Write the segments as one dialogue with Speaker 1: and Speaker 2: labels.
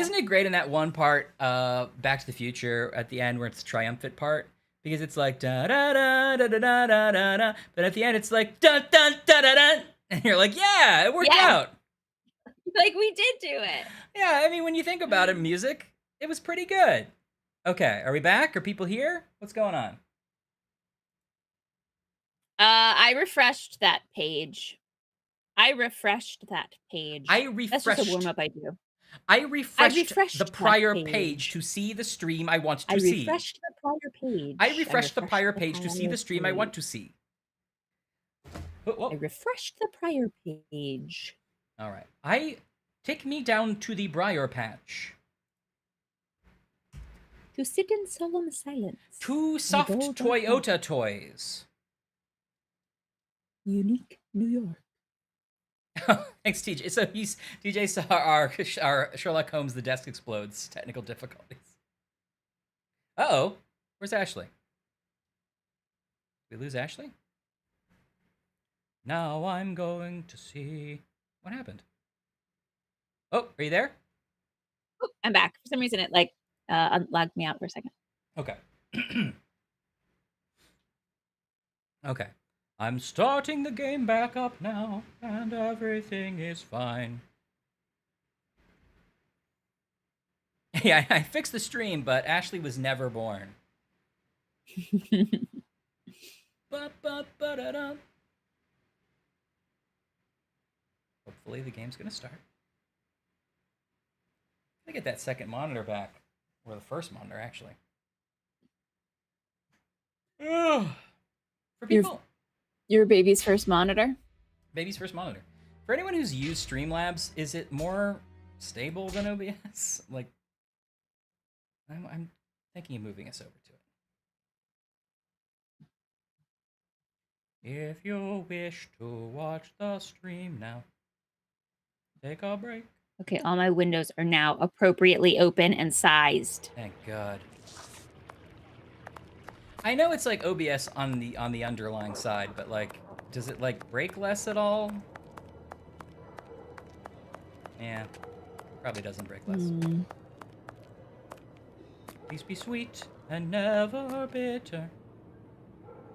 Speaker 1: Isn't it great in that one part, Back to the Future, at the end where it's the triumphant part? Because it's like da da da da da da da da da, but at the end it's like dun dun da da da, and you're like, yeah, it worked
Speaker 2: Yeah,
Speaker 1: out.
Speaker 2: like we did do it.
Speaker 1: Yeah, I mean, when you think about it, music, it was pretty good. Okay, are we back? Are people here? What's going on?
Speaker 2: I refreshed that page. I refreshed that
Speaker 1: I
Speaker 2: page. That's just a warm
Speaker 1: refreshed.
Speaker 2: up I do.
Speaker 1: I
Speaker 2: I
Speaker 1: refreshed the
Speaker 2: refreshed that
Speaker 1: prior page
Speaker 2: page.
Speaker 1: to see the stream I want
Speaker 2: I
Speaker 1: to see.
Speaker 2: refreshed the prior
Speaker 1: I
Speaker 2: page. I
Speaker 1: refreshed the
Speaker 2: refreshed
Speaker 1: prior
Speaker 2: the
Speaker 1: page to see
Speaker 2: prior
Speaker 1: the stream I want
Speaker 2: page.
Speaker 1: to see.
Speaker 2: I
Speaker 1: Whoa.
Speaker 2: refreshed the prior page.
Speaker 1: All right. Take me down to the briar patch.
Speaker 2: To sit in solemn silence.
Speaker 1: Two
Speaker 2: in the
Speaker 1: soft
Speaker 2: dull dark night.
Speaker 1: Toyota toys.
Speaker 2: Unique New York.
Speaker 1: Thanks, TJ. So TJ saw our Sherlock Holmes The Desk Explodes technical difficulties. Uh-oh. Where's Ashley? Did we lose Ashley? Now I'm going to see what happened. Oh, are you there?
Speaker 2: Oh, I'm back. For some reason, it like unlogged me out for a second.
Speaker 1: Okay. Okay. I'm starting the game back up now, and everything is fine. Yeah, I fixed the stream, but Ashley was never born. Ba-ba-ba-da-da. Hopefully the game's gonna start. I get that second monitor back, or the first monitor actually. Ugh. For people,
Speaker 2: Your baby's first monitor.
Speaker 1: baby's first monitor. For anyone who's used Streamlabs, is it more stable than OBS? Like, I'm thinking of moving us over to it. If you wish to watch the stream now, take a break.
Speaker 2: Okay, all my windows are now appropriately open and sized.
Speaker 1: Thank God. I know it's like OBS on the underlying side, but like, does it like break less at all? Yeah, probably doesn't break less. Please be sweet and never bitter.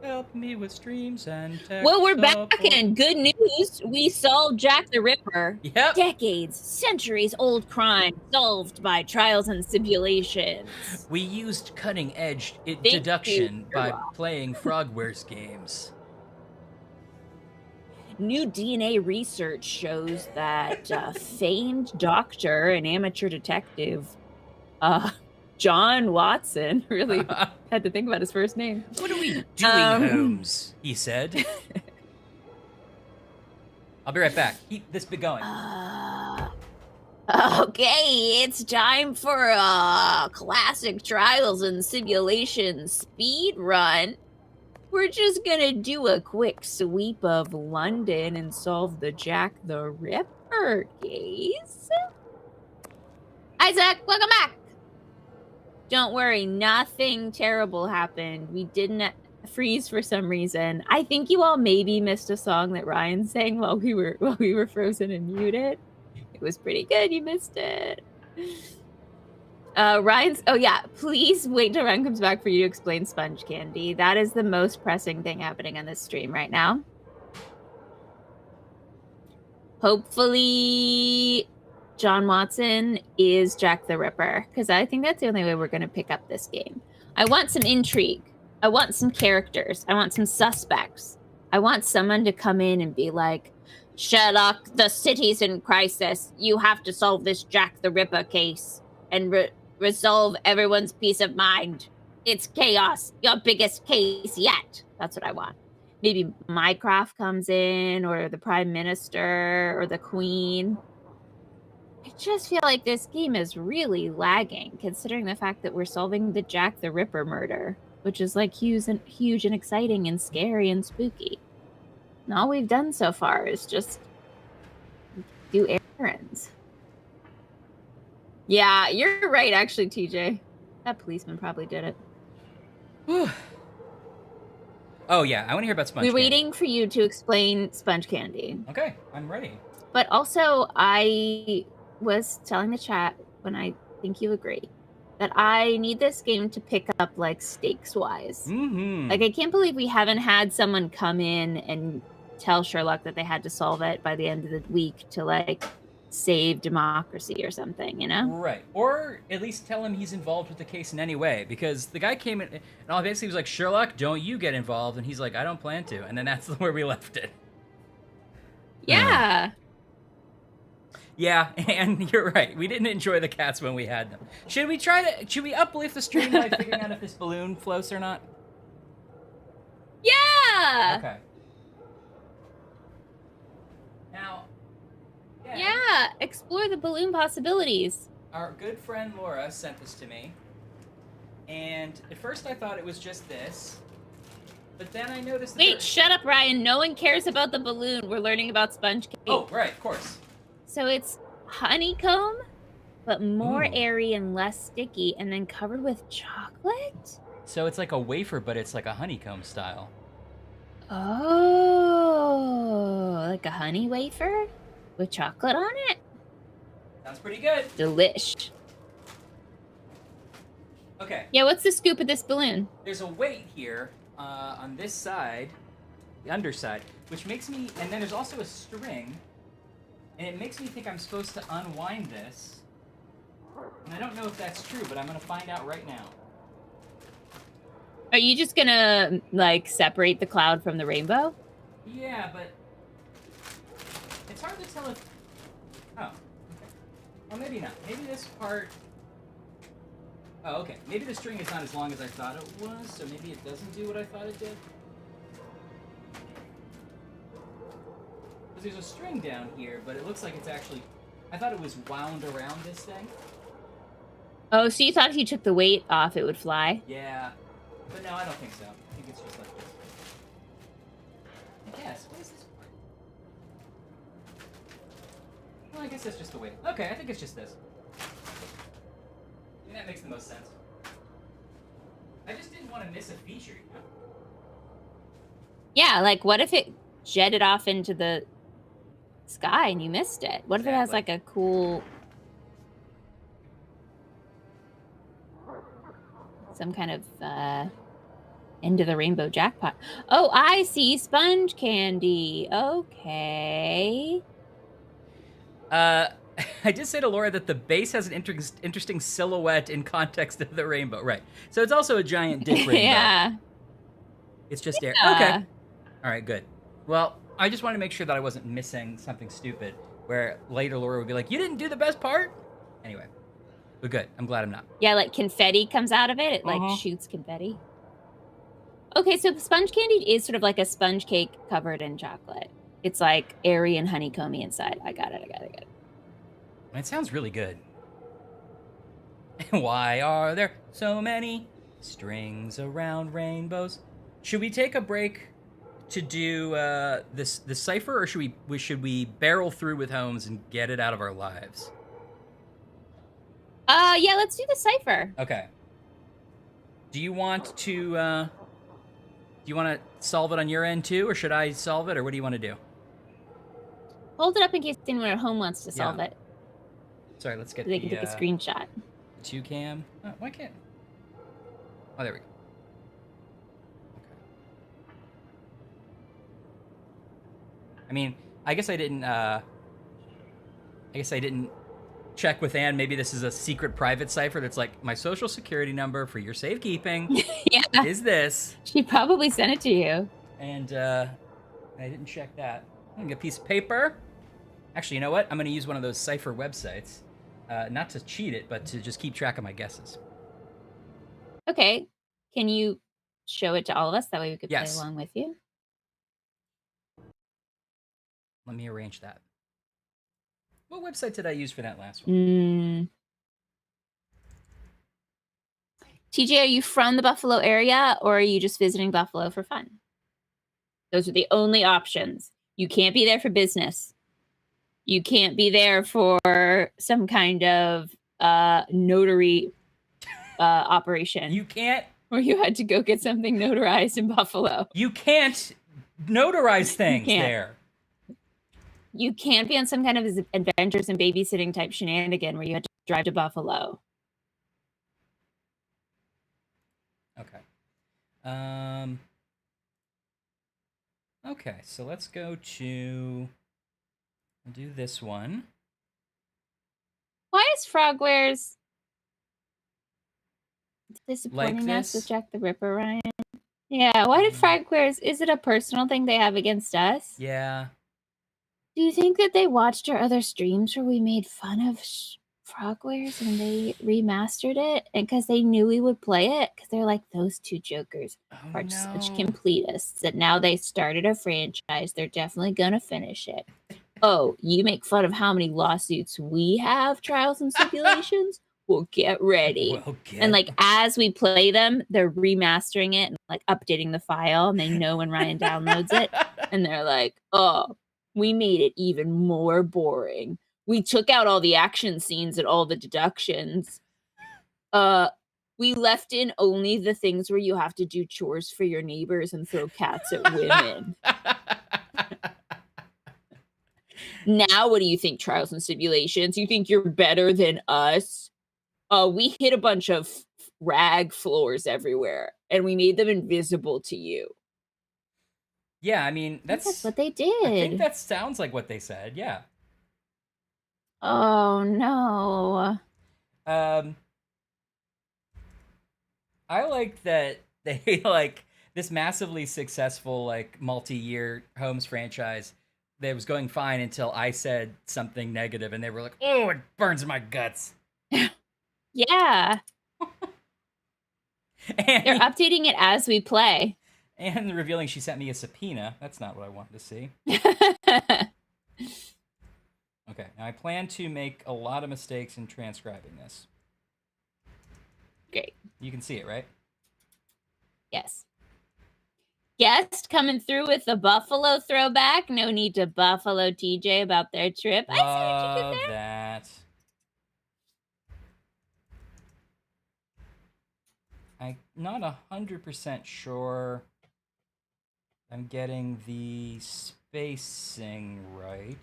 Speaker 1: Help me with streams and tech
Speaker 2: Well, we're
Speaker 1: support.
Speaker 2: back in good news. We solved Jack the Ripper.
Speaker 1: Yep.
Speaker 2: Decades, centuries old crime solved by trials and simulations.
Speaker 1: We used cutting edge deduction by playing Frogwares games.
Speaker 2: New DNA research shows that famed doctor and amateur detective John Watson really had to think about his first name.
Speaker 1: What are we doing, Holmes? He said. I'll be right back. Keep this bit going.
Speaker 2: Okay, it's time for a classic trials and simulations speed run. We're just gonna do a quick sweep of London and solve the Jack the Ripper case. Isaac, welcome back. Don't worry, nothing terrible happened. We didn't freeze for some reason. I think you all maybe missed a song that Ryan sang while we were frozen and muted. It was pretty good. You missed it. Ryan's. Oh yeah, please wait till Ryan comes back for you to explain sponge candy. That is the most pressing thing happening on this stream right now. Hopefully, John Watson is Jack the Ripper, because I think that's the only way we're going to pick up this game. I want some intrigue. I want some characters. I want some suspects. I want someone to come in and be like, Sherlock, the city's in crisis. You have to solve this Jack the Ripper case and resolve everyone's peace of mind. It's chaos. Your biggest case yet. That's what I want. Maybe Mycroft comes in, or the Prime Minister, or the Queen. I just feel like this game is really lagging, considering the fact that we're solving the Jack the Ripper murder, which is like huge and exciting and scary and spooky. And all we've done so far is just do errands. Yeah, you're right, actually, TJ. That policeman probably did it.
Speaker 1: Oh, yeah, I want to hear about sponge
Speaker 2: candy. We're
Speaker 1: candy.
Speaker 2: waiting for you to explain sponge candy.
Speaker 1: Okay, I'm ready.
Speaker 2: But also, I was telling the chat, when I think you agree, that I need this game to pick up like stakes wise.
Speaker 1: Mm-hmm.
Speaker 2: Like I can't believe we haven't had someone come in and tell Sherlock that they had to solve it by the end of the week to like save democracy or something, you know?
Speaker 1: Right. Or at least tell him he's involved with the case in any way. Because the guy came in and all basically was like, Sherlock, don't you get involved. And he's like, I don't plan to. And then that's where we left it.
Speaker 2: Yeah.
Speaker 1: Yeah, and you're right. We didn't enjoy the cats when we had them. Should we uplift the stream by figuring out if this balloon floats or not?
Speaker 2: Yeah.
Speaker 1: Okay. Now,
Speaker 2: yeah, explore the balloon possibilities.
Speaker 1: Our good friend Laura sent this to me. And at first I thought it was just this. But then I noticed that
Speaker 2: Wait, shut up, Ryan. No one cares about the balloon. We're learning about sponge cake.
Speaker 1: Oh, right, of course.
Speaker 2: So it's honeycomb, but more airy and less sticky, and then covered with chocolate?
Speaker 1: So it's like a wafer, but it's like a honeycomb style.
Speaker 2: Oh, like a honey wafer with chocolate on it?
Speaker 1: Sounds pretty good.
Speaker 2: Delish.
Speaker 1: Okay.
Speaker 2: Yeah, what's the scoop of this balloon?
Speaker 1: There's a weight here on this side, the underside, which makes me, and then there's also a string, and it makes me think I'm supposed to unwind this. And I don't know if that's true, but I'm going to find out right now.
Speaker 2: Are you just gonna, like, separate the cloud from the rainbow?
Speaker 1: Yeah, but it's hard to tell if... Oh, okay. Well, maybe not. Maybe this part... Oh, okay. Maybe the string is not as long as I thought it was, so maybe it doesn't do what I thought it did. Because there's a string down here, but it looks like it's actually... I thought it was wound around this thing.
Speaker 2: Oh, so you thought if you took the weight off, it would fly?
Speaker 1: Yeah. But no, I don't think so. I think it's just like this. Yes, what is this part? Well, I guess that's just the weight. Okay, I think it's just this. I think that makes the most sense. I just didn't want to miss a feature, you know?
Speaker 2: Yeah, like, what if it jetted off into the sky and you missed it? What if it has, like, a cool... some kind of, end of the rainbow jackpot. Oh, I see. Sponge candy. Okay.
Speaker 1: I did say to Laura that the base has an interesting silhouette in context of the rainbow. Right. So it's also a giant dick rainbow.
Speaker 2: Yeah.
Speaker 1: It's just air.
Speaker 2: Yeah.
Speaker 1: Okay. All right, good. Well, I just wanted to make sure that I wasn't missing something stupid where later Laura would be like, you didn't do the best part? Anyway. But good. I'm glad I'm not.
Speaker 2: Yeah, like confetti comes out of it. It, like, shoots confetti. Okay, so the sponge candy is sort of like a sponge cake covered in chocolate. It's like airy and honeycomby inside. I got it.
Speaker 1: It sounds really good. Why are there so many strings around rainbows? Should we take a break to do this cipher, or should we barrel through with Holmes and get it out of our lives?
Speaker 2: Yeah, let's do the cipher.
Speaker 1: Okay. Do you want to solve it on your end too, or should I solve it, or what do you want to do?
Speaker 2: Hold it up in case anyone at home wants to solve it.
Speaker 1: Sorry, let's get
Speaker 2: so they can take a screenshot.
Speaker 1: 2cam. Oh, why can't? Oh, there we go. Okay. I mean, I guess I didn't check with Anne. Maybe this is a secret private cipher that's like, my social security number for your safekeeping is this.
Speaker 2: She probably sent it to you.
Speaker 1: And I didn't check that. I'm gonna get a piece of paper. Actually, you know what? I'm gonna use one of those cipher websites. Not to cheat it, but to just keep track of my guesses.
Speaker 2: Okay. Can you show it to all of us? That way we could play along with you.
Speaker 1: Let me arrange that. What website did I use for that last one?
Speaker 2: TJ, are you from the Buffalo area, or are you just visiting Buffalo for fun? Those are the only options. You can't be there for business. You can't be there for some kind of notary operation.
Speaker 1: You can't.
Speaker 2: Or you had to go get something notarized in Buffalo.
Speaker 1: You can't notarize things there.
Speaker 2: You can't be on some kind of adventures and babysitting type shenanigan where you had to drive to Buffalo.
Speaker 1: Okay. Okay, so let's go to. We'll do this one.
Speaker 2: Why is Frogwares disappointing
Speaker 1: Like
Speaker 2: us with
Speaker 1: this?
Speaker 2: Jack the Ripper, Ryan? Yeah, why did Frogwares? Is it a personal thing they have against us?
Speaker 1: Yeah.
Speaker 2: Do you think that they watched our other streams where we made fun of Frogwares and they remastered it? And because they knew we would play it? Because they're like, those two jokers are such completists that now they started a franchise. They're definitely going to finish it. Oh, you make fun of how many lawsuits we have, Trials and Stipulations? Well, get ready. And like as we play them, they're remastering it and like updating the file, and they know when Ryan downloads it, and they're like, oh, we made it even more boring. We took out all the action scenes and all the deductions. We left in only the things where you have to do chores for your neighbors and throw cats at women. Now, what do you think, Trials and Stipulations? You think you're better than us? We hit a bunch of rag floors everywhere, and we made them invisible to you.
Speaker 1: Yeah, I mean,
Speaker 2: that's what they did.
Speaker 1: I think that sounds like what they said, yeah.
Speaker 2: Oh, no.
Speaker 1: I like that they, like, this massively successful, like, multi-year Holmes franchise that was going fine until I said something negative, and they were like, oh, it burns my guts.
Speaker 2: Yeah. They're updating it as we play.
Speaker 1: And revealing she sent me a subpoena. That's not what I wanted to see. Okay, now I plan to make a lot of mistakes in transcribing this.
Speaker 2: Great.
Speaker 1: You can see it, right?
Speaker 2: Yes. Guest coming through with the Buffalo throwback. No need to Buffalo TJ about their trip.
Speaker 1: Love I see what you did there. That. I'm not 100% sure I'm getting the spacing right.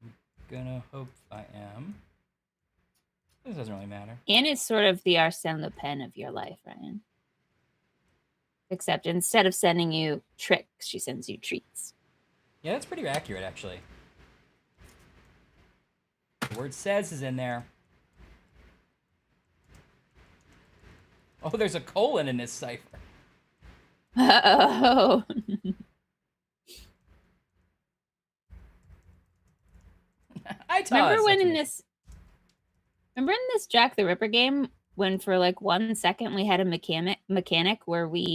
Speaker 1: I'm gonna hope I am. This doesn't really matter.
Speaker 2: Anne is sort of the Arsène Lupin of your life, Ryan. Except instead of sending you tricks, she sends you treats.
Speaker 1: Yeah, that's pretty accurate, actually. The word says is in there. Oh, there's a colon in this cipher.
Speaker 2: Oh. Remember in this Jack the Ripper game when for like 1 second we had a mechanic where we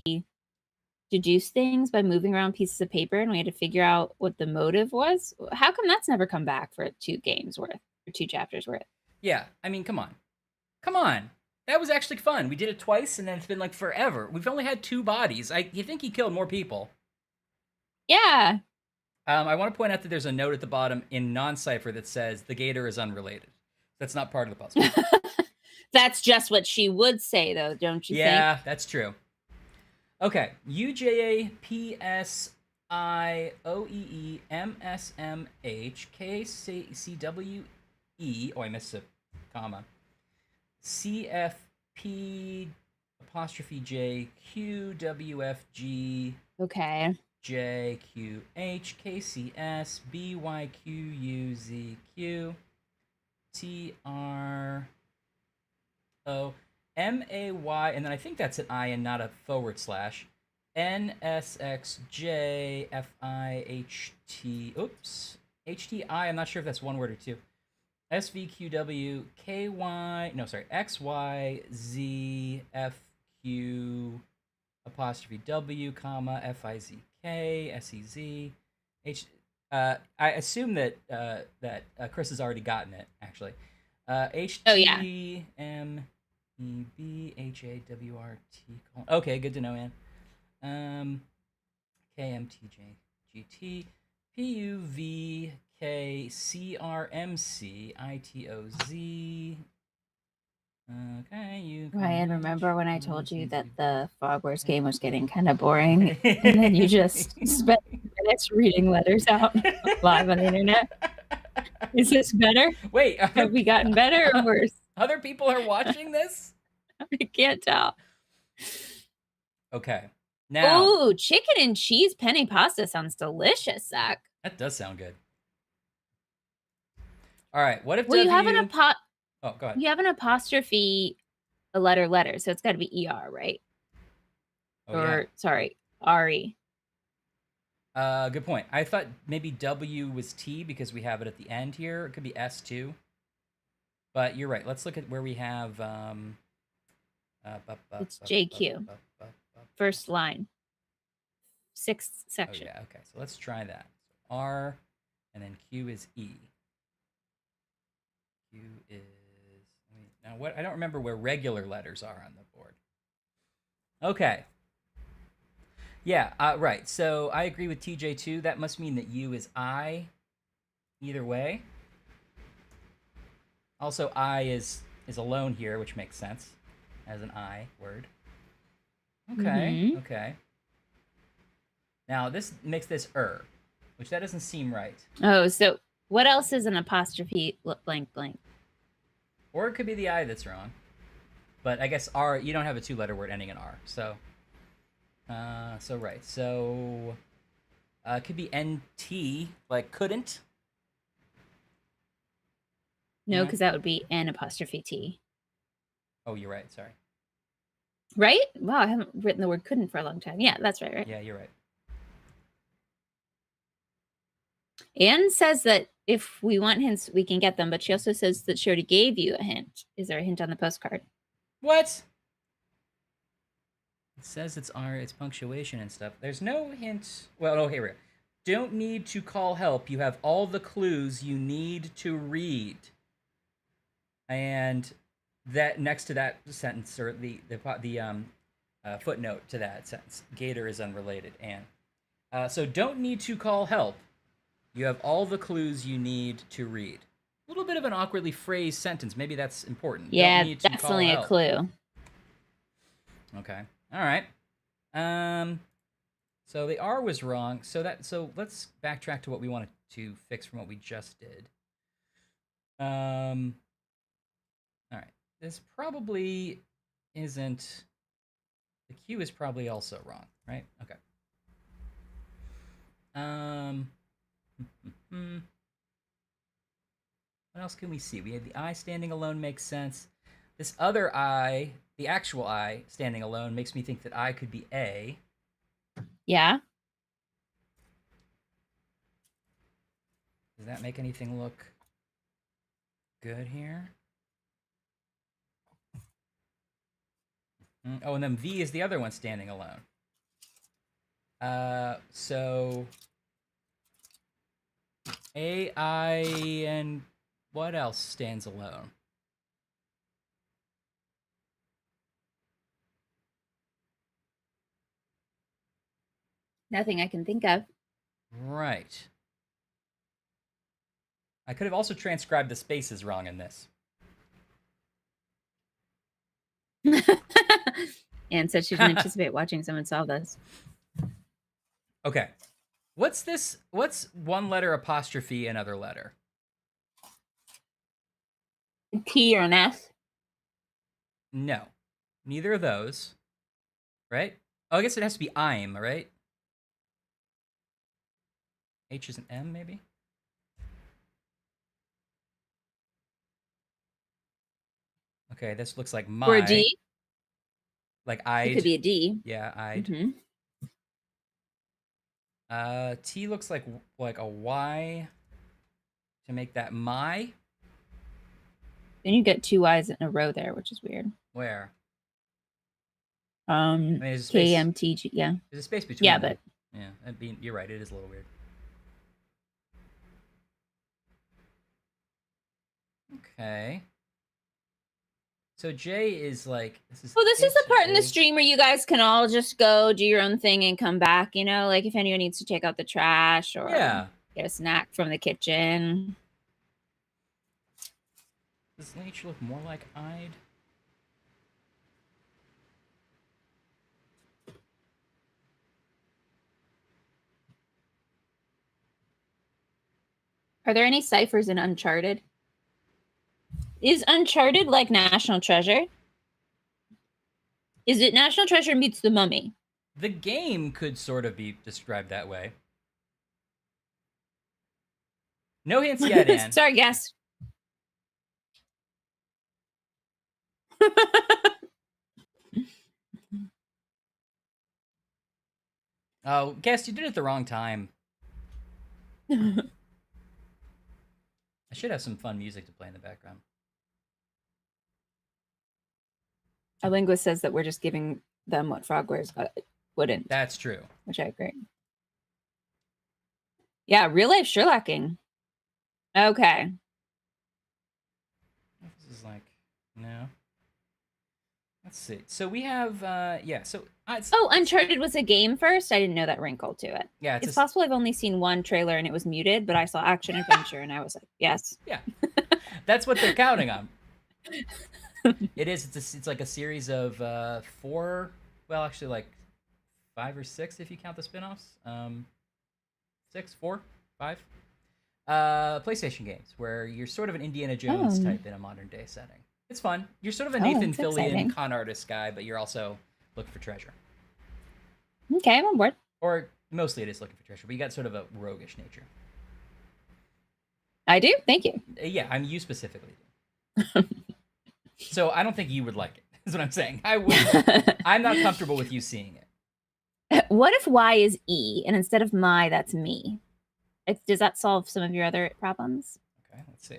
Speaker 2: deduced things by moving around pieces of paper and we had to figure out what the motive was? How come that's never come back for 2 games worth or 2 chapters worth?
Speaker 1: Yeah, I mean, come on. That was actually fun. We did it twice, and then it's been like forever. We've only had 2 bodies. You think he killed more people?
Speaker 2: Yeah.
Speaker 1: I want to point out that there's a note at the bottom in non-cipher that says the gator is unrelated. That's not part of the puzzle.
Speaker 2: That's just what she would say, though, don't you think?
Speaker 1: Yeah, that's true. Okay, UJAPSIOEEMSMHKCWE. Oh, I missed a comma. CFP apostrophe JQWFG.
Speaker 2: Okay.
Speaker 1: JQHKCS BYQUZQ TRO MAY, and then I think that's an I and not a /. NSXJFIHT. Oops. HTI. I'm not sure if that's one word or two. SVQWKY. No, sorry. XYZFQ apostrophe W, comma FIZK SEZ H. I assume that Chris has already gotten it, actually. HTMEBHAWRT. Okay, good to know, Ann. KMTJGT PUVKCRMCITOZ. Okay, you.
Speaker 2: Ryan, remember when I told you that the Frogwares game was getting kind of boring, and then you just spent That's reading letters out live on the internet. Is this better?
Speaker 1: Wait,
Speaker 2: Have we gotten better or worse?
Speaker 1: other people are watching this?
Speaker 2: I can't tell.
Speaker 1: Okay. Now.
Speaker 2: Ooh, chicken and cheese penne pasta sounds delicious, Zach.
Speaker 1: That does sound good. All right. What if
Speaker 2: Well, you have
Speaker 1: Oh, go ahead.
Speaker 2: you have an apostrophe, a letter, so it's got to be ER, right?
Speaker 1: Oh,
Speaker 2: or
Speaker 1: yeah.
Speaker 2: sorry, RE.
Speaker 1: Good point. I thought maybe W was T because we have it at the end here. It could be S too. But you're right. Let's look at where we have.
Speaker 2: It's JQ. First line. Sixth section.
Speaker 1: Oh, yeah. Okay. So let's try that. So R, and then Q is E. Q is. Now, what? I don't remember where regular letters are on the board. Okay. Yeah, right. So I agree with TJ too. That must mean that U is I. Either way. Also, I is alone here, which makes sense as an I word. Okay. Okay. Now this makes this which that doesn't seem right.
Speaker 2: Oh, so what else is an apostrophe blank blank?
Speaker 1: Or it could be the I that's wrong. But I guess R, you don't have a two-letter word ending in R. So right. So it could be NT, like couldn't.
Speaker 2: No, because that would be N apostrophe T.
Speaker 1: Oh, you're right. Sorry.
Speaker 2: Right? Wow, I haven't written the word couldn't for a long time. Yeah, that's right, right?
Speaker 1: Yeah, you're right.
Speaker 2: Anne says that if we want hints, we can get them, but she also says that she already gave you a hint. Is there a hint on the postcard?
Speaker 1: What? It says it's punctuation and stuff. There's no hint. Well, oh, here we go. Don't need to call help. You have all the clues you need to read. And that next to that sentence, or the footnote to that sentence, Gator is unrelated. And so don't need to call help. You have all the clues you need to read. A little bit of an awkwardly phrased sentence. Maybe that's important.
Speaker 2: Yeah, definitely a clue.
Speaker 1: Okay. All right. So the R was wrong. So let's backtrack to what we wanted to fix from what we just did. All right. This probably isn't. The Q is probably also wrong, right? Okay. What else can we see? We had the I standing alone makes sense. This other I, the actual I standing alone, makes me think that I could be A.
Speaker 2: Yeah.
Speaker 1: Does that make anything look good here? Oh, and then V is the other one standing alone. So A, I, and what else stands alone?
Speaker 2: Nothing I can think of.
Speaker 1: Right. I could have also transcribed the spaces wrong in this.
Speaker 2: Anne said she didn't anticipate watching someone solve this.
Speaker 1: Okay. What's this? What's one letter apostrophe another letter?
Speaker 2: T or an S?
Speaker 1: No. Neither of those. Right? Oh, I guess it has to be I'm, right? H is an M, maybe? Okay, this looks like my.
Speaker 2: Or a D?
Speaker 1: Like I'd.
Speaker 2: It could be a D.
Speaker 1: Yeah, I'd.
Speaker 2: Mm-hmm.
Speaker 1: T looks like a Y to make that my.
Speaker 2: Then you get two Y's in a row there, which is weird.
Speaker 1: Where?
Speaker 2: I mean, KMTG, yeah.
Speaker 1: There's a space between.
Speaker 2: Yeah,
Speaker 1: them.
Speaker 2: but
Speaker 1: yeah, you're right. It is a little weird. Okay. So J is like this is.
Speaker 2: Well, this is the part in the stream where you guys can all just go do your own thing and come back. You know, like if anyone needs to take out the trash or get a snack from the kitchen.
Speaker 1: Does H look more like I'd?
Speaker 2: Are there any ciphers in Uncharted? Is Uncharted like National Treasure? Is it National Treasure meets The Mummy?
Speaker 1: The game could sort of be described that way. No hints yet, Anne.
Speaker 2: Sorry, guess.
Speaker 1: Oh, guess you did it at the wrong time. I should have some fun music to play in the background.
Speaker 2: Our linguist says that we're just giving them what Frogwares wouldn't.
Speaker 1: That's true.
Speaker 2: Which I agree. Yeah, real life Sherlocking. Okay.
Speaker 1: This is like, no. Let's see. So we have, yeah. So
Speaker 2: Uncharted was a game first. I didn't know that wrinkle to it.
Speaker 1: Yeah,
Speaker 2: it's possible I've only seen one trailer and it was muted, but I saw action adventure and I was like, yes.
Speaker 1: Yeah, that's what they're counting on. It is. It's like a series of 4. Well, actually, like 5 or 6 if you count the spin-offs. 6, 4, 5. PlayStation games where you're sort of an Indiana Jones type in a modern day setting. It's fun. You're sort of a Nathan Fillion con artist guy, but you're also looking for treasure.
Speaker 2: Okay, I'm on board.
Speaker 1: Or mostly it is looking for treasure, but you got sort of a roguish nature.
Speaker 2: I do? Thank you.
Speaker 1: Yeah, I'm you specifically. So I don't think you would like it, is what I'm saying. I would. I'm not comfortable with you seeing
Speaker 2: it. What if Y is E, and instead of my, that's me? Does that solve some of your other problems?
Speaker 1: Okay, let's see.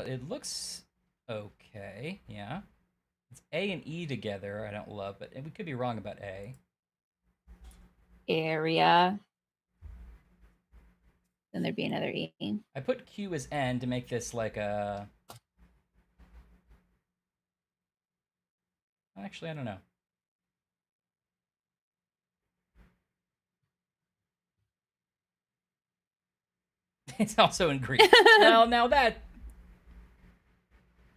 Speaker 1: It looks okay. Yeah, it's A and E together. I don't love it, and we could be wrong about A.
Speaker 2: Area. Then there'd be another E.
Speaker 1: I put Q as N to make this like a. Actually, I don't know. It's also in Greek. Well, now that.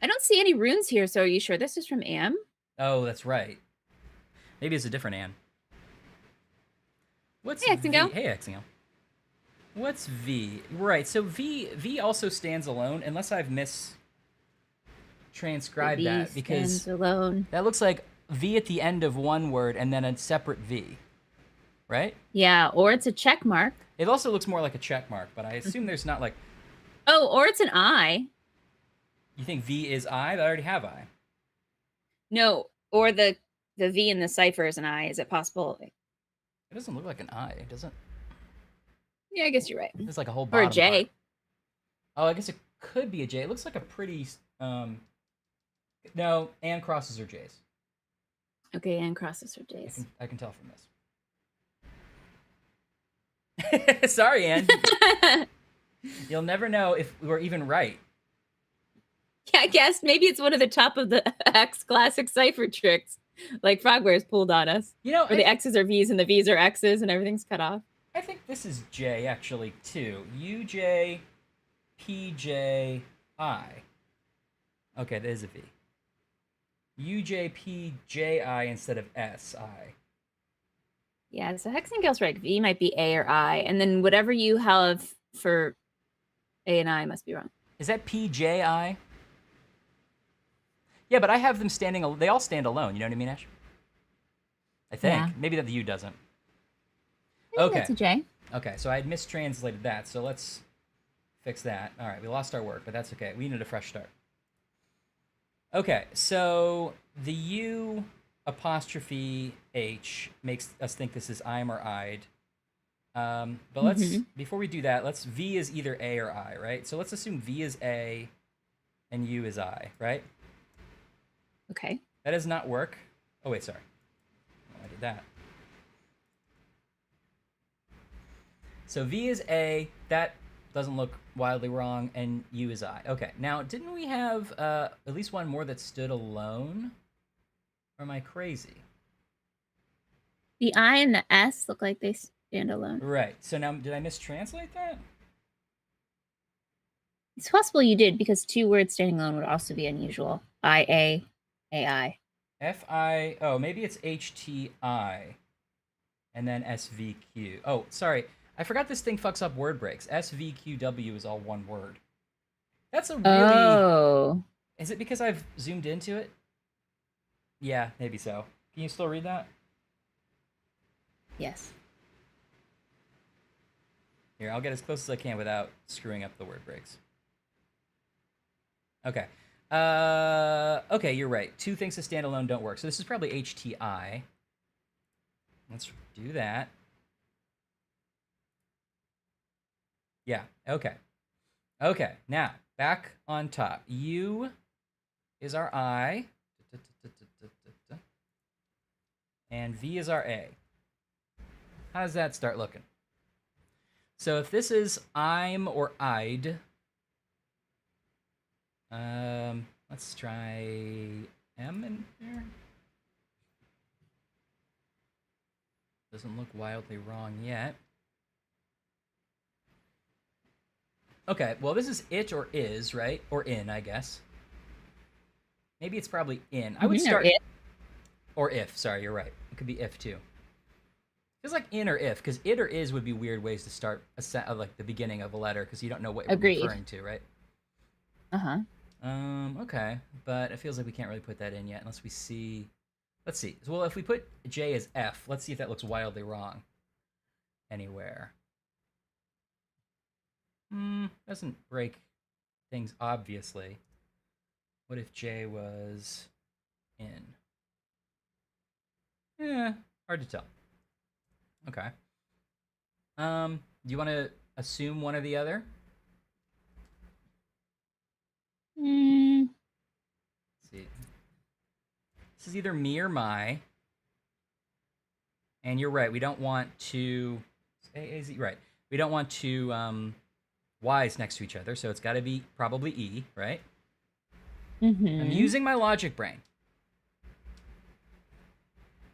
Speaker 2: I don't see any runes here, so are you sure this is from Am?
Speaker 1: Oh, that's right. Maybe it's a different Anne. What's
Speaker 2: Hey, Exingo.
Speaker 1: Hey, Exingo. What's V? Right, so V also stands alone, unless I've mistranscribed that, because
Speaker 2: stands alone.
Speaker 1: That looks like V at the end of one word and then a separate V, right?
Speaker 2: Yeah, or it's a check mark.
Speaker 1: It also looks more like a check mark, but I assume there's not like...
Speaker 2: Oh, or it's an I.
Speaker 1: You think V is I? I already have I.
Speaker 2: No, or the V in the cipher is an I. Is it possible?
Speaker 1: It doesn't look like an I, does it?
Speaker 2: Yeah, I guess you're right.
Speaker 1: It's like a whole
Speaker 2: or a J.
Speaker 1: Part. Oh, I guess it could be a J. It looks like a pretty... No, and crosses are J's.
Speaker 2: Okay, and crosses are J's.
Speaker 1: I can tell from this. Sorry, Anne. You'll never know if we're even right.
Speaker 2: Yeah, I guess maybe it's one of the top of the X classic cipher tricks, like Frogwares pulled on us.
Speaker 1: You know,
Speaker 2: where the X's are V's and the V's are X's and everything's cut off.
Speaker 1: I think this is J actually too. UJ, PJ, I. Okay, that is a V. UJPJI instead of SI.
Speaker 2: Yeah, so Hexengel's right. V might be A or I, and then whatever you have for A and I must be wrong.
Speaker 1: Is that PJI? Yeah, but I have them standing. They all stand alone. You know what I mean, Ash? I think.
Speaker 2: Yeah.
Speaker 1: Maybe that the U doesn't.
Speaker 2: Okay. That's a J.
Speaker 1: Okay, so I had mistranslated that. So let's fix that. All right, we lost our work, but that's okay. We need a fresh start. Okay, so the U apostrophe H makes us think this is I'm or I'd. But let's, before we do that, V is either A or I, right? So let's assume V is A and U is I, right?
Speaker 2: Okay.
Speaker 1: That does not work. Oh, wait, sorry. Oh, I did that. So V is A, that doesn't look wildly wrong, and U is I. Okay, now, didn't we have at least one more that stood alone? Or am I crazy?
Speaker 2: The I and the S look like they stand alone.
Speaker 1: Right, so now, did I mistranslate that?
Speaker 2: It's possible you did, because 2 words standing alone would also be unusual. IA, AI.
Speaker 1: Oh, maybe it's HTI, and then SVQ. Oh, sorry. I forgot this thing fucks up word breaks. SVQW is all one word. That's a really.
Speaker 2: Oh,
Speaker 1: Is it because I've zoomed into it? Yeah, maybe so. Can you still read that?
Speaker 2: yes.
Speaker 1: Here, I'll get as close as I can without screwing up the word breaks. Okay. Okay, you're right. Two things to stand alone don't work. So this is probably HTI. Let's do that. Yeah, okay. Okay, now back on top. U is our I. And V is our A. How does that start looking? So if this is I'm or I'd, let's try M in there. Doesn't look wildly wrong yet. Okay, well this is it or is, right? Or in, I guess. Maybe it's probably in. I would
Speaker 2: Or
Speaker 1: start
Speaker 2: it.
Speaker 1: or if. Sorry, you're right. It could be if too. It's like in or if, because it or is would be weird ways to start like the beginning of a letter, because you don't know what you're
Speaker 2: Agreed.
Speaker 1: referring to, right?
Speaker 2: Uh-huh.
Speaker 1: Okay, but it feels like we can't really put that in yet unless we see. Let's see. Well, if we put J as F, let's see if that looks wildly wrong anywhere. Doesn't break things obviously. What if J was in? Yeah, hard to tell. Okay. Do you want to assume one or the other?
Speaker 2: Mm,
Speaker 1: Let's see. This is either me or my. And you're right. We don't want to. AAZ, right. We don't want to Y's next to each other, so it's got to be probably E, right? I'm
Speaker 2: mm-hmm.
Speaker 1: using my logic brain.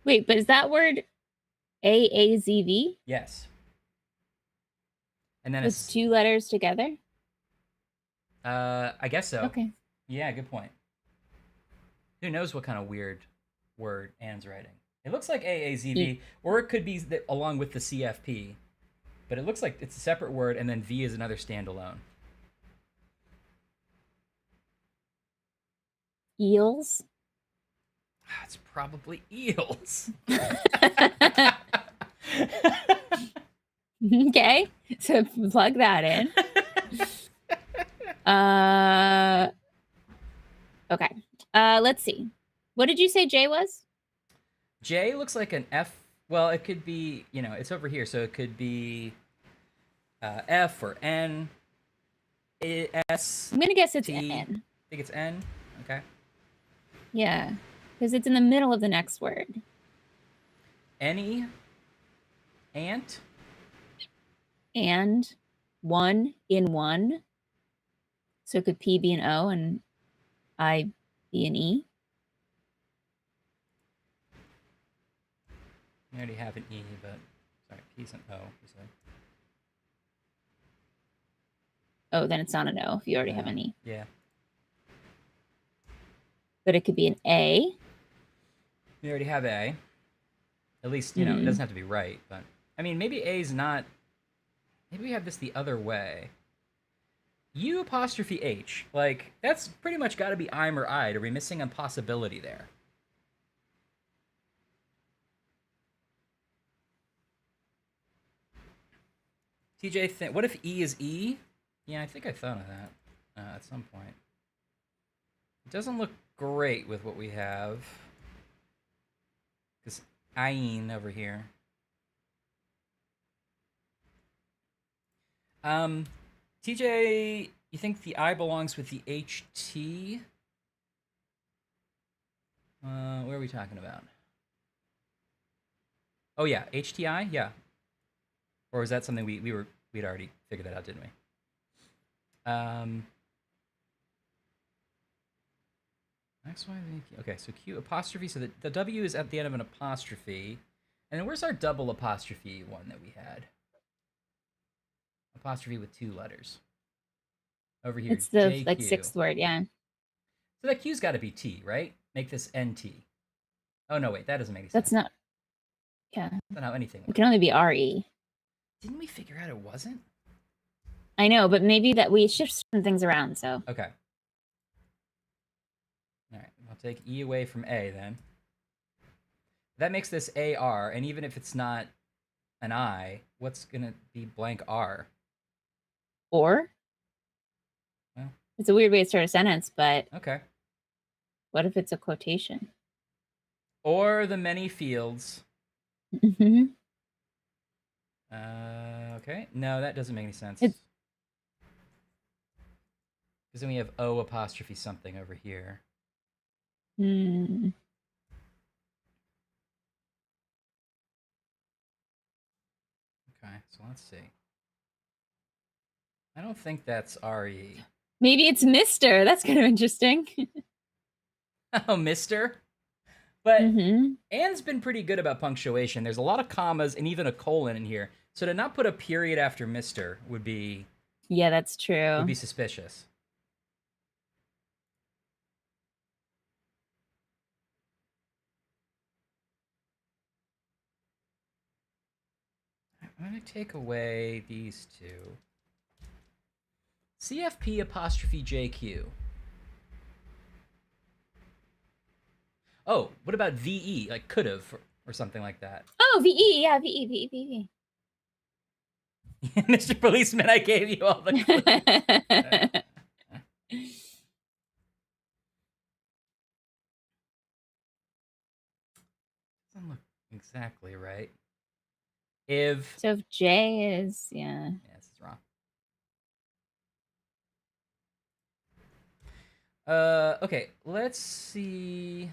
Speaker 2: Wait, but is that word AAZV?
Speaker 1: Yes. And then
Speaker 2: It's two letters together?
Speaker 1: I guess so.
Speaker 2: Okay.
Speaker 1: Yeah, good point. Who knows what kind of weird word Anne's writing? It looks like AAZV, or it could be along with the CFP, but it looks like it's a separate word, and then V is another standalone.
Speaker 2: Eels?
Speaker 1: It's probably eels.
Speaker 2: Okay, so plug that in. Okay. Let's see. What did you say J was?
Speaker 1: J looks like an F. Well, it could be, it's over here, so it could be F or N, S.
Speaker 2: I'm gonna guess it's
Speaker 1: T.
Speaker 2: N.
Speaker 1: I think it's N. Okay.
Speaker 2: Yeah, because it's in the middle of the next word.
Speaker 1: Any. Ant.
Speaker 2: And one in one. So it could P be an O and I be an E.
Speaker 1: We already have an E, but sorry, P's an O.
Speaker 2: Oh, then it's not an O if you already have an E.
Speaker 1: Yeah.
Speaker 2: But it could be an A.
Speaker 1: We already have A. At least, it doesn't have to be right, but I mean, maybe A's not. Maybe we have this the other way. U apostrophe H. Like, that's pretty much got to be I'm or I'd. Are we missing a possibility there? TJ, what if E is E? Yeah, I think I thought of that at some point. It doesn't look great with what we have. Because Ain over here. TJ, you think the I belongs with the HT? Where are we talking about? Oh yeah, HTI, yeah. Or is that something we'd already figured that out, didn't we? X, Y, V, okay, so Q apostrophe. So the W is at the end of an apostrophe. And then where's our double apostrophe one that we had? Apostrophe with two letters. Over here.
Speaker 2: It's the
Speaker 1: JQ.
Speaker 2: sixth word, yeah.
Speaker 1: So that Q's got to be T, right? Make this NT. Oh no, wait, that doesn't make any sense.
Speaker 2: That's not. Yeah.
Speaker 1: That's not how anything works.
Speaker 2: It can only be RE.
Speaker 1: Didn't we figure out it wasn't?
Speaker 2: I know, but maybe that we shift some things around. So
Speaker 1: Okay. All right, I'll take E away from A then. That makes this AR, and even if it's not an I, what's gonna be blank R?
Speaker 2: or
Speaker 1: Well,
Speaker 2: it's a weird way to start a sentence, but
Speaker 1: okay.
Speaker 2: what if it's a quotation?
Speaker 1: Or the many fields.
Speaker 2: Mm-hmm.
Speaker 1: Okay. No, that doesn't make any sense.
Speaker 2: It's
Speaker 1: Because then we have O apostrophe something over here.
Speaker 2: hmm.
Speaker 1: Okay, so let's see. I don't think that's RE.
Speaker 2: Maybe it's Mister. That's kind of interesting.
Speaker 1: Oh, Mister? But
Speaker 2: Mm-hmm.
Speaker 1: Anne's been pretty good about punctuation. There's a lot of commas and even a colon in here. So to not put a period after Mister would be
Speaker 2: Yeah, that's true.
Speaker 1: suspicious. I'm going to take away these two. CFP apostrophe JQ. Oh, what about VE? Like could've or something like that.
Speaker 2: Oh, VE. Yeah, VE, VE, VE.
Speaker 1: Mr. Policeman, I gave you all the clues. Doesn't look exactly right. If
Speaker 2: So if J is, yeah.
Speaker 1: this is wrong. Okay, let's see.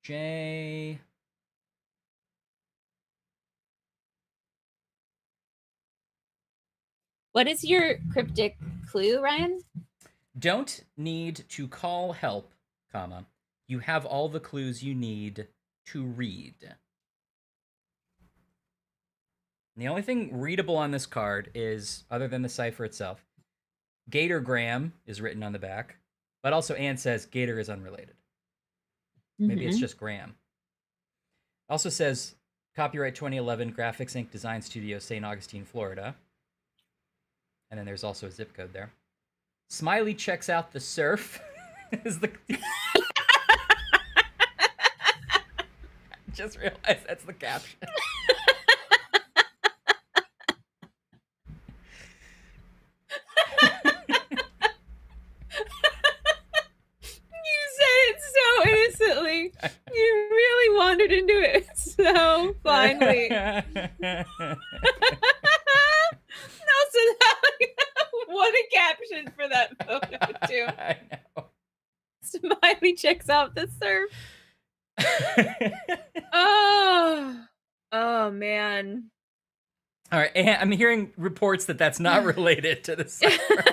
Speaker 1: J.
Speaker 2: What is your cryptic clue, Ryan?
Speaker 1: Don't need to call help, comma. You have all the clues you need to read. And the only thing readable on this card is, other than the cipher itself, Gatorgram is written on the back, but also Anne says Gator is unrelated. Maybe it's just Graham. Also says copyright 2011 Graphics Inc. Design Studio, St. Augustine, Florida. And then there's also a zip code there. Smiley checks out the surf. Is the just realized that's the caption.
Speaker 2: So innocently. You really wandered into it so finely. What a caption for that photo, too.
Speaker 1: I know.
Speaker 2: Smiley checks out the surf. Oh, man.
Speaker 1: All right, and I'm hearing reports that that's not related to the cipher.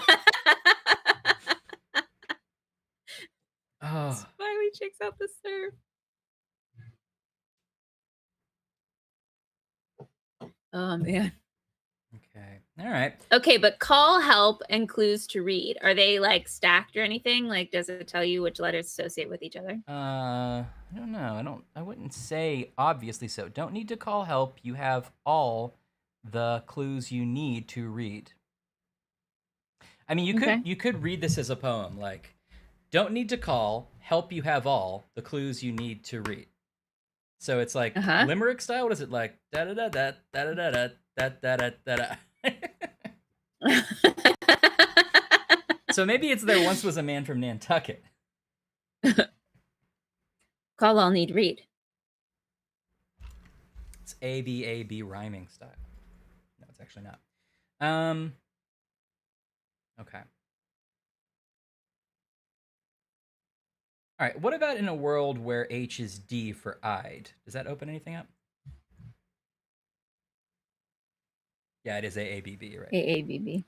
Speaker 1: Oh.
Speaker 2: Smiley checks out the surf. Oh, man.
Speaker 1: Okay. All right.
Speaker 2: Okay, but call, help, and clues to read. Are they like stacked or anything? Like, does it tell you which letters associate with each other?
Speaker 1: I don't know. I wouldn't say obviously so. Don't need to call help. You have all the clues you need to read. I mean, you could read this as a poem, like, don't need to call, help you have all the clues you need to read. So it's like limerick style. What is it like? Da da da da da da da da da da da da. So maybe it's There Once Was a Man from Nantucket.
Speaker 2: Call, all, need, read.
Speaker 1: It's A-B rhyming style. No, it's actually not. Okay. All right, what about in a world where H is D for I'd? Does that open anything up? Yeah, it is AABB, right?
Speaker 2: AABB.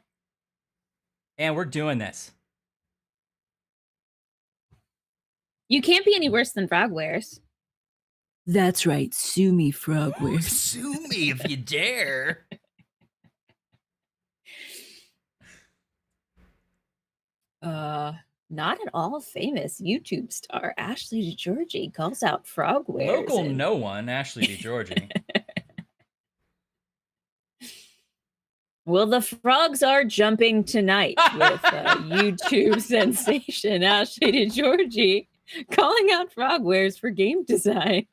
Speaker 1: And we're doing this.
Speaker 2: You can't be any worse than Frogwares.
Speaker 3: That's right. Sue me, Frogwares.
Speaker 1: Sue me if you dare.
Speaker 2: Not at all famous YouTube star Ashley DeGiorgi calls out frogwares.
Speaker 1: Local no one, Ashley DeGiorgi.
Speaker 2: Well, the frogs are jumping tonight with YouTube sensation Ashley DeGiorgi calling out frogwares for game design.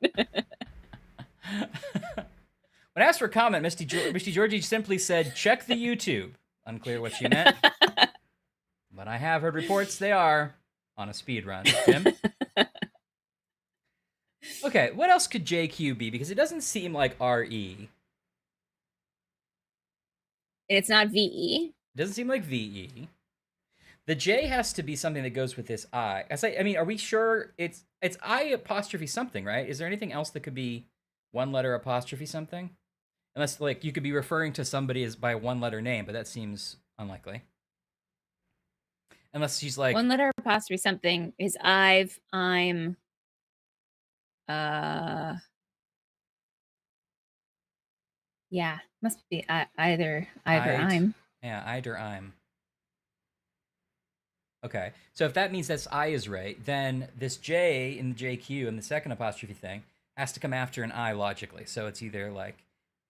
Speaker 1: When asked for a comment, Misty Georgie simply said, check the YouTube. Unclear what she meant. But I have heard reports they are on a speed run. Jim? Okay, what else could JQ be? Because it doesn't seem like RE.
Speaker 2: It's not VE.
Speaker 1: It doesn't seem like VE. The J has to be something that goes with this I. I mean, are we sure it's I apostrophe something, right? Is there anything else that could be one letter apostrophe something? Unless, like, you could be referring to somebody as by a one-letter name, but that seems unlikely. Unless she's like...
Speaker 2: One letter apostrophe something is I'm... Yeah, must be either I'm.
Speaker 1: Yeah, either I'm. Okay, so if that means that's I is right, then this J in the JQ and the second apostrophe thing has to come after an I logically. So it's either like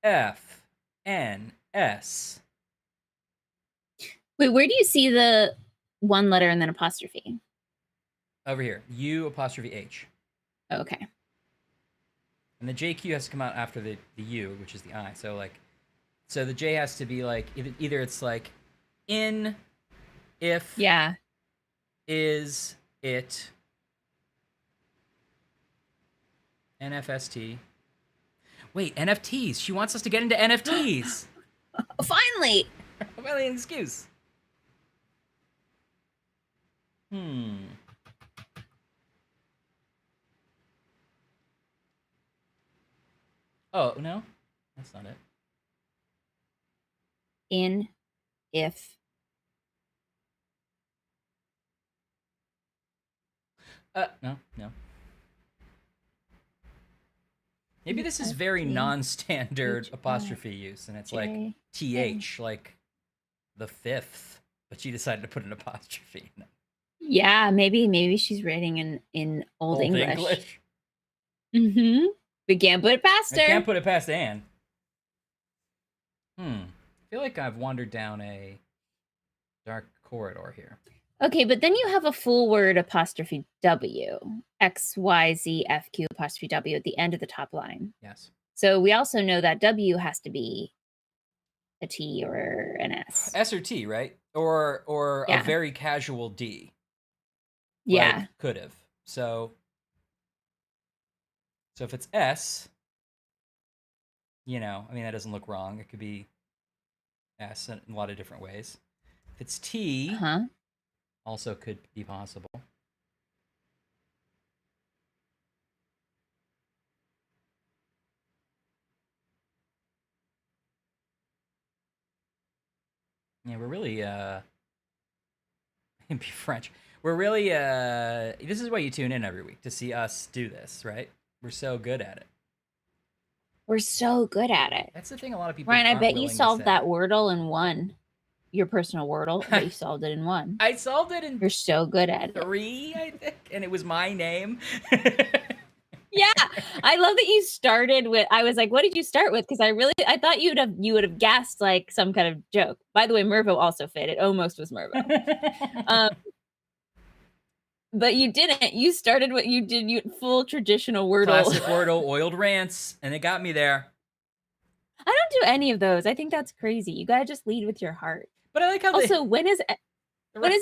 Speaker 1: F, N, S.
Speaker 2: Wait, where do you see the one letter and then apostrophe?
Speaker 1: Over here, U apostrophe H.
Speaker 2: Okay.
Speaker 1: And the JQ has to come out after the U, which is the I. So like, so the J has to be like, either it's like in, if,
Speaker 2: yeah,
Speaker 1: is, it, NFST. Wait, NFTs. She wants us to get into NFTs.
Speaker 2: Finally.
Speaker 1: Finally an excuse. Oh, no? That's not it.
Speaker 2: In, if.
Speaker 1: No. Maybe this is very non-standard apostrophe use, and it's like TH, like the fifth, but she decided to put an apostrophe in it.
Speaker 2: Yeah, maybe she's writing in Old English. Mm-hmm. We can't put it past her.
Speaker 1: I can't put it past Anne. I feel like I've wandered down a dark corridor here.
Speaker 2: Okay, but then you have a full word apostrophe W. X, Y, Z, F, Q, apostrophe W at the end of the top line.
Speaker 1: Yes.
Speaker 2: So we also know that W has to be a T or an S.
Speaker 1: S or T, right? Or
Speaker 2: yeah.
Speaker 1: A very casual D.
Speaker 2: Yeah.
Speaker 1: Like, could have. So if it's S, you know, I mean, that doesn't look wrong. It could be S in a lot of different ways. If it's T, also could be possible. Yeah, we're really, be French. We're really, this is why you tune in every week, to see us do this, right? We're so good at it.
Speaker 2: We're so good at it.
Speaker 1: That's the thing a lot of people
Speaker 2: Ryan, I bet you solved that Wordle in one. Your personal Wordle, but you solved it in one.
Speaker 1: I solved it in...
Speaker 2: You're so good at it.
Speaker 1: 3, I think, and it was my name.
Speaker 2: Yeah, I love that you started with. I was like, "What did you start with?" Because I thought you would have guessed like some kind of joke. By the way, Mervo also fit. It almost was Mervo. But you didn't. You started what you did. You full traditional Wordle.
Speaker 1: Classic Wordle, oiled rants, and it got me there.
Speaker 2: I don't do any of those. I think that's crazy. You gotta just lead with your heart.
Speaker 1: But I like how
Speaker 2: also when has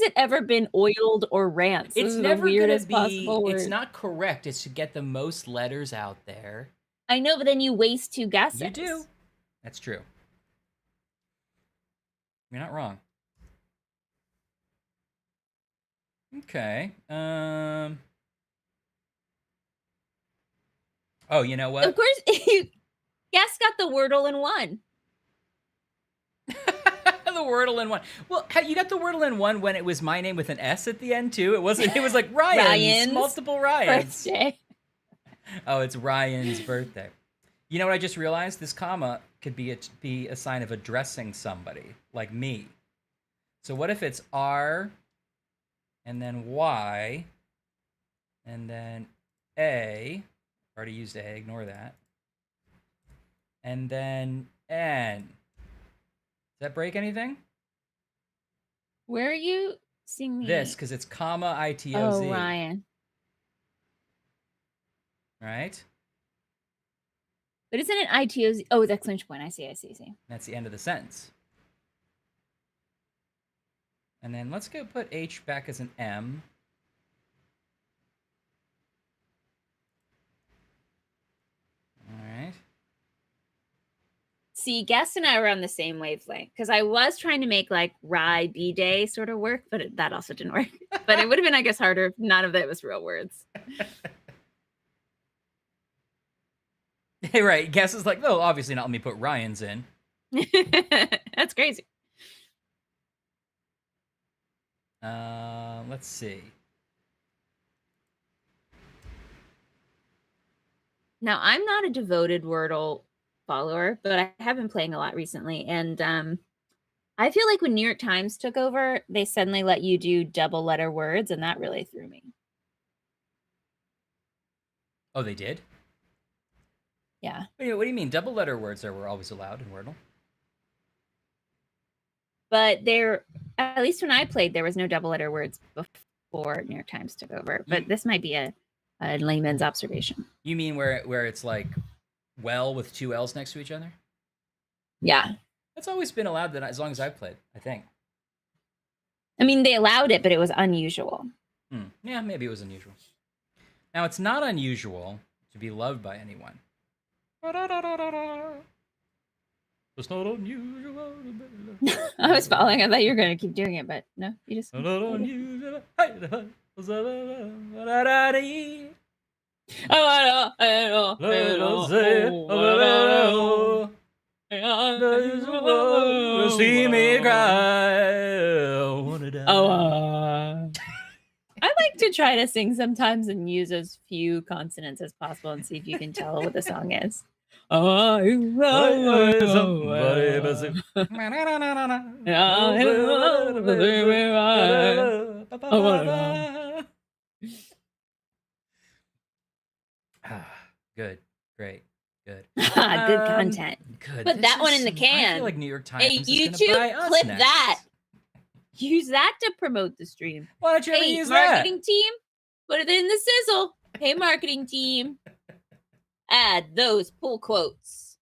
Speaker 2: it ever been oiled or rants?
Speaker 1: It's never gonna be. It's not correct. It's to get the most letters out there.
Speaker 2: I know, but then you waste 2 guesses.
Speaker 1: You do. That's true. You're not wrong. Okay. Oh, you know what?
Speaker 2: Of course, you guess got the Wordle in one.
Speaker 1: The Wordle in one. Well, you got the Wordle in one when it was my name with an S at the end too. It wasn't. It was like Ryan's multiple Ryans.
Speaker 2: Birthday.
Speaker 1: Oh, it's Ryan's birthday. You know what I just realized? This comma could be a sign of addressing somebody, like me. So what if it's R and then Y, and then A. Already used A, ignore that. And then N. Does that break anything?
Speaker 2: Where are you seeing the...
Speaker 1: This, because it's comma ITOZ.
Speaker 2: Oh, Ryan.
Speaker 1: Right?
Speaker 2: But isn't it ITOZ? Oh, it's exclamation point. I see.
Speaker 1: That's the end of the sentence. And then let's go put H back as an M. All right.
Speaker 2: See, Guest and I were on the same wavelength because I was trying to make like Rye B-Day sort of work, but that also didn't work. But it would have been, I guess, harder if none of it was real words.
Speaker 1: Hey, right. Guess is like, oh, obviously not let me put Ryan's in.
Speaker 2: That's crazy.
Speaker 1: Let's see.
Speaker 2: Now, I'm not a devoted Wordle follower, but I have been playing a lot recently. And I feel like when New York Times took over, they suddenly let you do double letter words, and that really threw me.
Speaker 1: Oh, they did?
Speaker 2: Yeah.
Speaker 1: What do you mean? Double letter words were always allowed in Wordle.
Speaker 2: But there, at least when I played, there was no double letter words before New York Times took over. But this might be a layman's observation.
Speaker 1: You mean where it's like well with two L's next to each other?
Speaker 2: Yeah.
Speaker 1: That's always been allowed that as long as I've played, I think.
Speaker 2: I mean, they allowed it, but it was unusual.
Speaker 1: Yeah, maybe it was unusual. Now, it's not unusual to be loved by anyone. It's not unusual.
Speaker 2: I was following. I thought you were going to keep doing it, but no, you just...
Speaker 1: See me cry.
Speaker 2: I like to try to sing sometimes and use as few consonants as possible and see if you can tell what the song is.
Speaker 1: Good, great, good.
Speaker 2: Good content.
Speaker 1: Good.
Speaker 2: Put that one in the can.
Speaker 1: I feel like New York Times
Speaker 2: Hey,
Speaker 1: is gonna
Speaker 2: YouTube,
Speaker 1: buy us
Speaker 2: clip
Speaker 1: next.
Speaker 2: that. Use that to promote the stream.
Speaker 1: Why don't you ever
Speaker 2: Hey,
Speaker 1: use that?
Speaker 2: marketing team, put it in the sizzle. Hey, marketing team, add those pull quotes.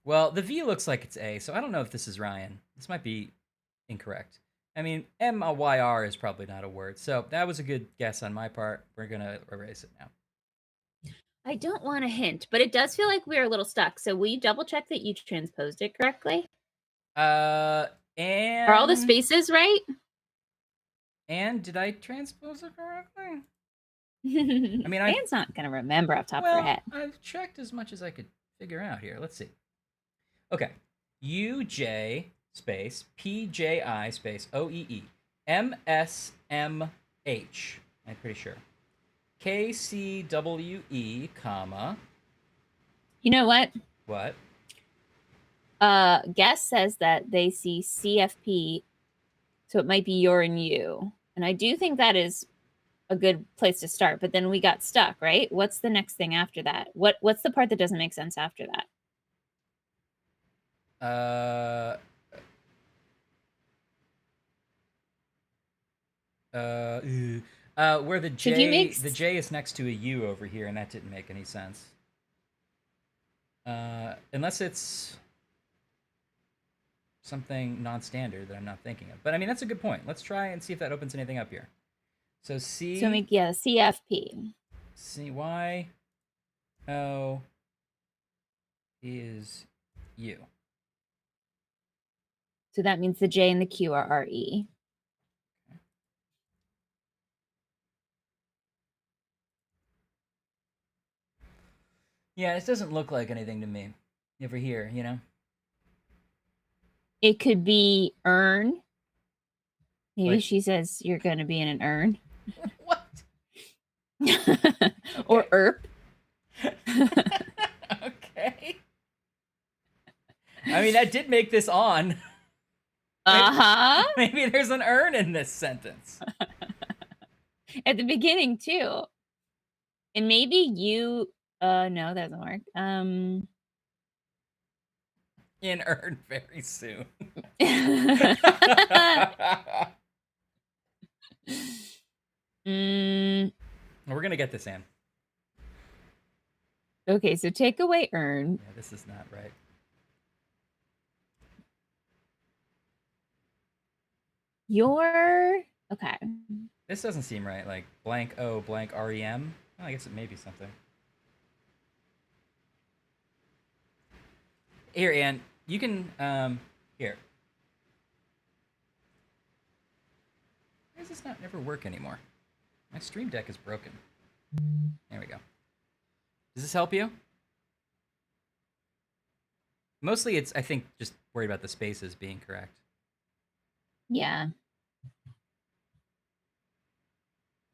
Speaker 1: Well, the V looks like it's A, so I don't know if this is Ryan. This might be incorrect. I mean, MYR is probably not a word, so that was a good guess on my part. We're gonna erase it now.
Speaker 2: I don't want a hint, but it does feel like we're a little stuck. So will you double check that you transposed it correctly?
Speaker 1: And
Speaker 2: Are all the spaces right?
Speaker 1: And did I transpose it correctly?
Speaker 2: I
Speaker 1: mean,
Speaker 2: Dan's not gonna remember off the top of her head.
Speaker 1: I've checked as much as I could figure out here. Let's see. Okay, UJ space PJI space OEE MSMH. I'm pretty sure. KCWE comma.
Speaker 2: You know what?
Speaker 1: What?
Speaker 2: Guest says that they see CFP, so it might be your and you. And I do think that is a good place to start, but then we got stuck, right? What's the next thing after that? What's the part that doesn't make sense after that?
Speaker 1: Where the J the J is next to a U over here, and that didn't make any sense. Unless it's something non-standard that I'm not thinking of. But I mean, that's a good point. Let's try and see if that opens anything up here. So C.
Speaker 2: So make CFP.
Speaker 1: CY. O is U.
Speaker 2: So that means the J and the Q are RE.
Speaker 1: Yeah, this doesn't look like anything to me over here, you know?
Speaker 2: It could be earn. Maybe
Speaker 1: Like,
Speaker 2: she says you're going to be in an urn.
Speaker 1: What?
Speaker 2: Or ERP.
Speaker 1: Okay. I mean, that did make this on.
Speaker 2: Uh-huh.
Speaker 1: Maybe there's an urn in this sentence.
Speaker 2: At the beginning too. And maybe you no, that doesn't work.
Speaker 1: In urn very soon. We're gonna get this, Anne.
Speaker 2: Okay, so take away urn.
Speaker 1: Yeah, this is not right.
Speaker 2: Okay.
Speaker 1: This doesn't seem right. Like blank O blank REM. Oh, I guess it may be something. Here, Anne, you can here. Why does this not never work anymore? My stream deck is broken. There we go. Does this help you? Mostly it's, I think, just worried about the spaces being correct.
Speaker 2: Yeah.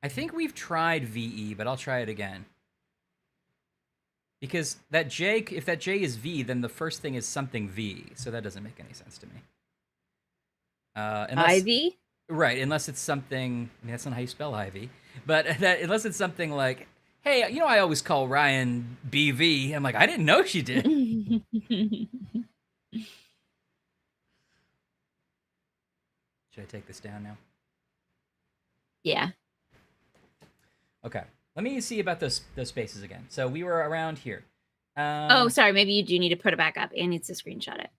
Speaker 1: I think we've tried VE, but I'll try it again. Because that J, if that J is V, then the first thing is something V, so that doesn't make any sense to me. Unless,
Speaker 2: Ivy?
Speaker 1: Right, unless it's something, I mean, that's not how you spell Ivy, but unless it's something like, hey, you know, I always call Ryan BV. I'm like, I didn't know she did. Should I take this down now?
Speaker 2: Yeah.
Speaker 1: Okay. Let me see about those spaces again. So we were around here.
Speaker 2: Oh, sorry. Maybe you do need to put it back up. Anne needs to screenshot it.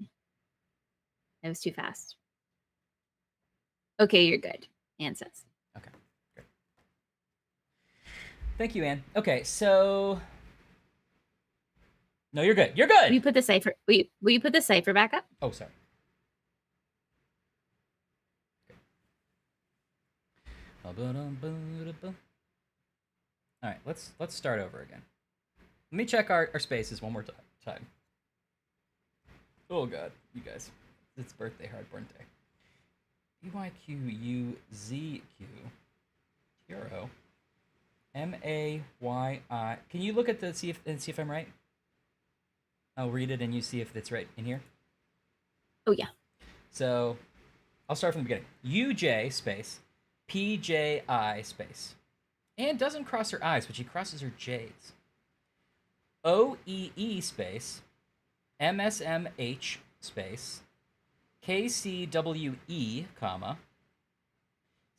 Speaker 2: It was too fast. Okay, you're good. Anne says.
Speaker 1: Okay, good. Thank you, Anne. Okay, so no, you're good. You're good.
Speaker 2: Will you put the cipher? Will you put the cipher back up?
Speaker 1: Oh, sorry. Okay. All right, let's start over again. Let me check our spaces one more time. Oh God, you guys, it's birthday, hardborn day. BYQUZQ Tiro MAYI. Can you look at the see if I'm right? I'll read it and you see if it's right in here.
Speaker 2: Oh yeah.
Speaker 1: So I'll start from the beginning. UJ space PJI space. Anne doesn't cross her I's, but she crosses her J's. OEE space MSMH space KCWE, comma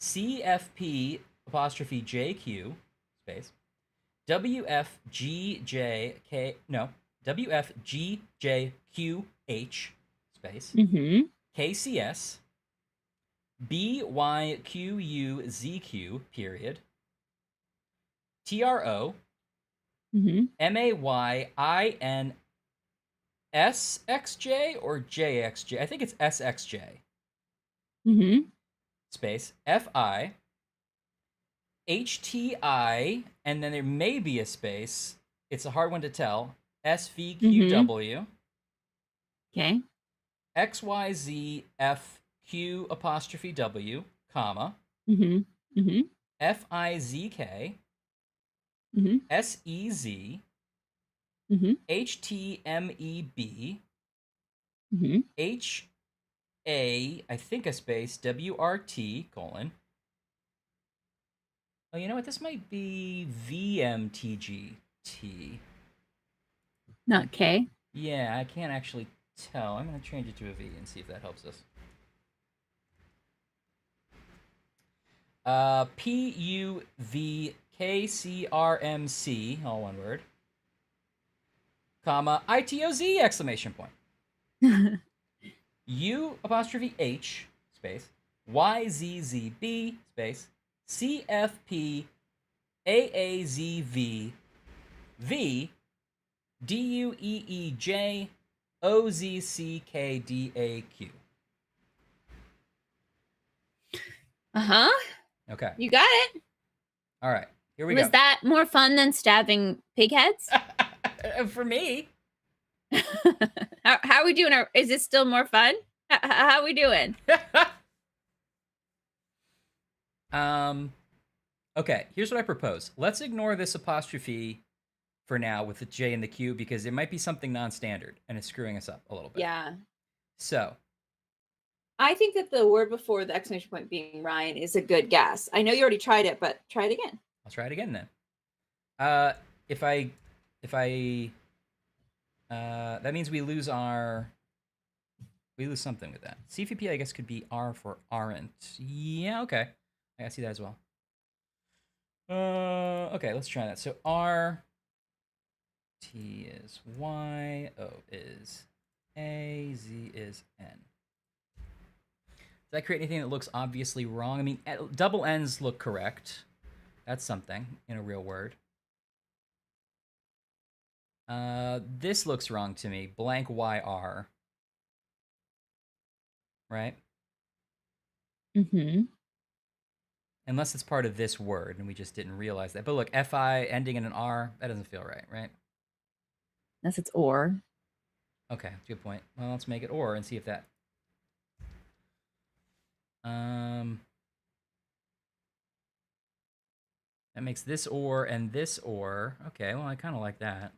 Speaker 1: CFP apostrophe JQ space WFGJK WFGJQH space KCS BYQUZQ period TRO MAYINSXJ or JXJ. I think it's SXJ. Space FI HTI, and then there may be a space. It's a hard one to tell. SVQW.
Speaker 2: Okay.
Speaker 1: XYZFQ apostrophe W, comma. FIZK. SEZ. HTMEB. HA, I think a space, WRT, colon. Oh, you know what? This might be VMTGT.
Speaker 2: Not K.
Speaker 1: Yeah, I can't actually tell. I'm going to change it to a V and see if that helps us. PUVKCRMC, all one word, comma, ITOZ, exclamation point. U apostrophe H, space, YZZB, space, CFP AAZV V DUEEJ OZCKDAQ. Okay.
Speaker 2: You got it.
Speaker 1: All right. Here we go.
Speaker 2: Was that more fun than stabbing pig heads?
Speaker 1: For me.
Speaker 2: How are we doing? Is it still more fun? How are we doing?
Speaker 1: Okay, here's what I propose. Let's ignore this apostrophe for now with the J and the Q because it might be something non-standard and it's screwing us up a little bit.
Speaker 2: Yeah.
Speaker 1: So,
Speaker 2: I think that the word before the exclamation point being Ryan is a good guess. I know you already tried it, but try it again.
Speaker 1: I'll try it again then. If I, that means we lose something with that. CVP, I guess, could be R for aren't. Yeah, okay. I see that as well. Okay, let's try that. So R, T is Y, O is A, Z is N. Does that create anything that looks obviously wrong? I mean, double N's look correct. That's something in a real word. This looks wrong to me. Blank YR. Right?
Speaker 2: Mm-hmm.
Speaker 1: Unless it's part of this word and we just didn't realize that. But look, FI ending in an R, that doesn't feel right, right?
Speaker 2: Unless it's or.
Speaker 1: Okay, good point. Well, let's make it or and see if that. That makes this or and this or. Okay, well, I kind of like that.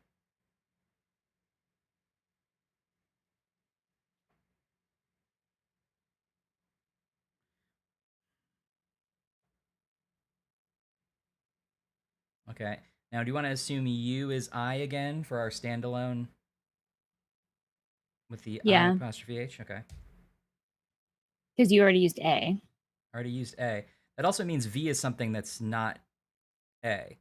Speaker 1: Okay. Now, do you want to assume U is I again for our standalone with the I apostrophe H? Okay.
Speaker 2: Because you already used A.
Speaker 1: I already used A. That also means V is something that's not A.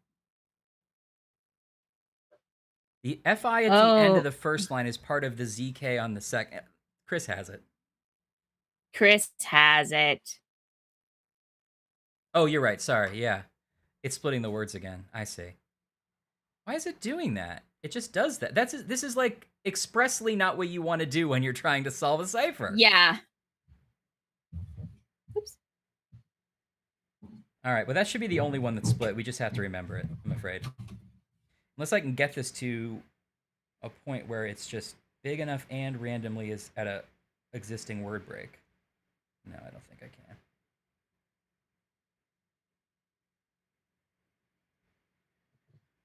Speaker 1: The FI at the end of the first line is part of the ZK on the second. Chris has it.
Speaker 2: Chris has it.
Speaker 1: Oh, you're right. Sorry. Yeah. It's splitting the words again. I see. Why is it doing that? It just does that. This is like expressly not what you want to do when you're trying to solve a cipher.
Speaker 2: Yeah. Oops.
Speaker 1: All right. Well, that should be the only one that's split. We just have to remember it, I'm afraid. Unless I can get this to a point where it's just big enough and randomly is at a existing word break. No, I don't think I can.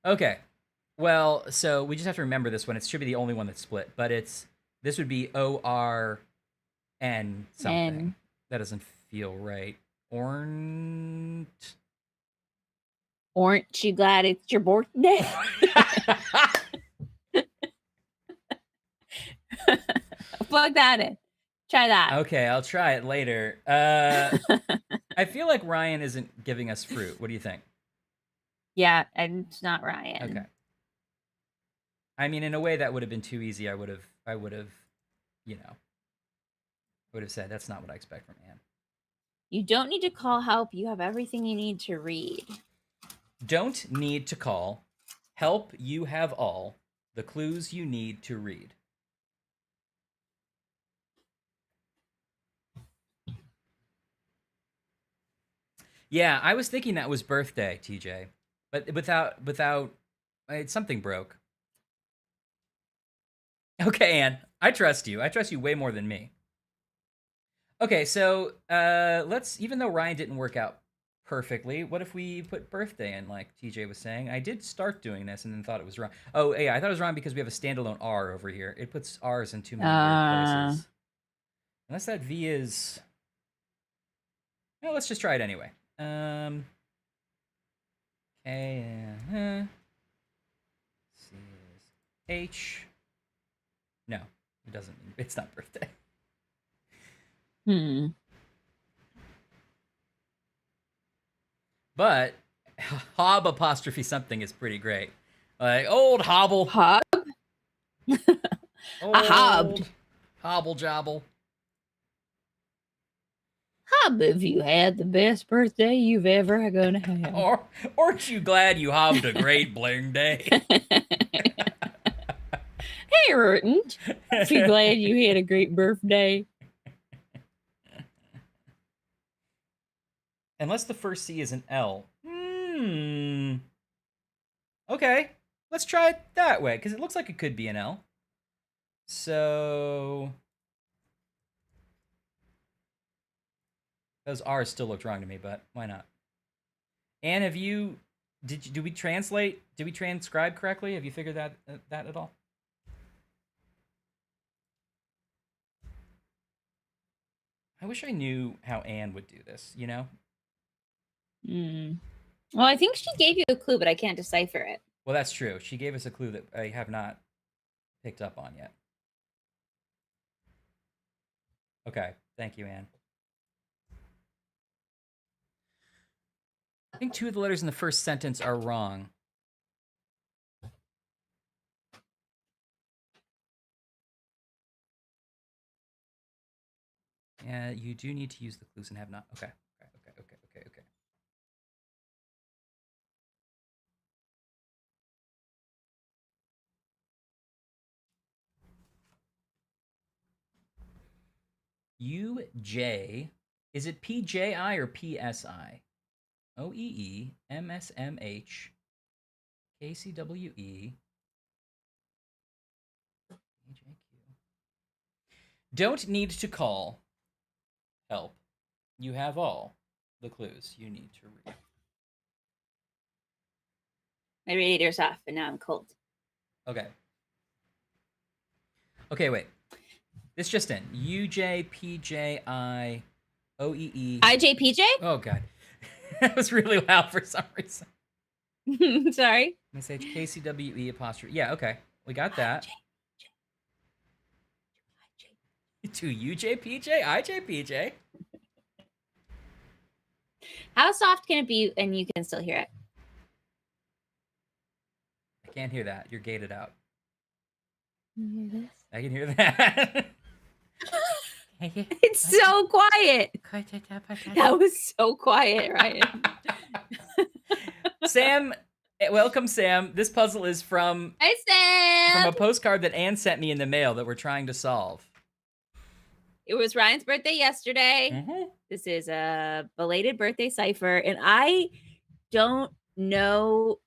Speaker 1: Okay. Well, so we just have to remember this one. It should be the only one that's split, but this would be ORN something.
Speaker 2: N.
Speaker 1: That doesn't feel right. Aren't
Speaker 2: you glad it's your birthday? Plug that in. Try that.
Speaker 1: Okay, I'll try it later. I feel like Ryan isn't giving us fruit. What do you think?
Speaker 2: Yeah, and it's not Ryan.
Speaker 1: Okay. I mean, in a way, that would have been too easy. I would have, said that's not what I expect from Anne.
Speaker 2: You don't need to call help. You have everything you need to read.
Speaker 1: Don't need to call. Help, you have all the clues you need to read. Yeah, I was thinking that was birthday, TJ, but without something broke. Okay, Anne, I trust you. I trust you way more than me. Okay, so let's. Even though Ryan didn't work out perfectly, what if we put birthday in, like TJ was saying? I did start doing this and then thought it was wrong. Oh, yeah, I thought it was wrong because we have a standalone R over here. It puts R's in too many weird places. Unless that V is. No, let's just try it anyway. K, C is H. No, it doesn't. It's not birthday. But Hob apostrophe something is pretty great. Like old Hobble.
Speaker 2: Hob?
Speaker 1: A hobbed. Hobble jobble.
Speaker 2: Hob, have you had the best birthday you've ever gonna have?
Speaker 1: Aren't you glad you hobbed a great bling day?
Speaker 2: Hey, Rootin'. Aren't you glad you had a great birthday?
Speaker 1: Unless the first C is an L. Okay, let's try it that way, because it looks like it could be an L. So those R's still looked wrong to me, but why not? Anne, did we transcribe correctly? Have you figured that at all? I wish I knew how Anne would do this, you know?
Speaker 2: Well, I think she gave you a clue, but I can't decipher it.
Speaker 1: Well, that's true. She gave us a clue that I have not picked up on yet. Okay. Thank you, Anne. I think 2 of the letters in the first sentence are wrong. Yeah, you do need to use the clues and have not. Okay. Okay. UJ. Is it PJI or PSI? OEE, MSMH, KCWE, AJQ. Don't need to call. Help. You have all the clues you need to read.
Speaker 2: My radiator's off, and now I'm cold.
Speaker 1: Okay. Okay, wait. This just in. UJPJI OEE.
Speaker 2: IJPJ?
Speaker 1: Oh, God. That was really loud for some reason.
Speaker 2: Sorry.
Speaker 1: Message KCWE apostrophe. Yeah, okay. We got that. To UJPJ, IJPJ.
Speaker 2: How soft can it be and you can still hear it?
Speaker 1: I can't hear that. You're gated out.
Speaker 2: Can you hear this?
Speaker 1: I can hear that.
Speaker 2: It's so quiet. That was so quiet, Ryan.
Speaker 1: Sam, welcome, Sam. This puzzle is from
Speaker 2: Hi, Sam.
Speaker 1: a postcard that Anne sent me in the mail that we're trying to solve.
Speaker 2: It was Ryan's birthday yesterday.
Speaker 1: Mm-hmm.
Speaker 2: This is a belated birthday cipher, and I don't know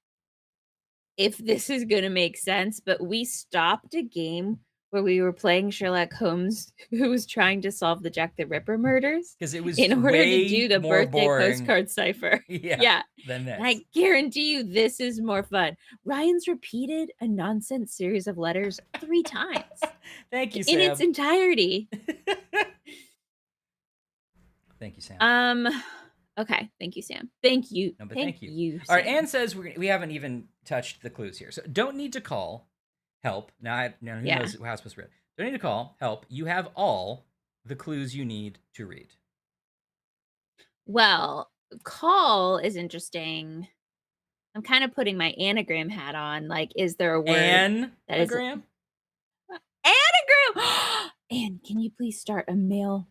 Speaker 2: if this is going to make sense, but we stopped a game where we were playing Sherlock Holmes, who was trying to solve the Jack the Ripper murders.
Speaker 1: Because it was
Speaker 2: in order
Speaker 1: way
Speaker 2: to do the
Speaker 1: more
Speaker 2: birthday
Speaker 1: boring.
Speaker 2: postcard cipher.
Speaker 1: Yeah. Than this.
Speaker 2: And I guarantee you this is more fun. Ryan's repeated a nonsense series of letters 3 times.
Speaker 1: Thank you, Sam.
Speaker 2: In its entirety.
Speaker 1: Thank you, Sam.
Speaker 2: Okay. Thank you, Sam. Thank you.
Speaker 1: No, but thank you.
Speaker 2: Sam.
Speaker 1: All right, Anne says we haven't even touched the clues here. So don't need to call. Help. Now who knows how it's supposed to read. Don't need to call. Help. You have all the clues you need to read.
Speaker 2: Well, call is interesting. I'm kind of putting my anagram hat on. Like, is there a word that is
Speaker 1: anagram?
Speaker 2: Anagram? Anne, can you please start a mail,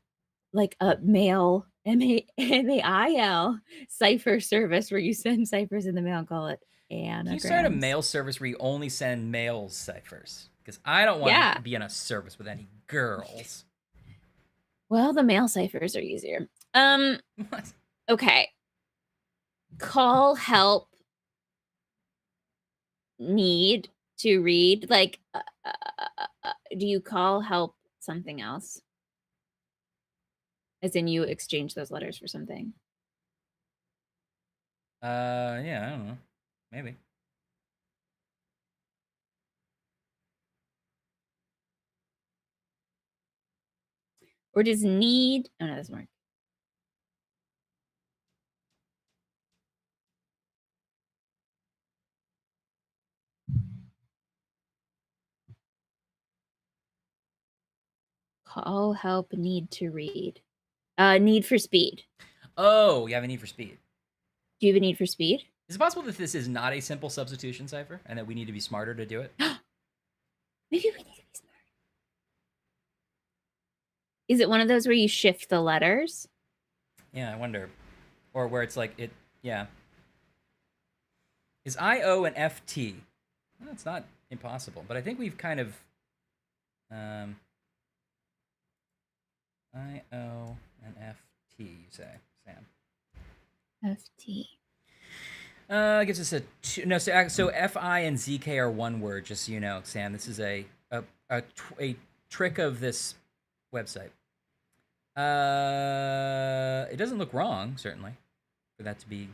Speaker 2: like a mail MAIL cipher service where you send ciphers in the mail and call it anagrams?
Speaker 1: Can you start a mail service where you only send male ciphers? Because I don't want to be in a service with any girls.
Speaker 2: Well, the mail ciphers are easier.
Speaker 1: What?
Speaker 2: Okay. Call, help, need to read. Like, do you call, help, something else? As in you exchange those letters for something?
Speaker 1: Yeah, I don't know. Maybe.
Speaker 2: Or does need... Oh, no, that's more. Call, help, need to read. Need for speed.
Speaker 1: Oh, you have a need for speed.
Speaker 2: Do you have a need for speed?
Speaker 1: Is it possible that this is not a simple substitution cipher and that we need to be smarter to do it?
Speaker 2: Maybe we need to be smart. Is it one of those where you shift the letters?
Speaker 1: Yeah, I wonder. Or where it's like it, yeah. Is IO and FT? Well, it's not impossible, but I think we've kind of IO and FT, you say, Sam.
Speaker 2: FT.
Speaker 1: Gives us a two, no. So FI and ZK are one word, just so you know, Sam. This is a trick of this website. It doesn't look wrong, certainly, for that to be.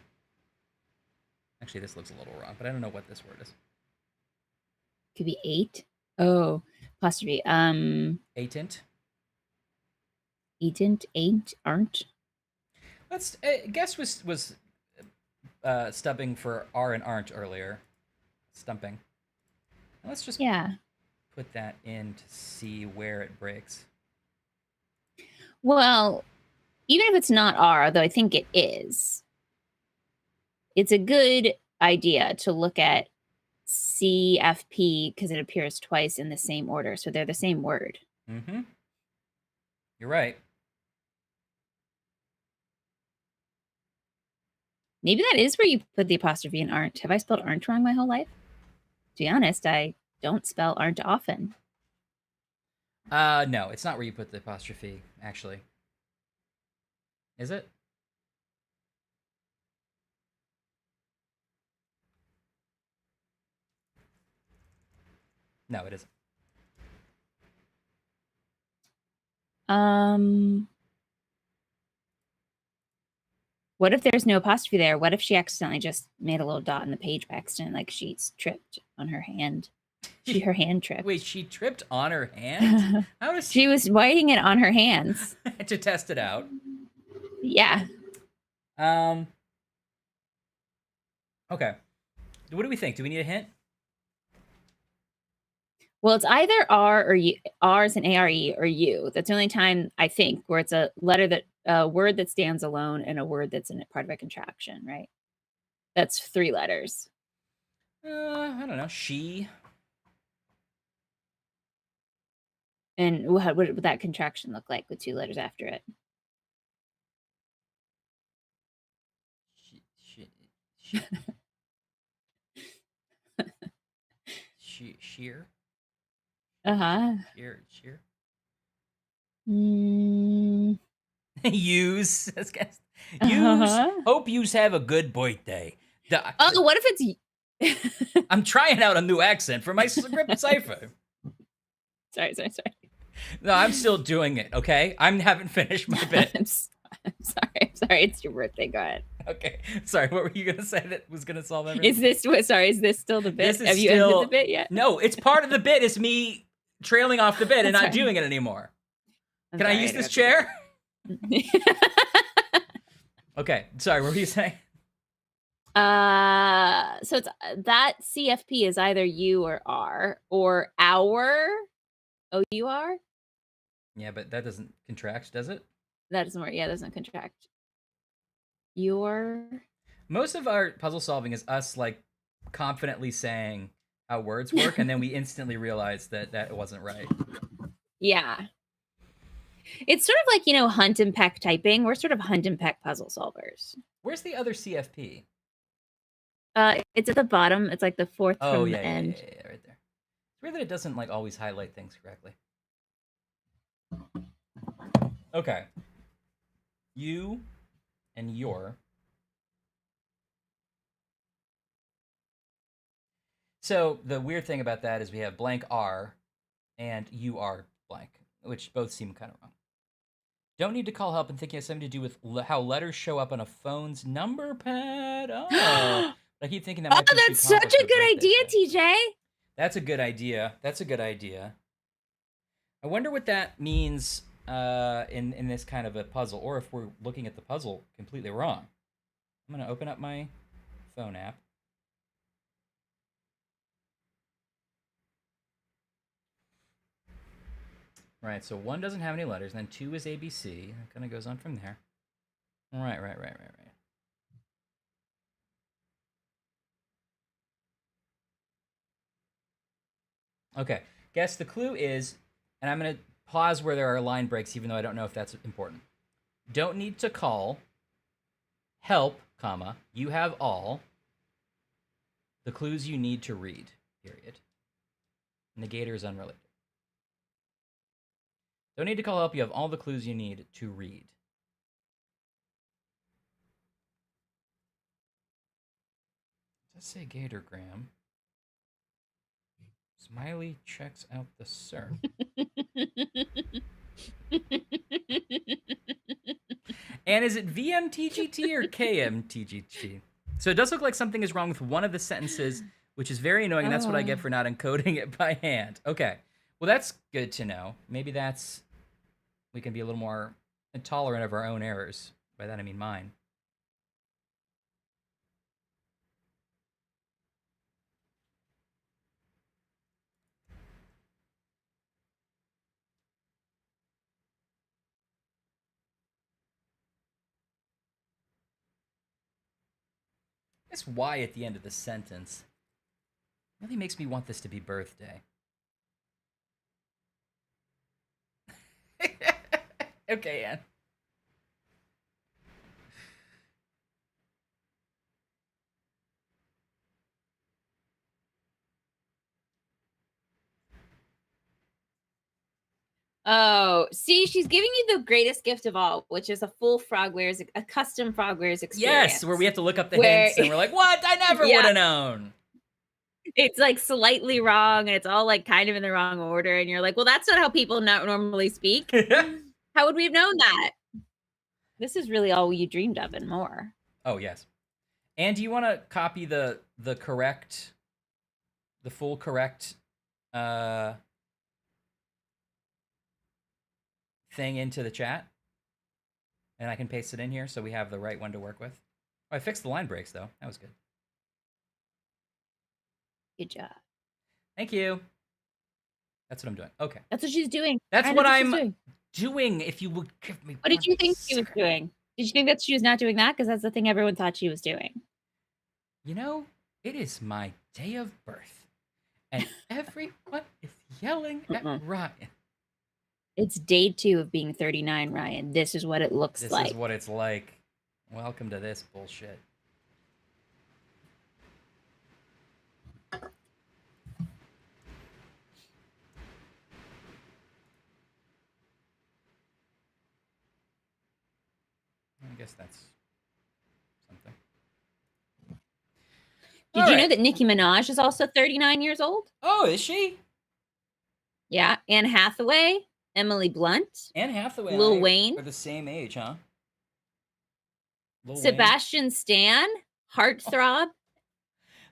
Speaker 1: Actually, this looks a little wrong, but I don't know what this word is.
Speaker 2: Could be 8. Oh, apostrophe.
Speaker 1: Atent.
Speaker 2: Agent, ain't, aren't.
Speaker 1: Let's guess was stubbing for are and aren't earlier. Stumping. Let's just
Speaker 2: Yeah.
Speaker 1: put that in to see where it breaks.
Speaker 2: Well, even if it's not R, though I think it is, it's a good idea to look at CFP because it appears twice in the same order. So they're the same word.
Speaker 1: Mm-hmm. You're right.
Speaker 2: Maybe that is where you put the apostrophe in aren't. Have I spelled aren't wrong my whole life? To be honest, I don't spell aren't often.
Speaker 1: No, it's not where you put the apostrophe, actually. Is it? No, it isn't.
Speaker 2: What if there's no apostrophe there? What if she accidentally just made a little dot on the page by accident, like she's tripped on her hand? Her hand tripped.
Speaker 1: Wait, she tripped on her hand? How does
Speaker 2: she was writing it on her hands
Speaker 1: to test it out?
Speaker 2: Yeah.
Speaker 1: Okay. What do we think? Do we need a hint?
Speaker 2: Well, it's either R or U. R is an ARE or U. That's the only time I think where it's a letter that a word that stands alone and a word that's in part of a contraction, right? That's 3 letters.
Speaker 1: I don't know. She.
Speaker 2: And what would that contraction look like with 2 letters after it?
Speaker 1: Sheer. Sheer. Use. Use. Hope yous have a good birthday.
Speaker 2: Oh, what if it's?
Speaker 1: I'm trying out a new accent for my script cipher.
Speaker 2: Sorry.
Speaker 1: No, I'm still doing it. Okay, I haven't finished my bit.
Speaker 2: I'm sorry. It's your birthday. Go ahead.
Speaker 1: Okay, sorry. What were you gonna say that was gonna solve everything?
Speaker 2: Is this still the bit? Have you
Speaker 1: still,
Speaker 2: ended the bit yet?
Speaker 1: No, it's part of the bit. It's me trailing off the bit and not doing it anymore. Can I use this chair? Okay, sorry. What were you saying?
Speaker 2: So it's that CFP is either U or R or our OUR.
Speaker 1: Yeah, but that doesn't contract, does it?
Speaker 2: That doesn't work. Yeah, that doesn't contract. Your.
Speaker 1: Most of our puzzle solving is us like confidently saying how words work, and then we instantly realize that wasn't right. Yeah.
Speaker 2: It's sort of like, hunt and peck typing. We're sort of hunt and peck puzzle solvers.
Speaker 1: Where's the other CFP?
Speaker 2: It's at the bottom. It's like the fourth from the end.
Speaker 1: Yeah, right there. It's weird that it doesn't like always highlight things correctly. Okay. You and your. So the weird thing about that is we have blank R and you are blank, which both seem kind of wrong. Don't need to call help and think it has something to do with how letters show up on a phone's number pad. Oh, I keep thinking that might be
Speaker 2: that's such a good idea, TJ.
Speaker 1: That's a good idea. I wonder what that means in this kind of a puzzle, or if we're looking at the puzzle completely wrong. I'm going to open up my phone app. Right, so 1 doesn't have any letters, and then 2 is ABC. It kind of goes on from there. Right. Okay, guess the clue is, and I'm going to pause where there are line breaks, even though I don't know if that's important. Don't need to call. Help, comma, you have all the clues you need to read, period. Negator is unrelated. Don't need to call help, you have all the clues you need to read. Does that say Gatorgram? Smiley checks out the surf. And is it VMTGT or KMTGT? So it does look like something is wrong with one of the sentences, which is very annoying. That's what I get for not encoding it by hand. Okay. Well, that's good to know. Maybe we can be a little more and tolerant of our own errors. By that I mean mine. This Y at the end of the sentence really makes me want this to be birthday. Okay, Anne.
Speaker 2: Oh, see, she's giving you the greatest gift of all, which is a custom Frogwares experience.
Speaker 1: Yes, where we have to look up the
Speaker 2: Where-
Speaker 1: hints and we're like, what? I never
Speaker 2: Yeah.
Speaker 1: would have known.
Speaker 2: It's like slightly wrong and it's all like kind of in the wrong order. And you're like, well, that's not how people normally speak. How would we have known that? This is really all you dreamed of and more.
Speaker 1: Oh, yes. And do you want to copy the full correct thing into the chat? And I can paste it in here so we have the right one to work with. Oh, I fixed the line breaks, though. That was good.
Speaker 2: Good job.
Speaker 1: Thank you. That's what I'm doing. Okay.
Speaker 2: That's what she's doing.
Speaker 1: That's
Speaker 2: Ryan,
Speaker 1: what
Speaker 2: she's
Speaker 1: I'm doing, if you would give me
Speaker 2: What did you think she was
Speaker 1: second.
Speaker 2: doing? Did you think that she was not doing that? Because that's the thing everyone thought she was doing.
Speaker 1: You know, it is my day of birth. And everyone is yelling at Ryan.
Speaker 2: It's day 2 of being 39, Ryan. This is what it looks like.
Speaker 1: This is what it's like. Welcome to this bullshit. I guess that's something.
Speaker 2: Did you know that Nicki Minaj is also 39 years old?
Speaker 1: Oh, is she?
Speaker 2: Yeah. Anne Hathaway, Emily Blunt,
Speaker 1: Anne Hathaway
Speaker 2: Lil
Speaker 1: and I
Speaker 2: Wayne.
Speaker 1: are the same age, huh? Lil Wayne.
Speaker 2: Sebastian Stan, heartthrob.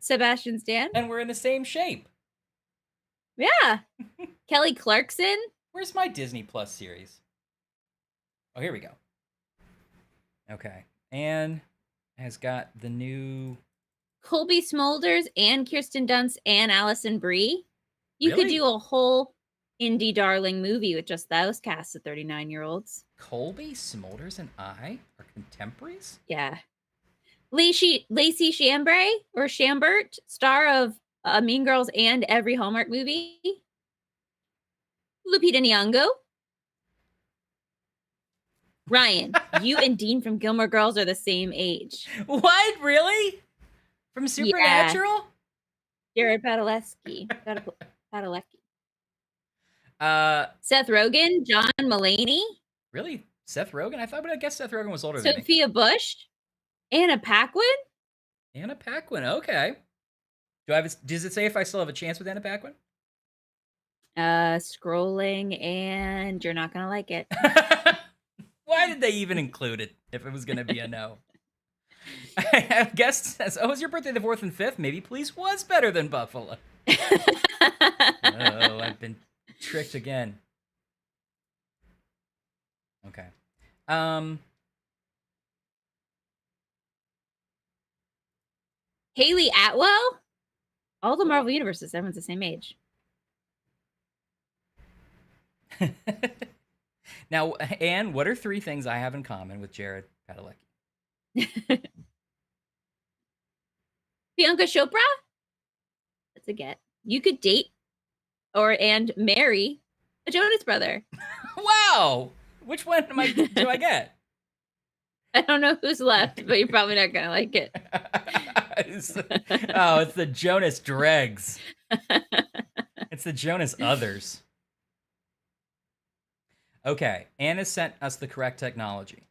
Speaker 2: Sebastian Stan.
Speaker 1: And we're in the same shape.
Speaker 2: Yeah. Kelly Clarkson.
Speaker 1: Where's my Disney Plus series? Oh, here we go. Okay. Anne has got the new...
Speaker 2: Colby Smulders and Kirsten Dunst and Allison Brie. You
Speaker 1: Really?
Speaker 2: could do a whole indie darling movie with just those cast of 39-year-olds.
Speaker 1: Colby Smulders and I are contemporaries?
Speaker 2: Yeah. Lacey Chambray or Chambert, star of Mean Girls and every Hallmark movie. Lupita Nyong'o. Ryan, you and Dean from Gilmore Girls are the same age.
Speaker 1: What? Really? From Supernatural?
Speaker 2: Jared Padalecki. Padalecki.
Speaker 1: Uh,
Speaker 2: Seth Rogen, John Mulaney,
Speaker 1: really? Seth Rogen? I guess Seth Rogen was older than me.
Speaker 2: Sophia Bush, Anna Paquin.
Speaker 1: Anna Paquin, okay. Does it say if I still have a chance with Anna Paquin?
Speaker 2: Scrolling, and you're not gonna like it.
Speaker 1: Why did they even include it if it was gonna be a no? I guess says, oh, is your birthday the 4th and 5th? Maybe Police was better than Buffalo. Oh, I've been tricked again. Okay.
Speaker 2: Haley Atwell. All the Marvel universes, everyone's the same age.
Speaker 1: Now, Anne, what are 3 things I have in common with Jared Padalecki?
Speaker 2: Bianca Chopra. That's a get. You could date and marry a Jonas brother.
Speaker 1: Wow! Which one do I get?
Speaker 2: I don't know who's left, but you're probably not gonna like it.
Speaker 1: It's the Jonas Dregs. It's the Jonas Others. Okay, Anna sent us the correct technology.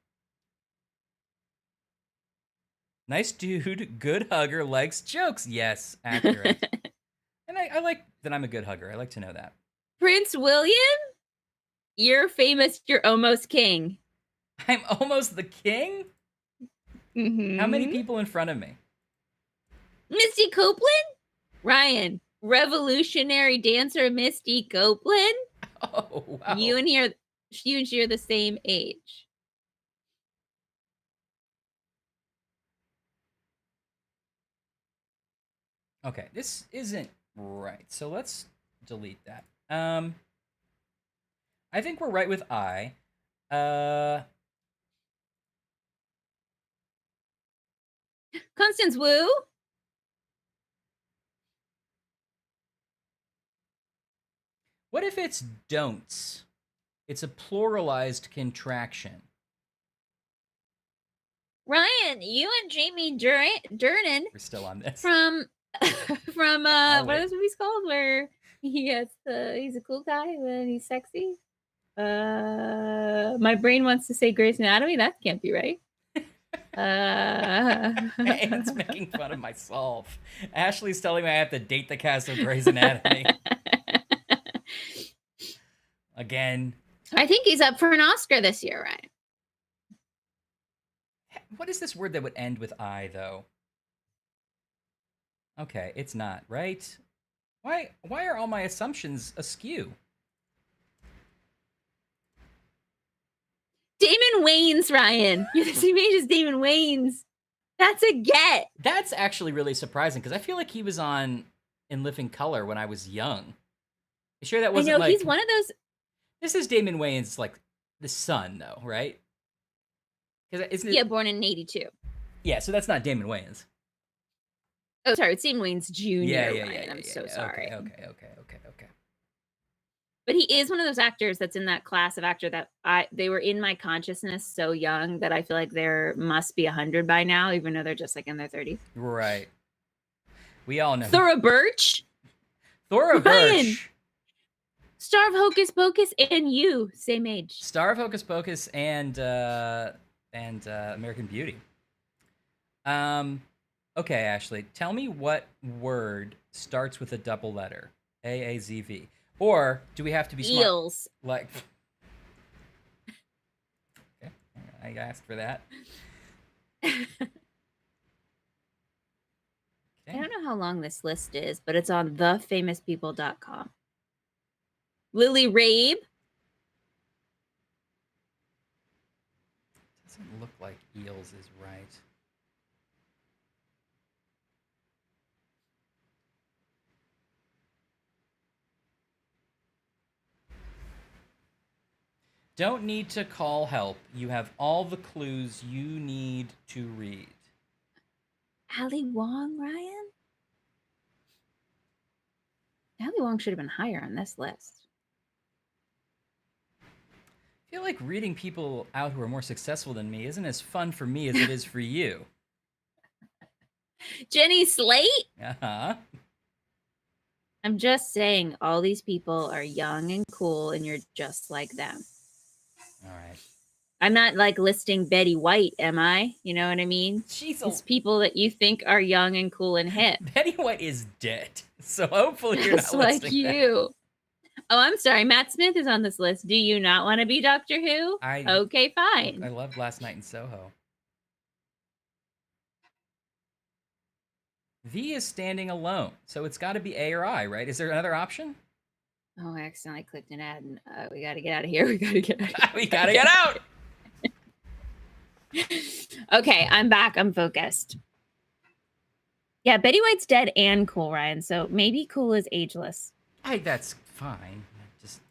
Speaker 1: Nice dude, good hugger, likes jokes. Yes, accurate. And I like that I'm a good hugger. I like to know that.
Speaker 2: Prince William, you're famous. You're almost king.
Speaker 1: I'm almost the king?
Speaker 2: Mm-hmm.
Speaker 1: How many people in front of me?
Speaker 2: Misty Copeland? Ryan, revolutionary dancer Misty Copeland?
Speaker 1: Oh, wow.
Speaker 2: You and she are the same age.
Speaker 1: Okay, this isn't right. So let's delete that. I think we're right with I. Uh,
Speaker 2: Constance Wu.
Speaker 1: what if it's don'ts? It's a pluralized contraction.
Speaker 2: Ryan, you and Jamie Durnan
Speaker 1: We're still on this.
Speaker 2: from from
Speaker 1: I'll
Speaker 2: what are
Speaker 1: wait.
Speaker 2: those movies called where he's a cool guy and he's sexy? My brain wants to say Grey's Anatomy. That can't be right.
Speaker 1: It's making fun of myself. Ashley's telling me I have to date the cast of Grey's Anatomy. Again.
Speaker 2: I think he's up for an Oscar this year, right?
Speaker 1: What is this word that would end with I, though? Okay, it's not, right? Why are all my assumptions askew?
Speaker 2: Damon Wayans, Ryan. You're the same age as Damon Wayans. That's a get.
Speaker 1: That's actually really surprising because I feel like he was on In Living Color when I was young. You sure that wasn't
Speaker 2: he's one of those.
Speaker 1: This is Damon Wayans, like the son, though, right? Isn't it?
Speaker 2: Yeah, born in '82.
Speaker 1: Yeah, so that's not Damon Wayans.
Speaker 2: Oh, sorry, it's Damon Wayans Jr.
Speaker 1: Yeah.
Speaker 2: I'm so sorry.
Speaker 1: Okay.
Speaker 2: But he is one of those actors that's in that class of actor that they were in my consciousness so young that I feel like there must be 100 by now, even though they're just like in their 30s.
Speaker 1: Right. We all know.
Speaker 2: Thora Birch.
Speaker 1: Thora Birch.
Speaker 2: Star of Hocus Pocus and you, same age.
Speaker 1: Star of Hocus Pocus and American Beauty. Okay, Ashley, tell me what word starts with a double letter. AAZV. Or do we have to be smart?
Speaker 2: Eels.
Speaker 1: Like, okay, I asked for that.
Speaker 2: I don't know how long this list is, but it's on thefamouspeople.com. Lily Rabe.
Speaker 1: Doesn't look like eels is right. Don't need to call help. You have all the clues you need to read.
Speaker 2: Ali Wong, Ryan? Ali Wong should have been higher on this list.
Speaker 1: I feel like reading people out who are more successful than me isn't as fun for me as it is for you.
Speaker 2: Jenny Slate?
Speaker 1: Uh-huh.
Speaker 2: I'm just saying, all these people are young and cool, and you're just like them.
Speaker 1: All right.
Speaker 2: I'm not like listing Betty White, am I? You know what I mean? It's people that you think are young and cool and hip.
Speaker 1: Betty White is dead, so hopefully you're
Speaker 2: Just
Speaker 1: not
Speaker 2: like
Speaker 1: listing
Speaker 2: you. That. Oh, I'm sorry. Matt Smith is on this list. Do you not want to be Doctor Who? Okay, fine.
Speaker 1: I loved Last Night in Soho. V is standing alone, so it's got to be A or I, right? Is there another option?
Speaker 2: Oh, I accidentally clicked an ad, and we got to get out of here. We got to get out.
Speaker 1: We got to get out.
Speaker 2: Okay, I'm back. I'm focused. Yeah, Betty White's dead and cool, Ryan. So maybe cool is ageless.
Speaker 1: That's fine. Just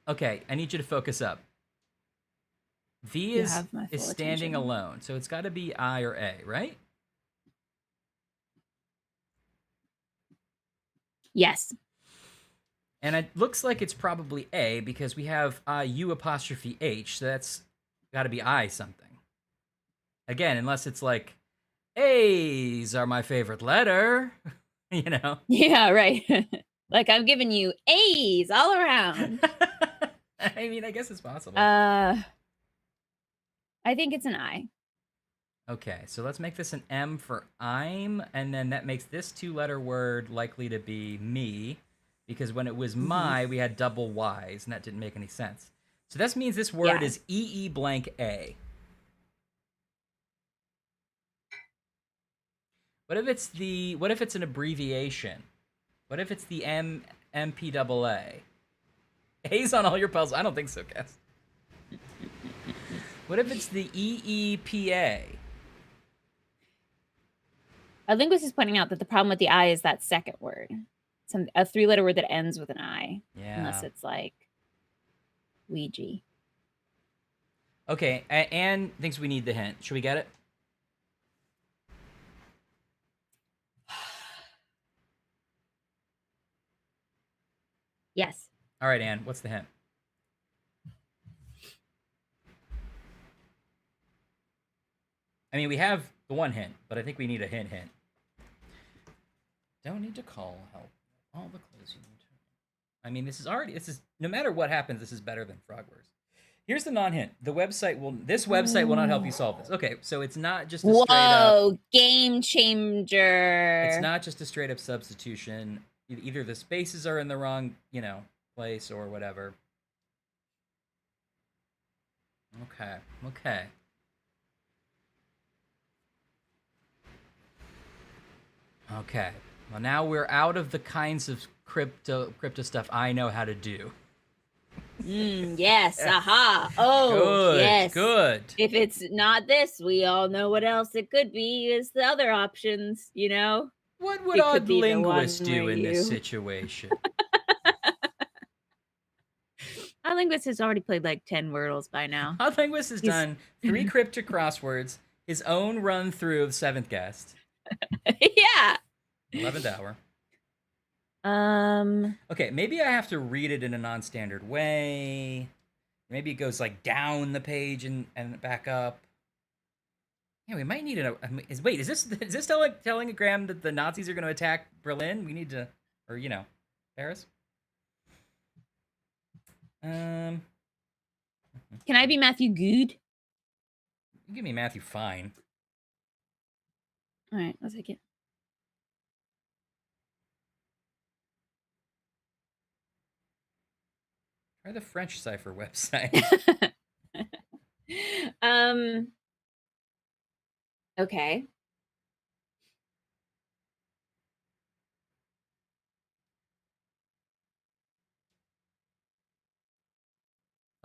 Speaker 1: okay, I need you to focus up. V is standing alone, so it's got to be I or A, right?
Speaker 2: Yes.
Speaker 1: And it looks like it's probably A because we have U apostrophe H, so that's got to be I something. Again, unless it's like, A's are my favorite letter, you know?
Speaker 2: Yeah, right. Like I'm giving you A's all around.
Speaker 1: I mean, I guess it's possible.
Speaker 2: I think it's an I.
Speaker 1: Okay, so let's make this an M for I'm, and then that makes this two-letter word likely to be me, because when it was my, we had double Y's, and that didn't make any sense. So this means this word is EE blank A. What if it's an abbreviation? What if it's the MPAA? A's on all your puzzles? I don't think so, Cass. What if it's the EEPA?
Speaker 2: A linguist is pointing out that the problem with the I is that second word. A 3-letter word that ends with an I.
Speaker 1: Yeah.
Speaker 2: Unless it's like Ouija.
Speaker 1: Okay, Anne thinks we need the hint. Should we get it?
Speaker 2: Yes.
Speaker 1: All right, Anne, what's the hint? I mean, we have the one hint, but I think we need a hint. Don't need to call help. All the clues you need to. I mean, this is no matter what happens, this is better than Frogwares. Here's the non-hint. This website will not help you solve this. Okay, so it's not just a straight up.
Speaker 2: Whoa, game changer.
Speaker 1: It's not just a straight up substitution. Either the spaces are in the wrong, place or whatever. Okay. Okay. Well, now we're out of the kinds of crypto stuff I know how to do.
Speaker 2: Yes. Aha. Oh,
Speaker 1: Good.
Speaker 2: yes.
Speaker 1: Good.
Speaker 2: If it's not this, we all know what else it could be is the other options,
Speaker 1: What would
Speaker 2: It
Speaker 1: Odd
Speaker 2: could be the
Speaker 1: Linguist
Speaker 2: one
Speaker 1: do
Speaker 2: where
Speaker 1: in this
Speaker 2: you-
Speaker 1: situation?
Speaker 2: Our linguist has already played like 10 Wordles by now.
Speaker 1: Odd Linguist has done 3 cryptic crosswords, his own run through of Seventh Guest,
Speaker 2: Yeah.
Speaker 1: 11th Hour.
Speaker 2: Um,
Speaker 1: Okay, maybe I have to read it in a non-standard way. Maybe it goes like down the page and back up. Yeah, we might need wait, is this telling Graham that the Nazis are going to attack Berlin? We need to, or Paris.
Speaker 2: Can I be Matthew Good?
Speaker 1: Give me Matthew Fine.
Speaker 2: All right, I'll take it.
Speaker 1: Try the French cipher website.
Speaker 2: Okay.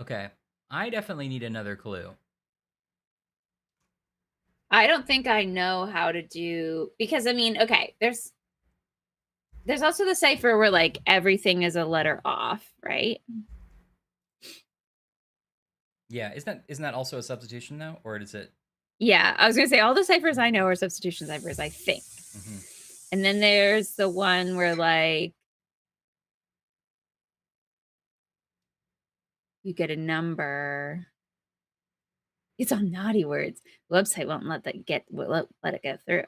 Speaker 1: Okay, I definitely need another clue.
Speaker 2: I don't think I know how to do because okay, there's also the cipher where like everything is a letter off, right?
Speaker 1: Yeah, isn't that also a substitution though, or is it?
Speaker 2: Yeah, I was gonna say all the ciphers I know are substitution ciphers, I think.
Speaker 1: Mm-hmm.
Speaker 2: And then there's the one where like you get a number. It's on naughty words. The website won't let it go through.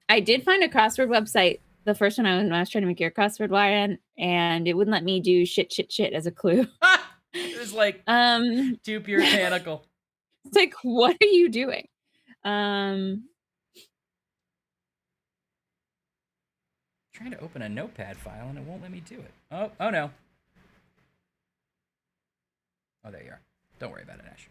Speaker 2: I did find a crossword website the first one when I was trying to make your crossword wire, and it wouldn't let me do shit as a clue.
Speaker 1: It was like too puritanical.
Speaker 2: It's like, what are you doing? Trying
Speaker 1: to open a notepad file and it won't let me do it. Oh no. Oh, there you are. Don't worry about it, Ash.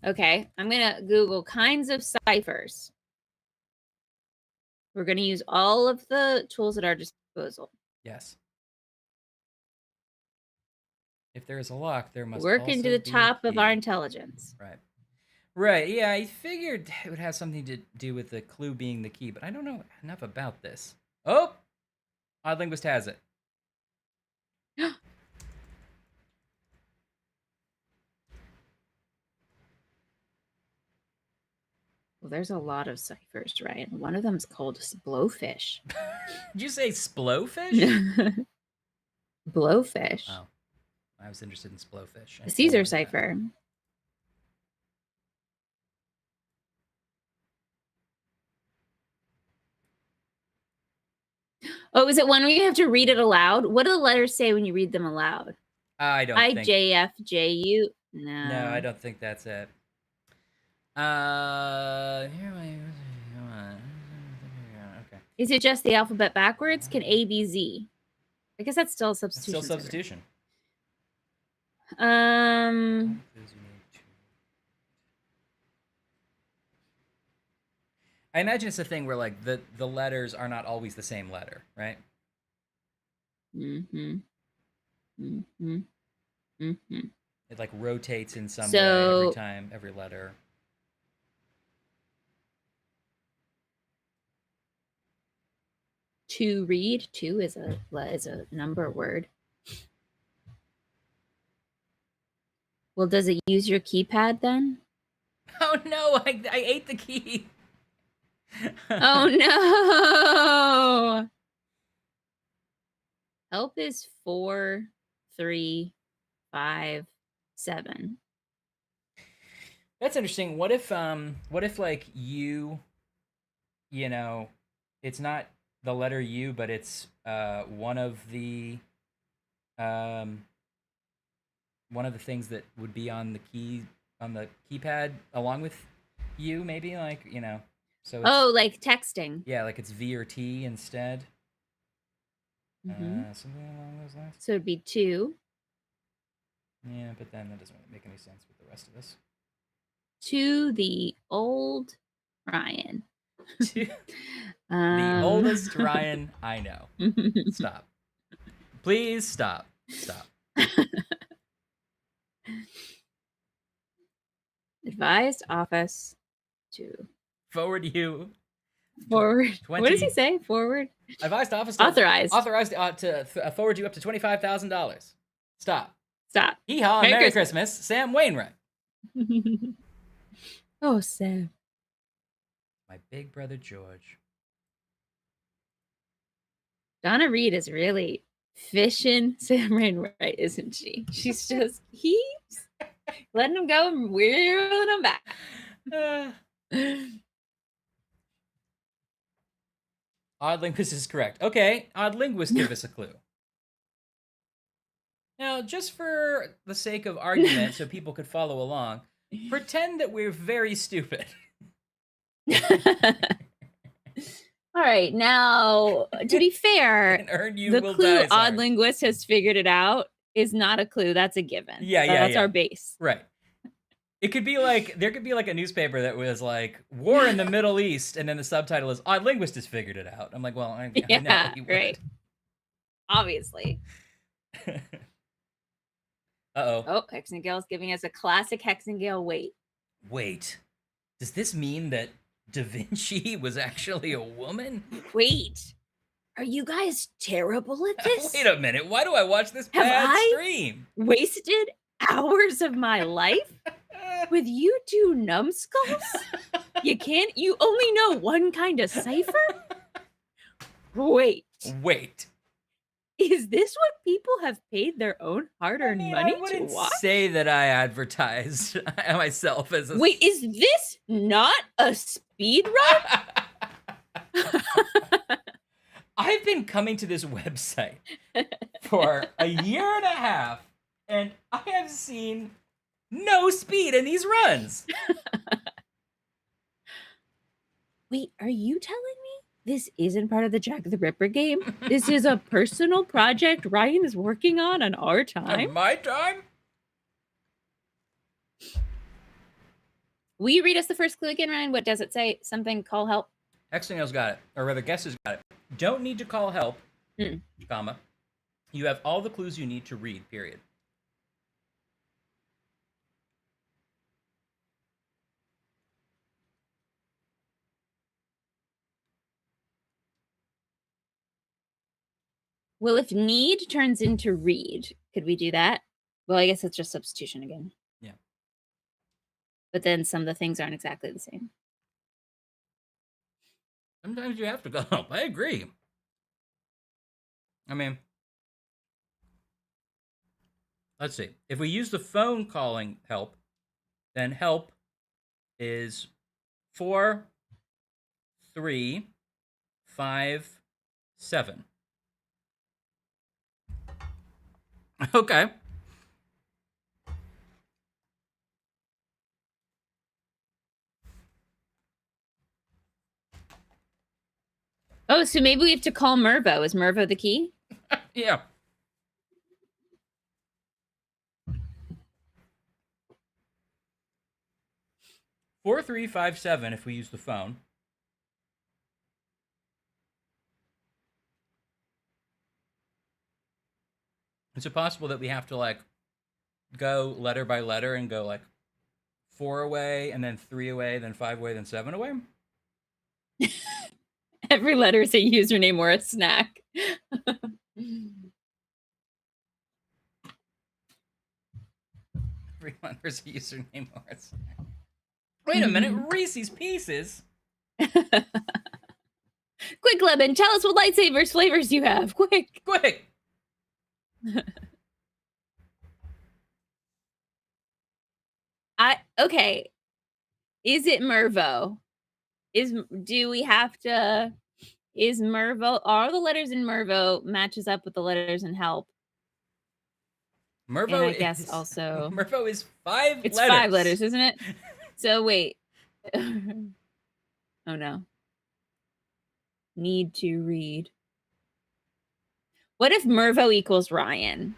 Speaker 2: Okay, I'm gonna Google kinds of ciphers. We're gonna use all of the tools at our disposal.
Speaker 1: Yes. If there is a lock, there must
Speaker 2: work
Speaker 1: also
Speaker 2: into the
Speaker 1: be a
Speaker 2: top of our
Speaker 1: key.
Speaker 2: intelligence.
Speaker 1: Right. Yeah, I figured it would have something to do with the clue being the key, but I don't know enough about this. Oh! Odd Linguist has it.
Speaker 2: Well, there's a lot of ciphers, right? One of them's called blowfish.
Speaker 1: Did you say splowfish?
Speaker 2: Blowfish.
Speaker 1: Oh, I was interested in splowfish.
Speaker 2: The Caesar cipher. Oh, is it one where you have to read it aloud? What do the letters say when you read them aloud?
Speaker 1: I don't think.
Speaker 2: IJFJU. No.
Speaker 1: No, I don't think that's it. Okay.
Speaker 2: Is it just the alphabet backwards? Can A, B, Z? I guess that's still a substitution.
Speaker 1: Still substitution. I imagine it's a thing where like the letters are not always the same letter, right?
Speaker 2: Mm-hmm. Mm-hmm. Mm-hmm.
Speaker 1: It like rotates in some way
Speaker 2: So-
Speaker 1: every time, every letter.
Speaker 2: To read. Two is a number word. Well, does it use your keypad then?
Speaker 1: Oh no, I ate the key.
Speaker 2: Oh no! Help is 4, 3, 5, 7.
Speaker 1: That's interesting. What if like you know, it's not the letter U, but it's um one of the things that would be on the keypad along with U, maybe, like, you know. So it's,
Speaker 2: Oh, like texting.
Speaker 1: yeah, like it's V or T instead.
Speaker 2: Mhm.
Speaker 1: Something along those lines.
Speaker 2: So it'd be 2.
Speaker 1: Yeah, but then that doesn't really make any sense with the rest of this.
Speaker 2: To the old Ryan.
Speaker 1: To the oldest Ryan I know. Stop. Please stop. Stop.
Speaker 2: Advised office to
Speaker 1: Forward you.
Speaker 2: forward.
Speaker 1: 20.
Speaker 2: What does he say? Forward.
Speaker 1: Advised office to
Speaker 2: Authorized.
Speaker 1: authorized to forward you up to $25,000. Stop.
Speaker 2: Stop.
Speaker 1: Hee-haw, Merry Christmas, Sam Wainwright.
Speaker 2: Oh, Sam.
Speaker 1: My big brother George.
Speaker 2: Donna Reed is really fishing Sam Wainwright, isn't she? She's just keeps letting him go and whirling him back.
Speaker 1: Odd linguist is correct. Okay, odd linguist, give us a clue. Now, just for the sake of argument, so people could follow along, pretend that we're very stupid.
Speaker 2: All right, now to be fair,
Speaker 1: And earn you
Speaker 2: the
Speaker 1: will
Speaker 2: clue
Speaker 1: die,
Speaker 2: odd
Speaker 1: sorry.
Speaker 2: linguist has figured it out is not a clue. That's a given.
Speaker 1: Yeah,
Speaker 2: That's
Speaker 1: yeah.
Speaker 2: our base.
Speaker 1: Right. It could be like, there could be like a newspaper that was like, War in the Middle East, and then the subtitle is, Odd Linguist has figured it out. I'm like, well, I know
Speaker 2: Yeah,
Speaker 1: he would.
Speaker 2: right. Obviously.
Speaker 1: Uh-oh.
Speaker 2: Oh, Hexengale's giving us a classic Hexengale wait.
Speaker 1: Wait. Does this mean that Da Vinci was actually a woman?
Speaker 2: Wait. Are you guys terrible at this?
Speaker 1: Wait a minute. Why do I watch this
Speaker 2: Have
Speaker 1: bad
Speaker 2: I
Speaker 1: stream?
Speaker 2: wasted hours of my life with you two numbskulls? You only know one kind of cipher? Wait.
Speaker 1: Wait.
Speaker 2: Is this what people have paid their own hard-earned money
Speaker 1: I wouldn't
Speaker 2: to watch?
Speaker 1: say that I advertised myself as a...
Speaker 2: Wait, is this not a speed run?
Speaker 1: I've been coming to this website for a year and a half, and I have seen no speed in these runs.
Speaker 2: Wait, are you telling me this isn't part of the Jack the Ripper game? This is a personal project Ryan is working on our time?
Speaker 1: My time?
Speaker 2: Will you read us the first clue again, Ryan? What does it say? Something, call help?
Speaker 1: Hexenale's got it, or rather, Guesses got it. Don't need to call help, comma. You have all the clues you need to read, period.
Speaker 2: Well, if need turns into read, could we do that? Well, I guess it's just substitution again.
Speaker 1: Yeah.
Speaker 2: But then some of the things aren't exactly the same.
Speaker 1: Sometimes you have to call help. I agree. I mean, let's see. If we use the phone calling help, then help is 4, 3, 5, 7. Okay.
Speaker 2: Oh, so maybe we have to call Mervo. Is Mervo the key?
Speaker 1: Yeah. Four, 3, 5, 7 if we use the phone. Is it possible that we have to, like, go letter by letter and go like 4 away, and then 3 away, then 5 away, then 7 away?
Speaker 2: Every letter is a username or a snack.
Speaker 1: 3 letters, a username, or a snack. Wait a minute, Reese's Pieces?
Speaker 2: Quick, Lemon, tell us what lightsabers flavors you have. Quick.
Speaker 1: Quick!
Speaker 2: Okay. Is it Mervo? Do we have to? Is Mervo? Are the letters in Mervo matches up with the letters in Help?
Speaker 1: Mervo
Speaker 2: And I guess
Speaker 1: is
Speaker 2: also
Speaker 1: Mervo is 5
Speaker 2: it's
Speaker 1: letters.
Speaker 2: 5 letters, isn't it? So wait. Oh no. Need to read. What if Mervo equals Ryan?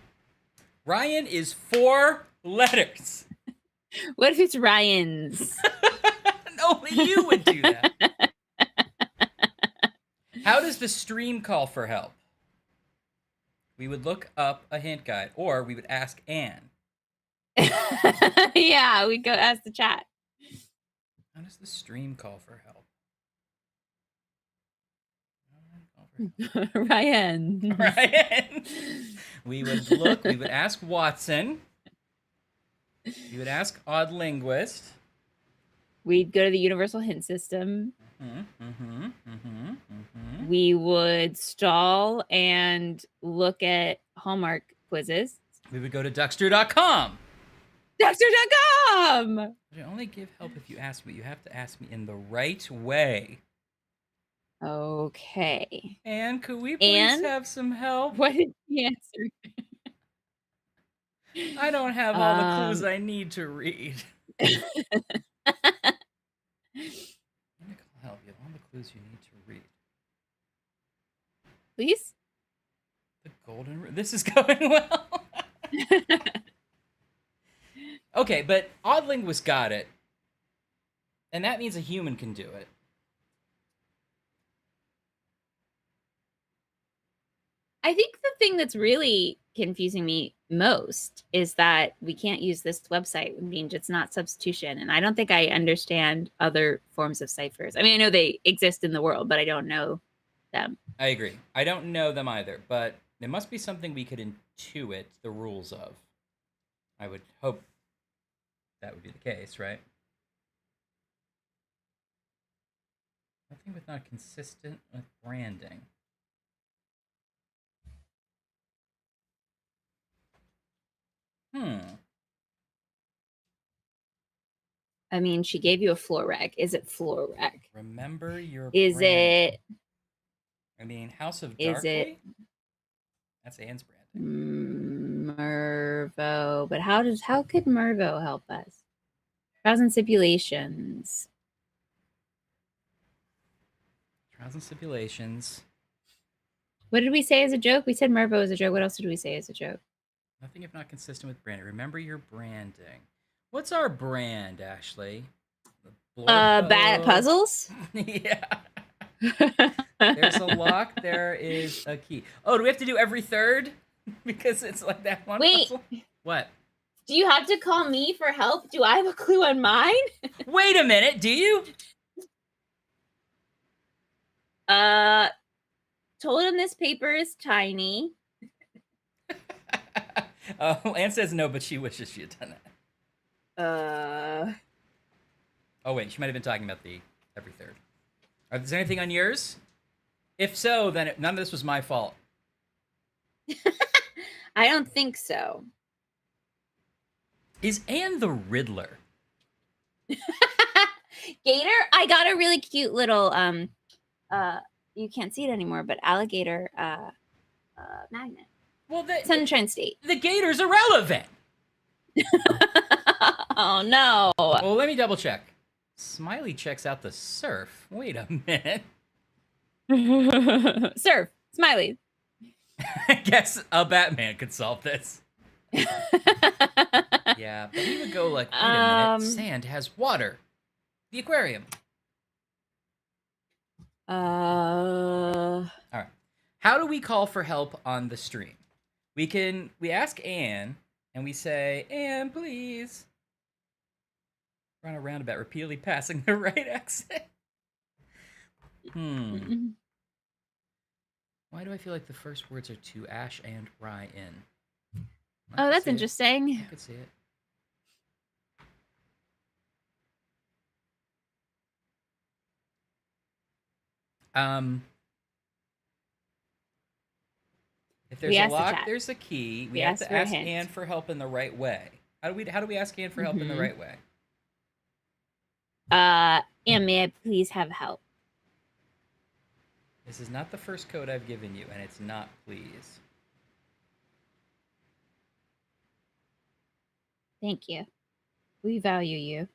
Speaker 1: Ryan is 4 letters.
Speaker 2: What if it's Ryan's?
Speaker 1: Only you would do that. How does the stream call for help? We would look up a hint guide, or we would ask Anne.
Speaker 2: Yeah, we go ask the chat.
Speaker 1: How does the stream call for help?
Speaker 2: Ryan.
Speaker 1: Ryan. We would look, we would ask Watson. We would ask Odd Linguist.
Speaker 2: We'd go to the Universal Hint System. We would stall and look at Hallmark quizzes.
Speaker 1: We would go to Duckster.com.
Speaker 2: Duckster.com!
Speaker 1: I only give help if you ask me. You have to ask me in the right way.
Speaker 2: Okay.
Speaker 1: Anne, could we please
Speaker 2: Anne?
Speaker 1: have some help?
Speaker 2: What is the answer?
Speaker 1: I don't have all the clues I need to read. Help. You have all the clues you need to read.
Speaker 2: Please?
Speaker 1: The golden... This is going well. Okay, but Odd Linguist got it. And that means a human can do it.
Speaker 2: I think the thing that's really confusing me most is that we can't use this website. I mean, it's not substitution. And I don't think I understand other forms of ciphers. I mean, I know they exist in the world, but I don't know them.
Speaker 1: I agree. I don't know them either, but there must be something we could intuit the rules of. I would hope that would be the case, right? Nothing with not consistent with branding.
Speaker 2: I mean, she gave you a floor reg. Is it floor reg?
Speaker 1: Remember your
Speaker 2: Is
Speaker 1: branding.
Speaker 2: it?
Speaker 1: I mean, House of
Speaker 2: Is
Speaker 1: Darkly?
Speaker 2: it?
Speaker 1: That's Anne's branding.
Speaker 2: Mervo. But how could Mervo help us? Trials and Stipulations.
Speaker 1: Trials and Stipulations.
Speaker 2: What did we say as a joke? We said Mervo as a joke. What else did we say as a joke?
Speaker 1: Nothing if not consistent with branding. Remember your branding. What's our brand, Ashley?
Speaker 2: Bad at puzzles?
Speaker 1: Yeah. There's a lock. There is a key. Oh, do we have to do every third? Because it's like that one puzzle? What?
Speaker 2: Do you have to call me for help? Do I have a clue on mine?
Speaker 1: Wait a minute. Do you?
Speaker 2: Told him this paper is tiny.
Speaker 1: Anne says no, but she wishes she had done that. Oh, wait. She might have been talking about the every third. Is there anything on yours? If so, then none of this was my fault.
Speaker 2: I don't think so.
Speaker 1: Is Anne the Riddler?
Speaker 2: Gator? I got a really cute little, you can't see it anymore, but alligator magnet.
Speaker 1: Well,
Speaker 2: Sunshine State.
Speaker 1: The gator's irrelevant.
Speaker 2: Oh, no.
Speaker 1: Well, let me double check. Smiley checks out the surf. Wait a minute.
Speaker 2: Surf. Smiley.
Speaker 1: I guess a Batman could solve this. Yeah, but he would go like, wait a minute. Sand has water. The aquarium. All right. How do we call for help on the stream? We ask Anne, and we say, and please. Run a roundabout, repeatedly passing the right exit. Why do I feel like the first words are to ash and rye in?
Speaker 2: Oh, that's interesting.
Speaker 1: I could see it. If there's a lock, there's a key. We have to ask Anne for help in the right way. How do we ask Anne for help in the right way?
Speaker 2: Anne, may I please have help?
Speaker 1: This is not the first code I've given you, and it's not please.
Speaker 2: Thank you. We value you.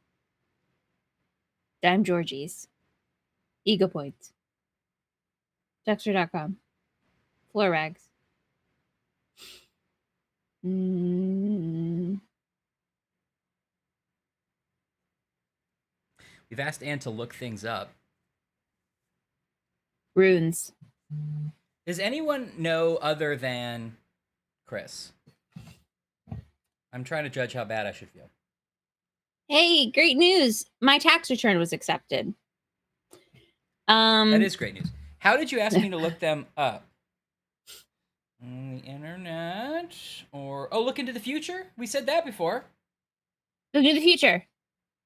Speaker 2: Dime Georgie's. Ego Points. Dexter.com. Floor rags.
Speaker 1: We've asked Anne to look things up.
Speaker 2: Runes.
Speaker 1: Does anyone know other than Chris? I'm trying to judge how bad I should feel.
Speaker 2: Hey, great news. My tax return was accepted.
Speaker 1: That is great news. How did you ask me to look them up? On the internet? Or, look into the future? We said that before.
Speaker 2: Look into the future.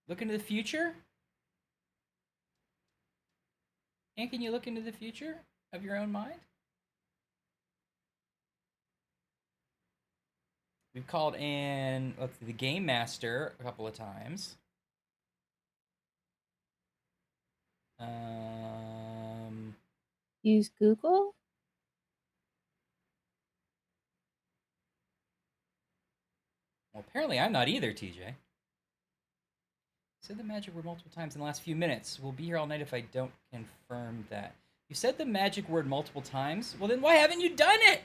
Speaker 1: Look into the future? And can you look into the future of your own mind? We've called in the Game Master a couple of times.
Speaker 2: Use Google?
Speaker 1: Well, apparently I'm not either, TJ. Said the magic word multiple times in the last few minutes. We'll be here all night if I don't confirm that. You said the magic word multiple times? Well, then why haven't you done it?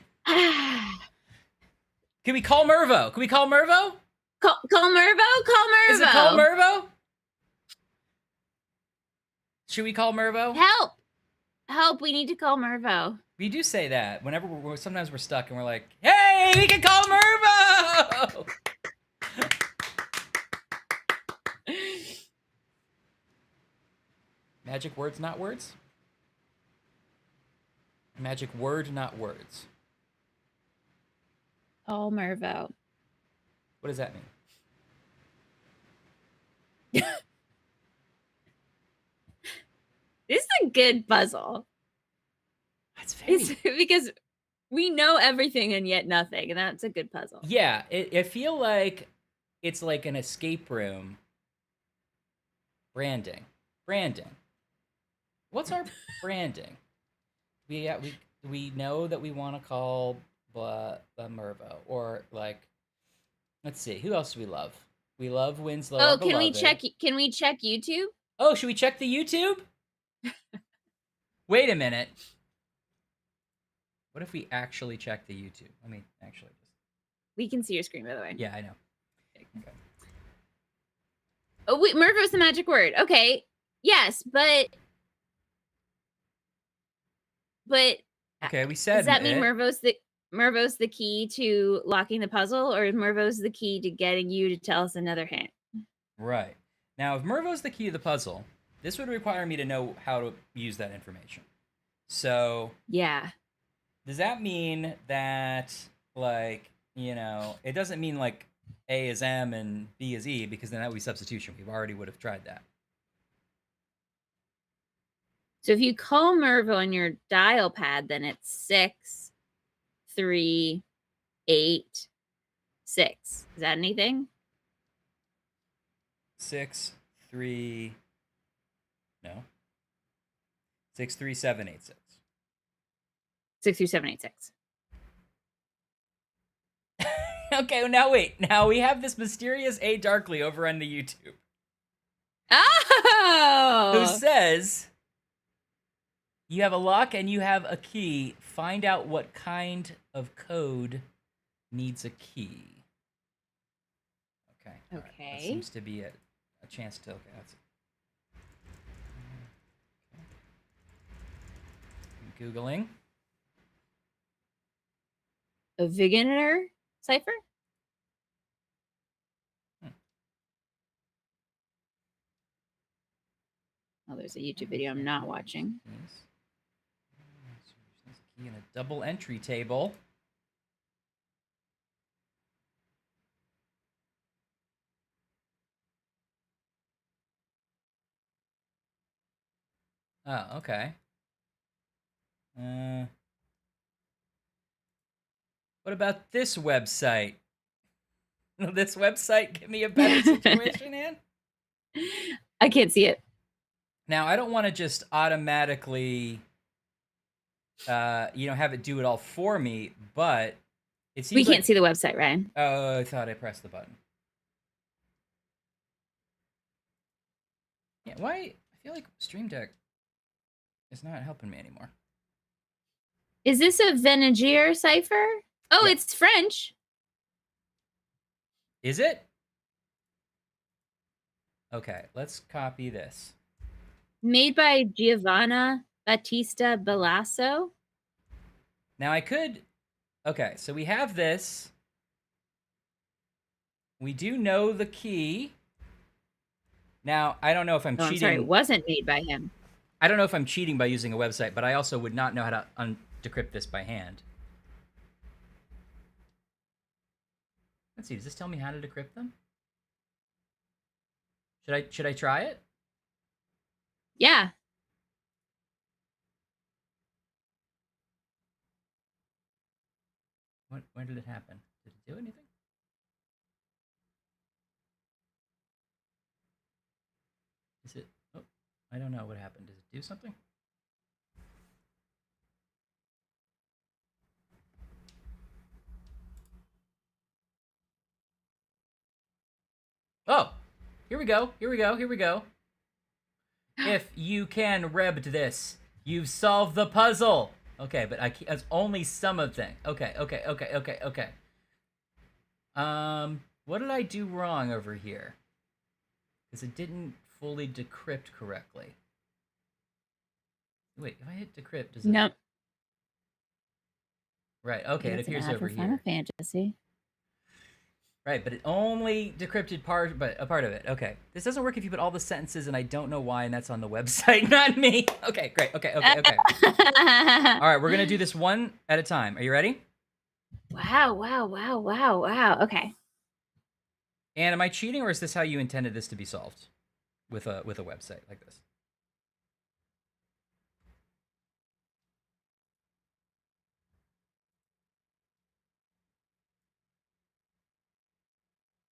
Speaker 1: Can we call Mervo? Can we call Mervo?
Speaker 2: Call Mervo? Call Mervo.
Speaker 1: Is it call Mervo? Should we call Mervo?
Speaker 2: Help! Help, we need to call Mervo.
Speaker 1: We do say that whenever sometimes we're stuck and we're like, hey, we can call Mervo! Magic words, not words? Magic word, not words.
Speaker 2: Call Mervo.
Speaker 1: What does that mean?
Speaker 2: This is a good puzzle.
Speaker 1: That's very...
Speaker 2: It's because we know everything and yet nothing, and that's a good puzzle.
Speaker 1: Yeah, I feel like it's like an escape room. Branding. What's our branding? We know that we want to call Mervo, or like, let's see, who else do we love? We love Winslow.
Speaker 2: Oh, can we check YouTube?
Speaker 1: Oh, should we check the YouTube? Wait a minute. What if we actually check the YouTube? Let me actually just...
Speaker 2: We can see your screen, by the way.
Speaker 1: Yeah, I know. Okay.
Speaker 2: Oh, wait, Mervo's the magic word. Okay. Yes, but
Speaker 1: okay, we said.
Speaker 2: Does that mean Mervo's the key to locking the puzzle, or is Mervo's the key to getting you to tell us another hint?
Speaker 1: Right. Now, if Mervo's the key to the puzzle, this would require me to know how to use that information. So,
Speaker 2: yeah.
Speaker 1: Does that mean that, like, you know, it doesn't mean like A is M and B is E, because then that would be substitution. We already would have tried that.
Speaker 2: So if you call Mervo on your dial pad, then it's 6, 3, 8, 6. Is that anything?
Speaker 1: 6, 3. No. 6, 3, 7, 8, 6.
Speaker 2: 6 through 7, 8, 6.
Speaker 1: Okay, now wait. Now we have this mysterious A Darkly over on the YouTube.
Speaker 2: Oh!
Speaker 1: Who says, you have a lock and you have a key. Find out what kind of code needs a key. Okay.
Speaker 2: Okay.
Speaker 1: Right. That seems to be a chance to... Okay, that's it. Googling.
Speaker 2: A beginner cipher? Oh, there's a YouTube video I'm not watching.
Speaker 1: Yes. Key in a double entry table. Oh, okay. What about this website? Will this website give me a better situation, Ann?
Speaker 2: I can't see it.
Speaker 1: Now, I don't want to just automatically, have it do it all for me, but it seems
Speaker 2: We can't see the website, Ryan.
Speaker 1: Oh, I thought I pressed the button. Yeah, why? I feel like Stream Deck is not helping me anymore.
Speaker 2: Is this a Venegier cipher? Oh,
Speaker 1: Yeah.
Speaker 2: it's French.
Speaker 1: Is it? Okay, let's copy this.
Speaker 2: Made by Giovanna Battista Bellasso.
Speaker 1: Now I could... Okay, so we have this. We do know the key. Now, I don't know if I'm cheating.
Speaker 2: I'm sorry, it wasn't made by him.
Speaker 1: I don't know if I'm cheating by using a website, but I also would not know how to decrypt this by hand. Let's see, does this tell me how to decrypt them? Should I try it?
Speaker 2: Yeah.
Speaker 1: When did it happen? Did it do anything? Is it... Oh, I don't know what happened. Does it do something? Oh! Here we go. If you can rebbed this, you've solved the puzzle. Okay, but it's only some of things. Okay. What did I do wrong over here? Because it didn't fully decrypt correctly. Wait, if I hit decrypt, does it...
Speaker 2: Nope.
Speaker 1: Right, okay, it appears over
Speaker 2: Final
Speaker 1: here.
Speaker 2: Fantasy.
Speaker 1: Right, but it only decrypted a part of it. Okay. This doesn't work if you put all the sentences, and I don't know why, and that's on the website, not me. Okay, great. Okay. All right, we're going to do this one at a time. Are you ready?
Speaker 2: Wow. Okay.
Speaker 1: And am I cheating, or is this how you intended this to be solved with a website like this?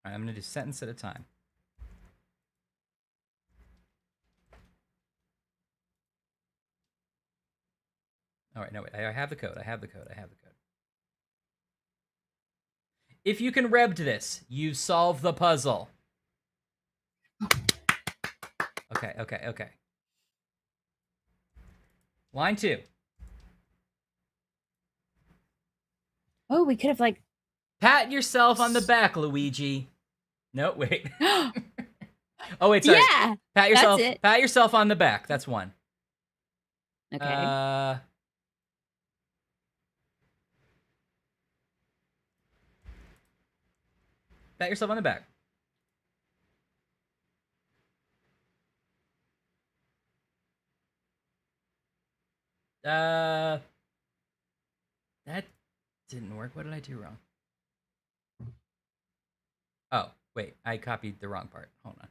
Speaker 1: All right, I'm going to do sentence at a time. All right, no, wait. I have the code. If you can rebbed this, you've solved the puzzle. Okay. Line 2.
Speaker 2: Oh, we could have
Speaker 1: Pat yourself on the back, Luigi. No, wait. Oh, wait, sorry.
Speaker 2: Yeah.
Speaker 1: Pat yourself.
Speaker 2: That's it.
Speaker 1: Pat yourself on the back. That's one.
Speaker 2: Okay.
Speaker 1: Pat yourself on the back. That didn't work. What did I do wrong? Oh, wait. I copied the wrong part. Hold on.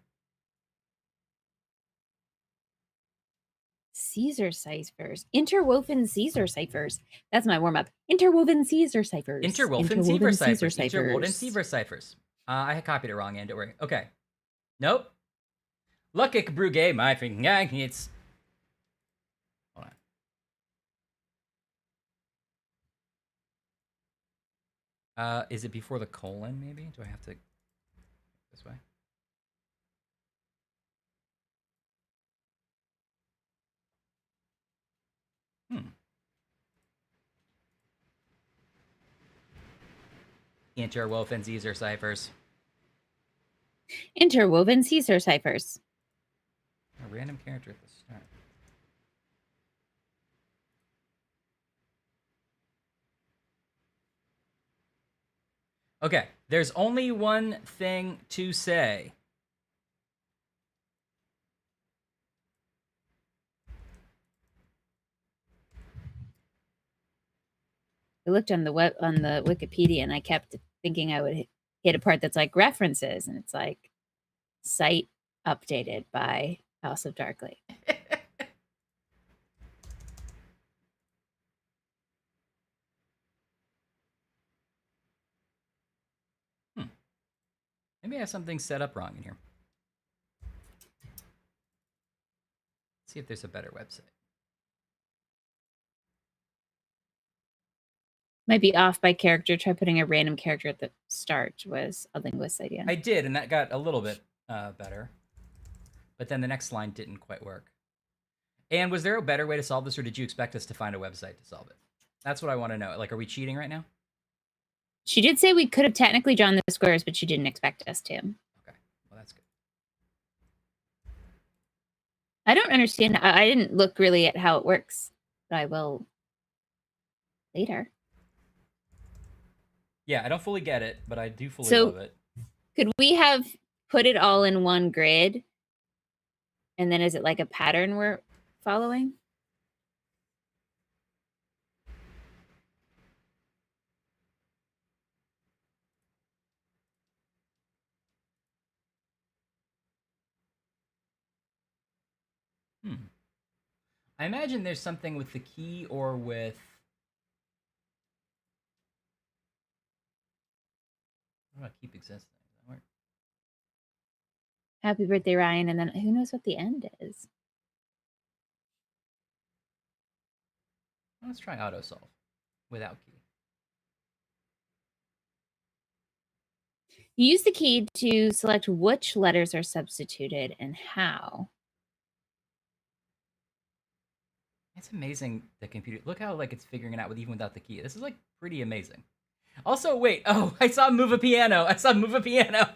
Speaker 2: Caesar ciphers. Interwoven Caesar ciphers. That's my warm up. Interwoven Caesar ciphers.
Speaker 1: Interwoven Caesar ciphers. I copied it wrong, and don't worry. Okay. Nope. Luckik Brugge, my finger. It's... Hold on. Is it before the colon, maybe? Do I have to... This way? Interwoven Caesar ciphers.
Speaker 2: Interwoven Caesar ciphers.
Speaker 1: A random character at the start. Okay, there's only one thing to say.
Speaker 2: I looked on the Wikipedia, and I kept thinking I would hit a part that's like references, and it's like site updated by House of Darkly.
Speaker 1: Maybe I have something set up wrong in here. Let's see if there's a better website.
Speaker 2: Might be off by character. Try putting a random character at the start was a linguist's idea.
Speaker 1: I did, and that got a little bit better. But then the next line didn't quite work. And was there a better way to solve this, or did you expect us to find a website to solve it? That's what I want to know. Like, are we cheating right now?
Speaker 2: She did say we could have technically drawn the squares, but she didn't expect us to.
Speaker 1: Okay, well, that's good.
Speaker 2: I don't understand. I didn't look really at how it works, but I will later.
Speaker 1: Yeah, I don't fully get it, but I do fully love it.
Speaker 2: Could we have put it all in one grid? And then is it like a pattern we're following?
Speaker 1: I imagine there's something with the key or with... What about keep existing? Does that work?
Speaker 2: Happy birthday, Ryan. And then who knows what the end is?
Speaker 1: Let's try auto solve without key.
Speaker 2: You use the key to select which letters are substituted and how.
Speaker 1: It's amazing, the computer. Look how like it's figuring it out with even without the key. This is like pretty amazing. Also, wait. Oh, I saw move a piano. I saw move a piano.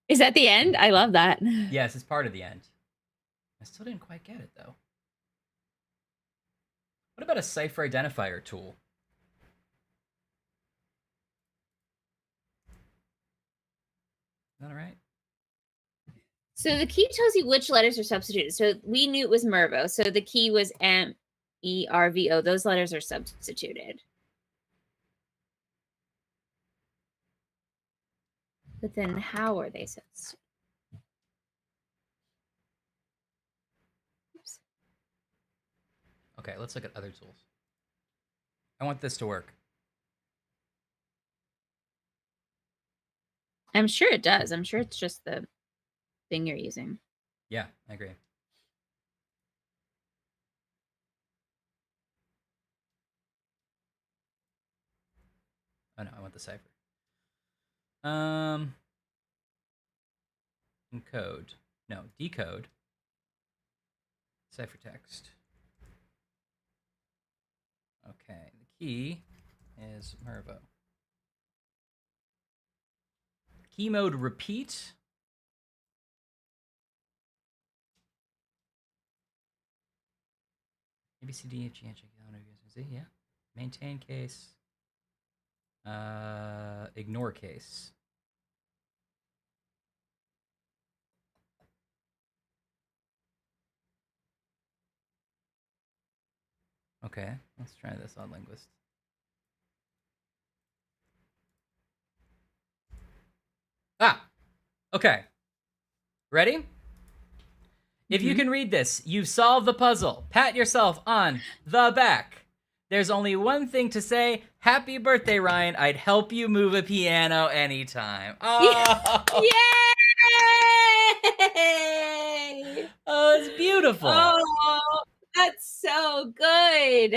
Speaker 2: Is that the end? I love that.
Speaker 1: Yes, it's part of the end. I still didn't quite get it though. What about a cipher identifier tool? Is that all right?
Speaker 2: So the key tells you which letters are substituted. So we knew it was Mervo. So the key was MERVO. Those letters are substituted. But then how are they substituted? Oops.
Speaker 1: Okay, let's look at other tools. I want this to work.
Speaker 2: I'm sure it does. I'm sure it's just the thing you're using.
Speaker 1: Yeah, I agree. Oh no, I want the cipher. Encode. No, decode. Ciphertext. Okay, the key is Mervo. Key mode repeat. A, B, C, D, E, F, G, H, I, J, K, L, M, N, O, P, Q, R, S, T, U, V, yeah. Maintain case. Ignore case. Okay, let's try this on Linguist. Ah! Okay. Ready? If you can read this, you've solved the puzzle. Pat yourself on the back. There's only one thing to say. Happy birthday, Ryan. I'd help you move a piano anytime. Oh,
Speaker 2: Yay!
Speaker 1: Oh, it's beautiful.
Speaker 2: Oh, that's so good.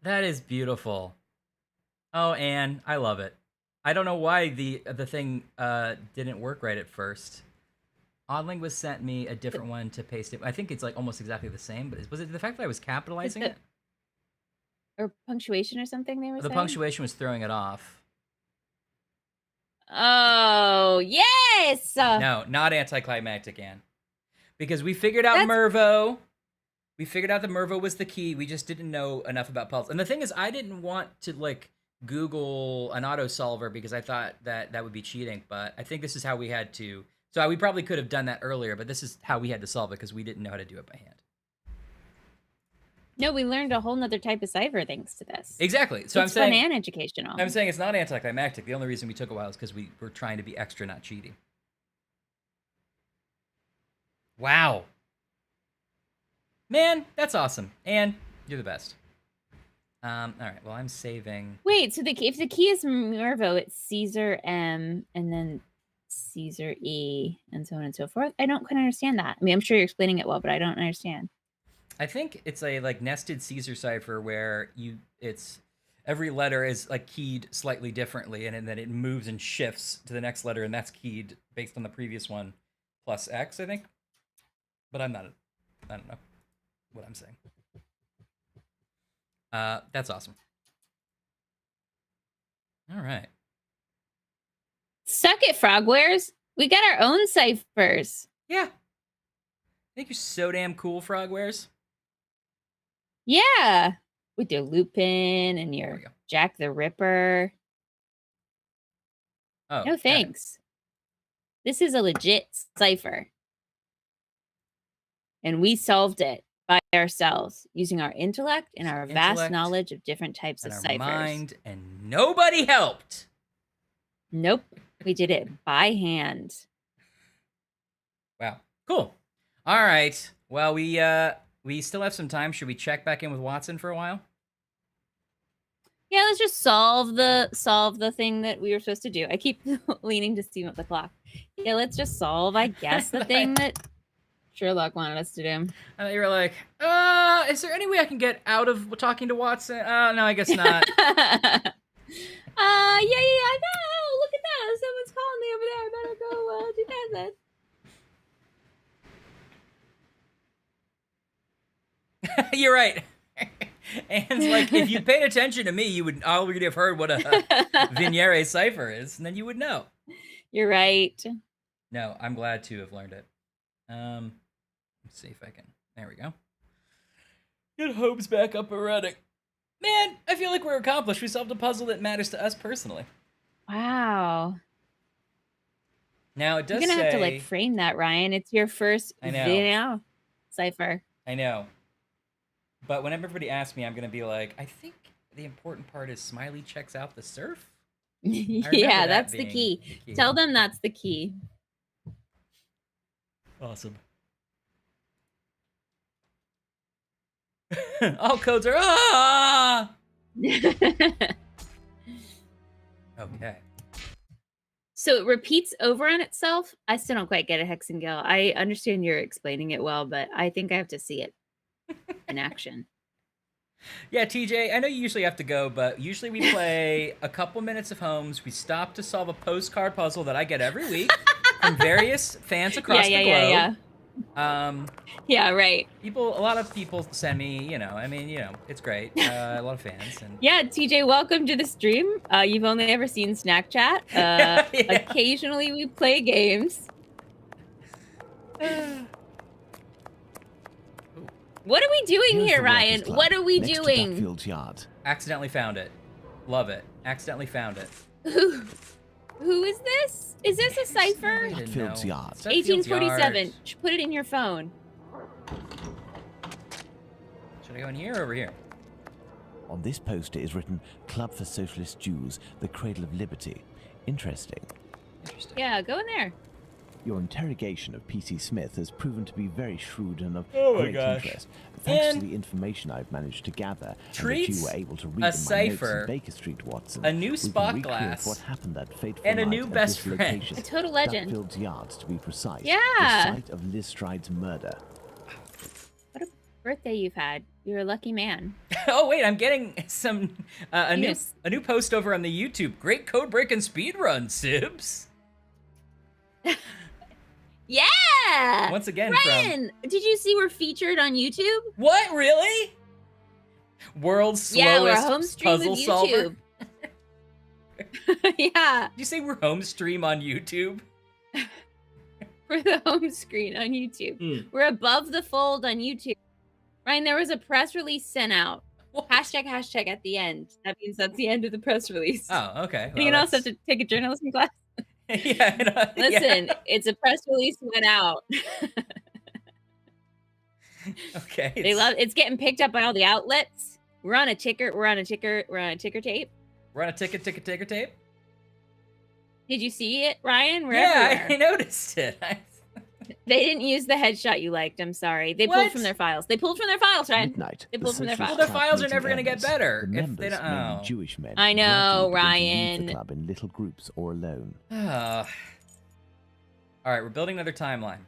Speaker 1: That is beautiful. Oh, Anne, I love it. I don't know why the thing didn't work right at first. Oddlinguist sent me a different one to paste it. I think it's like almost exactly the same, but was it the fact that I was capitalizing it?
Speaker 2: Or punctuation or something they were
Speaker 1: The
Speaker 2: saying?
Speaker 1: punctuation was throwing it off.
Speaker 2: Oh, yes!
Speaker 1: No, not anticlimactic, Anne. Because we figured out Mervo. We figured out that Mervo was the key. We just didn't know enough about puzzles. And the thing is, I didn't want to like Google an auto solver because I thought that would be cheating. But I think this is how we had to So we probably could have done that earlier, but this is how we had to solve it because we didn't know how to do it by hand.
Speaker 2: No, we learned a whole nother type of cipher thanks to this.
Speaker 1: Exactly. So
Speaker 2: it's fun and educational.
Speaker 1: I'm saying it's not anticlimactic. The only reason we took a while is because we were trying to be extra, not cheating. Wow. Man, that's awesome. And you're the best. All right. Well, I'm saving.
Speaker 2: Wait, so if the key is Mervo, it's Caesar M and then Caesar E and so on and so forth. I don't quite understand that. I mean, I'm sure you're explaining it well, but I don't understand.
Speaker 1: I think it's a like nested Caesar cipher where it's every letter is like keyed slightly differently, and then it moves and shifts to the next letter, and that's keyed based on the previous one plus X, I think. But I don't know what I'm saying. That's awesome. All right.
Speaker 2: Suck it, Frogwares. We got our own ciphers.
Speaker 1: Yeah. I think you're so damn cool, Frogwares.
Speaker 2: Yeah. With your Lupin and
Speaker 1: There
Speaker 2: your
Speaker 1: we go.
Speaker 2: Jack the Ripper.
Speaker 1: Oh.
Speaker 2: No thanks. This is a legit cipher. And we solved it by ourselves using our intellect and our vast knowledge of different types of ciphers.
Speaker 1: Mind, and nobody helped.
Speaker 2: Nope. We did it by hand.
Speaker 1: Wow. Cool. All right. Well, we still have some time. Should we check back in with Watson for a while?
Speaker 2: Yeah, let's just solve the thing that we were supposed to do. I keep leaning to see at the clock. Yeah, let's just solve, I guess, the thing that Sherlock wanted us to do.
Speaker 1: And you were like, is there any way I can get out of talking to Watson? No, I guess not.
Speaker 2: Yeah, I know. Look at that. Someone's calling me over there. I better go do that then.
Speaker 1: You're right. And like, if you paid attention to me, you would already have heard what a Vignere cipher is, and then you would know.
Speaker 2: You're right.
Speaker 1: No, I'm glad to have learned it. Let's see if I can. There we go. Get Holmes back up and running. Man, I feel like we're accomplished. We solved a puzzle that matters to us personally.
Speaker 2: Wow.
Speaker 1: Now it does
Speaker 2: You're gonna
Speaker 1: say,
Speaker 2: have to like frame that, Ryan. It's your first video cipher.
Speaker 1: I know. But when everybody asks me, I'm gonna be like, I think the important part is Smiley checks out the surf.
Speaker 2: Yeah, that's the key. Tell them that's the key.
Speaker 1: Awesome. All codes are Okay.
Speaker 2: So it repeats over on itself. I still don't quite get it, Hexengale. I understand you're explaining it well, but I think I have to see it in action.
Speaker 1: Yeah, TJ, I know you usually have to go, but usually we play a couple minutes of Holmes. We stop to solve a postcard puzzle that I get every week from various fans across the globe.
Speaker 2: Yeah, right.
Speaker 1: A lot of people send me, it's great. A lot of fans. And
Speaker 2: yeah, TJ, welcome to the stream. You've only ever seen Snack Chat.
Speaker 1: Yeah.
Speaker 2: Occasionally we play games. What are we doing here, Ryan? What are we doing?
Speaker 4: Duckfield's yard.
Speaker 1: Accidentally found it. Love it. Accidentally found it.
Speaker 2: Who is this? Is this a cipher?
Speaker 4: Duckfield's yard.
Speaker 2: 1847. Put it in your phone.
Speaker 1: Should I go in here or over here?
Speaker 4: On this poster is written, Club for Socialist Jews, the Cradle of Liberty. Interesting.
Speaker 2: Yeah, go in there.
Speaker 4: Your interrogation of P.C. Smith has proven to be very shrewd and of great interest. Thanks to the information I've managed to gather, and that you were able to read in my notes in Baker Street, Watson,
Speaker 1: a new spot glass,
Speaker 4: what happened that fateful
Speaker 1: and a
Speaker 4: night
Speaker 1: new best friend.
Speaker 2: A total legend.
Speaker 4: Duckfield's yard, to be precise.
Speaker 2: Yeah.
Speaker 4: The site of Liz Stride's murder.
Speaker 2: What a birthday you've had. You're a lucky man.
Speaker 1: Oh wait, I'm getting some a new post over on the YouTube. Great code breaking speed run, Sibs.
Speaker 2: Yeah.
Speaker 1: Once again,
Speaker 2: Ryan, did you see we're featured on YouTube?
Speaker 1: What, really? World's slowest
Speaker 2: we're home stream
Speaker 1: puzzle
Speaker 2: of
Speaker 1: solver.
Speaker 2: Yeah.
Speaker 1: Did you say we're home stream on YouTube?
Speaker 2: For the home screen on YouTube. We're above the fold on YouTube. Ryan, there was a press release sent out.
Speaker 1: What?
Speaker 2: Hashtag at the end. That means that's the end of the press release.
Speaker 1: Oh, okay.
Speaker 2: Well, you also have to take a journalism class.
Speaker 1: Yeah.
Speaker 2: Listen, it's a press release went out.
Speaker 1: Okay.
Speaker 2: It's getting picked up by all the outlets. We're on a ticker tape.
Speaker 1: We're on a ticker tape.
Speaker 2: Did you see it, Ryan? We're
Speaker 1: Yeah,
Speaker 2: everywhere.
Speaker 1: I noticed it.
Speaker 2: They didn't use the headshot you liked. I'm sorry. They pulled from their files. Ryan.
Speaker 4: Midnight,
Speaker 2: They pulled from their files.
Speaker 1: Well, their files are never going to get better if they don't.
Speaker 4: Mainly Jewish men,
Speaker 2: I know,
Speaker 4: gradually begin to leave
Speaker 2: Ryan.
Speaker 4: the club in little groups or alone.
Speaker 1: All right, we're building another timeline.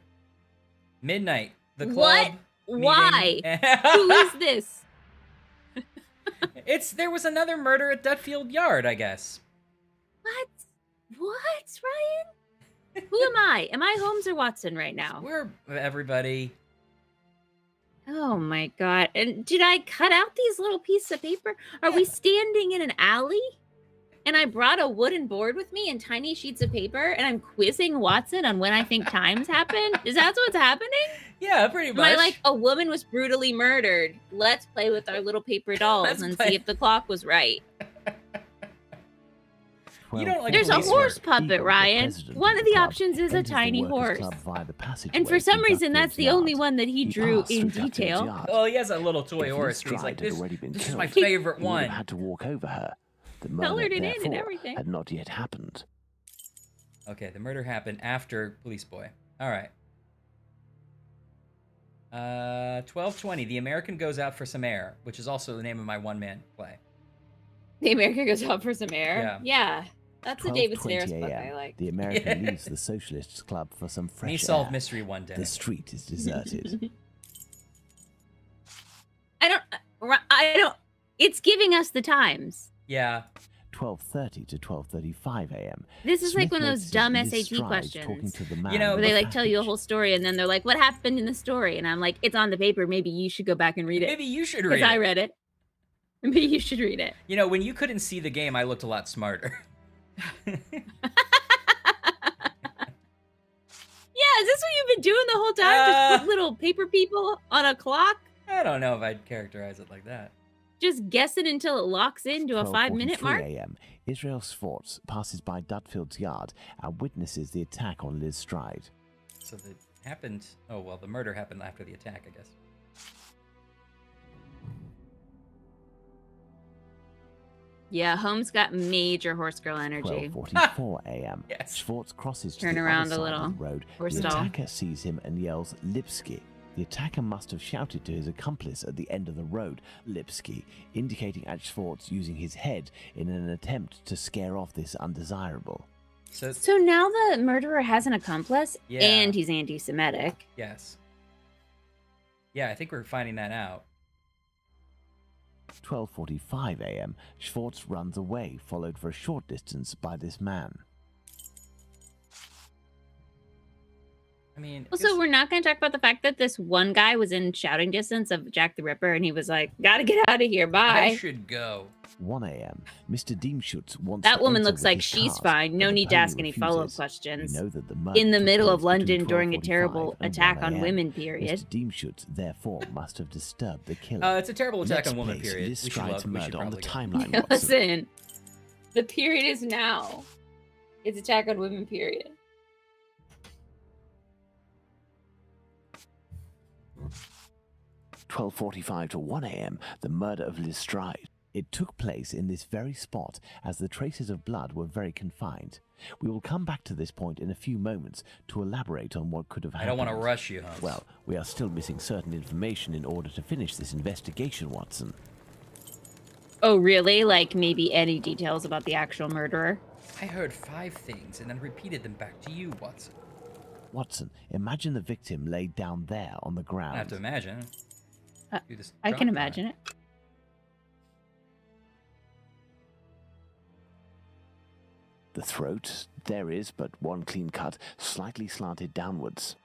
Speaker 1: Midnight. The club.
Speaker 2: What? Why? Who is this?
Speaker 1: There was another murder at Dutfield Yard, I guess.
Speaker 2: What? What, Ryan? Who am I? Am I Holmes or Watson right now?
Speaker 1: We're everybody.
Speaker 2: Oh my god. And did I cut out these little pieces of paper? Are we standing in an alley? And I brought a wooden board with me and tiny sheets of paper, and I'm quizzing Watson on when I think times happen? Is that what's happening?
Speaker 1: Yeah, pretty much.
Speaker 2: Am I like, a woman was brutally murdered. Let's play with our little paper dolls and see if the clock was right.
Speaker 1: You don't like
Speaker 2: There's a horse
Speaker 1: work.
Speaker 2: puppet, Ryan. One of the options is a tiny horse. And for some reason, that's the only one that he drew in detail.
Speaker 1: Oh, he has a little toy horse. He's like, this is my favorite one.
Speaker 4: Had to walk over her. The
Speaker 2: Colored
Speaker 4: murder,
Speaker 2: it in and
Speaker 4: therefore,
Speaker 2: everything.
Speaker 4: had not yet happened.
Speaker 1: Okay, the murder happened after Police Boy. All right. 12:20. The American goes out for some air, which is also the name of my one-man play.
Speaker 2: The American goes out for some air.
Speaker 1: Yeah.
Speaker 2: That's a David Sedaris book
Speaker 4: a.m.
Speaker 2: I like.
Speaker 4: The American leaves the Socialists Club for some fresh
Speaker 1: Me solve
Speaker 4: air.
Speaker 1: mystery one day.
Speaker 4: The street is deserted.
Speaker 2: I don't. It's giving us the times.
Speaker 1: Yeah.
Speaker 4: 12:30 to 12:35 a.m.
Speaker 2: This is like
Speaker 4: Smith
Speaker 2: one of those
Speaker 4: notices
Speaker 2: dumb
Speaker 4: Liz
Speaker 2: SAT
Speaker 4: Stride
Speaker 2: questions.
Speaker 4: talking to the man
Speaker 1: You know,
Speaker 2: Where
Speaker 4: in
Speaker 2: they
Speaker 4: the
Speaker 2: like tell you a
Speaker 4: package.
Speaker 2: whole story and then they're like, what happened in the story? And I'm like, it's on the paper. Maybe you should go back and read it.
Speaker 1: Maybe you should read
Speaker 2: Because I
Speaker 1: it.
Speaker 2: read it. Maybe you should read it.
Speaker 1: You know, when you couldn't see the game, I looked a lot smarter.
Speaker 2: Yeah, is this what you've been doing the whole time? Just put little paper people on a clock?
Speaker 1: I don't know if I'd characterize it like that.
Speaker 2: Just guessing until it locks into a 5-minute
Speaker 4: 12:43
Speaker 2: mark?
Speaker 4: a.m. Israel Swartz passes by Dutfield's yard and witnesses the attack on Liz Stride.
Speaker 1: So that happened. Oh, well, the murder happened after the attack, I guess.
Speaker 2: Yeah, Holmes got major horse girl energy.
Speaker 4: 12:44 a.m.
Speaker 1: Yes.
Speaker 4: Schwartz crosses to
Speaker 2: Turn
Speaker 4: the
Speaker 2: around
Speaker 4: other
Speaker 2: a
Speaker 4: side
Speaker 2: little.
Speaker 4: of the road.
Speaker 2: Horse
Speaker 4: The
Speaker 2: stall.
Speaker 4: attacker sees him and yells, Lipsky. The attacker must have shouted to his accomplice at the end of the road, Lipsky, indicating at Schwartz using his head in an attempt to scare off this undesirable.
Speaker 2: So now the murderer has an accomplice
Speaker 1: Yeah.
Speaker 2: and he's anti-Semitic.
Speaker 1: Yes. Yeah, I think we're finding that out.
Speaker 4: 12:45 a.m. Schwartz runs away, followed for a short distance by this man.
Speaker 1: I mean,
Speaker 2: Also, we're not going to talk about the fact that this one guy was in shouting distance of Jack the Ripper and he was like, gotta get out of here, bye.
Speaker 1: I should go.
Speaker 4: 1 a.m. Mr. Diemschutz wants
Speaker 2: That
Speaker 4: to
Speaker 2: woman
Speaker 4: enter
Speaker 2: looks
Speaker 4: with
Speaker 2: like
Speaker 4: his
Speaker 2: she's
Speaker 4: cars,
Speaker 2: fine.
Speaker 4: but
Speaker 2: No
Speaker 4: the
Speaker 2: need to
Speaker 4: pony
Speaker 2: ask any follow-up
Speaker 4: refuses.
Speaker 2: questions.
Speaker 4: We know that the murder
Speaker 2: In the
Speaker 4: took
Speaker 2: middle of
Speaker 4: place between
Speaker 2: London during a
Speaker 4: 12:45
Speaker 2: terrible
Speaker 4: and
Speaker 2: attack
Speaker 4: 1
Speaker 2: on
Speaker 4: a.m.
Speaker 2: women period.
Speaker 4: Mr. Diemschutz, therefore, must have disturbed the killer.
Speaker 1: It's a terrible attack
Speaker 4: Next
Speaker 1: on women,
Speaker 4: place,
Speaker 1: period.
Speaker 4: Liz
Speaker 1: We should
Speaker 4: Stride's murder on the
Speaker 1: probably go.
Speaker 4: timeline, Watson.
Speaker 2: Listen, the period is now. It's attack on women period.
Speaker 4: 12:45 to 1 a.m. The murder of Liz Stride. It took place in this very spot, as the traces of blood were very confined. We will come back to this point in a few moments to elaborate on what could have
Speaker 1: I
Speaker 4: happened.
Speaker 1: don't want to rush you, Holmes.
Speaker 4: Well, we are still missing certain information in order to finish this investigation, Watson.
Speaker 2: Oh, really? Like maybe any details about the actual murderer?
Speaker 1: I heard 5 things and then repeated them back to you, Watson.
Speaker 4: Watson, imagine the victim laid down there on the
Speaker 1: I
Speaker 4: ground.
Speaker 1: have to imagine. Do this
Speaker 2: I can
Speaker 1: drunk
Speaker 2: imagine it.
Speaker 4: The throat, there is but one clean cut, slightly slanted downwards.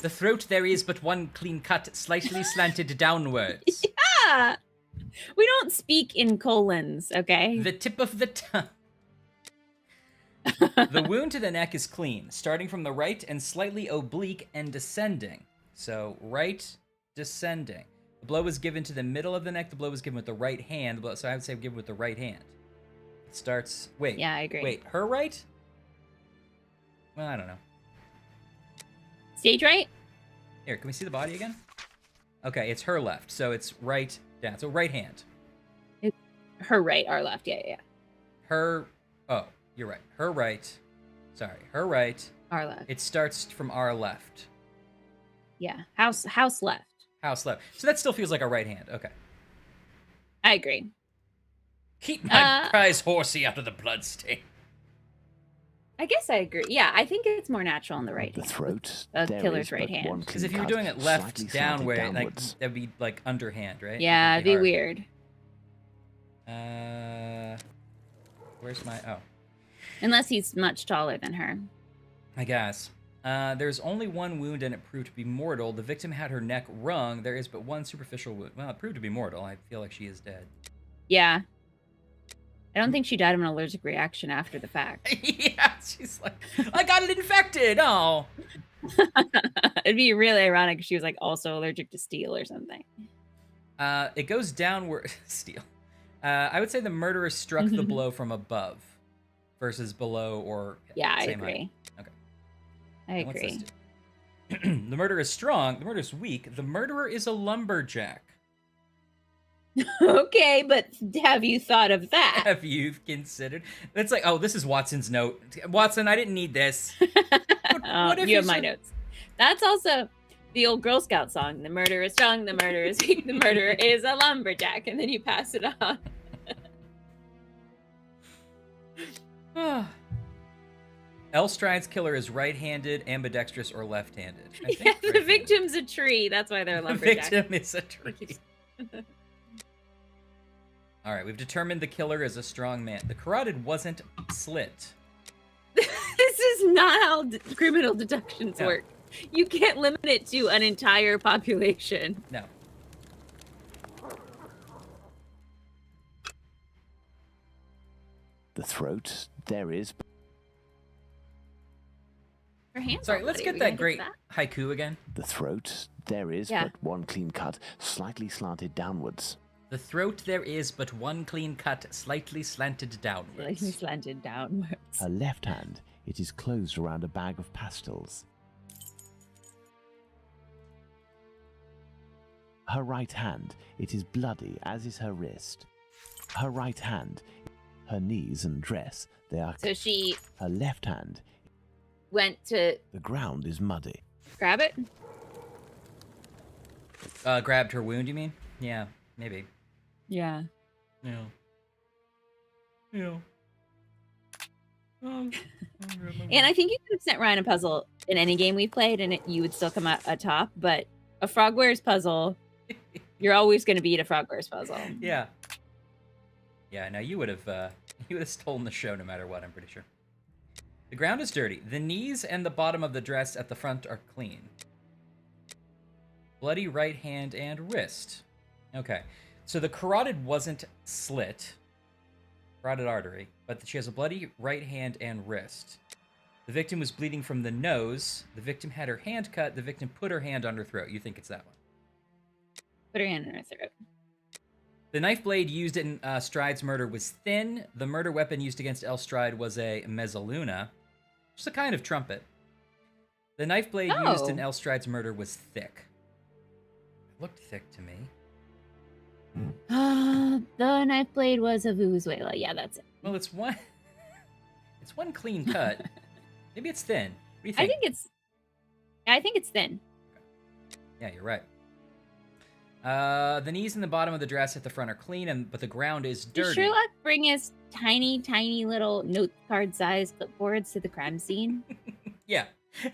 Speaker 1: The throat, there is but one clean cut, slightly slanted downwards.
Speaker 2: Ah! We don't speak in colons, okay?
Speaker 1: The tip of the tongue. The wound to the neck is clean, starting from the right and slightly oblique and descending. So, right, descending. The blow was given to the middle of the neck. The blow was given with the right hand. So I would say given with the right hand. It starts... Wait.
Speaker 2: Yeah, I agree.
Speaker 1: Wait, her right? Well, I don't know.
Speaker 2: Stage right?
Speaker 1: Here, can we see the body again? Okay, it's her left, so it's right down. So right hand.
Speaker 2: Her right, our left. Yeah, yeah, yeah.
Speaker 1: Her. Oh, you're right. Her right. Sorry, her right.
Speaker 2: Our left.
Speaker 1: It starts from our left.
Speaker 2: Yeah. House left.
Speaker 1: House left. So that still feels like a right hand. Okay.
Speaker 2: I agree.
Speaker 1: Keep my prize horsey out of the bloodstain.
Speaker 2: I guess I agree. Yeah, I think it's more natural on the right
Speaker 4: The
Speaker 2: hand.
Speaker 4: throat.
Speaker 2: A
Speaker 4: there
Speaker 2: killer's
Speaker 4: is
Speaker 2: right
Speaker 4: but
Speaker 2: hand.
Speaker 4: one
Speaker 1: Because
Speaker 4: clean
Speaker 1: if you were
Speaker 4: cut,
Speaker 1: doing it left
Speaker 4: slightly
Speaker 1: down
Speaker 4: slanted
Speaker 1: way, like
Speaker 4: downwards.
Speaker 1: that'd be like underhand, right?
Speaker 2: Yeah, it'd be
Speaker 1: hard.
Speaker 2: weird.
Speaker 1: Where's my? Oh,
Speaker 2: Unless he's much taller than her.
Speaker 1: I guess. There's only one wound and it proved to be mortal. The victim had her neck wrung. There is but one superficial wound. Well, it proved to be mortal. I feel like she is dead.
Speaker 2: Yeah. I don't think she died of an allergic reaction after the fact.
Speaker 1: Yeah, she's like, I got it infected. Oh.
Speaker 2: It'd be really ironic if she was like also allergic to steel or something.
Speaker 1: It goes downward. Steel. I would say the murderer struck the blow from above versus below or
Speaker 2: Yeah, I
Speaker 1: same
Speaker 2: agree.
Speaker 1: height. Okay.
Speaker 2: I
Speaker 1: And what's this
Speaker 2: agree.
Speaker 1: do? The murderer is strong. The murderer is weak. The murderer is a lumberjack.
Speaker 2: Okay, but have you thought of that?
Speaker 1: Have you considered? It's like, oh, this is Watson's note. Watson, I didn't need this. What if
Speaker 2: you have my
Speaker 1: said-
Speaker 2: notes. That's also the old Girl Scout song. The murderer is strong, the murderer is weak, the murderer is a lumberjack, and then you pass it on.
Speaker 1: Elstride's killer is right-handed, ambidextrous, or left-handed. I
Speaker 2: Yeah,
Speaker 1: think
Speaker 2: the
Speaker 1: right-handed.
Speaker 2: victim's a tree. That's why they're a
Speaker 1: The
Speaker 2: lumberjack.
Speaker 1: victim is a tree. All right, we've determined the killer is a strong man. The carotid wasn't slit.
Speaker 2: This is not how criminal deductions
Speaker 1: No.
Speaker 2: work. You can't limit it to an entire population.
Speaker 1: No.
Speaker 4: The throat. There is.
Speaker 2: Her hands
Speaker 1: Sorry,
Speaker 2: all
Speaker 1: let's
Speaker 2: bloody. Are
Speaker 1: get
Speaker 2: we
Speaker 1: that
Speaker 2: gonna
Speaker 1: great
Speaker 2: to
Speaker 1: haiku again.
Speaker 4: The throat. There is
Speaker 2: Yeah.
Speaker 4: but one clean cut, slightly slanted downwards.
Speaker 1: The throat there is but one clean cut, slightly slanted
Speaker 2: Like
Speaker 1: downwards.
Speaker 2: he slanted downwards.
Speaker 4: Her left hand. It is closed around a bag of pastils. Her right hand. It is bloody, as is her wrist. Her right hand. Her knees and dress. They are.
Speaker 2: So she
Speaker 4: Her left hand.
Speaker 2: went to
Speaker 4: The ground is muddy.
Speaker 2: grab it.
Speaker 1: Grabbed her wound, you mean? Yeah, maybe.
Speaker 2: Yeah.
Speaker 1: Yeah. Yeah.
Speaker 2: And I think you could have sent Ryan a puzzle in any game we played, and you would still come out atop. But a Frogwares puzzle, you're always going to beat a Frogwares puzzle.
Speaker 1: Yeah. Yeah, no, you would have stolen the show no matter what, I'm pretty sure. The ground is dirty. The knees and the bottom of the dress at the front are clean. Bloody right hand and wrist. Okay. So the carotid wasn't slit. Carotid artery. But she has a bloody right hand and wrist. The victim was bleeding from the nose. The victim had her hand cut. The victim put her hand on her throat. You think it's that one.
Speaker 2: Put her hand in her throat.
Speaker 1: The knife blade used in Stride's murder was thin. The murder weapon used against Elstride was a mezzaluna, which is a kind of trumpet. The knife blade used in Elstride's murder was thick. It looked thick to me.
Speaker 2: The knife blade was a Vuvuzuela. Yeah, that's it.
Speaker 1: Well, it's one. It's one clean cut. Maybe it's thin. What do you think?
Speaker 2: I think it's thin.
Speaker 1: Yeah, you're right. The knees and the bottom of the dress at the front are clean, but the ground is
Speaker 2: Did
Speaker 1: dirty.
Speaker 2: Sherlock bring his tiny, tiny little note card sized clipboards to the crime scene?
Speaker 1: Yeah,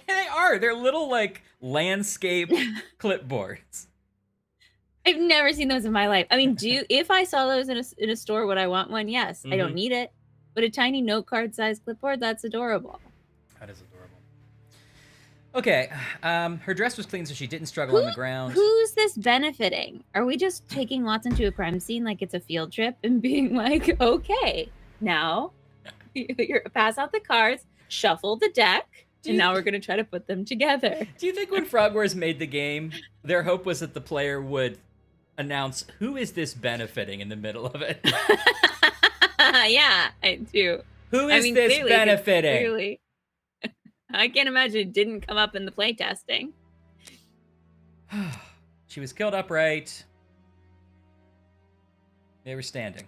Speaker 1: they are. They're little like landscape clipboards.
Speaker 2: I've never seen those in my life. I mean, if I saw those in a store, would I want one? Yes. I don't need it. But a tiny note card sized clipboard, that's adorable.
Speaker 1: That is adorable. Okay, her dress was clean, so she didn't struggle on the ground.
Speaker 2: Who's this benefiting? Are we just taking Watson to a crime scene like it's a field trip and being like, okay, now you pass out the cards, shuffle the deck, and now we're going to try to put them together.
Speaker 1: Do you think when Frogwares made the game, their hope was that the player would announce, who is this benefiting in the middle of it?
Speaker 2: Yeah, I do.
Speaker 1: Who is this
Speaker 2: clearly,
Speaker 1: benefiting?
Speaker 2: Clearly. I can't imagine it didn't come up in the playtesting.
Speaker 1: She was killed upright. They were standing.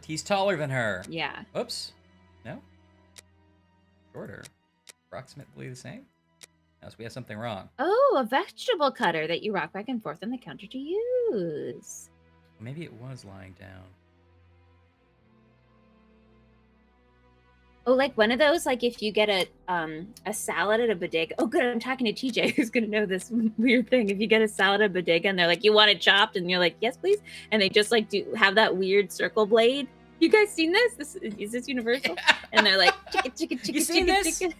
Speaker 1: He's taller than her.
Speaker 2: Yeah.
Speaker 1: Oops. No? Shorter. Approximately the same? No, so we have something wrong.
Speaker 2: Oh, a vegetable cutter that you rock back and forth on the counter to use.
Speaker 1: Maybe it was lying down.
Speaker 2: Oh, like one of those, like if you get a salad at a bodega. Oh, good, I'm talking to TJ, who's gonna know this weird thing. If you get a salad at a bodega and they're like, "You want it chopped?" and you're like, "Yes, please," and they just like do have that weird circle blade. You guys seen this? Is this universal? And they're like, "Chicka, chicka, chicka,
Speaker 1: You seen
Speaker 2: chicka,
Speaker 1: this?
Speaker 2: chicka."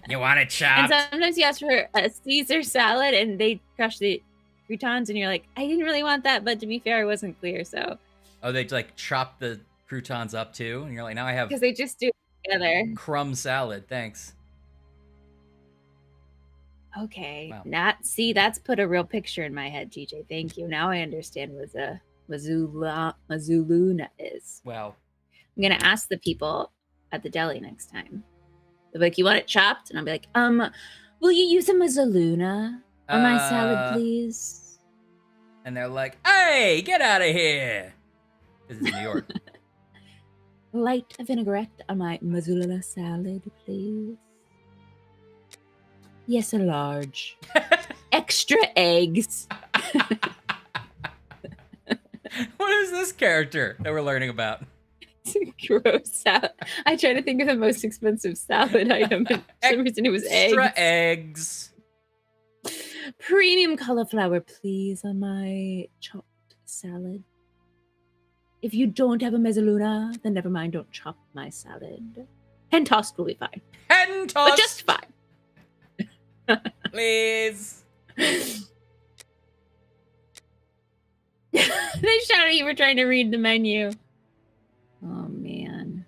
Speaker 1: You want it
Speaker 2: And
Speaker 1: chopped?
Speaker 2: sometimes you ask for a Caesar salad and they crush the croutons, and you're like, "I didn't really want that, but to be fair, I wasn't clear." So
Speaker 1: Oh, they like chop the croutons up too, and you're like, now I have
Speaker 2: because they just do it together.
Speaker 1: crumb salad. Thanks.
Speaker 2: Okay.
Speaker 1: Wow.
Speaker 2: That's put a real picture in my head, TJ. Thank you. Now I understand what a Mazzuluna is.
Speaker 1: Wow.
Speaker 2: I'm gonna ask the people at the deli next time. They'll be like, "You want it chopped?" And I'll be like, will you use a Mazzaluna on my salad, please?"
Speaker 1: And they're like, "Hey, get out of here!" This is New York.
Speaker 2: Light vinaigrette on my Mazzaluna salad, please. Yes, a large. Extra eggs.
Speaker 1: What is this character that we're learning about?
Speaker 2: Gross salad. I try to think of the most expensive salad item, and for some reason it was
Speaker 1: Extra
Speaker 2: eggs.
Speaker 1: eggs.
Speaker 2: Premium cauliflower, please, on my chopped salad. If you don't have a mezzaluna, then never mind, don't chop my salad. Hen tossed will be fine.
Speaker 1: Hen toss,
Speaker 2: But just fine.
Speaker 1: please.
Speaker 2: They shouted at you for trying to read the menu. Oh, man.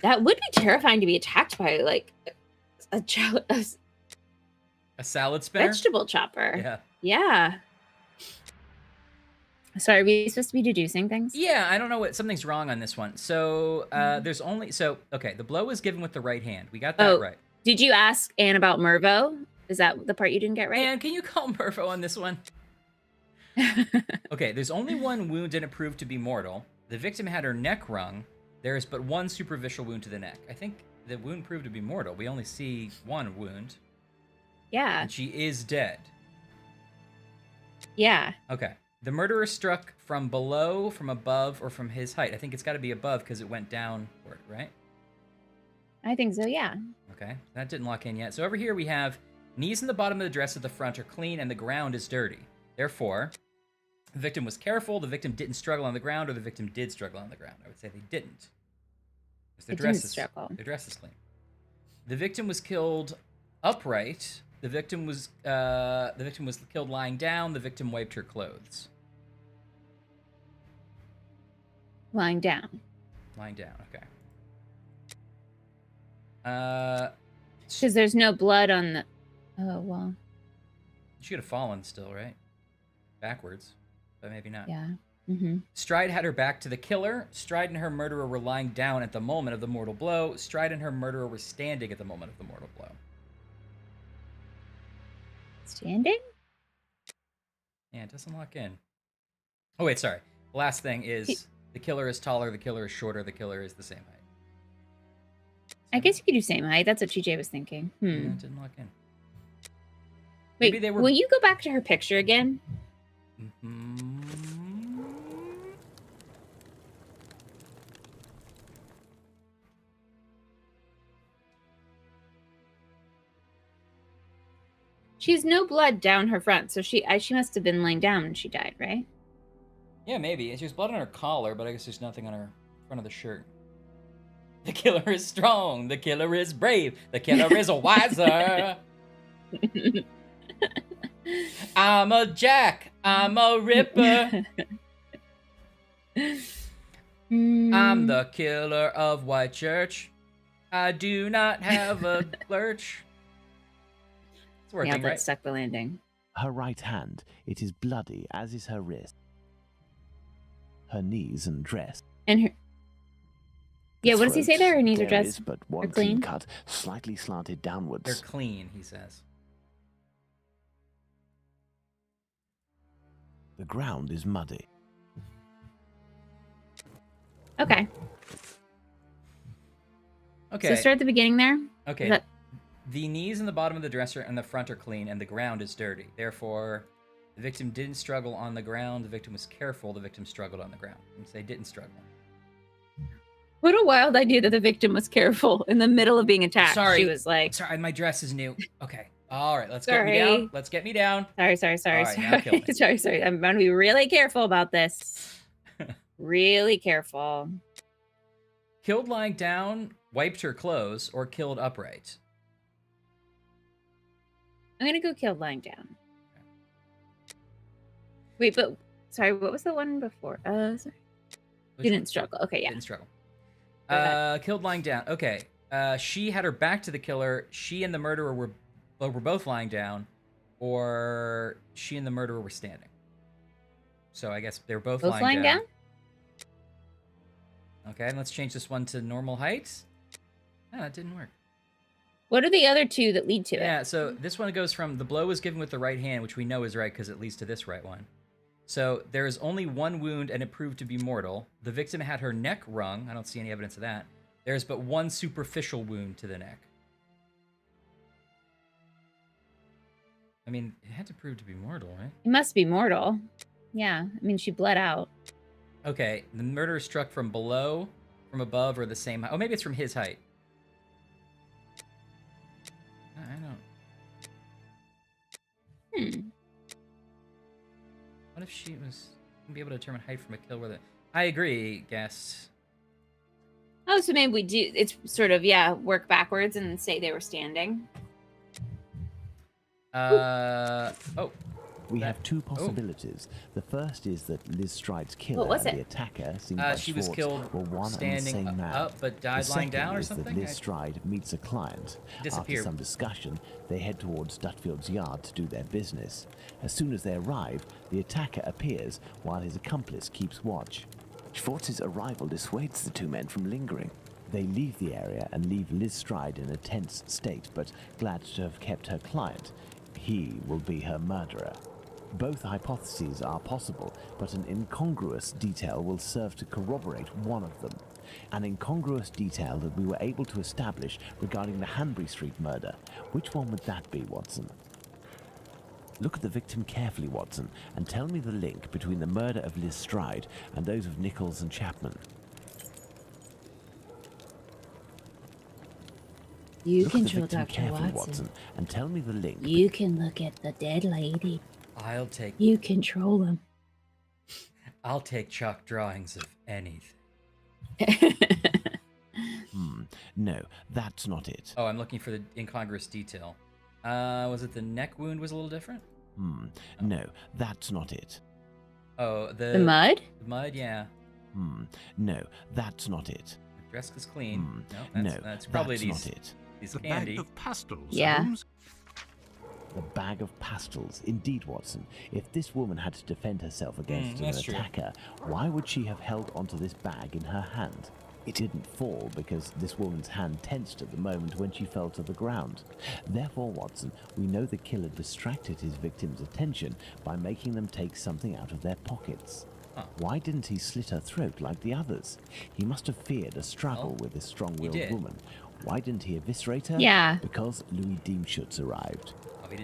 Speaker 2: That would be terrifying to be attacked by, like, a
Speaker 1: salad spinner?
Speaker 2: vegetable chopper.
Speaker 1: Yeah.
Speaker 2: Yeah. Sorry, are we supposed to be deducing things?
Speaker 1: Yeah, I don't know what something's wrong on this one. So there's only okay, the blow was given with the right hand. We got that right.
Speaker 2: Did you ask Anne about Mervo? Is that the part you didn't get right?
Speaker 1: Anne, can you call Murpho on this one? Okay, there's only one wound and it proved to be mortal. The victim had her neck wrung. There is but one superficial wound to the neck. I think the wound proved to be mortal. We only see one wound.
Speaker 2: Yeah.
Speaker 1: And she is dead.
Speaker 2: Yeah.
Speaker 1: Okay. The murderer struck from below, from above, or from his height. I think it's got to be above because it went downward, right?
Speaker 2: I think so, yeah.
Speaker 1: Okay, that didn't lock in yet. So over here we have knees in the bottom of the dress at the front are clean and the ground is dirty. Therefore, the victim was careful, the victim didn't struggle on the ground, or the victim did struggle on the ground. I would say they didn't. Their dress is clean. The victim was killed upright. The victim was killed lying down. The victim wiped her clothes.
Speaker 2: Lying down.
Speaker 1: Lying down, okay.
Speaker 2: Because there's no blood on the... Oh, well.
Speaker 1: She could have fallen still, right? Backwards, but maybe not.
Speaker 2: Yeah. Mm-hmm.
Speaker 1: Stride had her back to the killer. Stride and her murderer were lying down at the moment of the mortal blow. Stride and her murderer were standing at the moment of the mortal blow.
Speaker 2: Standing?
Speaker 1: Yeah, it doesn't lock in. Oh, wait, sorry. The last thing is the killer is taller, the killer is shorter, the killer is the same height.
Speaker 2: I guess you could do same height. That's what TJ was thinking.
Speaker 1: Yeah, it didn't lock in.
Speaker 2: Wait,
Speaker 1: Maybe they were...
Speaker 2: will you go back to her picture again?
Speaker 1: Mm-hmm.
Speaker 2: She has no blood down her front, so she must have been laying down when she died, right?
Speaker 1: Yeah, maybe. There's blood on her collar, but I guess there's nothing on her front of the shirt. The killer is strong. The killer is brave. The killer is wiser. I'm a Jack. I'm a Ripper. I'm the killer of Whitechurch. I do not have a lurch. It's working,
Speaker 2: Yeah, that
Speaker 1: right?
Speaker 2: stuck the landing.
Speaker 4: Her right hand, it is bloody, as is her wrist. her knees and dress.
Speaker 2: And her... Yeah, what does he say there? Her knees are
Speaker 4: There
Speaker 2: dressed
Speaker 4: is but
Speaker 2: are
Speaker 4: one
Speaker 2: clean?
Speaker 4: clean cut, slightly slanted
Speaker 1: They're
Speaker 4: downwards.
Speaker 1: clean, he says.
Speaker 4: The ground is muddy.
Speaker 2: Okay.
Speaker 1: Okay.
Speaker 2: So start at the beginning there.
Speaker 1: Okay.
Speaker 2: Is that-
Speaker 1: The knees and the bottom of the dresser and the front are clean, and the ground is dirty. Therefore, the victim didn't struggle on the ground. The victim was careful. The victim struggled on the ground. And say didn't struggle.
Speaker 2: What a wild idea that the victim was careful in the middle of being attacked.
Speaker 1: Sorry.
Speaker 2: She was like,
Speaker 1: Sorry, my dress is new. Okay. All right, let's get me
Speaker 2: Sorry.
Speaker 1: down. Let's get me down.
Speaker 2: sorry,
Speaker 1: All right, now kill me.
Speaker 2: sorry. I'm going to be really careful about this. Really careful.
Speaker 1: Killed lying down, wiped her clothes, or killed upright.
Speaker 2: I'm going to go killed lying down. Wait, but sorry, what was the one before? Sorry.
Speaker 1: Which
Speaker 2: Didn't
Speaker 1: one?
Speaker 2: struggle. Okay, yeah.
Speaker 1: Didn't struggle.
Speaker 2: Okay.
Speaker 1: Killed lying down. Okay. She had her back to the killer. She and the murderer were both lying down, or she and the murderer were standing. So I guess they're both lying down. Okay, and let's change this one to normal height. No, that didn't work.
Speaker 2: What are the other two that lead to it?
Speaker 1: Yeah, so this one goes from the blow was given with the right hand, which we know is right because it leads to this right one. So there is only one wound and it proved to be mortal. The victim had her neck wrung. I don't see any evidence of that. There's but one superficial wound to the neck. I mean, it had to prove to be mortal, right?
Speaker 2: It must be mortal. Yeah, I mean, she bled out.
Speaker 1: Okay, the murderer struck from below, from above, or the same height. Oh, maybe it's from his height. I don't. What if she was be able to determine height from a kill with it? I agree, guess.
Speaker 2: Oh, so maybe we do. It's sort of work backwards and say they were standing.
Speaker 1: Oh.
Speaker 4: We have two possibilities. The first is that Liz Stride's killer
Speaker 2: What was
Speaker 4: and the
Speaker 2: it?
Speaker 4: attacker, seen by
Speaker 1: She was
Speaker 4: Schwartz,
Speaker 1: killed
Speaker 4: were one and the
Speaker 1: standing
Speaker 4: same man.
Speaker 1: up, but died
Speaker 4: The
Speaker 1: lying
Speaker 4: second
Speaker 1: down or
Speaker 4: is that
Speaker 1: something?
Speaker 4: Liz Stride meets a client.
Speaker 1: Disappeared.
Speaker 4: After some discussion, they head towards Dutfield's yard to do their business. As soon as they arrive, the attacker appears while his accomplice keeps watch. Schwartz's arrival dissuades the two men from lingering. They leave the area and leave Liz Stride in a tense state, but glad to have kept her client. He will be her murderer. Both hypotheses are possible, but an incongruous detail will serve to corroborate one of them. An incongruous detail that we were able to establish regarding the Hanbury Street murder. Which one would that be, Watson? Look at the victim carefully, Watson, and tell me the link between the murder of Liz Stride and those of Nichols and Chapman.
Speaker 3: You
Speaker 4: Look at the
Speaker 3: control
Speaker 4: victim
Speaker 3: Dr.
Speaker 4: carefully,
Speaker 3: Watson.
Speaker 4: and tell me the link.
Speaker 3: You can look at the dead lady.
Speaker 1: I'll take
Speaker 3: You control him.
Speaker 1: chalk drawings of anything.
Speaker 4: No, that's not it.
Speaker 1: Oh, I'm looking for the incongruous detail. Was it the neck wound was a little different?
Speaker 4: No, that's not it.
Speaker 1: Oh,
Speaker 2: The mud?
Speaker 1: The mud, yeah.
Speaker 4: No, that's not it.
Speaker 1: The dress is clean.
Speaker 4: No,
Speaker 1: that's probably
Speaker 4: that's
Speaker 1: these.
Speaker 4: not it.
Speaker 1: These
Speaker 5: The
Speaker 1: candy.
Speaker 5: bag of pastels,
Speaker 2: Yeah.
Speaker 5: Holmes.
Speaker 4: The bag of pastels. Indeed, Watson. If this woman had to defend herself against an
Speaker 1: that's true.
Speaker 4: attacker, why would she have held onto this bag in her hand? It didn't fall because this woman's hand tensed at the moment when she fell to the ground. Therefore, Watson, we know the killer distracted his victim's attention by making them take something out of their pockets. Why didn't he slit her throat like the others? He must have feared a struggle with this strong-willed
Speaker 1: did.
Speaker 4: woman. Why didn't he eviscerate her?
Speaker 2: Yeah.
Speaker 4: Because Louis Diemschutz arrived.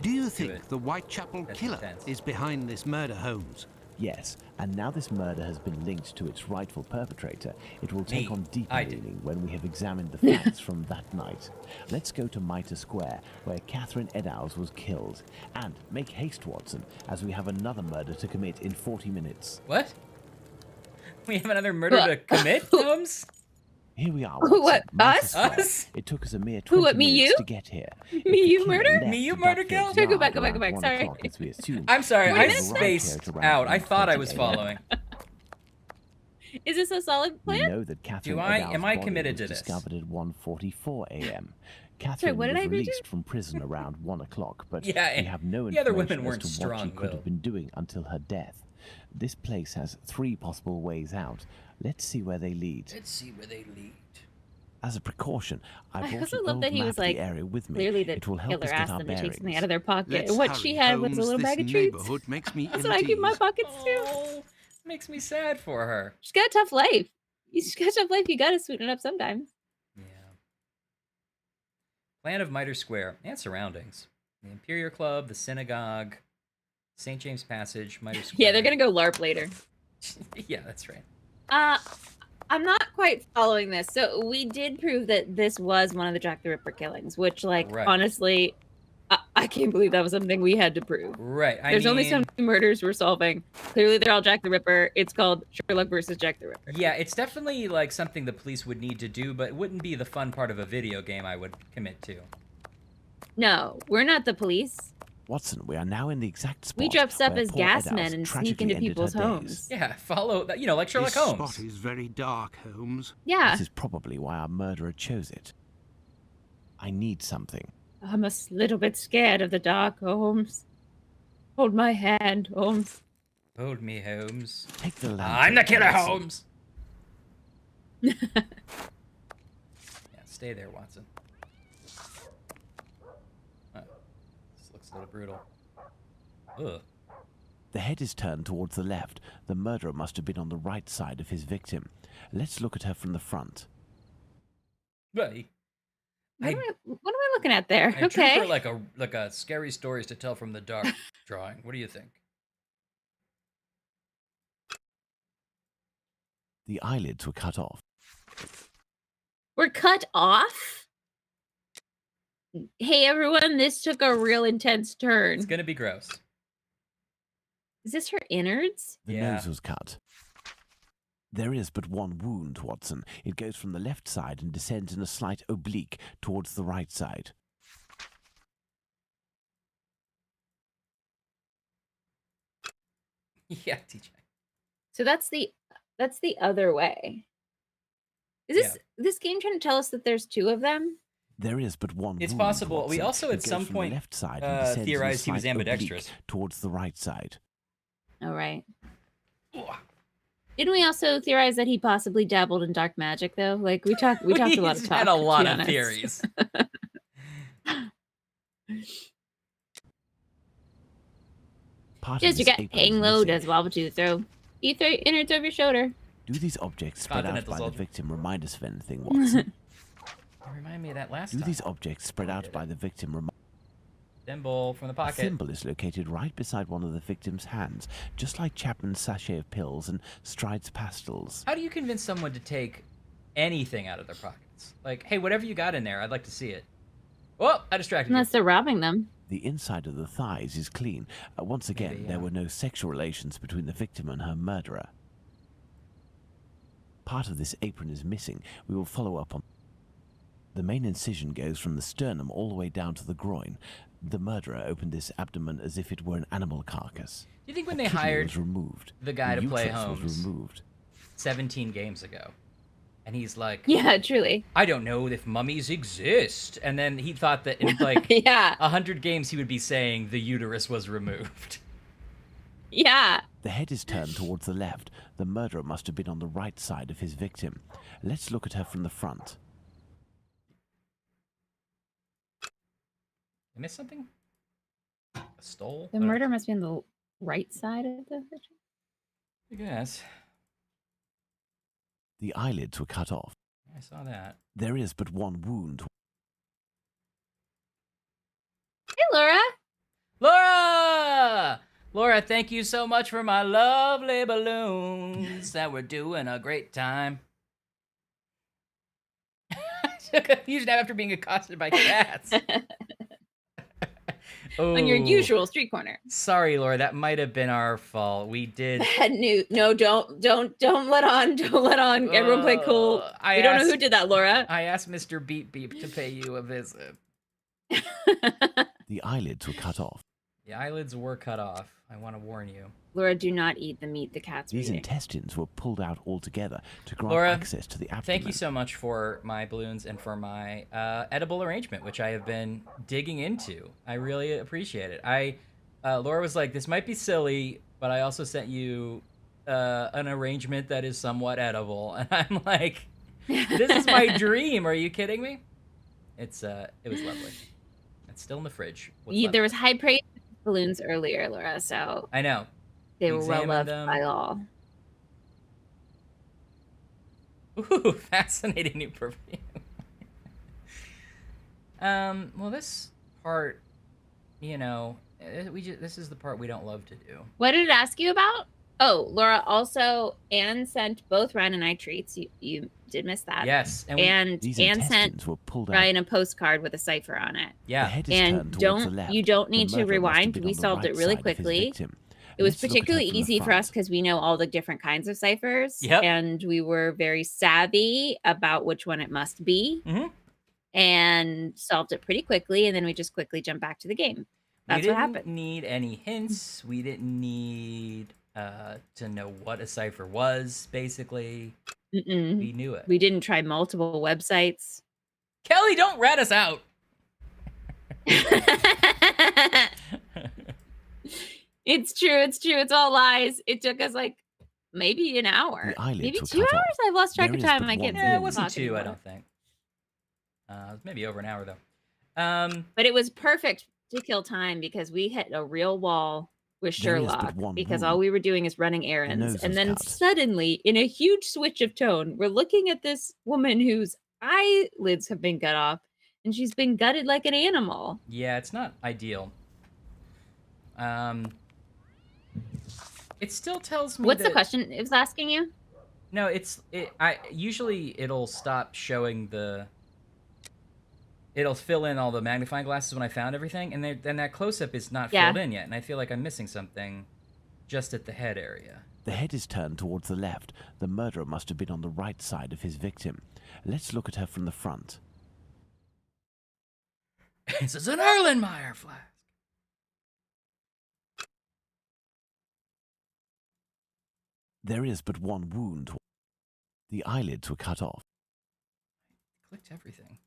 Speaker 5: Do you think the Whitechapel
Speaker 1: That's
Speaker 5: killer
Speaker 1: intense.
Speaker 5: is behind this murder, Holmes?
Speaker 4: Yes, and now this murder has been linked to its rightful perpetrator. It will take
Speaker 1: Me.
Speaker 4: on deeper
Speaker 1: I did.
Speaker 4: meaning when we have examined the facts from that night. Let's go to Mitre Square, where Catherine Eddowes was killed. And make haste, Watson, as we have another murder to commit in 40 minutes.
Speaker 1: What? We have another murder to commit, Holmes?
Speaker 4: Here we are,
Speaker 2: Who,
Speaker 4: Watson,
Speaker 2: what,
Speaker 4: Mitre
Speaker 2: us?
Speaker 4: Square.
Speaker 1: Us?
Speaker 4: It took us a mere
Speaker 2: Who,
Speaker 4: 20
Speaker 2: what, me,
Speaker 4: minutes
Speaker 2: you?
Speaker 4: to get here.
Speaker 2: Me, you murder?
Speaker 1: Me, you murder, kill?
Speaker 2: Sorry, go back, go back. Sorry.
Speaker 1: I'm sorry,
Speaker 2: Wait,
Speaker 1: I
Speaker 2: that's not-
Speaker 1: spaced out. I thought I was following.
Speaker 2: Is this a solid
Speaker 4: We
Speaker 2: plan?
Speaker 4: know that Catherine
Speaker 1: Am I
Speaker 4: Eddowes' body
Speaker 1: committed
Speaker 4: was
Speaker 1: to this?
Speaker 4: discovered at 1:44 a.m. Catherine
Speaker 2: what did
Speaker 4: was
Speaker 2: I agree to?
Speaker 4: released from prison around 1 o'clock, but
Speaker 1: Yeah,
Speaker 4: we have no
Speaker 1: the other
Speaker 4: information
Speaker 1: women weren't
Speaker 4: as to what she could
Speaker 1: strong-willed.
Speaker 4: have been doing until her death. This place has 3 possible ways out. Let's see where they lead.
Speaker 1: Let's see where they lead.
Speaker 4: As a precaution, I
Speaker 2: I
Speaker 4: brought
Speaker 2: also
Speaker 4: an
Speaker 2: love
Speaker 4: old
Speaker 2: that he
Speaker 4: map
Speaker 2: was
Speaker 4: of the
Speaker 2: like,
Speaker 4: area with me.
Speaker 2: clearly the
Speaker 4: It will help
Speaker 2: killer
Speaker 4: us get
Speaker 2: asked
Speaker 4: our
Speaker 2: them to take
Speaker 4: bearings.
Speaker 2: something out of their pocket.
Speaker 5: Let's
Speaker 2: And what
Speaker 5: hurry,
Speaker 2: she had was a
Speaker 5: Holmes.
Speaker 2: little
Speaker 5: This
Speaker 2: bag of treats.
Speaker 5: neighborhood makes me
Speaker 2: That's what I keep in my
Speaker 5: ill-at-ease.
Speaker 2: pockets too.
Speaker 1: Oh, makes me sad for her.
Speaker 2: She's got a tough life. She's got a tough life. You gotta sweeten it up sometimes.
Speaker 1: Yeah. Plan of Mitre Square and surroundings. The Imperial Club, the synagogue, St. James Passage, Mitre Square.
Speaker 2: Yeah, they're gonna go LARP later.
Speaker 1: Yeah, that's right.
Speaker 2: I'm not quite following this. So we did prove that this was one of the Jack the Ripper killings, which, like,
Speaker 1: Right.
Speaker 2: honestly, I can't believe that was something we had to prove.
Speaker 1: Right.
Speaker 2: There's only so many murders we're solving. Clearly, they're all Jack the Ripper. It's called Sherlock versus Jack the Ripper.
Speaker 1: Yeah, it's definitely like something the police would need to do, but it wouldn't be the fun part of a video game I would commit to.
Speaker 2: No, we're not the police.
Speaker 4: Watson, we are now in the exact spot
Speaker 2: We dress up
Speaker 4: where
Speaker 2: as
Speaker 4: poor
Speaker 2: gas
Speaker 4: Eddowes
Speaker 2: men and sneak
Speaker 4: tragically
Speaker 2: into
Speaker 4: ended
Speaker 2: people's
Speaker 4: her days.
Speaker 2: homes.
Speaker 1: Yeah, follow that, like Sherlock
Speaker 5: This
Speaker 1: Holmes.
Speaker 5: spot is very dark, Holmes.
Speaker 2: Yeah,
Speaker 4: This is probably why our murderer chose it. I need something.
Speaker 2: I'm a little bit scared of the dark, Holmes. Hold my hand, Holmes.
Speaker 1: Hold me, Holmes.
Speaker 4: Take the lamp.
Speaker 1: I'm the killer,
Speaker 4: Watson.
Speaker 1: Holmes. Yeah, stay there, Watson. Oh, this looks a little brutal. Ugh.
Speaker 4: The head is turned towards the left. The murderer must have been on the right side of his victim. Let's look at her from the front.
Speaker 1: Right.
Speaker 2: What am I looking at there?
Speaker 1: I drew
Speaker 2: Okay.
Speaker 1: her like a scary stories to tell from the dark drawing. What do you think?
Speaker 4: The eyelids were cut off.
Speaker 2: We're cut off? Hey, everyone, this took a real intense turn.
Speaker 1: It's gonna be gross.
Speaker 2: Is this her innards?
Speaker 4: The
Speaker 1: Yeah.
Speaker 4: nose was cut. There is but one wound, Watson. It goes from the left side and descends in a slight oblique towards the right side.
Speaker 1: Yeah, TJ.
Speaker 2: So that's the other way. Is this game trying to tell us that there's two of them?
Speaker 4: There is but one
Speaker 1: It's
Speaker 4: wound,
Speaker 1: possible. We
Speaker 4: Watson.
Speaker 1: also
Speaker 4: It
Speaker 1: at
Speaker 4: goes
Speaker 1: some
Speaker 4: from the
Speaker 1: point,
Speaker 4: left side and descends in a
Speaker 1: theorized he was
Speaker 4: slight oblique
Speaker 1: ambidextrous.
Speaker 4: towards the right side.
Speaker 2: Oh, right.
Speaker 1: Ugh.
Speaker 2: Didn't we also theorize that he possibly dabbled in dark magic, though? Like, we talked a lot of
Speaker 1: He's
Speaker 2: talk,
Speaker 1: had a
Speaker 2: to
Speaker 1: lot
Speaker 2: be
Speaker 1: of
Speaker 2: honest.
Speaker 1: theories.
Speaker 4: Part of
Speaker 2: Just you
Speaker 4: this
Speaker 2: got
Speaker 4: apron
Speaker 2: hang
Speaker 4: is
Speaker 2: low,
Speaker 4: missing.
Speaker 2: does wobble to throw. Eat the innards over your shoulder.
Speaker 4: Do these objects spread out
Speaker 1: Continental
Speaker 4: by the
Speaker 1: soldier.
Speaker 4: victim remind us of anything, Watson?
Speaker 1: Remind me of that last
Speaker 4: Do
Speaker 1: time.
Speaker 4: these objects spread out by the victim remind
Speaker 1: Thimble from the
Speaker 4: A
Speaker 1: pocket.
Speaker 4: thimble is located right beside one of the victim's hands, just like Chapman's sachet of pills and Stride's pastils.
Speaker 1: How do you convince someone to take anything out of their pockets? Like, hey, whatever you got in there, I'd like to see it. Oh, I distracted
Speaker 2: Unless they're robbing them.
Speaker 4: The inside of the thighs is clean. Once again,
Speaker 1: Maybe,
Speaker 4: there
Speaker 1: yeah.
Speaker 4: were no sexual relations between the victim and her murderer. Part of this apron is missing. We will follow up on. The main incision goes from the sternum all the way down to the groin. The murderer opened this abdomen as if it were an animal carcass.
Speaker 1: Do you think when
Speaker 4: A
Speaker 1: they
Speaker 4: kidney
Speaker 1: hired
Speaker 4: was removed.
Speaker 1: the guy
Speaker 4: The
Speaker 1: to play
Speaker 4: uterus
Speaker 1: Holmes
Speaker 4: was removed.
Speaker 1: 17 games ago, and he's like,
Speaker 2: Yeah, truly.
Speaker 1: I don't know if mummies exist, and then he thought that in like
Speaker 2: Yeah.
Speaker 1: 100 games he would be saying the uterus was removed.
Speaker 2: Yeah.
Speaker 4: The head is turned towards the left. The murderer must have been on the right side of his victim. Let's look at her from the front.
Speaker 1: I missed something? A stole?
Speaker 2: The murder must be on the right side of the picture.
Speaker 1: I guess.
Speaker 4: The eyelids were cut off.
Speaker 1: I saw that.
Speaker 4: There is but one wound.
Speaker 2: Hey, Laura.
Speaker 1: Laura! Laura, thank you so much for my lovely balloons. That we're doing a great time. Usually after being accosted by cats.
Speaker 2: On your
Speaker 1: Oh.
Speaker 2: usual street corner.
Speaker 1: Sorry, Laura, that might have been our fault. We did.
Speaker 2: Bad news. No, don't let on. Don't let on. Everyone play cool.
Speaker 1: I
Speaker 2: We don't know who
Speaker 1: asked-
Speaker 2: did that, Laura.
Speaker 1: I asked Mr. Beep Beep to pay you a visit.
Speaker 4: The eyelids were cut off.
Speaker 1: The eyelids were cut off. I want to warn you.
Speaker 2: Laura, do not eat the meat the cat's
Speaker 4: These
Speaker 2: eating.
Speaker 4: intestines were pulled out altogether to grant
Speaker 1: Laura,
Speaker 4: access to the abdomen.
Speaker 1: Thank you so much for my balloons and for my edible arrangement, which I have been digging into. I really appreciate it. Laura was like, "This might be silly, but I also sent you an arrangement that is somewhat edible, and I'm like, this is my dream. Are you kidding me? It was lovely. It's still in the fridge.
Speaker 2: There was high praise for balloons earlier, Laura, so
Speaker 1: I know.
Speaker 2: they
Speaker 1: We
Speaker 2: were well
Speaker 1: examined
Speaker 2: loved
Speaker 1: them.
Speaker 2: by all.
Speaker 1: Ooh, fascinating new perfume. Well, this part, this is the part we don't love to do.
Speaker 2: What did it ask you about? Oh, Laura, also, Anne sent both Ryan and I treats. You did miss that.
Speaker 1: Yes,
Speaker 2: and
Speaker 4: These
Speaker 2: Anne sent
Speaker 4: intestines were pulled out.
Speaker 2: Ryan a postcard with a cipher on it.
Speaker 4: The
Speaker 1: Yeah.
Speaker 4: head is
Speaker 2: And
Speaker 4: turned towards the left.
Speaker 2: you don't
Speaker 4: The
Speaker 2: need to
Speaker 4: murderer must have
Speaker 2: rewind.
Speaker 4: been
Speaker 2: We
Speaker 4: on the
Speaker 2: solved
Speaker 4: right
Speaker 2: it really
Speaker 4: side of his
Speaker 2: quickly.
Speaker 4: victim.
Speaker 2: It was
Speaker 4: Let's look at her
Speaker 2: particularly
Speaker 4: from the
Speaker 2: easy for us
Speaker 4: front.
Speaker 2: because we know all the different kinds of ciphers.
Speaker 1: Yep.
Speaker 2: And we were very savvy about which one it must be.
Speaker 1: Mhm.
Speaker 2: And solved it pretty quickly. And then we just quickly jumped back to the game. That's
Speaker 1: we
Speaker 2: what
Speaker 1: didn't
Speaker 2: happened.
Speaker 1: need any hints. We didn't need to know what a cipher was, basically.
Speaker 2: Mm-mm.
Speaker 1: We knew it.
Speaker 2: We didn't try multiple websites.
Speaker 1: Kelly, don't rat us out.
Speaker 2: It's true. It's true. It's all lies. It took us like maybe an hour.
Speaker 4: The eyelids
Speaker 2: Maybe
Speaker 4: were
Speaker 2: 2
Speaker 4: cut
Speaker 2: hours.
Speaker 4: off.
Speaker 2: I've lost track
Speaker 4: There
Speaker 2: of
Speaker 4: is
Speaker 2: time.
Speaker 4: but
Speaker 2: I can't
Speaker 4: one
Speaker 1: Yeah, it
Speaker 4: wound.
Speaker 1: wasn't
Speaker 2: talk
Speaker 1: 2, I
Speaker 2: anymore.
Speaker 1: don't think. It was maybe over an hour, though.
Speaker 2: But it was perfect to kill time because we hit a real wall with
Speaker 4: There is but
Speaker 2: Sherlock
Speaker 4: one
Speaker 2: because
Speaker 4: wound.
Speaker 2: all we were doing is running errands.
Speaker 4: nose
Speaker 2: And
Speaker 4: was
Speaker 2: then
Speaker 4: cut.
Speaker 2: suddenly, in a huge switch of tone, we're looking at this woman whose eyelids have been cut off and she's been gutted like an animal.
Speaker 1: Yeah, it's not ideal. It still tells me
Speaker 2: What's the
Speaker 1: that-
Speaker 2: question it was asking you?
Speaker 1: No, usually it'll stop showing it'll fill in all the magnifying glasses when I found everything, and then that close-up is not
Speaker 2: Yeah.
Speaker 1: filled in yet, and I feel like I'm missing something just at the head area.
Speaker 4: The head is turned towards the left. The murderer must have been on the right side of his victim. Let's look at her from the front.
Speaker 1: This is an Erlenmeyer flask.
Speaker 4: There is but one wound. The eyelids were cut off.
Speaker 1: Clicked everything.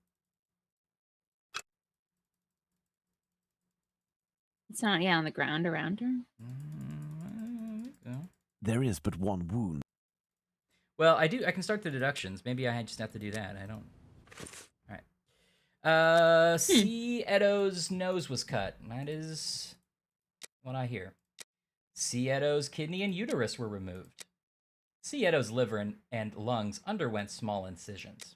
Speaker 2: It's not, on the ground around her.
Speaker 4: There is but one wound.
Speaker 1: Well, I can start the deductions. Maybe I just have to do that. I don't. All right. C. Edo's nose was cut. That is what I hear. C. Edo's kidney and uterus were removed. C. Edo's liver and lungs underwent small incisions.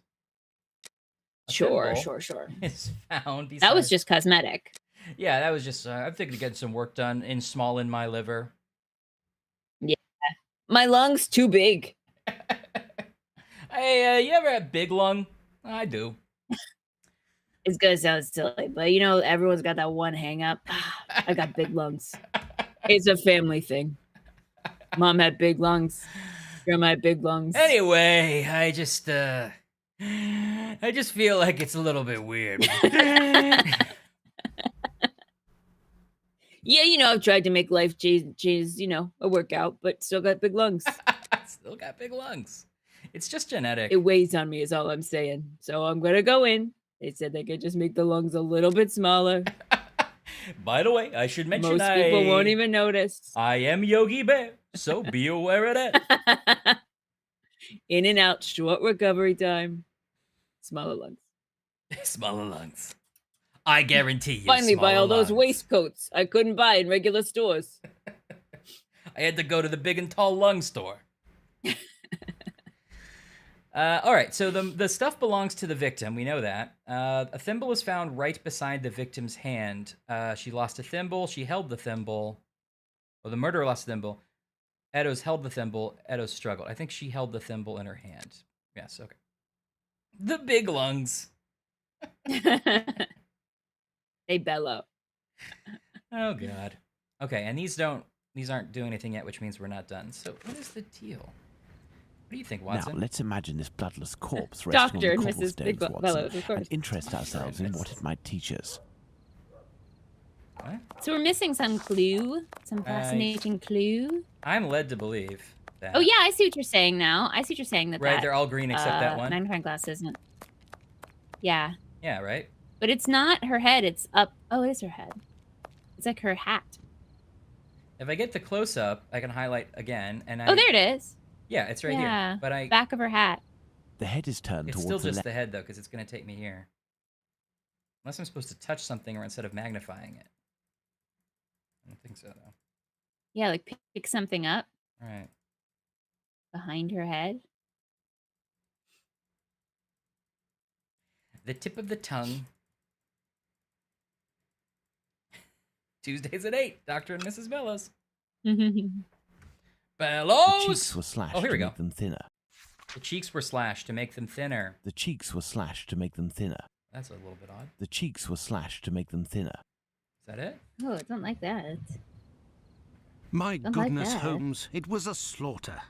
Speaker 1: A
Speaker 2: Sure.
Speaker 1: thimble is found beside...
Speaker 2: That was just cosmetic.
Speaker 1: Yeah, that was just... I'm thinking of getting some work done in my liver.
Speaker 2: My lung's too big.
Speaker 1: Hey, you ever had big lung? I do.
Speaker 2: It's gonna sound silly, but everyone's got that one hang up. I got big lungs. It's a family thing. Mom had big lungs. Grandma had big lungs.
Speaker 1: Anyway, I just feel like it's a little bit weird.
Speaker 2: Yeah, I've tried to make life change, a workout, but still got big lungs.
Speaker 1: Still got big lungs. It's just genetic.
Speaker 2: It weighs on me is all I'm saying. So I'm gonna go in. They said they could just make the lungs a little bit smaller.
Speaker 1: By the way, I should mention
Speaker 2: Most people won't even notice.
Speaker 1: I am Yogi Bear, so be aware of that.
Speaker 2: In and out, short recovery time. Smaller lungs.
Speaker 1: Smaller lungs. I guarantee you.
Speaker 2: Finally buy all those
Speaker 1: lungs.
Speaker 2: waistcoats I couldn't buy in regular stores.
Speaker 1: I had to go to the big and tall lung store. All right, so the stuff belongs to the victim. We know that. A thimble was found right beside the victim's hand. She lost a thimble. She held the thimble. Well, the murderer lost the thimble. Edo's held the thimble. Edo's struggled. I think she held the thimble in her hand. Yes, okay. The big lungs.
Speaker 2: They bellow.
Speaker 1: Oh, God. Okay, and these aren't doing anything yet, which means we're not done. So what is the deal? What do you think, Watson?
Speaker 4: Now, let's imagine this bloodless corpse resting
Speaker 2: Doctor,
Speaker 4: on the
Speaker 2: Mrs.
Speaker 4: cobblestones,
Speaker 2: Big
Speaker 4: Watson,
Speaker 2: Bellows, of course.
Speaker 4: and interest ourselves in what it might teach us.
Speaker 1: What?
Speaker 2: So we're missing some clue, some fascinating clue.
Speaker 1: I'm led to believe that.
Speaker 2: Oh yeah, I see what you're saying now. I see what you're saying that.
Speaker 1: Right, they're all green except that one.
Speaker 2: Magnifying glass isn't. Yeah,
Speaker 1: Yeah, right?
Speaker 2: but it's not her head. It's up. Oh, it is her head. It's like her hat.
Speaker 1: If I get the close up, I can highlight again, and
Speaker 2: Oh, there it is.
Speaker 1: Yeah, it's right
Speaker 2: Yeah.
Speaker 1: here. But I
Speaker 2: Back of her hat.
Speaker 4: The head is turned
Speaker 1: it's
Speaker 4: towards
Speaker 1: still
Speaker 4: the
Speaker 1: just
Speaker 4: left.
Speaker 1: the head though, because it's gonna take me here. Unless I'm supposed to touch something or instead of magnifying it. I don't think so though.
Speaker 2: Yeah, like pick something up
Speaker 1: All right.
Speaker 2: behind her head.
Speaker 1: The tip of the tongue. Tuesdays at 8. Dr. and Mrs. Bellows.
Speaker 4: The
Speaker 1: Bellows!
Speaker 4: cheeks were slashed
Speaker 1: Oh, here
Speaker 4: to
Speaker 1: we go.
Speaker 4: make them thinner.
Speaker 1: The cheeks were slashed to make them thinner.
Speaker 4: The cheeks were slashed to make them thinner.
Speaker 1: That's a little bit odd.
Speaker 4: The cheeks were slashed to make them thinner.
Speaker 1: Is that it?
Speaker 2: Oh, I don't like that.
Speaker 5: My
Speaker 2: Don't like
Speaker 5: goodness,
Speaker 2: that.
Speaker 5: Holmes, it was a slaughter.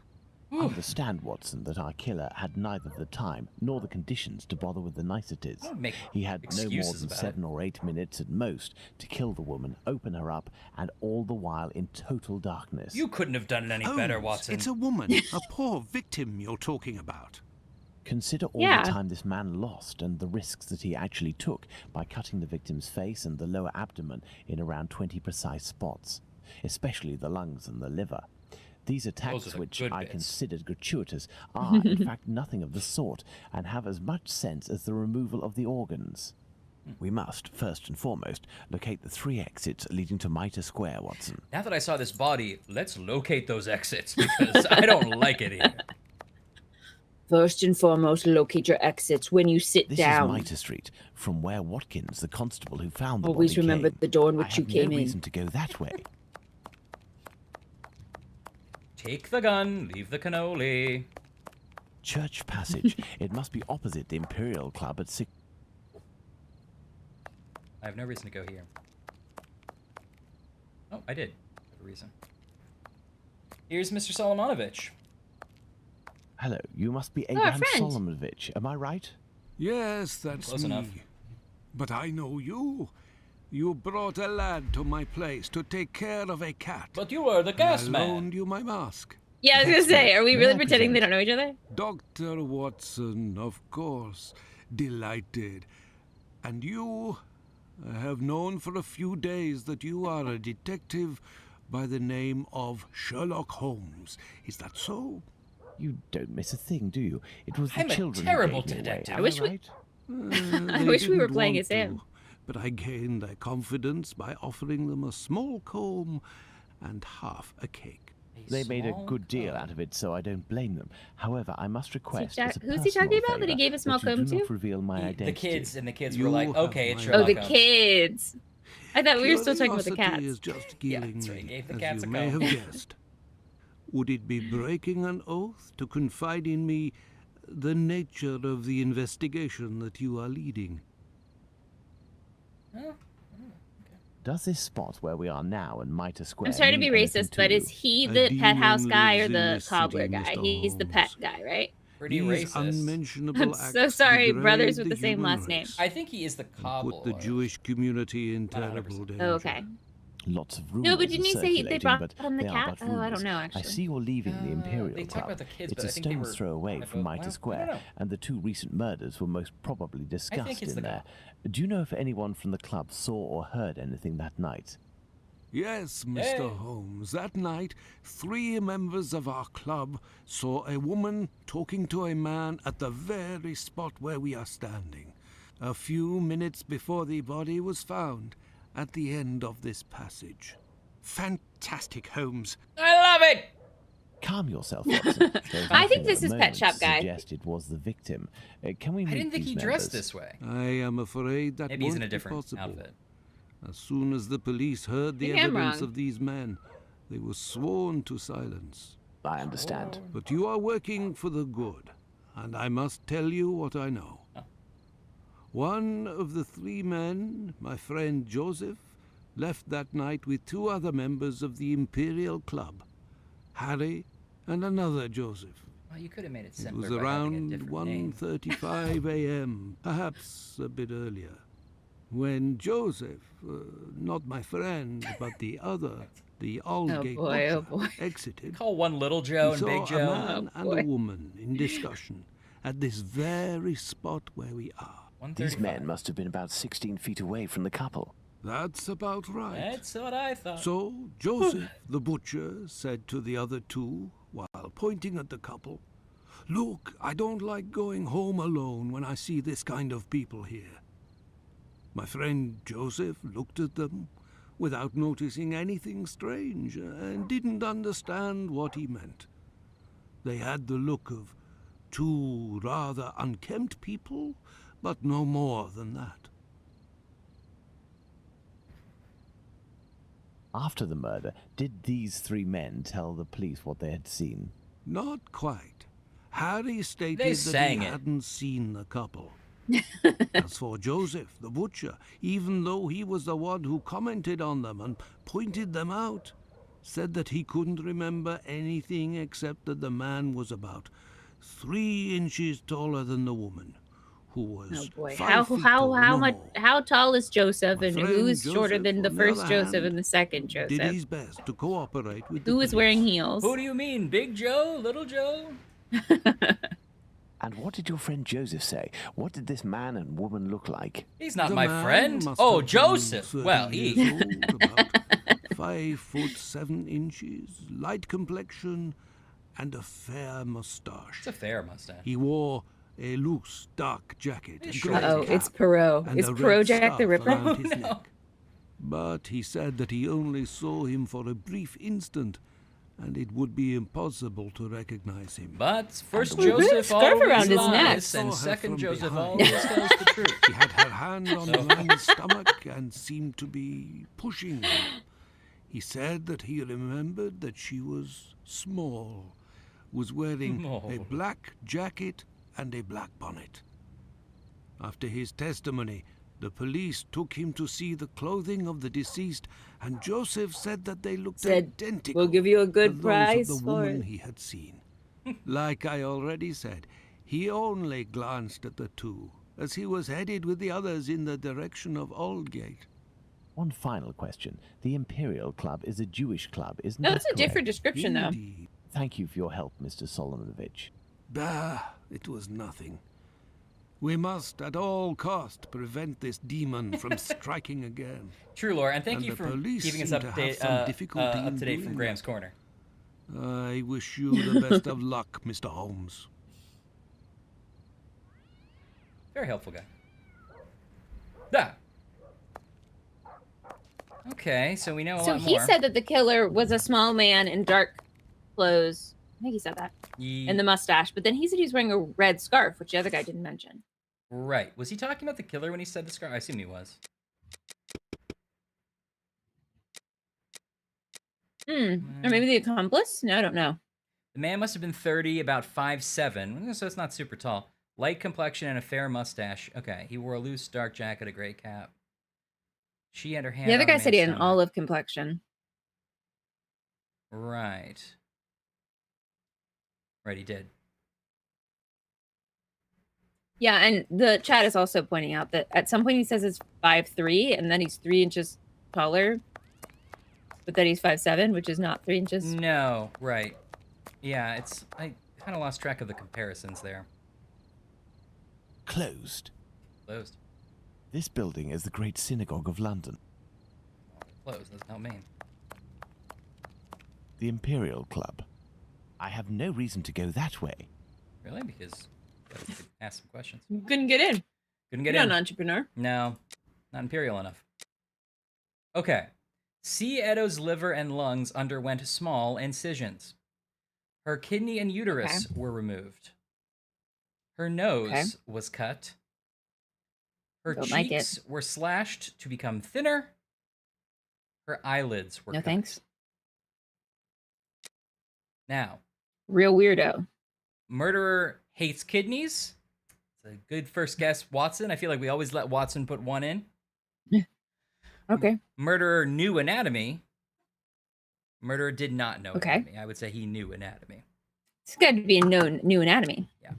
Speaker 4: Understand, Watson, that our killer had neither the time nor the conditions to bother with the niceties.
Speaker 1: Don't make
Speaker 4: He had no more
Speaker 1: excuses
Speaker 4: than
Speaker 1: about
Speaker 4: 7 or 8 minutes at most to kill the woman, open her up, and all the while in total darkness.
Speaker 1: You couldn't have done it any better,
Speaker 5: Holmes,
Speaker 1: Watson.
Speaker 5: it's a woman, a poor victim you're talking about.
Speaker 4: Consider all
Speaker 2: Yeah.
Speaker 4: the time this man lost and the risks that he actually took by cutting the victim's face and the lower abdomen in around 20 precise spots, especially the lungs and the liver. These attacks,
Speaker 1: are the
Speaker 4: which
Speaker 1: good
Speaker 4: I
Speaker 1: bits.
Speaker 4: considered gratuitous, are in fact nothing of the sort and have as much sense as the removal of the organs. We must, first and foremost, locate the 3 exits leading to Mitre Square, Watson.
Speaker 1: Now that I saw this body, let's locate those exits because I don't like it here.
Speaker 3: First and foremost, locate your exits when you sit
Speaker 4: This
Speaker 3: down.
Speaker 4: is Mitre Street, from where Watkins, the constable who found the
Speaker 3: Always
Speaker 4: body,
Speaker 3: remember
Speaker 4: came.
Speaker 3: the door in
Speaker 4: I
Speaker 3: which you
Speaker 4: have
Speaker 3: came
Speaker 4: no
Speaker 3: in.
Speaker 4: reason to go that way.
Speaker 1: Take the gun, leave the cannoli.
Speaker 4: Church Passage. It must be opposite the Imperial Club at 6.
Speaker 1: I have no reason to go here. Oh, I did have a reason. Here's Mr. Solomonovich.
Speaker 4: Hello, you must be
Speaker 2: our
Speaker 4: Abraham
Speaker 2: friend.
Speaker 4: Solomonovich. Am I right?
Speaker 5: Yes, that's
Speaker 1: Close
Speaker 5: me.
Speaker 1: enough.
Speaker 5: But I know you. You brought a lad to my place to take care of a cat.
Speaker 1: But you are the
Speaker 5: And
Speaker 1: gas
Speaker 5: I
Speaker 1: man.
Speaker 5: loaned you my mask.
Speaker 2: Yeah, I was gonna say, are we
Speaker 4: May
Speaker 2: really
Speaker 4: I
Speaker 2: pretending they
Speaker 4: present?
Speaker 2: don't know each other?
Speaker 5: Dr. Watson, of course. Delighted. And you? I have known for a few days that you are a detective by the name of Sherlock Holmes. Is that so?
Speaker 4: You don't miss a thing, do you? It was the
Speaker 1: I'm a
Speaker 4: children
Speaker 1: terrible
Speaker 4: who gave me
Speaker 1: detective.
Speaker 4: away.
Speaker 1: I
Speaker 4: Am
Speaker 2: wish we-
Speaker 4: right?
Speaker 5: They
Speaker 2: wish we were
Speaker 5: didn't
Speaker 2: playing
Speaker 5: want
Speaker 2: as him.
Speaker 5: to, but I gained their confidence by offering them a small comb and half a cake.
Speaker 4: They made a
Speaker 1: small
Speaker 4: good deal
Speaker 1: comb.
Speaker 4: out of it, so I don't blame them. However, I must request
Speaker 2: ta-
Speaker 4: as a
Speaker 2: who's he talking
Speaker 4: personal
Speaker 2: about that he
Speaker 4: favour
Speaker 2: gave a small
Speaker 4: that you
Speaker 2: comb
Speaker 4: do not
Speaker 2: to?
Speaker 4: reveal my identity.
Speaker 1: The kids and the kids
Speaker 5: You
Speaker 1: were like,
Speaker 5: have
Speaker 1: okay, it's
Speaker 5: my
Speaker 1: Sherlock
Speaker 2: Oh, the
Speaker 1: Holmes.
Speaker 2: kids. I thought we were still talking about the
Speaker 5: Curiosity
Speaker 2: cats.
Speaker 5: is just
Speaker 1: Yeah,
Speaker 5: killing
Speaker 1: that's right, he
Speaker 5: me,
Speaker 1: gave the
Speaker 5: as
Speaker 1: cats
Speaker 5: you
Speaker 1: a
Speaker 5: may
Speaker 1: comb.
Speaker 5: have guessed. Would it be breaking an oath to confide in me the nature of the investigation that you are leading?
Speaker 1: Huh?
Speaker 4: Does this spot where we are now in Mitre Square
Speaker 2: I'm sorry to be
Speaker 4: mean anything
Speaker 2: racist,
Speaker 4: to
Speaker 2: but
Speaker 4: you?
Speaker 2: is he
Speaker 5: A
Speaker 2: the pet house
Speaker 5: demon
Speaker 2: guy or
Speaker 5: lives in
Speaker 2: the
Speaker 5: this
Speaker 2: cobbler
Speaker 5: city,
Speaker 2: guy?
Speaker 5: Mr.
Speaker 2: He's the pet
Speaker 5: Holmes.
Speaker 2: guy, right?
Speaker 1: Pretty
Speaker 5: These
Speaker 1: racist.
Speaker 5: unmentionable
Speaker 2: I'm so
Speaker 5: acts
Speaker 2: sorry,
Speaker 5: degrade
Speaker 2: brothers with
Speaker 5: the
Speaker 2: the same
Speaker 5: human
Speaker 2: last name.
Speaker 5: race
Speaker 1: I think he is the
Speaker 5: and
Speaker 1: cobbler.
Speaker 5: put the Jewish community in
Speaker 1: Not 100%.
Speaker 5: terrible danger.
Speaker 2: Oh, okay.
Speaker 4: Lots of rumors
Speaker 2: No, but didn't
Speaker 4: are
Speaker 2: you say they
Speaker 4: circulating,
Speaker 2: brought
Speaker 4: but
Speaker 2: him the
Speaker 4: they are
Speaker 2: cat?
Speaker 4: but
Speaker 2: Oh, I don't
Speaker 4: rumours.
Speaker 2: know,
Speaker 4: I
Speaker 2: actually.
Speaker 4: see you're leaving the Imperial
Speaker 1: they talk
Speaker 4: Club.
Speaker 1: about the kids,
Speaker 4: It's
Speaker 1: but
Speaker 4: a
Speaker 1: I think they
Speaker 4: stone's
Speaker 1: were
Speaker 4: throw away
Speaker 1: at
Speaker 4: from
Speaker 1: the-
Speaker 4: Mitre
Speaker 1: well, I
Speaker 4: Square,
Speaker 1: don't know.
Speaker 4: and the 2 recent murders were most probably discussed
Speaker 1: it's
Speaker 4: in
Speaker 1: the
Speaker 4: there. Do you know if anyone from the club saw or heard anything that night?
Speaker 5: Yes, Mr.
Speaker 1: Hey.
Speaker 5: Holmes. That night, 3 members of our club saw a woman talking to a man at the very spot where we are standing, a few minutes before the body was found at the end of this passage. Fantastic, Holmes.
Speaker 1: I love it!
Speaker 4: Calm yourself, Watson. There's
Speaker 2: I think
Speaker 4: nothing
Speaker 2: this
Speaker 4: at
Speaker 2: is
Speaker 4: the
Speaker 2: Pet
Speaker 4: moment
Speaker 2: Shop
Speaker 4: to
Speaker 2: Guy.
Speaker 4: suggest it was the victim. Can we
Speaker 1: I
Speaker 4: meet
Speaker 1: didn't think
Speaker 4: these
Speaker 1: he dressed
Speaker 4: members?
Speaker 1: this way.
Speaker 5: I am afraid that
Speaker 1: Maybe he's
Speaker 5: won't
Speaker 1: in a
Speaker 5: be
Speaker 1: different
Speaker 5: possible.
Speaker 1: outfit.
Speaker 5: As soon as the police heard the
Speaker 2: Maybe I'm
Speaker 5: evidence
Speaker 2: wrong.
Speaker 5: of these men, they were sworn to silence.
Speaker 4: I understand.
Speaker 5: But you are working for the good, and I must tell you what I know. One of the 3 men, my friend Joseph, left that night with 2 other members of the Imperial Club, Harry and another Joseph.
Speaker 1: Well, you could have made it
Speaker 5: It
Speaker 1: simpler
Speaker 5: was
Speaker 1: by having a
Speaker 5: around
Speaker 1: different name.
Speaker 5: 1:35 a.m., perhaps a bit earlier, when Joseph, not my friend, but the other, the Aldgate
Speaker 2: boy, oh
Speaker 5: boxer,
Speaker 2: boy.
Speaker 5: exited.
Speaker 1: Call one Little Joe
Speaker 5: We
Speaker 1: and
Speaker 5: saw
Speaker 1: Big
Speaker 5: a
Speaker 1: Joe.
Speaker 5: man and
Speaker 2: boy.
Speaker 5: a woman in discussion at this very spot where we are.
Speaker 4: These
Speaker 1: 135.
Speaker 4: men must have been about 16 feet away from the couple.
Speaker 5: That's about right.
Speaker 1: That's what I thought.
Speaker 5: So Joseph, the butcher, said to the other two, while pointing at the couple, "Look, I don't like going home alone when I see this kind of people here." My friend Joseph looked at them without noticing anything strange and didn't understand what he meant. They had the look of two rather unkempt people, but no more than that.
Speaker 4: After the murder, did these three men tell the police what they had seen?
Speaker 5: Not quite. Harry stated
Speaker 1: They
Speaker 5: that
Speaker 1: sang
Speaker 5: he
Speaker 1: it.
Speaker 5: hadn't seen the couple. As for Joseph, the butcher, even though he was the one who commented on them and pointed them out, said that he couldn't remember anything except that the man was about 3 inches taller than the woman, who was
Speaker 2: Oh boy,
Speaker 5: 5 feet tall, no more.
Speaker 2: how tall is Joseph,
Speaker 5: My
Speaker 2: and
Speaker 5: friend
Speaker 2: who is shorter
Speaker 5: Joseph,
Speaker 2: than the
Speaker 5: on the
Speaker 2: first
Speaker 5: other
Speaker 2: Joseph
Speaker 5: hand,
Speaker 2: and the second
Speaker 5: Did
Speaker 2: Joseph?
Speaker 5: his best to cooperate with the
Speaker 2: Who is wearing
Speaker 5: police.
Speaker 2: heels?
Speaker 1: Who do you mean, Big Joe, Little Joe?
Speaker 4: And what did your friend Joseph say? What did this man and woman look like?
Speaker 1: He's not
Speaker 5: The
Speaker 1: my
Speaker 5: man
Speaker 1: friend.
Speaker 5: must
Speaker 1: Oh,
Speaker 5: have been
Speaker 1: Joseph.
Speaker 5: 30
Speaker 1: Well,
Speaker 5: years
Speaker 1: he.
Speaker 5: old, about 5'7", light complexion, and a fair moustache.
Speaker 1: It's a fair mustache.
Speaker 5: He wore a loose, dark jacket,
Speaker 1: He's
Speaker 5: a
Speaker 1: short.
Speaker 5: grey
Speaker 2: Uh-oh,
Speaker 5: cap,
Speaker 2: it's Perot.
Speaker 5: and
Speaker 2: Is
Speaker 5: a
Speaker 2: Perot
Speaker 5: red
Speaker 2: Jack the
Speaker 5: scarf
Speaker 2: Ripper?
Speaker 5: around his
Speaker 1: No.
Speaker 5: neck. But he said that he only saw him for a brief instant, and it would be impossible to recognize him.
Speaker 1: But first
Speaker 4: And the woman-
Speaker 1: Joseph
Speaker 2: Scarf
Speaker 1: always
Speaker 2: around his
Speaker 1: lies,
Speaker 2: neck.
Speaker 1: and
Speaker 5: Saw her
Speaker 1: second
Speaker 5: from
Speaker 1: Joseph
Speaker 5: behind.
Speaker 1: always tells the truth.
Speaker 5: She had her hand on the man's stomach and seemed to be pushing him. He said that he remembered that she was small, was wearing a
Speaker 1: Small.
Speaker 5: black jacket and a black bonnet. After his testimony, the police took him to see the clothing of the deceased, and Joseph said that they looked
Speaker 3: Said,
Speaker 5: identical
Speaker 3: "We'll give you a
Speaker 5: to
Speaker 3: good
Speaker 5: those
Speaker 3: price
Speaker 5: of the
Speaker 3: for
Speaker 5: woman
Speaker 3: it."
Speaker 5: he had seen. Like I already said, he only glanced at the two, as he was headed with the others in the direction of Aldgate.
Speaker 4: One final question. The Imperial Club is a Jewish club, isn't
Speaker 2: That's
Speaker 4: that
Speaker 2: a different
Speaker 4: correct?
Speaker 2: description, though.
Speaker 5: Indeed.
Speaker 4: Thank you for your help, Mr. Solomonovich.
Speaker 5: Bah, it was nothing. We must, at all cost, prevent this demon from striking again.
Speaker 1: True, Laura, and thank
Speaker 5: And
Speaker 1: you
Speaker 5: the
Speaker 1: for
Speaker 5: police
Speaker 1: keeping us
Speaker 5: seem to have some difficulty
Speaker 1: up
Speaker 5: in
Speaker 1: to date
Speaker 5: doing
Speaker 1: from Graham's Corner.
Speaker 5: I wish you the best of luck, Mr. Holmes.
Speaker 1: Very helpful guy. Ah. Okay, so we know a
Speaker 2: So
Speaker 1: lot
Speaker 2: he
Speaker 1: more.
Speaker 2: said that the killer was a small man in dark clothes. I think he said that. And the mustache. But then he said he was wearing a red scarf, which the other guy didn't mention.
Speaker 1: Right. Was he talking about the killer when he said the scar? I assume he was.
Speaker 2: Or maybe the accomplice? No, I don't know.
Speaker 1: The man must have been 30, about 5'7", so it's not super tall. Light complexion and a fair mustache. Okay, he wore a loose dark jacket, a gray cap. She had her hand
Speaker 2: The other
Speaker 1: on
Speaker 2: guy
Speaker 1: the
Speaker 2: said he
Speaker 1: man's
Speaker 2: had an
Speaker 1: stomach.
Speaker 2: olive complexion.
Speaker 1: Right. Right, he did.
Speaker 2: Yeah, and the chat is also pointing out that at some point he says it's 5'3", and then he's 3 inches taller. But then he's 5'7", which is not 3 inches.
Speaker 1: No, right. Yeah, I kind of lost track of the comparisons there.
Speaker 4: Closed.
Speaker 1: Closed.
Speaker 4: This building is the Great Synagogue of London.
Speaker 1: Closed doesn't help me.
Speaker 4: The Imperial Club. I have no reason to go that way.
Speaker 1: Really? Because you could ask some questions.
Speaker 2: You couldn't get in.
Speaker 1: Couldn't get
Speaker 2: You're
Speaker 1: in.
Speaker 2: not an entrepreneur.
Speaker 1: No, not imperial enough. Okay. C. Edo's liver and lungs underwent small incisions. Her kidney and uterus were removed. Her nose was cut. Her
Speaker 2: Don't like
Speaker 1: cheeks were slashed to become thinner. Her eyelids were
Speaker 2: No
Speaker 1: cut.
Speaker 2: thanks.
Speaker 1: Now,
Speaker 2: Real weirdo.
Speaker 1: murderer hates kidneys. It's a good first guess, Watson. I feel like we always let Watson put one in.
Speaker 2: Okay.
Speaker 1: Murderer knew anatomy. Murderer did not know
Speaker 2: Okay.
Speaker 1: anatomy. I would say he knew anatomy.
Speaker 2: It's got to be a new anatomy.
Speaker 1: Yeah.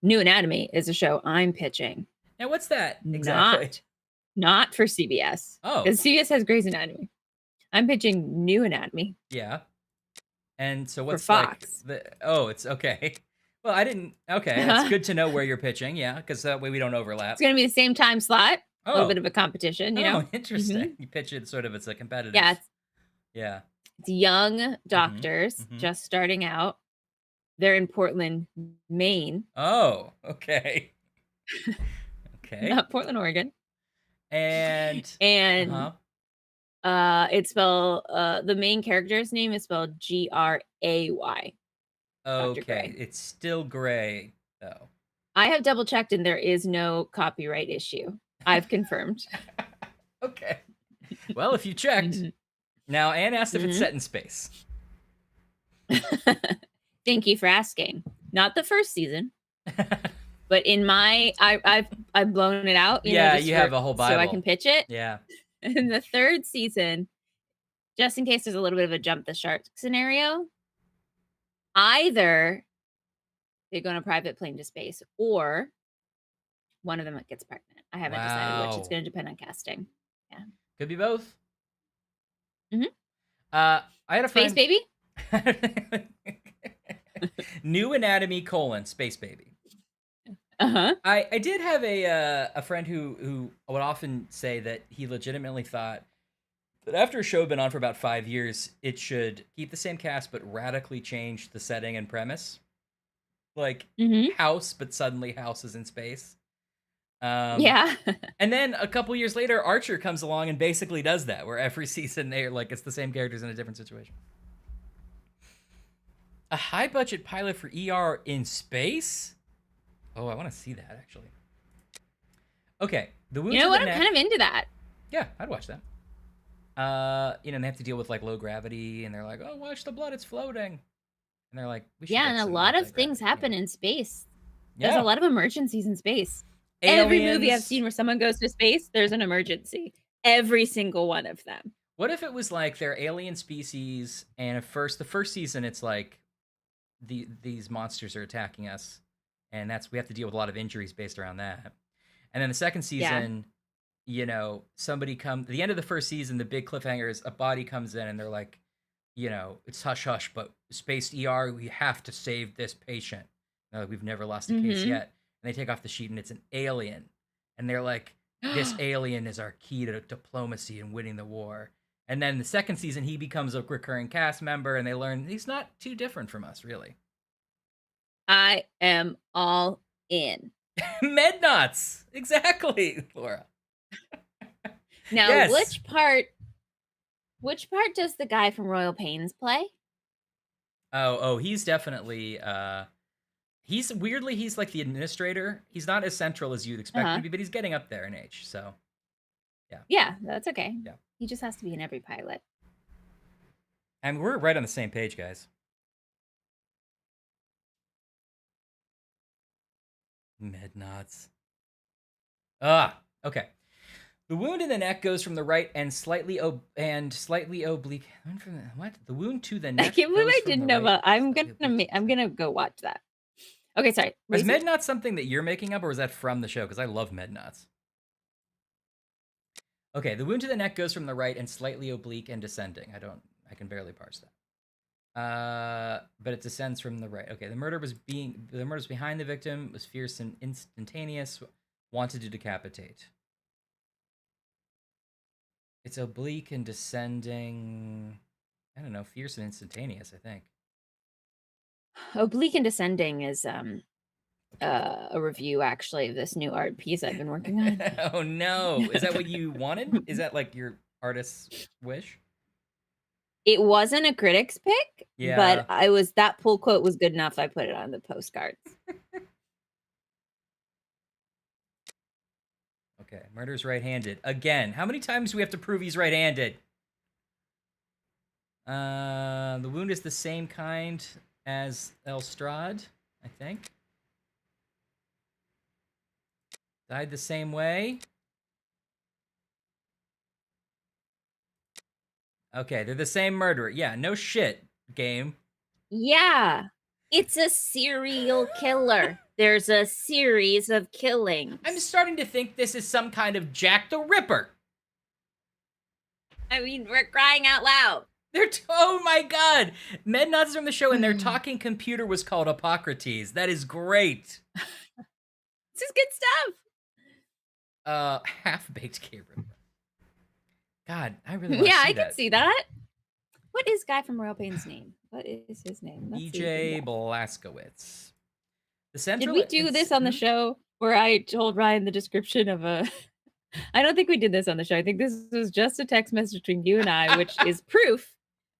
Speaker 2: New Anatomy is a show I'm pitching.
Speaker 1: Now, what's that exactly?
Speaker 2: Not for CBS.
Speaker 1: Oh,
Speaker 2: Because CBS has Grey's Anatomy. I'm pitching New Anatomy.
Speaker 1: yeah. And so what's
Speaker 2: Fox.
Speaker 1: like the? Oh, it's okay. Well, I didn't. Okay, it's good to know where you're pitching. Yeah, because that way we don't overlap.
Speaker 2: It's going to be the same time slot. A little bit of a competition, you know?
Speaker 1: Interesting. You pitch it sort of as a competitive.
Speaker 2: Yeah,
Speaker 1: Yeah.
Speaker 2: it's young doctors just starting out. They're in Portland, Maine.
Speaker 1: Oh, okay. Okay.
Speaker 2: Not Portland, Oregon.
Speaker 1: And
Speaker 2: it's spelled the main character's name is spelled Gray.
Speaker 1: okay. It's still gray though.
Speaker 2: I have double checked and there is no copyright issue. I've confirmed.
Speaker 1: Okay. Well, if you checked. Now, Anne asked if it's set in space.
Speaker 2: Thank you for asking. Not the first season. But in my I've blown it out.
Speaker 1: You have a whole Bible.
Speaker 2: So I can pitch it.
Speaker 1: Yeah.
Speaker 2: In the third season, just in case there's a little bit of a jump the shark scenario, either they go on a private plane to space or one of them gets pregnant. I haven't decided which. It's going to depend on casting. Yeah.
Speaker 1: Could be both.
Speaker 2: I
Speaker 1: had a friend.
Speaker 2: Space baby?
Speaker 1: New anatomy : space baby. I did have a friend who would often say that he legitimately thought that after a show had been on for about 5 years, it should keep the same cast but radically change the setting and premise. Like House, but suddenly House is in space.
Speaker 2: Yeah.
Speaker 1: And then a couple years later, Archer comes along and basically does that, where every season they're like, it's the same characters in a different situation. A high budget pilot for ER in space? Oh, I want to see that actually. Okay, the wound.
Speaker 2: You know what? I'm kind of into that.
Speaker 1: Yeah, I'd watch that. And they have to deal with like low gravity, and they're like, "Oh, watch the blood; it's floating." And they're like, "We should."
Speaker 2: Yeah, and a lot of things happen in space.
Speaker 1: Yeah.
Speaker 2: There's a lot of emergencies in space.
Speaker 1: Aliens.
Speaker 2: Every movie I've seen where someone goes to space, there's an emergency. Every single one of them.
Speaker 1: What if it was like they're alien species, and the first season, it's like these monsters are attacking us, and we have to deal with a lot of injuries based around that. And then the second season, somebody at the end of the first season, the big cliffhanger is a body comes in, and they're like, it's hush hush, but space ER, we have to save this patient. And they're like, we've never lost a case yet. And they take off the sheet, and it's an alien, and they're like, this alien is our key to diplomacy and winning the war. And then the second season, he becomes a recurring cast member, and they learn he's not too different from us, really.
Speaker 2: I am all in.
Speaker 1: Med knots, exactly, Laura.
Speaker 2: Now,
Speaker 1: yes.
Speaker 2: which part does the guy from Royal Pains play?
Speaker 1: Oh, he's definitely. He's like the administrator. He's not as central as you'd expect him to be, but he's getting up there in age. So, yeah.
Speaker 2: Yeah, that's okay.
Speaker 1: Yeah.
Speaker 2: He just has to be in every pilot.
Speaker 1: And we're right on the same page, guys. Med nods. Okay. The wound in the neck goes from the right and slightly oblique. What? The wound to the neck.
Speaker 2: I can't believe I didn't know about. I'm gonna go watch that. Okay, sorry.
Speaker 1: Is med knots something that you're making up, or is that from the show? Because I love med knots. Okay, the wound to the neck goes from the right and slightly oblique and descending. I can barely parse that. But it descends from the right. Okay, the murder was behind the victim, was fierce and instantaneous, wanted to decapitate. It's oblique and descending. I don't know, fierce and instantaneous, I think.
Speaker 2: Oblique and descending is a review actually of this new art piece I've been working on.
Speaker 1: Oh no. Is that what you wanted? Is that like your artist's wish?
Speaker 2: It wasn't a critic's pick, but that pull quote was good enough. I put it on the postcards.
Speaker 1: Okay, murder's right-handed. Again, how many times do we have to prove he's right-handed? The wound is the same kind as Elstrade, I think. Died the same way. Okay, they're the same murderer. Yeah, no shit, game.
Speaker 2: Yeah, it's a serial killer. There's a series of killings.
Speaker 1: I'm starting to think this is some kind of Jack the Ripper.
Speaker 2: I mean, we're crying out loud.
Speaker 1: Oh my god! Med Nods from the show, and their talking computer was called Hippocrates. That is great.
Speaker 2: This is good stuff.
Speaker 1: Half-baked Gabriel. God, I really want to
Speaker 2: Yeah,
Speaker 1: see
Speaker 2: I
Speaker 1: that.
Speaker 2: can see that. What is Guy from Royal Pain's name? What is his name? Let's see.
Speaker 1: DJ Blaskowitz. The
Speaker 2: Did
Speaker 1: central.
Speaker 2: we do this on the show where I told Ryan the description of a? I don't think we did this on the show. I think this was just a text message between you and I, which is proof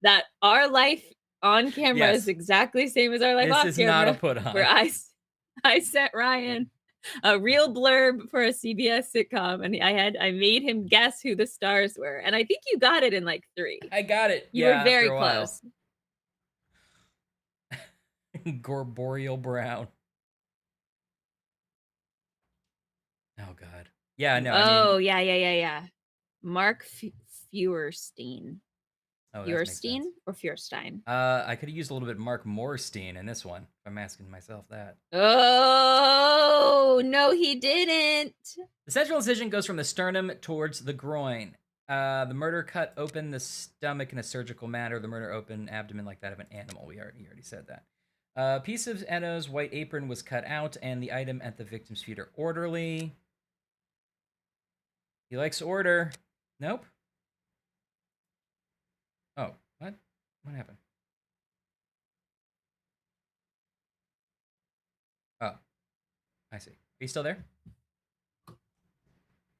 Speaker 2: that our life on camera
Speaker 1: Yes.
Speaker 2: is exactly the same as our life
Speaker 1: This
Speaker 2: off
Speaker 1: is
Speaker 2: camera.
Speaker 1: not a put on.
Speaker 2: Where I sent Ryan a real blurb for a CBS sitcom, and I made him guess who the stars were, and I think you got it in like 3.
Speaker 1: I got it.
Speaker 2: You
Speaker 1: yeah,
Speaker 2: were very
Speaker 1: after a while.
Speaker 2: close.
Speaker 1: Gorboreal Brown. Oh God. Yeah, no.
Speaker 2: Oh, yeah. Mark Feuerstein.
Speaker 1: Oh, that makes
Speaker 2: Feuerstein
Speaker 1: sense.
Speaker 2: or Feuerstein?
Speaker 1: I could have used a little bit Mark Morstein in this one. If I'm asking myself that.
Speaker 2: Oh, no, he didn't.
Speaker 1: The central incision goes from the sternum towards the groin. The murder cut open the stomach in a surgical manner. The murder opened abdomen like that of an animal. We already said that. A piece of Enno's white apron was cut out, and the item at the victim's feet are orderly. He likes order. Nope. Oh, what? What happened? Oh, I see. Are you still there?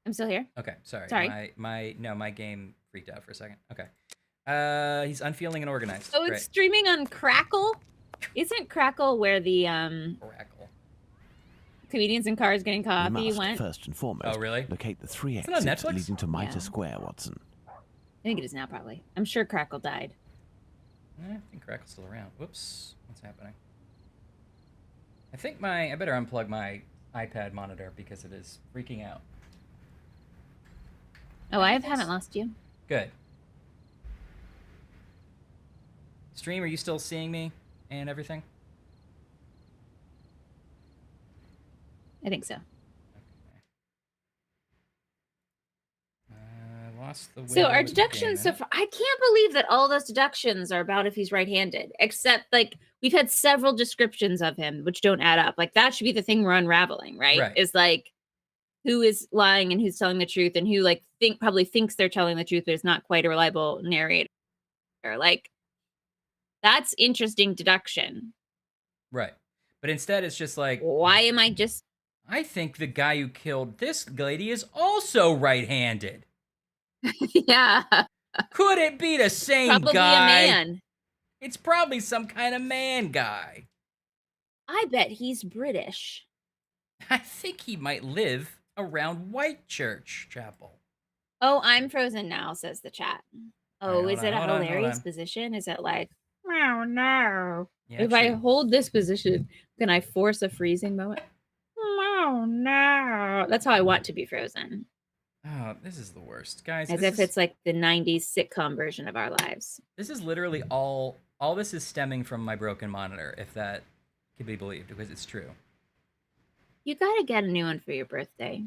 Speaker 2: I'm still here.
Speaker 1: Okay, sorry.
Speaker 2: Sorry.
Speaker 1: My game freaked out for a second. Okay. He's unfeeling and organized.
Speaker 2: Oh, it's
Speaker 1: Great.
Speaker 2: streaming on Crackle. Isn't Crackle where the
Speaker 1: Crackle.
Speaker 2: comedians in cars getting
Speaker 4: We
Speaker 2: coffee
Speaker 4: must,
Speaker 2: went?
Speaker 4: first and foremost,
Speaker 1: Oh, really?
Speaker 4: locate the 3
Speaker 1: Is it on
Speaker 4: exits
Speaker 1: Netflix?
Speaker 4: leading to Mitre
Speaker 2: Yeah.
Speaker 4: Square, Watson.
Speaker 2: I think it is now, probably. I'm sure Crackle died.
Speaker 1: I think Crackle's still around. Whoops. What's happening? I think I better unplug my iPad monitor because it is freaking out.
Speaker 2: Oh, I haven't lost you.
Speaker 1: Good. Stream, are you still seeing me and everything?
Speaker 2: I think so.
Speaker 1: Lost the
Speaker 2: So
Speaker 1: window
Speaker 2: our
Speaker 1: with the
Speaker 2: deductions so
Speaker 1: game
Speaker 2: far, I can't believe that all those deductions are about if he's right-handed, except like we've had several descriptions of him which don't add up. Like that should be the thing we're unraveling, right?
Speaker 1: Right.
Speaker 2: Is like who is lying and who's telling the truth, and who like probably thinks they're telling the truth, but is not quite a reliable narrator. Like that's interesting deduction.
Speaker 1: Right. But instead it's just like,
Speaker 2: Why am I just
Speaker 1: I think the guy who killed this lady is also right-handed.
Speaker 2: yeah,
Speaker 1: Could it be the same
Speaker 2: probably
Speaker 1: guy?
Speaker 2: a man.
Speaker 1: It's probably some kind of man guy.
Speaker 2: I bet he's British.
Speaker 1: I think he might live around Whitechurch Chapel.
Speaker 2: Oh, I'm frozen now, says the chat. Oh,
Speaker 1: Right,
Speaker 2: is it a
Speaker 1: hold on.
Speaker 2: hilarious position? Is it like, oh no?
Speaker 1: Yeah,
Speaker 2: If I
Speaker 1: true.
Speaker 2: hold this position, can I force a freezing moment? Oh no. That's how I want to be frozen.
Speaker 1: Oh, this is the worst, guys.
Speaker 2: As
Speaker 1: this
Speaker 2: if
Speaker 1: is,
Speaker 2: it's like the 90s sitcom version of our lives.
Speaker 1: This is literally all this is stemming from my broken monitor, if that can be believed, because it's true.
Speaker 2: You gotta get a new one for your birthday.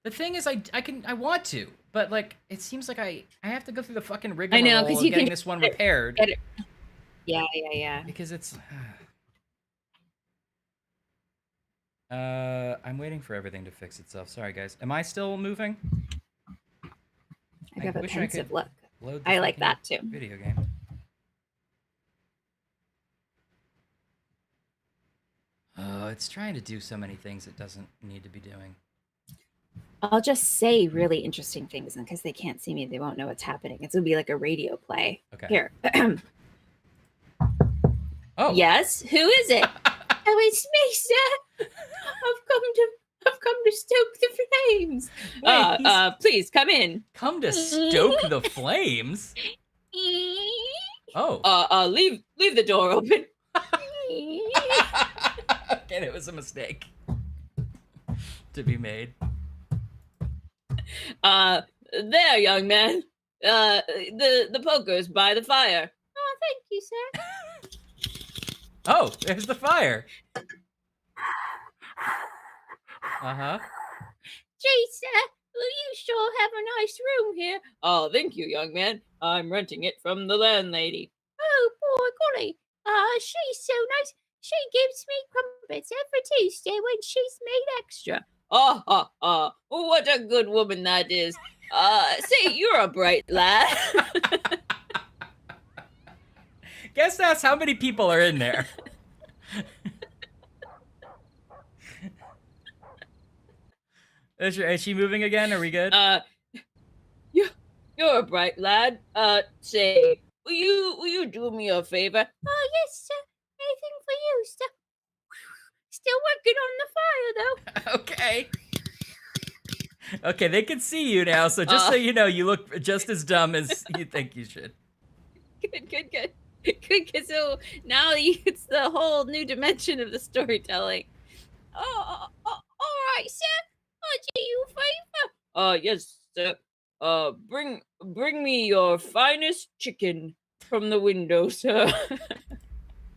Speaker 1: The thing is, I want to, but like it seems like I have to go through the fucking
Speaker 2: I
Speaker 1: rigmarole
Speaker 2: know, 'cause
Speaker 1: of
Speaker 2: you
Speaker 1: getting
Speaker 2: can
Speaker 1: this one
Speaker 2: get it-
Speaker 1: repaired.
Speaker 2: get it. Yeah.
Speaker 1: Because it's I'm waiting for everything to fix itself. Sorry guys. Am I still moving?
Speaker 2: I have a
Speaker 1: wish
Speaker 2: pensive
Speaker 1: could
Speaker 2: look.
Speaker 1: load the
Speaker 2: I like
Speaker 1: fucking
Speaker 2: that too.
Speaker 1: Video game. Oh, it's trying to do so many things it doesn't need to be doing.
Speaker 2: I'll just say really interesting things, and because they can't see me, they won't know what's happening. It's gonna be like a radio play.
Speaker 1: Okay.
Speaker 2: Here.
Speaker 1: Oh.
Speaker 2: Yes. Who is it? Oh, it's me, sir. I've come to stoke the flames.
Speaker 1: Wait,
Speaker 2: Please come in.
Speaker 1: come to stoke the flames? Oh.
Speaker 2: Leave the door open.
Speaker 1: Okay, it was a mistake to be made.
Speaker 2: There, young man. The poker's by the fire. Oh, thank you, sir.
Speaker 1: Oh, there's the fire. Uh-huh.
Speaker 2: Gee, sir, you sure have a nice room here. Oh, thank you, young man. I'm renting it from the landlady. Oh, boy, golly. She's so nice. She gives me crumpets every Tuesday when she's made extra.
Speaker 3: What a good woman that is. Say, you're a bright lad.
Speaker 1: Guess that's how many people are in there. Is she moving again? Are we good?
Speaker 3: You're a bright lad. Say, will you do me a favor?
Speaker 2: Oh, yes, sir. Anything for you, sir. Still working on the fire, though.
Speaker 1: Okay. Okay, they can see you now, so just so you know, you look just as dumb as you think you should.
Speaker 2: Good. Good, so now it's the whole new dimension of the storytelling. Oh, all right, sir. I'll do you a favor.
Speaker 3: Yes, sir. Bring me your finest chicken from the window, sir.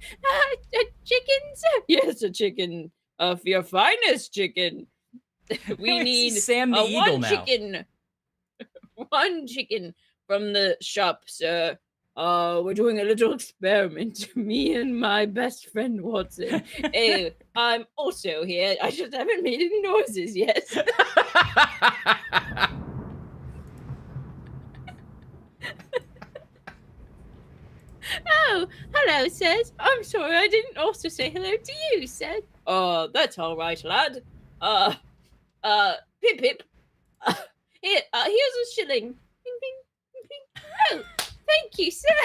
Speaker 2: A chicken, sir?
Speaker 3: Yes, a chicken. For your finest chicken. We need
Speaker 1: Sam the Eagle
Speaker 3: one
Speaker 1: now.
Speaker 3: chicken. One chicken from the shop, sir. We're doing a little experiment. Me and my best friend Watson. I'm also here. I just haven't made any noises yet.
Speaker 2: Oh, hello, sirs. I'm sorry I didn't also say hello to you, sir.
Speaker 3: That's all right, lad. Pip. Here's a shilling.
Speaker 2: Ping, ping, ping, ping. Oh, thank you, sir.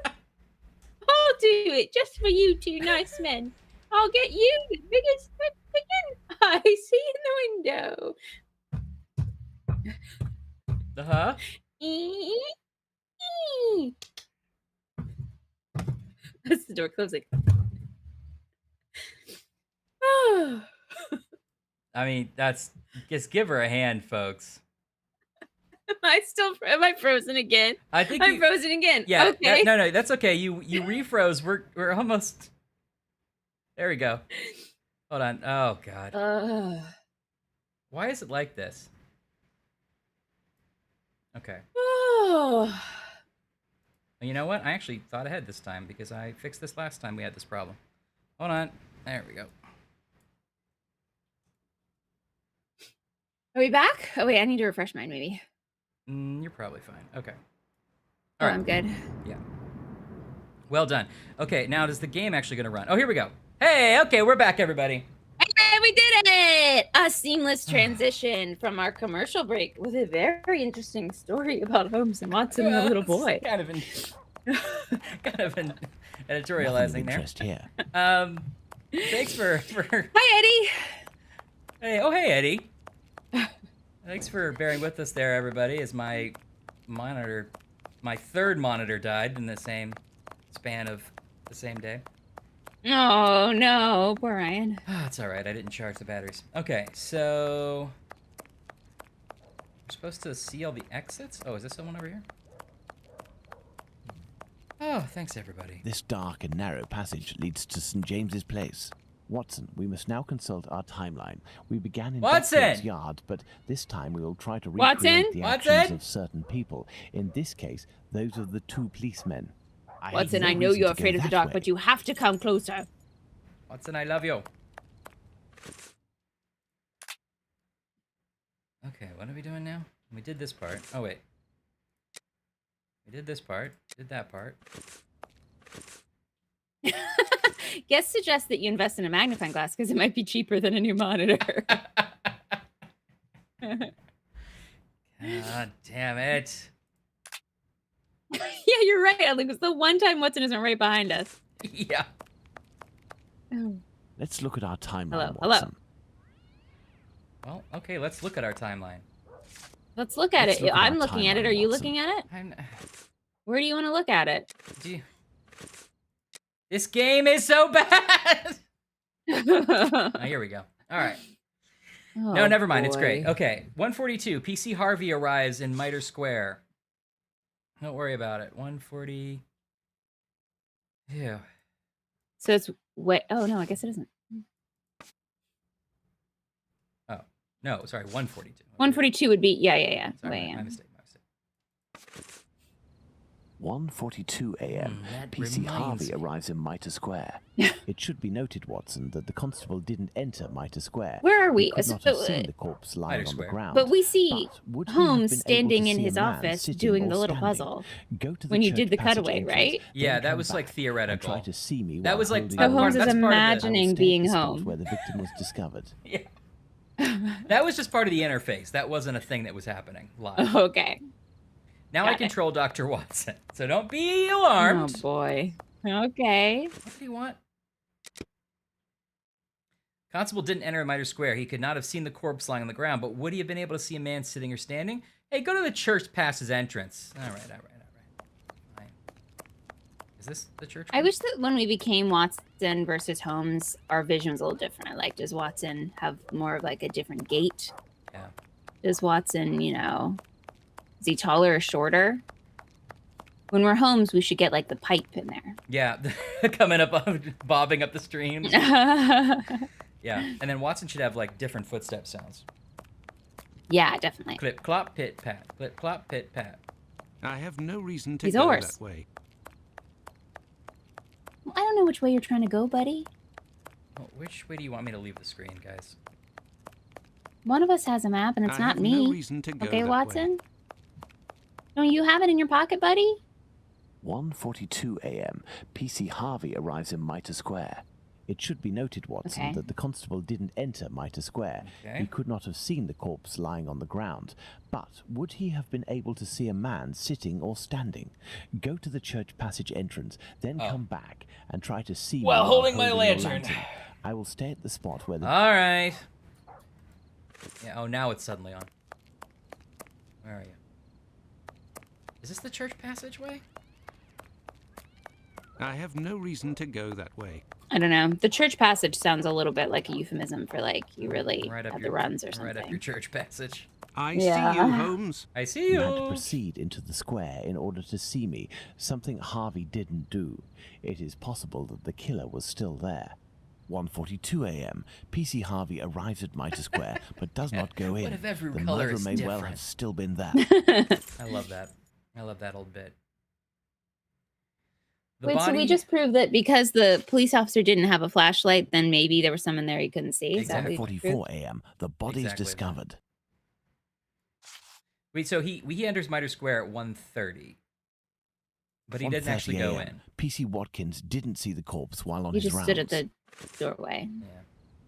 Speaker 2: I'll do it just for you two nice men. I'll get you the biggest chicken I see in the window.
Speaker 1: Uh-huh.
Speaker 2: That's the door closing.
Speaker 1: I mean, just give her a hand, folks.
Speaker 2: Am I frozen again?
Speaker 1: I think
Speaker 2: I'm frozen again.
Speaker 1: Yeah.
Speaker 2: Okay.
Speaker 1: No, that's okay. You refroze. We're almost. There we go. Hold on. Oh God. Why is it like this? Okay. Well, you know what? I actually thought ahead this time because I fixed this last time we had this problem. Hold on. There we go.
Speaker 2: Are we back? Oh wait, I need to refresh mine maybe.
Speaker 1: You're probably fine. Okay.
Speaker 2: All right. I'm good.
Speaker 1: Yeah. Well done. Okay, now is the game actually going to run? Oh, here we go. Hey, okay, we're back, everybody.
Speaker 2: Hey, we did it! A seamless transition from our commercial break with a very interesting story about Holmes and Watson and the little boy.
Speaker 1: Kind of an editorializing there.
Speaker 4: Interest here.
Speaker 1: Thanks for.
Speaker 2: Hi, Eddie.
Speaker 1: Hey, oh hey, Eddie. Thanks for bearing with us there, everybody. As my third monitor died in the same span of the same day.
Speaker 2: Oh no, poor Ryan.
Speaker 1: It's all right. I didn't charge the batteries. Okay, so we're supposed to see all the exits. Oh, is this someone over here? Oh, thanks, everybody.
Speaker 4: This dark and narrow passage leads to St. James's Place. Watson, we must now consult our timeline. We began in Watson yard, but this time we will try to recreate the actions of certain people. In this case, those of the two policemen.
Speaker 2: Watson, I know you're afraid of the dark, but you have to come closer.
Speaker 1: Watson, I love you. Okay, what are we doing now? We did this part. Oh, wait. We did this part. Did that part.
Speaker 2: Guests suggest that you invest in a magnifying glass because it might be cheaper than a new monitor.
Speaker 1: God damn it.
Speaker 2: Yeah, you're right. I think it's the one time Watson isn't right behind us.
Speaker 1: Yeah.
Speaker 4: Let's look at our timeline,
Speaker 2: Hello.
Speaker 4: Watson.
Speaker 1: Well, okay, let's look at our timeline.
Speaker 2: Let's look at it. I'm looking at it. Are you looking at it? Where do you want to look at it?
Speaker 1: This game is so bad! Oh, here we go. All right.
Speaker 2: Oh,
Speaker 1: no, never mind.
Speaker 2: boy.
Speaker 1: It's great. Okay. 142. PC Harvey arrives in Mitre Square. Don't worry about it. 140. Yeah.
Speaker 2: So it's wait. Oh no, I guess it isn't.
Speaker 1: Oh no, sorry. 142.
Speaker 2: 142 would be yeah.
Speaker 1: Sorry,
Speaker 2: Wait,
Speaker 1: my mistake.
Speaker 4: 1:42 a.m.
Speaker 1: that
Speaker 4: PC
Speaker 1: reminds
Speaker 4: Harvey
Speaker 1: me.
Speaker 4: arrives in Mitre Square. It should be noted, Watson, that the constable didn't enter Mitre Square.
Speaker 2: Where are
Speaker 4: He
Speaker 2: we?
Speaker 4: could
Speaker 2: So-
Speaker 4: not have seen the corpse lying
Speaker 1: Mitre
Speaker 4: on the
Speaker 1: Square.
Speaker 4: ground.
Speaker 2: But we see
Speaker 4: But would he have
Speaker 2: Holmes
Speaker 4: been able
Speaker 2: standing
Speaker 4: to
Speaker 2: in
Speaker 4: see
Speaker 2: his
Speaker 4: a man
Speaker 2: office
Speaker 4: sitting
Speaker 2: doing
Speaker 4: or
Speaker 2: the little
Speaker 4: standing?
Speaker 2: puzzle.
Speaker 4: Go to the
Speaker 2: When you did
Speaker 4: church
Speaker 2: the
Speaker 4: passage
Speaker 2: cutaway,
Speaker 4: entrance,
Speaker 2: right?
Speaker 4: then
Speaker 1: Yeah, that
Speaker 4: come
Speaker 1: was like
Speaker 4: back
Speaker 1: theoretical.
Speaker 4: and try to see me
Speaker 1: That
Speaker 4: while
Speaker 1: was like
Speaker 4: holding
Speaker 2: So
Speaker 1: part-
Speaker 4: the
Speaker 2: Holmes is
Speaker 1: that's part of it.
Speaker 4: I will
Speaker 2: imagining
Speaker 4: stay at
Speaker 2: being
Speaker 4: the spot
Speaker 2: home.
Speaker 4: where the victim was discovered.
Speaker 1: Yeah. That was just part of the interface. That wasn't a thing that was happening live.
Speaker 2: Okay.
Speaker 1: Now
Speaker 2: got
Speaker 1: I
Speaker 2: it.
Speaker 1: control Dr. Watson, so don't be
Speaker 2: Oh
Speaker 1: alarmed.
Speaker 2: boy. Okay.
Speaker 1: What do you want? Constable didn't enter Mitre Square. He could not have seen the corpse lying on the ground, but would he have been able to see a man sitting or standing? Hey, go to the church past his entrance. All right. Fine. Is this the church?
Speaker 2: I
Speaker 1: one?
Speaker 2: wish that when we became Watson versus Holmes, our vision was a little different. Like, does Watson have more of like a different gait?
Speaker 1: Yeah.
Speaker 2: Does Watson, is he taller or shorter? When we're Holmes, we should get like the pipe in there.
Speaker 1: Yeah, coming up, bobbing up the stream. Yeah, and then Watson should have like different footstep sounds.
Speaker 2: Yeah, definitely.
Speaker 1: Clip, clop, pit, pat. Clip, clop, pit, pat.
Speaker 5: I have no reason to
Speaker 2: He's a
Speaker 5: go
Speaker 2: horse.
Speaker 5: that way.
Speaker 2: Well, I don't know which way you're trying to go, buddy.
Speaker 1: Well, which way do you want me to leave the screen, guys?
Speaker 2: One of us has a map, and it's
Speaker 5: I
Speaker 2: not
Speaker 5: have
Speaker 2: me.
Speaker 5: no reason to go
Speaker 2: Okay,
Speaker 5: that
Speaker 2: Watson? Don't you have it in your pocket, buddy?
Speaker 4: 1:42 a.m. PC Harvey arrives in Mitre Square. It should be noted, Watson,
Speaker 2: Okay.
Speaker 4: that the constable didn't enter Mitre Square.
Speaker 1: Okay.
Speaker 4: He could not have seen the corpse lying on the ground. But would he have been able to see a man sitting or standing? Go to the church passage entrance, then come back and try to see me
Speaker 1: Well,
Speaker 4: while
Speaker 1: holding my
Speaker 4: your
Speaker 1: lantern.
Speaker 4: I will stay at the spot where the
Speaker 1: All right. Yeah. Oh, now it's suddenly on. Where are you? Is this the church passageway?
Speaker 5: I have no reason to go that way.
Speaker 2: I don't know. The church passage sounds a little bit like a euphemism for like you really
Speaker 1: Right up
Speaker 2: had
Speaker 1: your
Speaker 2: the runs or
Speaker 1: Right up
Speaker 2: something.
Speaker 1: your church passage.
Speaker 5: I
Speaker 2: Yeah.
Speaker 5: see you, Holmes.
Speaker 1: I see
Speaker 4: You had to
Speaker 1: you.
Speaker 4: proceed into the square in order to see me, something Harvey didn't do. It is possible that the killer was still there. 1:42 a.m. PC Harvey arrives at Mitre Square, but does not go in.
Speaker 1: What if every
Speaker 4: The
Speaker 1: color
Speaker 4: murderer
Speaker 1: is
Speaker 4: may well
Speaker 1: different?
Speaker 4: have still been there.
Speaker 1: I love that. I love that old bit. The
Speaker 2: Wait, so we
Speaker 1: body-
Speaker 2: just proved that because the police officer didn't have a flashlight, then maybe there was someone there he couldn't see? Is that what we
Speaker 4: 1:44
Speaker 2: proved?
Speaker 4: a.m. The body
Speaker 1: Exactly
Speaker 4: is
Speaker 1: that.
Speaker 4: discovered.
Speaker 1: Wait, so he enters Mitre Square at 1:30, but he didn't
Speaker 4: 1:30
Speaker 1: actually go
Speaker 4: a.m.
Speaker 1: in.
Speaker 4: PC Watkins didn't see the corpse while on
Speaker 2: He
Speaker 4: his
Speaker 2: just
Speaker 4: rounds.
Speaker 2: stood at the doorway.
Speaker 1: Yeah.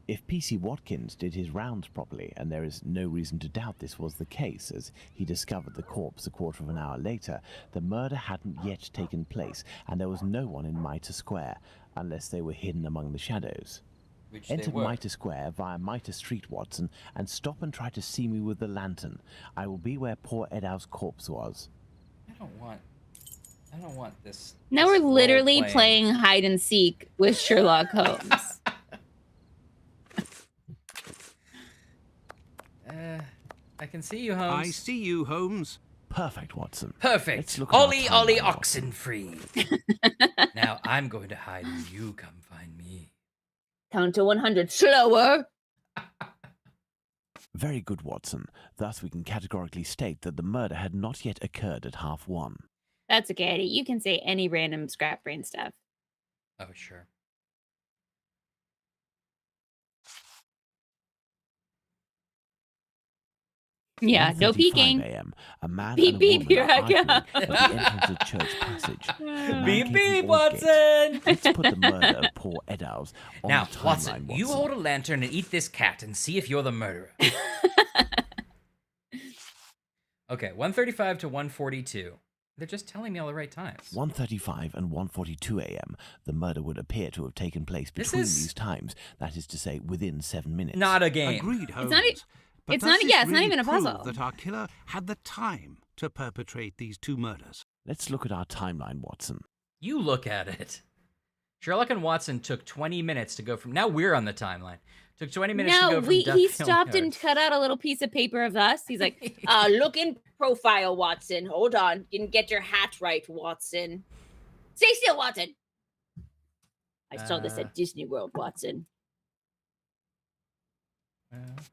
Speaker 4: If PC Watkins did his rounds properly, and there is no reason to doubt this was the case, as he discovered the corpse a quarter of an hour later, the murder hadn't yet taken place, and there was no one in Mitre Square, unless they were hidden among the shadows.
Speaker 1: Which they
Speaker 4: Enter
Speaker 1: were.
Speaker 4: Mitre Square via Mitre Street, Watson, and stop and try to see me with the lantern. I will be where poor Edow's corpse was.
Speaker 1: I don't want this.
Speaker 2: Now
Speaker 1: this
Speaker 2: we're literally
Speaker 1: role
Speaker 2: playing hide and seek with Sherlock Holmes.
Speaker 1: I can see you, Holmes.
Speaker 5: I see you, Holmes.
Speaker 4: Perfect, Watson.
Speaker 1: Perfect.
Speaker 4: Let's look at our
Speaker 1: Ollie, Ollie,
Speaker 4: timeline,
Speaker 1: oxen free. Now I'm going to hide and you come find me.
Speaker 2: Count to 100 slower.
Speaker 4: Very good, Watson. Thus we can categorically state that the murder had not yet occurred at 1:30.
Speaker 2: That's okay, Eddie. You can say any random scrap brain stuff.
Speaker 1: Oh, sure.
Speaker 2: Yeah, no
Speaker 4: 1:35
Speaker 2: peeking.
Speaker 4: a.m. A man
Speaker 2: Beep,
Speaker 4: and a
Speaker 2: beep,
Speaker 4: woman
Speaker 2: here
Speaker 4: are
Speaker 2: I
Speaker 4: arguing
Speaker 2: go.
Speaker 4: at the entrance of Church Passage. The man
Speaker 1: Beep,
Speaker 4: came
Speaker 1: beep,
Speaker 4: from Aldgate.
Speaker 1: Watson.
Speaker 4: Let's put the murder of poor Eddowes on
Speaker 1: Now,
Speaker 4: the timeline,
Speaker 1: Watson, you hold a lantern and eat this cat and see if you're the murderer. Okay, 1:35 to 1:42. They're just telling me all the right times.
Speaker 4: 1:35 and 1:42 a.m. The murder would appear to have taken place
Speaker 1: This
Speaker 4: between
Speaker 1: is-
Speaker 4: these times. That is to say, within 7 minutes.
Speaker 1: Not a game.
Speaker 5: Agreed, Holmes.
Speaker 2: not e-
Speaker 5: But
Speaker 2: it's
Speaker 5: does
Speaker 2: not-
Speaker 5: this
Speaker 2: yeah, it's not
Speaker 5: really
Speaker 2: even a
Speaker 5: prove
Speaker 2: puzzle.
Speaker 5: that our killer had the time to perpetrate these two murders.
Speaker 4: Let's look at our timeline, Watson.
Speaker 1: You look at it. Sherlock and Watson took 20 minutes to go from. Now we're on the timeline. Took 20 minutes to
Speaker 2: No,
Speaker 1: go from
Speaker 2: he
Speaker 1: Duffield
Speaker 2: stopped
Speaker 1: Yard.
Speaker 2: and cut out a little piece of paper of us. He's like,
Speaker 3: Look in profile, Watson. Hold on. Didn't get your hat right, Watson. Stay still, Watson. I saw this
Speaker 1: Uh.
Speaker 3: at Disney World, Watson.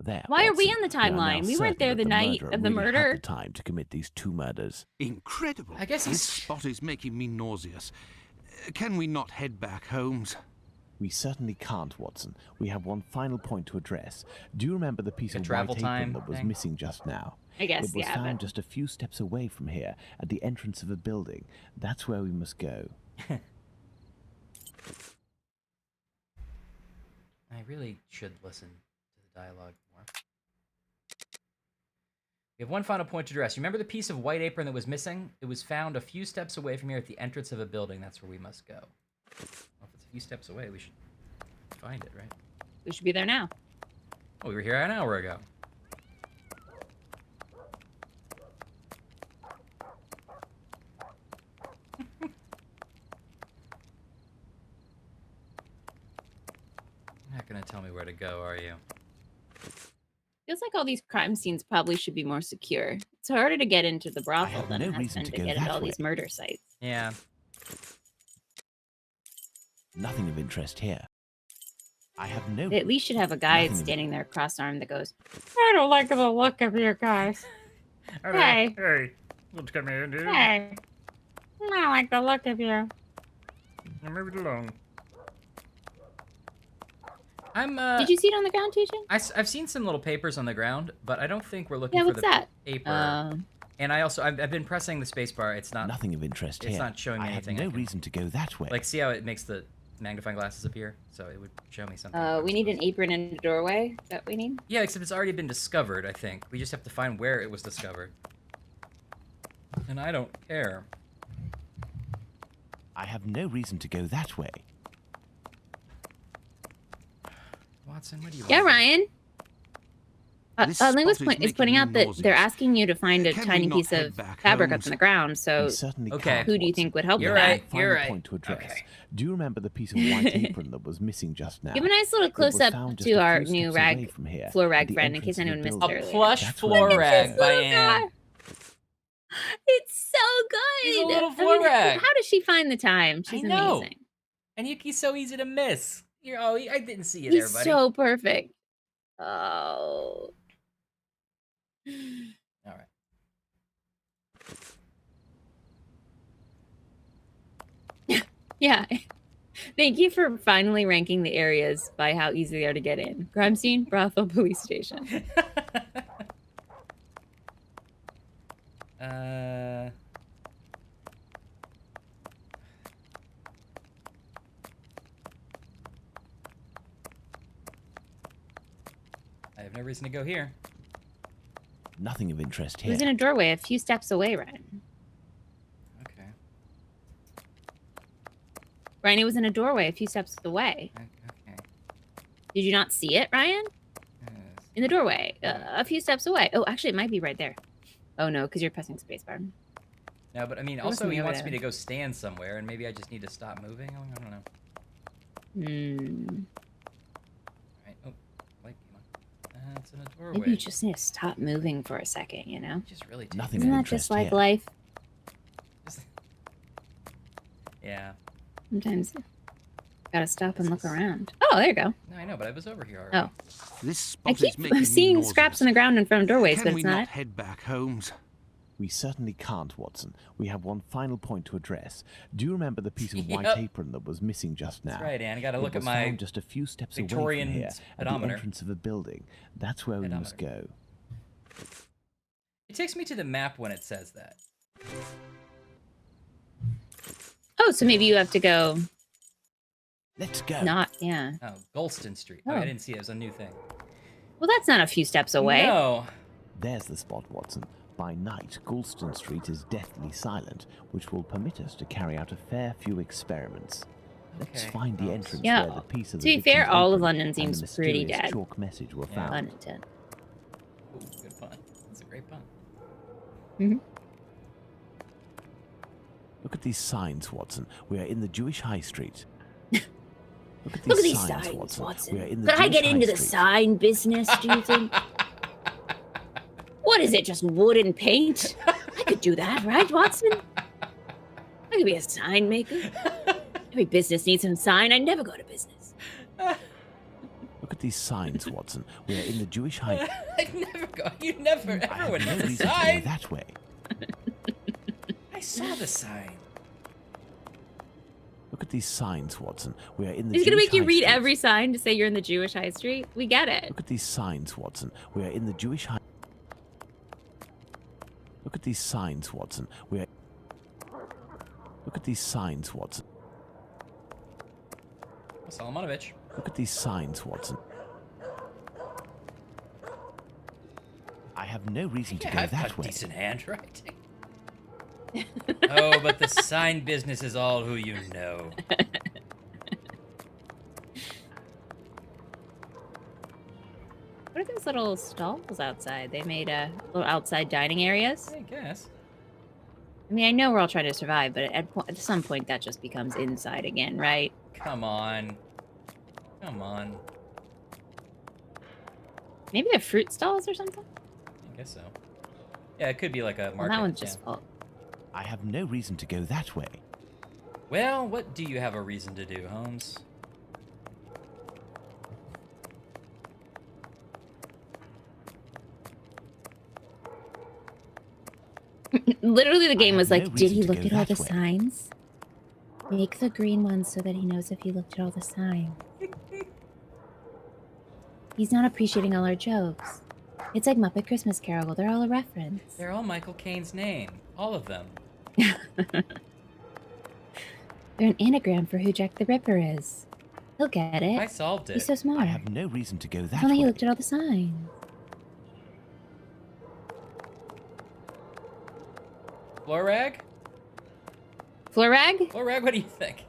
Speaker 4: There,
Speaker 2: Why are we
Speaker 4: Watson.
Speaker 2: on the
Speaker 4: are now
Speaker 2: timeline? We weren't
Speaker 4: certain
Speaker 2: there
Speaker 4: that
Speaker 2: the night
Speaker 4: murderer
Speaker 2: of the
Speaker 4: really had
Speaker 2: murder.
Speaker 4: the time to commit these 2 murders.
Speaker 5: Incredible.
Speaker 1: I guess
Speaker 5: This
Speaker 1: he's-
Speaker 5: spot is making me nauseous. Can we not head back, Holmes?
Speaker 4: We certainly can't, Watson. We have one final point to address. Do you remember the piece
Speaker 1: The
Speaker 4: of
Speaker 1: travel
Speaker 4: white
Speaker 1: time
Speaker 4: apron that was
Speaker 1: thing?
Speaker 4: missing just now?
Speaker 2: I guess,
Speaker 4: It was
Speaker 2: yeah.
Speaker 4: found
Speaker 2: But
Speaker 4: just a few steps away from here, at the entrance of a building. That's where we must go.
Speaker 1: I really should listen to the dialogue more. We have one final point to address. You remember the piece of white apron that was missing? It was found a few steps away from here at the entrance of a building. That's where we must go. Well, if it's a few steps away, we should find it, right?
Speaker 2: we should be there now.
Speaker 1: Oh, we were here an hour ago. You're not gonna tell me where to go, are you?
Speaker 2: Feels like all these crime scenes probably should be more secure. It's harder to get into the brothel
Speaker 4: have
Speaker 2: than
Speaker 4: no
Speaker 2: it has
Speaker 4: reason
Speaker 2: been
Speaker 4: to
Speaker 2: to
Speaker 4: go
Speaker 2: get into
Speaker 4: that
Speaker 2: all these
Speaker 4: way.
Speaker 2: murder sites.
Speaker 1: Yeah.
Speaker 4: Nothing of interest here. I have no...
Speaker 2: They at least should have a guide
Speaker 4: Nothing.
Speaker 2: standing there cross-armed that goes, I don't like the look of you guys. Hey.
Speaker 1: Hey, what's coming in, dude?
Speaker 2: Hey, I don't like the look of you.
Speaker 1: Move it along. I'm,
Speaker 2: Did you see it on the ground, TJ?
Speaker 1: I've seen some little papers on the ground, but I don't think we're looking
Speaker 2: Yeah,
Speaker 1: for
Speaker 2: what's
Speaker 1: the
Speaker 2: that?
Speaker 1: paper. And I've been pressing the space bar. It's not
Speaker 4: Nothing of interest
Speaker 1: It's
Speaker 4: here.
Speaker 1: not showing me
Speaker 4: I have
Speaker 1: anything I
Speaker 4: no
Speaker 1: can-
Speaker 4: reason to go that way.
Speaker 1: like, see how it makes the magnifying glasses appear? So it would show me something.
Speaker 2: We need an apron and a doorway. Is that what we need?
Speaker 1: Yeah, except it's already been discovered, I think. We just have to find where it was discovered. And I don't care.
Speaker 4: I have no reason to go that way.
Speaker 1: Watson, what do you
Speaker 2: Yeah,
Speaker 1: want?
Speaker 2: Ryan.
Speaker 5: This
Speaker 2: Linguist
Speaker 5: spot is
Speaker 2: is pointing
Speaker 5: making
Speaker 2: out
Speaker 5: me
Speaker 2: that they're
Speaker 5: nauseous.
Speaker 2: asking you to find a
Speaker 5: Can we
Speaker 2: tiny
Speaker 5: not
Speaker 2: piece
Speaker 5: head
Speaker 2: of
Speaker 5: back,
Speaker 2: fabric up
Speaker 5: Holmes?
Speaker 2: in the ground. So
Speaker 4: We certainly
Speaker 1: okay.
Speaker 4: can't,
Speaker 2: who do you
Speaker 4: Watson.
Speaker 2: think would help
Speaker 1: You're
Speaker 2: with
Speaker 1: right.
Speaker 2: that?
Speaker 4: Final
Speaker 1: You're right.
Speaker 4: point to address.
Speaker 1: Okay.
Speaker 4: Do you remember the piece of white apron that was missing just now?
Speaker 2: Give a nice little
Speaker 4: It was
Speaker 2: close up
Speaker 4: found just
Speaker 2: to
Speaker 4: a
Speaker 2: our
Speaker 4: few
Speaker 2: new
Speaker 4: steps away
Speaker 2: rag,
Speaker 4: from here,
Speaker 2: floor
Speaker 4: at
Speaker 2: rag
Speaker 4: the
Speaker 2: friend, in
Speaker 4: entrance
Speaker 2: case
Speaker 4: of the
Speaker 2: anyone missed it
Speaker 4: building.
Speaker 2: earlier.
Speaker 1: Plush
Speaker 4: That's where
Speaker 1: floor
Speaker 4: we must
Speaker 1: rag
Speaker 4: go.
Speaker 1: by
Speaker 2: Little
Speaker 1: Anne.
Speaker 2: guy. It's so good.
Speaker 1: He's a little
Speaker 2: I
Speaker 1: floor
Speaker 2: mean,
Speaker 1: rag.
Speaker 2: How does she find the time? She's
Speaker 1: I know.
Speaker 2: amazing.
Speaker 1: And Yuki's so easy to miss. I didn't see you
Speaker 2: He's
Speaker 1: there, buddy.
Speaker 2: so perfect. Oh.
Speaker 1: All right.
Speaker 2: Yeah. Thank you for finally ranking the areas by how easy they are to get in. Crime scene, brothel, police station.
Speaker 1: I have no reason to go here.
Speaker 4: Nothing of interest
Speaker 2: It
Speaker 4: here.
Speaker 2: was in a doorway a few steps away, Ryan.
Speaker 1: Okay.
Speaker 2: Ryan, it was in a doorway a few steps away.
Speaker 1: Okay.
Speaker 2: Did you not see it, Ryan?
Speaker 1: Yes.
Speaker 2: In the doorway, a few steps away. Oh, actually, it might be right there. Oh no, because you're pressing spacebar.
Speaker 1: No, but I mean,
Speaker 2: There was
Speaker 1: also
Speaker 2: something
Speaker 1: he
Speaker 2: over
Speaker 1: wants me
Speaker 2: there.
Speaker 1: to go stand somewhere, and maybe I just need to stop moving. I don't know.
Speaker 2: Hmm.
Speaker 1: Right. Oh, light came on. It's in a doorway.
Speaker 2: Maybe you just need to stop moving for a second, you know?
Speaker 1: Just really take
Speaker 4: Nothing
Speaker 2: Isn't
Speaker 4: of
Speaker 2: that
Speaker 4: interest
Speaker 2: just like
Speaker 4: here.
Speaker 2: life?
Speaker 1: Just- Yeah.
Speaker 2: Sometimes you gotta stop and look around. Oh, there you go.
Speaker 1: No, I know, but I was over here already.
Speaker 2: Oh.
Speaker 5: This
Speaker 2: I
Speaker 5: spot
Speaker 2: keep
Speaker 5: is making me
Speaker 2: seeing
Speaker 5: nauseous.
Speaker 2: scraps on the ground in front of doorways,
Speaker 5: Can
Speaker 2: but
Speaker 5: we
Speaker 2: it's
Speaker 5: not
Speaker 2: not.
Speaker 5: head back, Holmes?
Speaker 4: We certainly can't, Watson. We have one final point to address. Do you remember the piece of white
Speaker 1: Yep.
Speaker 4: apron that was missing just now?
Speaker 1: That's right, Anne. I gotta
Speaker 4: It
Speaker 1: look at
Speaker 4: was
Speaker 1: my
Speaker 4: found just a few steps
Speaker 1: Victorian
Speaker 4: away from here, at the
Speaker 1: speedometer.
Speaker 4: entrance of a building. That's where we must go.
Speaker 1: It takes me to the map when it says that.
Speaker 2: Oh, so maybe you have to go
Speaker 4: Let's go.
Speaker 2: not, yeah.
Speaker 1: Oh, Golston Street. Oh,
Speaker 2: Oh.
Speaker 1: I didn't see it. It was a new thing.
Speaker 2: Well, that's not a few steps away.
Speaker 1: No.
Speaker 4: There's the spot, Watson. By night, Goulston Street is deathly silent, which will permit us to carry out a fair few experiments. Let's
Speaker 1: Okay,
Speaker 4: find the
Speaker 1: Holmes.
Speaker 4: entrance
Speaker 2: Yeah,
Speaker 4: where the piece of
Speaker 2: to
Speaker 4: the
Speaker 2: be fair,
Speaker 4: victim's
Speaker 2: all of
Speaker 4: apron
Speaker 2: London
Speaker 4: and the
Speaker 2: seems pretty
Speaker 4: mysterious
Speaker 2: dead.
Speaker 4: chalk message were
Speaker 1: Yeah.
Speaker 4: found.
Speaker 2: Pun intended.
Speaker 1: Ooh, good pun. That's a great pun.
Speaker 4: Look at these signs, Watson. We are in the Jewish High Street. Look at
Speaker 2: Look at
Speaker 4: these
Speaker 2: these
Speaker 4: signs,
Speaker 2: signs,
Speaker 4: Watson. We are in the
Speaker 2: Could I
Speaker 4: Jewish
Speaker 2: get
Speaker 4: High
Speaker 2: into the
Speaker 4: Street.
Speaker 2: sign business, do you think? What is it, just wood and paint? I could do that, right, Watson? I could be a sign maker. Every business needs some sign. I never go to business.
Speaker 4: Look Look at these signs, Watson. We are in the Jewish high.
Speaker 1: I'd never go. You never.
Speaker 4: I
Speaker 1: Everyone
Speaker 4: have
Speaker 1: has
Speaker 4: no
Speaker 1: a
Speaker 4: reason to go
Speaker 1: sign.
Speaker 4: that way.
Speaker 1: I saw the sign.
Speaker 4: Look at these signs, Watson. We are in the
Speaker 2: He's gonna
Speaker 4: Jewish
Speaker 2: make you
Speaker 4: high
Speaker 2: read
Speaker 4: street.
Speaker 2: every sign to say you're in the Jewish high street. We get it.
Speaker 4: Look at these signs, Watson. We are in the Jewish high. Look at these signs, Watson. We are. Look at these signs, Watson.
Speaker 1: Solomonovich.
Speaker 4: Look at these signs, Watson. I have no reason to
Speaker 1: Yeah,
Speaker 4: go
Speaker 1: I've
Speaker 4: that
Speaker 1: got
Speaker 4: way.
Speaker 1: decent handwriting. Oh, but the sign business is all who you know.
Speaker 2: What are those little stalls outside? They made little outside dining areas.
Speaker 1: I guess.
Speaker 2: I mean, I know we're all trying to survive, but at some point that just becomes inside again, right?
Speaker 1: Come on. Come on.
Speaker 2: Maybe they're fruit stalls or something?
Speaker 1: I guess so. Yeah, it could be like a market.
Speaker 2: Well, that one's
Speaker 1: yeah.
Speaker 2: just full.
Speaker 4: I have no reason to go that way.
Speaker 1: Well, what do you have a reason to do, Holmes?
Speaker 2: Literally, the game
Speaker 4: have
Speaker 2: was
Speaker 4: no
Speaker 2: like, did he
Speaker 4: reason to
Speaker 2: look
Speaker 4: go
Speaker 2: at all the
Speaker 4: that way."
Speaker 2: signs? Make the green one so that he knows if he looked at all the signs. He's not appreciating all our jokes. It's like Muppet Christmas Carol. They're all a reference.
Speaker 1: They're all Michael Caine's name. All of them.
Speaker 2: They're an anagram for who Jack the Ripper is. He'll get it.
Speaker 1: I solved it.
Speaker 2: He's so smart.
Speaker 4: I have no reason to go
Speaker 2: If
Speaker 4: that
Speaker 2: only he
Speaker 4: way.
Speaker 2: looked at all the signs.
Speaker 1: Floor rag?
Speaker 2: Floor rag?
Speaker 1: Floor rag, what do you think?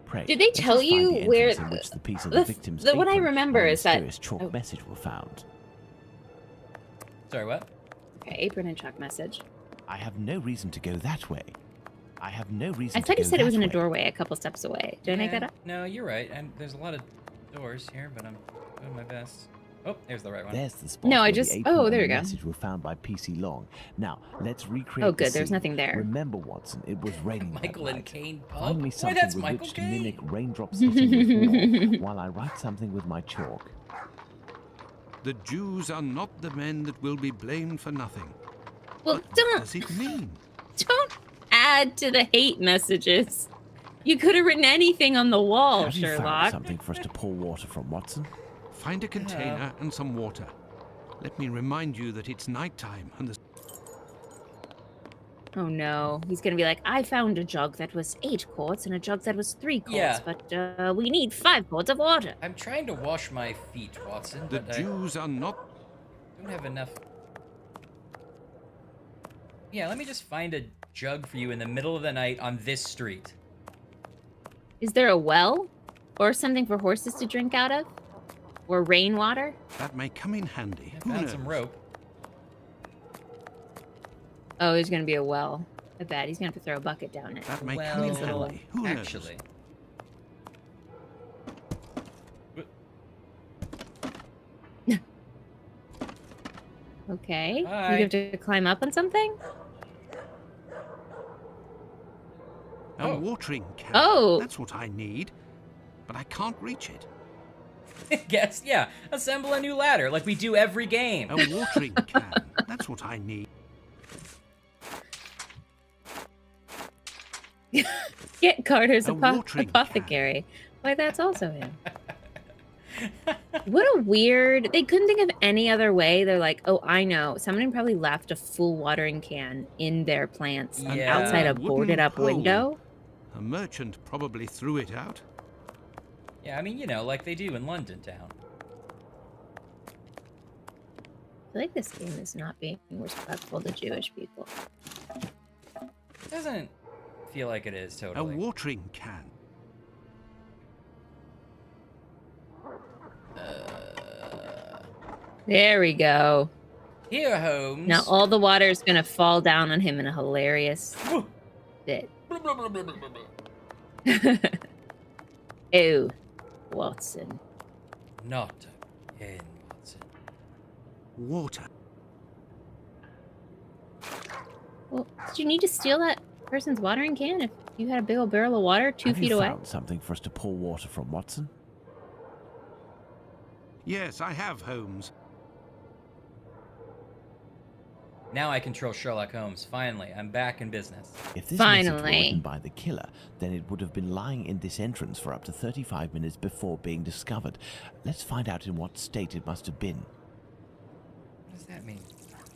Speaker 4: Pray,
Speaker 2: Did they
Speaker 4: let us
Speaker 2: tell
Speaker 4: find
Speaker 2: you
Speaker 4: the
Speaker 2: where
Speaker 4: entrance in which the piece of
Speaker 2: the-
Speaker 4: the victim's
Speaker 2: the- what I
Speaker 4: apron
Speaker 2: remember
Speaker 4: and
Speaker 2: is that-
Speaker 4: mysterious chalk
Speaker 2: oh.
Speaker 4: message were found.
Speaker 1: Sorry, what?
Speaker 2: Okay, apron and chalk message.
Speaker 4: I have no reason to go that way. I have no reason
Speaker 2: I
Speaker 4: to
Speaker 2: thought
Speaker 4: go
Speaker 2: you said it was
Speaker 4: that
Speaker 2: in a
Speaker 4: way.
Speaker 2: doorway a couple steps away. Did I make
Speaker 1: Yeah,
Speaker 2: that up?
Speaker 1: No, you're right. And there's a lot of doors here, but I'm doing my best. Oh, there's the right one.
Speaker 4: There's the spot
Speaker 2: No, I
Speaker 4: where
Speaker 2: just-
Speaker 4: the apron
Speaker 2: oh,
Speaker 4: and
Speaker 2: there
Speaker 4: the
Speaker 2: we go.
Speaker 4: message were found by PC Long. Now, let's recreate
Speaker 2: Oh,
Speaker 4: the
Speaker 2: good, there's
Speaker 4: scene.
Speaker 2: nothing there.
Speaker 4: Remember, Watson, it was raining that
Speaker 1: Michael and
Speaker 4: night.
Speaker 1: Kane
Speaker 4: Find
Speaker 1: pub.
Speaker 4: me
Speaker 1: Why,
Speaker 4: something
Speaker 1: that's
Speaker 4: with
Speaker 1: Michael
Speaker 4: which to
Speaker 1: Caine.
Speaker 4: mimic raindrops hitting the floor while I write something with my chalk.
Speaker 5: The Jews are not the men that will be blamed for nothing.
Speaker 2: Well,
Speaker 5: But what
Speaker 2: don't
Speaker 5: does it mean?
Speaker 2: add to the hate messages. You could have written anything on the wall,
Speaker 4: Have you found
Speaker 2: Sherlock.
Speaker 4: something for us to pour water from, Watson?
Speaker 5: Find a container and some water. Let me remind you that it's nighttime and the
Speaker 2: Oh no, he's gonna be like, I found a jug that was 8 quarts and a jug that was 3 quarts,
Speaker 1: Yeah.
Speaker 2: but we need 5 quarts of water.
Speaker 1: I'm trying to wash my feet, Watson,
Speaker 5: the
Speaker 1: but I
Speaker 5: Jews are not.
Speaker 1: don't have enough. Yeah, let me just find a jug for you in the middle of the night on this street.
Speaker 2: Is there a well? Or something for horses to drink out of? Or rainwater?
Speaker 5: That may come in handy.
Speaker 1: I
Speaker 5: Who
Speaker 1: found
Speaker 5: knows?
Speaker 1: some rope.
Speaker 2: Oh, there's gonna be a well. I bet he's gonna have to throw a bucket down it.
Speaker 5: That may come in
Speaker 1: Well,
Speaker 5: handy. Who knows?
Speaker 1: actually.
Speaker 2: Okay.
Speaker 1: Hi.
Speaker 2: You have to climb up on something?
Speaker 5: A
Speaker 1: Oh.
Speaker 5: watering can.
Speaker 2: Oh.
Speaker 5: That's what I need. But I can't reach it.
Speaker 1: Guess, yeah. Assemble a new ladder like we do every game.
Speaker 5: A watering can. That's what I need.
Speaker 2: Get Carter's
Speaker 5: A watering
Speaker 2: apothecary. Why, that's also him. What a weird... They couldn't think of any other way. They're like, oh, I know. Someone probably left a full watering can in their plants
Speaker 1: Yeah.
Speaker 2: outside a
Speaker 5: Wooden
Speaker 2: boarded up
Speaker 5: pole.
Speaker 2: window.
Speaker 5: A merchant probably threw it out.
Speaker 1: Yeah, I mean, you know, like they do in London town.
Speaker 2: I feel like this game is not being respectful to Jewish people.
Speaker 1: Doesn't feel like it is
Speaker 5: A
Speaker 1: totally.
Speaker 5: watering can.
Speaker 2: There we go.
Speaker 1: Here, Holmes.
Speaker 2: Now all the water is going to fall down on him in a hilarious bit. Ew, Watson.
Speaker 1: Not again, Watson.
Speaker 5: Water.
Speaker 2: Well, did you need to steal that person's watering can if you had a big old barrel of water 2
Speaker 4: Have
Speaker 2: feet
Speaker 4: you
Speaker 2: away?
Speaker 4: found something for us to pour water from, Watson?
Speaker 5: Yes, I have, Holmes.
Speaker 1: Now I control Sherlock Holmes. Finally, I'm back in business.
Speaker 4: If this message were
Speaker 2: Finally.
Speaker 4: written by the killer, then it would have been lying in this entrance for up to 35 minutes before being discovered. Let's find out in what state it must have been.
Speaker 1: What does that mean?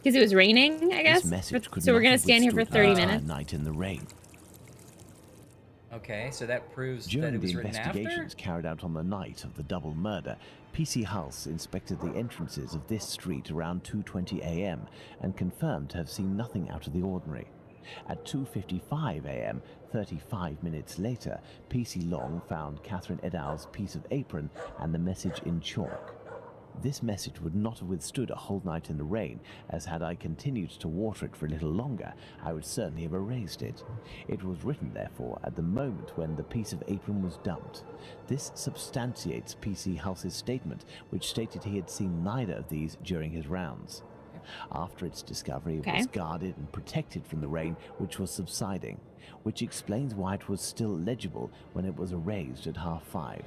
Speaker 2: Because it was raining, I guess.
Speaker 4: This message could
Speaker 2: So we're
Speaker 4: not
Speaker 2: gonna
Speaker 4: have
Speaker 2: stand here for
Speaker 4: withstood
Speaker 2: 30
Speaker 4: the entire
Speaker 2: minutes.
Speaker 4: night in the rain.
Speaker 1: Okay, so that proves that
Speaker 4: During
Speaker 1: it was
Speaker 4: the
Speaker 1: written after?
Speaker 4: investigations carried out on the night of the double murder, PC Hulse inspected the entrances of this street around 2:20 a.m. and confirmed to have seen nothing out of the ordinary. At 2:55 a.m., 35 minutes later, PC Long found Catherine Edow's piece of apron and the message in chalk. This message would not have withstood a whole night in the rain, as had I continued to water it for a little longer, I would certainly have erased it. It was written, therefore, at the moment when the piece of apron was dumped. This substantiates PC Hulse's statement, which stated he had seen neither of these during his rounds. After its discovery, it was guarded and protected from the rain, which was subsiding, which explains why it was still legible when it was erased at 5:30.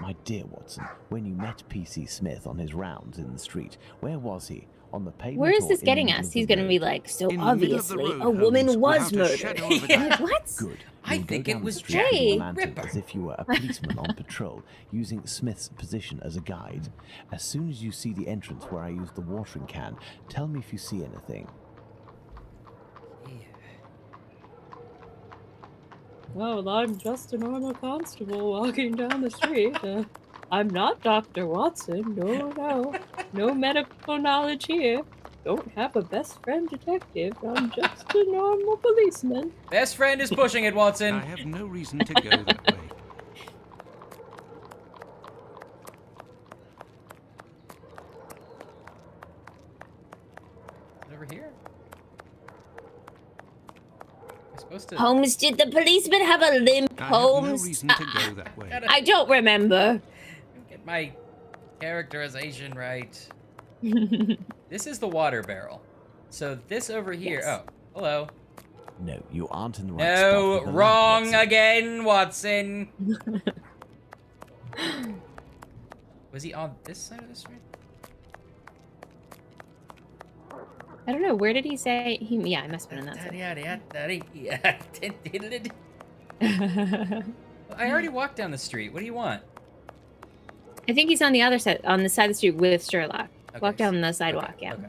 Speaker 4: My dear Watson, when you met P.C. Smith on his rounds in the street, where was he? On the pavement?
Speaker 2: Where is
Speaker 4: or
Speaker 2: this
Speaker 4: in the
Speaker 2: getting
Speaker 4: middle
Speaker 2: us?
Speaker 4: of the
Speaker 2: He's gonna be
Speaker 4: road?
Speaker 2: like, so
Speaker 5: In the middle of the
Speaker 2: obviously
Speaker 5: road,
Speaker 2: a woman
Speaker 5: Holmes,
Speaker 2: was
Speaker 5: without a
Speaker 2: murdered.
Speaker 5: shadow of a
Speaker 1: Yeah.
Speaker 5: doubt.
Speaker 2: What?
Speaker 4: Good.
Speaker 1: I
Speaker 4: You'll go
Speaker 1: think it
Speaker 4: down the
Speaker 1: was
Speaker 4: street
Speaker 1: Jack
Speaker 2: the
Speaker 4: romantic
Speaker 1: Ripper.
Speaker 4: as if you were a policeman on patrol, using Smith's position as a guide. As soon as you see the entrance where I used the watering can, tell me if you see anything.
Speaker 3: Well, I'm just a normal constable walking down the street. I'm not Dr. Watson. No. No medical knowledge here. Don't have a best friend detective. I'm just a normal policeman.
Speaker 1: Best friend is pushing it, Watson.
Speaker 5: I have no reason to go that way.
Speaker 1: Is it over here? Am I supposed to?
Speaker 2: Holmes, did the policeman have a limp,
Speaker 5: I have no
Speaker 2: Holmes?
Speaker 5: reason to go that way.
Speaker 1: Gotta
Speaker 2: I don't remember.
Speaker 1: get my characterization right. This is the water barrel. So this over here.
Speaker 2: Yes.
Speaker 1: Oh, hello.
Speaker 4: No, you aren't in the right spot.
Speaker 1: No,
Speaker 4: with the lamp,
Speaker 1: wrong
Speaker 4: Watson.
Speaker 1: again, Watson. Was he on this side of the street?
Speaker 2: I don't know. Where did he say he? Yeah, I must have been on that side.
Speaker 1: I already walked down the street. What do you want?
Speaker 2: I think he's on the other side, on the side of the street with Sherlock.
Speaker 1: Okay,
Speaker 2: Walk down the sidewalk.
Speaker 1: Okay,
Speaker 2: Yeah.
Speaker 1: okay.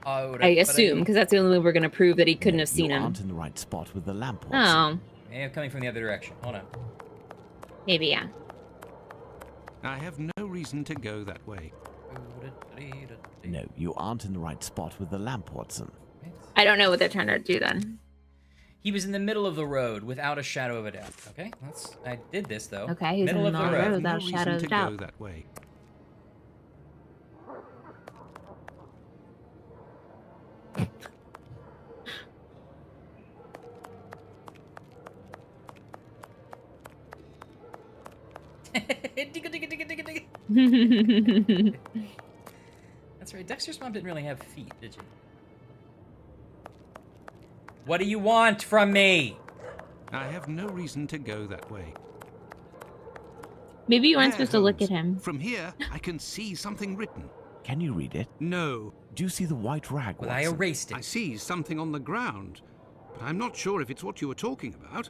Speaker 1: Oh,
Speaker 2: I assume because that's the only way we're gonna prove that he couldn't
Speaker 4: No,
Speaker 2: have seen
Speaker 4: you
Speaker 2: him.
Speaker 4: aren't in the right spot with the lamp, Watson.
Speaker 2: Oh,
Speaker 1: I'm coming from the other direction. Hold on.
Speaker 2: maybe yeah.
Speaker 5: I have no reason to go that way.
Speaker 4: No, you aren't in the right spot with the lamp, Watson.
Speaker 2: I don't know what they're trying to do then.
Speaker 1: He was in the middle of the road without a shadow of a doubt. Okay, I did this though.
Speaker 2: Okay, he's
Speaker 1: middle
Speaker 2: in
Speaker 1: of
Speaker 2: the
Speaker 1: the
Speaker 2: road.
Speaker 1: road.
Speaker 2: Without
Speaker 5: no
Speaker 2: a shadow
Speaker 5: reason
Speaker 2: of
Speaker 5: to
Speaker 2: a doubt.
Speaker 5: go that way.
Speaker 1: Digga, digga, digga, digga, digga. That's right. Dexter's mom didn't really have feet, did you? What do you want from me?
Speaker 5: I have no reason to go that way.
Speaker 2: Maybe you weren't
Speaker 5: There,
Speaker 2: supposed to look
Speaker 5: Holmes.
Speaker 2: at him.
Speaker 5: From here, I can see something written.
Speaker 4: Can you read it?
Speaker 5: No,
Speaker 4: Do you see the white rag,
Speaker 1: Well,
Speaker 4: Watson?
Speaker 1: I erased
Speaker 5: I
Speaker 1: it.
Speaker 5: see something on the ground, but I'm not sure if it's what you were talking about.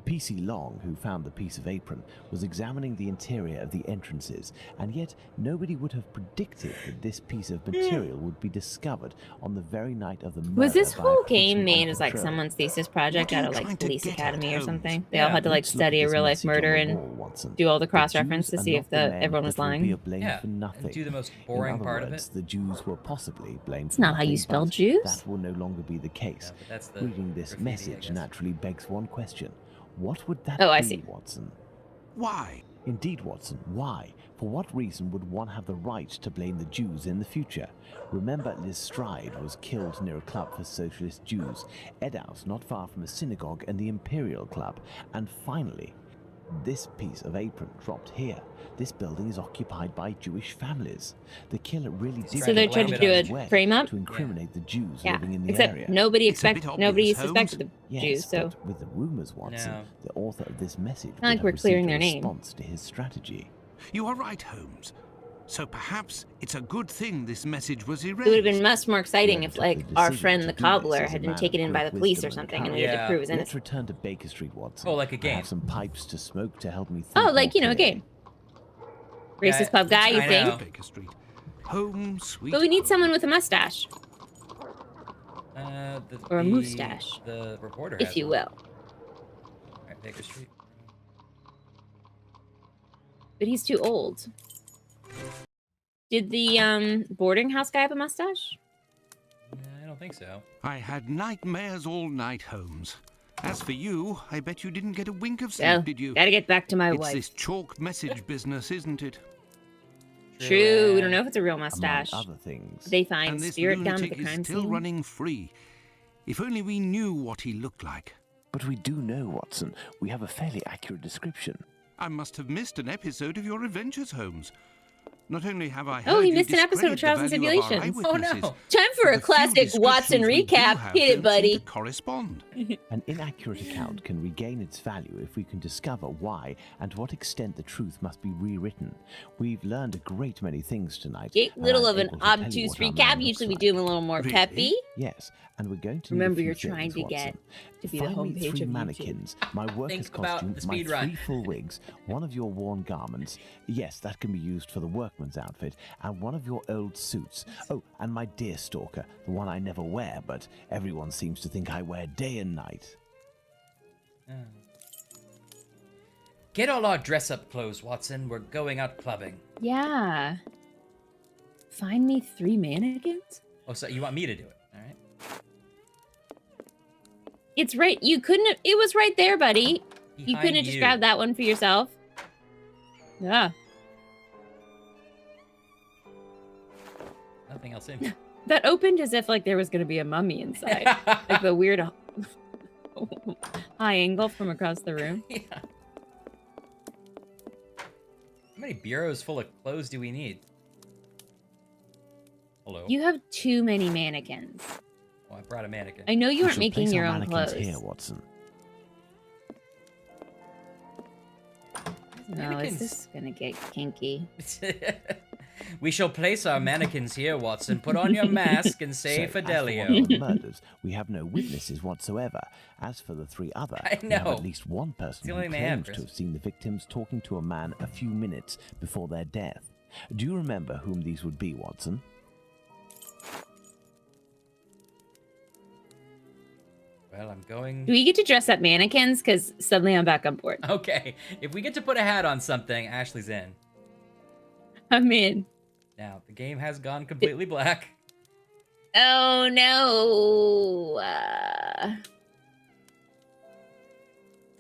Speaker 4: P.C. Long, who found the piece of apron, was examining the interior of the entrances, and yet nobody would have predicted that this piece of material would be discovered on the very night of the murder.
Speaker 2: Was this
Speaker 4: by a
Speaker 2: whole
Speaker 4: policeman
Speaker 2: game
Speaker 4: on
Speaker 2: made as like
Speaker 4: patrol.
Speaker 2: someone's thesis project
Speaker 5: What are
Speaker 2: out
Speaker 5: you
Speaker 2: of like
Speaker 5: trying to
Speaker 2: police
Speaker 5: get at,
Speaker 2: academy or
Speaker 5: Holmes?
Speaker 2: something? They
Speaker 1: Yeah,
Speaker 2: all had to like
Speaker 4: Let's look at
Speaker 2: study a
Speaker 4: this
Speaker 2: real life
Speaker 4: message on
Speaker 2: murder
Speaker 4: the
Speaker 2: and
Speaker 4: wall, Watson.
Speaker 2: do all the
Speaker 4: The
Speaker 2: cross
Speaker 4: Jews
Speaker 2: reference to
Speaker 4: are
Speaker 2: see
Speaker 4: not
Speaker 2: if
Speaker 4: the men
Speaker 2: everyone was
Speaker 4: that will be
Speaker 2: lying.
Speaker 4: blamed
Speaker 1: Yeah,
Speaker 4: for
Speaker 1: and
Speaker 4: nothing.
Speaker 1: do the most
Speaker 4: In
Speaker 1: boring
Speaker 4: other
Speaker 1: part
Speaker 4: words,
Speaker 1: of it.
Speaker 4: the Jews were possibly blamed
Speaker 2: It's
Speaker 4: for
Speaker 2: not how you
Speaker 4: nothing,
Speaker 2: spell
Speaker 4: but
Speaker 2: Jews.
Speaker 4: That will no longer be the case.
Speaker 1: Yeah, but that's the
Speaker 4: Reading this
Speaker 1: graffiti, I
Speaker 4: message
Speaker 1: guess.
Speaker 4: naturally begs one question. What would that
Speaker 2: Oh, I
Speaker 4: be,
Speaker 2: see.
Speaker 4: Watson?
Speaker 5: Why?
Speaker 4: Indeed, Watson, why? For what reason would one have the right to blame the Jews in the future? Remember, Lestrade was killed near a club for socialist Jews, Edhouse not far from a synagogue and the Imperial Club, and finally, This piece of apron dropped here. This building is occupied by Jewish families. The killer really did
Speaker 1: So they're trying to
Speaker 2: do
Speaker 4: his
Speaker 2: a
Speaker 4: way
Speaker 2: frame up?
Speaker 4: to incriminate the Jews
Speaker 2: Yeah.
Speaker 4: living in the
Speaker 2: Except
Speaker 4: area.
Speaker 2: nobody
Speaker 5: It's a bit
Speaker 2: nobody
Speaker 5: obvious,
Speaker 2: suspected the
Speaker 4: Yes,
Speaker 2: Jews, so
Speaker 4: but with the rumors, Watson,
Speaker 1: No.
Speaker 4: the author of this message
Speaker 2: Not like
Speaker 4: would
Speaker 2: we're
Speaker 4: have
Speaker 2: clearing
Speaker 4: received a
Speaker 2: their name.
Speaker 4: response to his strategy.
Speaker 5: You are right, Holmes. So perhaps it's a good thing this message was erased.
Speaker 2: it would have been much more exciting
Speaker 4: Whoever
Speaker 2: if,
Speaker 4: took
Speaker 2: like,
Speaker 4: the
Speaker 2: our
Speaker 4: decision
Speaker 2: friend
Speaker 4: to
Speaker 2: the
Speaker 4: do this
Speaker 2: cobbler
Speaker 4: is a
Speaker 2: had been
Speaker 4: man
Speaker 2: taken
Speaker 4: of
Speaker 2: in by the
Speaker 4: great
Speaker 2: police or
Speaker 4: wisdom and
Speaker 2: something, and we had to
Speaker 1: courage.
Speaker 2: prove his
Speaker 4: Let's
Speaker 2: innocence.
Speaker 4: return to Baker Street, Watson.
Speaker 1: Oh, like a
Speaker 4: I
Speaker 1: game.
Speaker 4: have some pipes to smoke to help me think.
Speaker 2: Oh,
Speaker 4: more
Speaker 2: like, you know, a
Speaker 4: clearly.
Speaker 2: game. Racist pub guy, you
Speaker 1: I
Speaker 2: think?
Speaker 1: know.
Speaker 5: Baker Street. Home, sweet
Speaker 2: But we need
Speaker 5: home.
Speaker 2: someone with a mustache, Or a moustache,
Speaker 1: The reporter,
Speaker 2: if
Speaker 1: has
Speaker 2: you
Speaker 1: one.
Speaker 2: will.
Speaker 1: Right, Baker Street.
Speaker 2: But he's too old. Did the boarding house guy have a mustache?
Speaker 1: I don't think so.
Speaker 5: I had nightmares all night, Holmes. As for you, I bet you didn't get a wink of sleep,
Speaker 2: Well,
Speaker 5: did you?
Speaker 2: gotta get back to my
Speaker 5: It's
Speaker 2: wife.
Speaker 5: this chalk message business, isn't it?
Speaker 2: True, we don't know if it's a real
Speaker 4: Among
Speaker 2: mustache.
Speaker 4: other things.
Speaker 2: They find
Speaker 5: And this
Speaker 2: spirit down at
Speaker 5: lunatic
Speaker 2: the crime
Speaker 5: is still
Speaker 2: scene.
Speaker 5: running free. If only we knew what he looked like.
Speaker 4: But we do know, Watson. We have a fairly accurate description.
Speaker 5: I must have missed an episode of your adventures, Holmes. Not only have I
Speaker 2: Oh,
Speaker 5: heard
Speaker 2: he
Speaker 5: you
Speaker 2: missed an episode of
Speaker 5: discredit
Speaker 2: Trials and
Speaker 5: the value of our
Speaker 2: Tribulations.
Speaker 1: Oh
Speaker 5: eyewitnesses,
Speaker 1: no.
Speaker 2: Time for
Speaker 5: but
Speaker 2: a
Speaker 5: the few
Speaker 2: classic Watson
Speaker 5: descriptions we do
Speaker 2: recap.
Speaker 5: have
Speaker 2: Hit it,
Speaker 5: don't seem
Speaker 2: buddy.
Speaker 5: to correspond.
Speaker 4: An inaccurate account can regain its value if we can discover why and to what extent the truth must be rewritten. We've learned a great many things tonight.
Speaker 2: Get
Speaker 4: and
Speaker 2: little
Speaker 4: I'm
Speaker 2: of an
Speaker 4: able to tell you
Speaker 2: obtuse
Speaker 4: what our
Speaker 2: recap.
Speaker 4: man
Speaker 2: Usually we
Speaker 4: looks
Speaker 2: do
Speaker 4: like.
Speaker 2: them a little more
Speaker 5: Really?
Speaker 2: peppy.
Speaker 4: Yes, and we're going to
Speaker 2: Remember,
Speaker 4: need a
Speaker 2: you're
Speaker 4: few
Speaker 2: trying
Speaker 4: things,
Speaker 2: to get
Speaker 4: Watson.
Speaker 2: to be the
Speaker 4: Find me
Speaker 2: homepage
Speaker 4: 3
Speaker 2: of YouTube.
Speaker 4: mannequins, my worker's
Speaker 1: Think about
Speaker 4: costume,
Speaker 1: the
Speaker 4: my
Speaker 1: speed run.
Speaker 4: 3 full wigs, one of your worn garments. Yes, that can be used for the workman's outfit, and one of your old suits. Oh, and my deer stalker, the one I never wear, but everyone seems to think I wear day and night.
Speaker 1: Oh. Get all our dress-up clothes, Watson. We're going out clubbing.
Speaker 2: Yeah. Find me 3 mannequins?
Speaker 1: Oh, so you want me to do it? All right.
Speaker 2: It's right. You couldn't have. It was right there, buddy. You
Speaker 1: Behind
Speaker 2: couldn't have just
Speaker 1: you.
Speaker 2: grabbed that one for yourself. Yeah.
Speaker 1: Nothing else in.
Speaker 2: That opened as if like there was gonna be a mummy inside. Like the weird high angle from across the room.
Speaker 1: Yeah. How many bureaus full of clothes do we need? Hello.
Speaker 2: You have too many mannequins.
Speaker 1: Oh, I brought a mannequin.
Speaker 2: I know you
Speaker 4: We
Speaker 2: aren't
Speaker 4: shall
Speaker 2: making
Speaker 4: place
Speaker 2: your
Speaker 4: our
Speaker 2: own
Speaker 4: mannequins
Speaker 2: clothes.
Speaker 4: here, Watson.
Speaker 2: No,
Speaker 1: Mannequins.
Speaker 2: this is gonna get kinky.
Speaker 1: We shall place our mannequins here, Watson. Put on your mask and say
Speaker 4: So, as for
Speaker 1: Fidelio.
Speaker 4: one of the murders, we have no witnesses whatsoever. As for the 3 other,
Speaker 1: I
Speaker 4: we have
Speaker 1: know.
Speaker 4: at least one person
Speaker 1: the
Speaker 4: who
Speaker 1: only thing they have,
Speaker 4: claims to
Speaker 1: Chris.
Speaker 4: have seen the victims talking to a man a few minutes before their death. Do you remember whom these would be, Watson?
Speaker 1: Well, I'm going.
Speaker 2: Do we get to dress up mannequins? Because suddenly I'm back on board.
Speaker 1: Okay, if we get to put a hat on something, Ashley's in.
Speaker 2: I'm in.
Speaker 1: Now, the game has gone completely black.
Speaker 2: Oh no.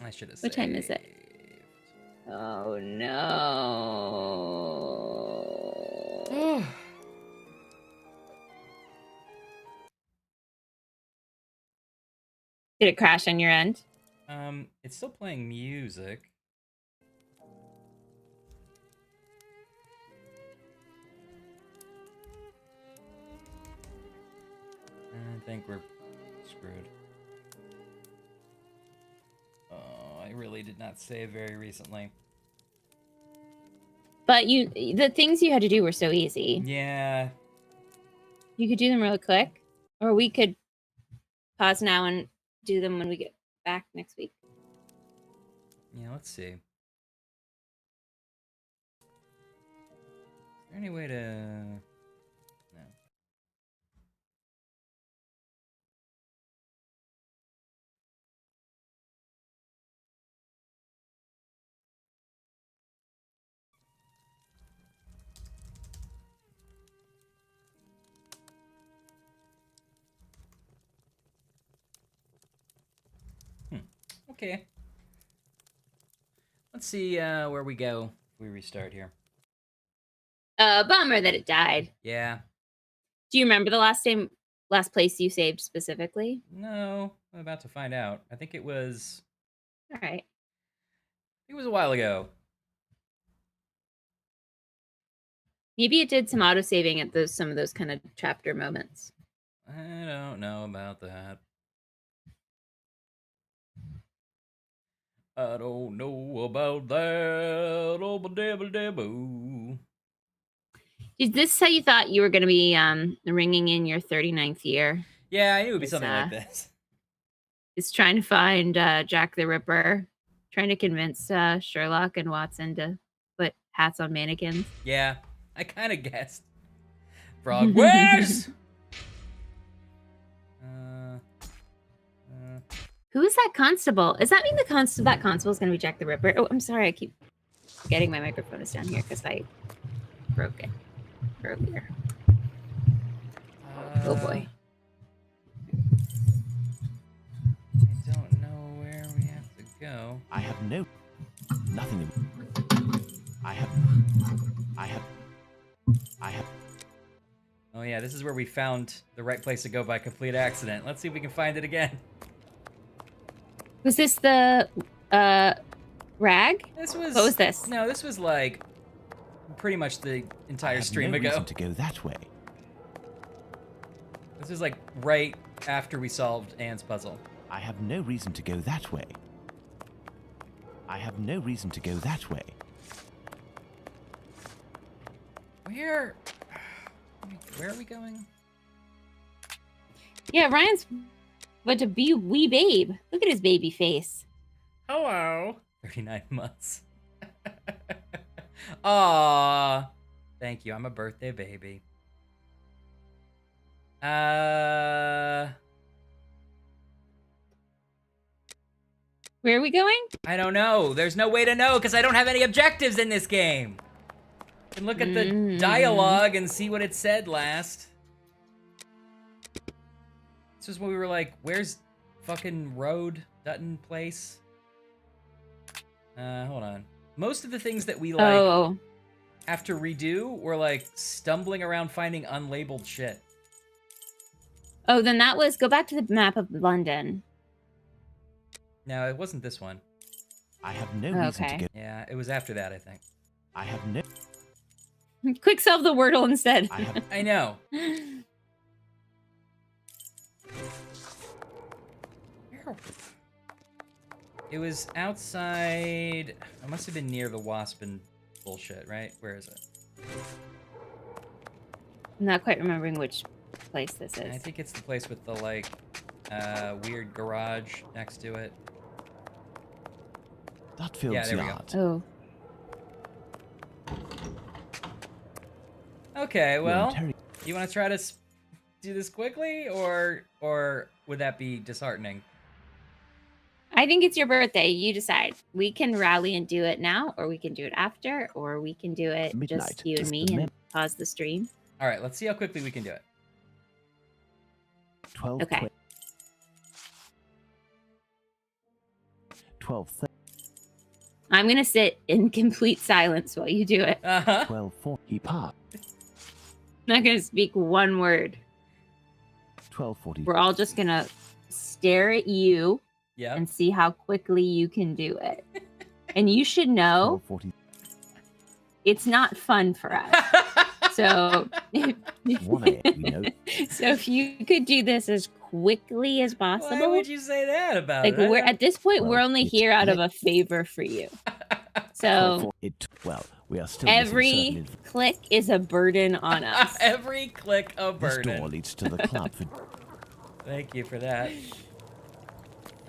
Speaker 1: I should have.
Speaker 2: What time is it? Oh no. Did it crash on your end?
Speaker 1: It's still playing music. I think we're screwed. Oh, I really did not save very recently.
Speaker 2: But the things you had to do were so easy.
Speaker 1: Yeah.
Speaker 2: You could do them real quick, or we could pause now and do them when we get back next week.
Speaker 1: Yeah, let's see. Is there any way to... No. Okay. Let's see where we go if we restart here.
Speaker 2: Bummer that it died.
Speaker 1: Yeah.
Speaker 2: Do you remember the last place you saved specifically?
Speaker 1: No, I'm about to find out. I think it was It was a while ago.
Speaker 2: Maybe it did some auto saving at some of those kind of chapter moments.
Speaker 1: I don't know about that. I don't know about that. Oh, ba-dabba-dabba.
Speaker 2: Is this how you thought you were going to be ringing in your 39th year?
Speaker 1: Yeah, I knew it would be
Speaker 2: Is,
Speaker 1: something like this.
Speaker 2: Is trying to find Jack the Ripper, trying to convince Sherlock and Watson to put hats on mannequins.
Speaker 1: Yeah, I kind of guessed. Frog, where's?
Speaker 2: Who is that constable? Does that mean that constable is going to be Jack the Ripper? Oh, I'm sorry. I keep forgetting my microphone is down here because I broke it earlier. Oh boy.
Speaker 1: I don't know where we have to go.
Speaker 4: I have nothing. I have.
Speaker 1: Oh yeah, this is where we found the right place to go by complete accident. Let's see if we can find it again.
Speaker 2: Was this the rag?
Speaker 1: This was.
Speaker 2: What was this?
Speaker 1: No, this was like pretty much the entire stream
Speaker 4: no
Speaker 1: ago.
Speaker 4: reason to go that way.
Speaker 1: This is like right after we solved Anne's puzzle.
Speaker 4: I have no reason to go that way. I have no reason to go that way.
Speaker 1: Where are we going?
Speaker 2: Yeah, Ryan's but a wee babe. Look at his baby face.
Speaker 1: Hello. 39 months. Aww. Thank you. I'm a birthday baby.
Speaker 2: Where are we going?
Speaker 1: I don't know. There's no way to know because I don't have any objectives in this game. You can look at the dialogue and see what it said last. This was when we were like, where's fucking road, Dutton place? Hold on. Most of the things that we like have to redo were like stumbling around finding unlabeled shit.
Speaker 2: Oh, then that was, go back to the map of London.
Speaker 1: No, it wasn't this one.
Speaker 4: I have no reason to go.
Speaker 1: Yeah, it was after that, I think.
Speaker 4: I have no.
Speaker 2: Quick, solve the Wordle instead.
Speaker 1: I know. It was outside. It must have been near the wasp and bullshit, right? Where is it?
Speaker 2: I'm not quite remembering which place this is.
Speaker 1: I think it's the place with the like weird garage next to it.
Speaker 4: Dutfield's yard.
Speaker 2: Oh.
Speaker 1: Okay, well, you want to try to do this quickly, or would that be disheartening?
Speaker 2: I think it's your birthday. You decide. We can rally and do it now, or we can do it after, or we can do it just you and me and pause the stream.
Speaker 1: All right, let's see how quickly we can do it.
Speaker 4: 12.
Speaker 2: Okay.
Speaker 4: 12.
Speaker 2: I'm gonna sit in complete silence while you do it.
Speaker 4: 12. 4. He parked.
Speaker 2: I'm not gonna speak one word.
Speaker 4: 12:40.
Speaker 2: We're all just gonna stare at you
Speaker 1: and
Speaker 2: see how quickly you can do it. And you should know
Speaker 4: 12:40.
Speaker 2: It's not fun for us. So,
Speaker 4: 1 a.m. We know.
Speaker 2: So if you could do this as quickly as possible.
Speaker 1: Why would you say that about
Speaker 2: like
Speaker 1: it?
Speaker 2: we're at this point, we're only here out of a favor for you. So
Speaker 4: we are still
Speaker 2: every click is a burden on us.
Speaker 1: Every click a burden.
Speaker 4: This door leads to the club.
Speaker 1: Thank you for that.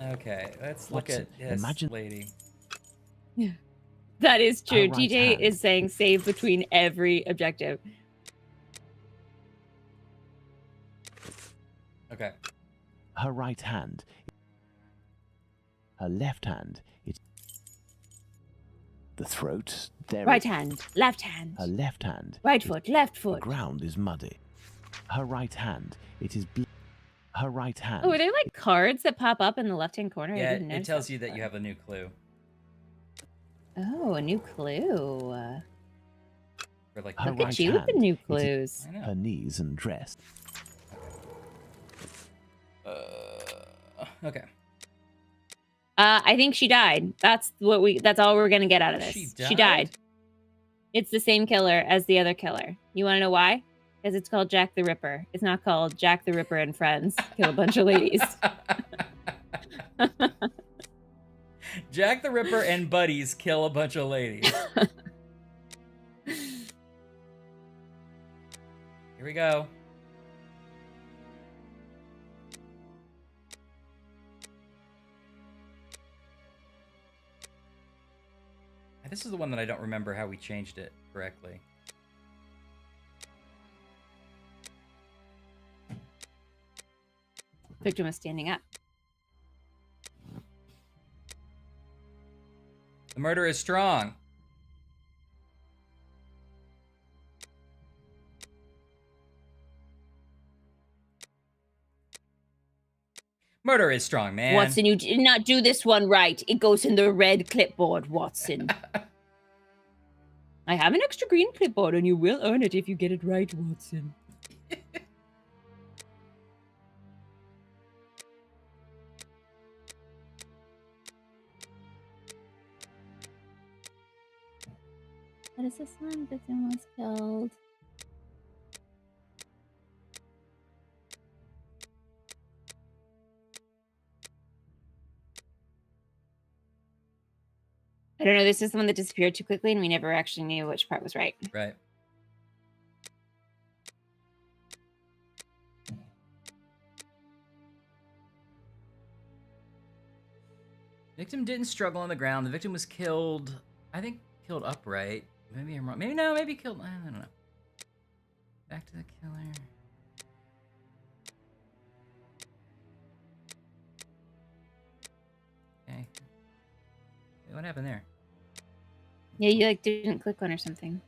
Speaker 1: Okay, let's look at this lady.
Speaker 2: Yeah. That is true.
Speaker 4: Right
Speaker 2: TJ
Speaker 4: hand.
Speaker 2: is saying save between every objective.
Speaker 1: Okay.
Speaker 4: Her right hand. Her left hand. It's the throat. There.
Speaker 2: Right hand, left hand.
Speaker 4: Her left hand.
Speaker 2: Right foot, left
Speaker 4: The
Speaker 2: foot.
Speaker 4: ground is muddy. Her right hand. It is. Her right hand.
Speaker 2: Oh, are there like cards that pop up in the left-hand corner? I
Speaker 1: Yeah,
Speaker 2: didn't
Speaker 1: it
Speaker 2: notice
Speaker 1: tells you that you have a new clue.
Speaker 2: Oh, a new clue.
Speaker 1: For like
Speaker 4: Her
Speaker 2: Look at
Speaker 4: right
Speaker 2: you with the
Speaker 4: hand,
Speaker 2: new
Speaker 4: it is
Speaker 2: clues.
Speaker 1: I know.
Speaker 4: Her knees and dress.
Speaker 1: Okay.
Speaker 2: I think she died. That's all we're gonna get out of this.
Speaker 1: She died?
Speaker 2: It's the same killer as the other killer. You wanna know why? Because it's called Jack the Ripper. It's not called Jack the Ripper and Friends Kill a Bunch of Ladies.
Speaker 1: Jack the Ripper and buddies kill a bunch of ladies. Here we go. This is the one that I don't remember how we changed it correctly.
Speaker 2: Victim was standing up.
Speaker 1: The murder is strong. Murder is strong, man.
Speaker 2: Watson, you did not do this one right. It goes in the red clipboard, Watson. I have an extra green clipboard, and you will earn it if you get it right, Watson. What is this one? Victim was killed. I don't know. This is the one that disappeared too quickly, and we never actually knew which part was right.
Speaker 1: Right. Victim didn't struggle on the ground. The victim was killed, I think, killed upright. Maybe I'm wrong. Maybe no, maybe killed, I don't know. Back to the killer. Okay. Wait, what happened there?
Speaker 2: Yeah, you like didn't click on or something.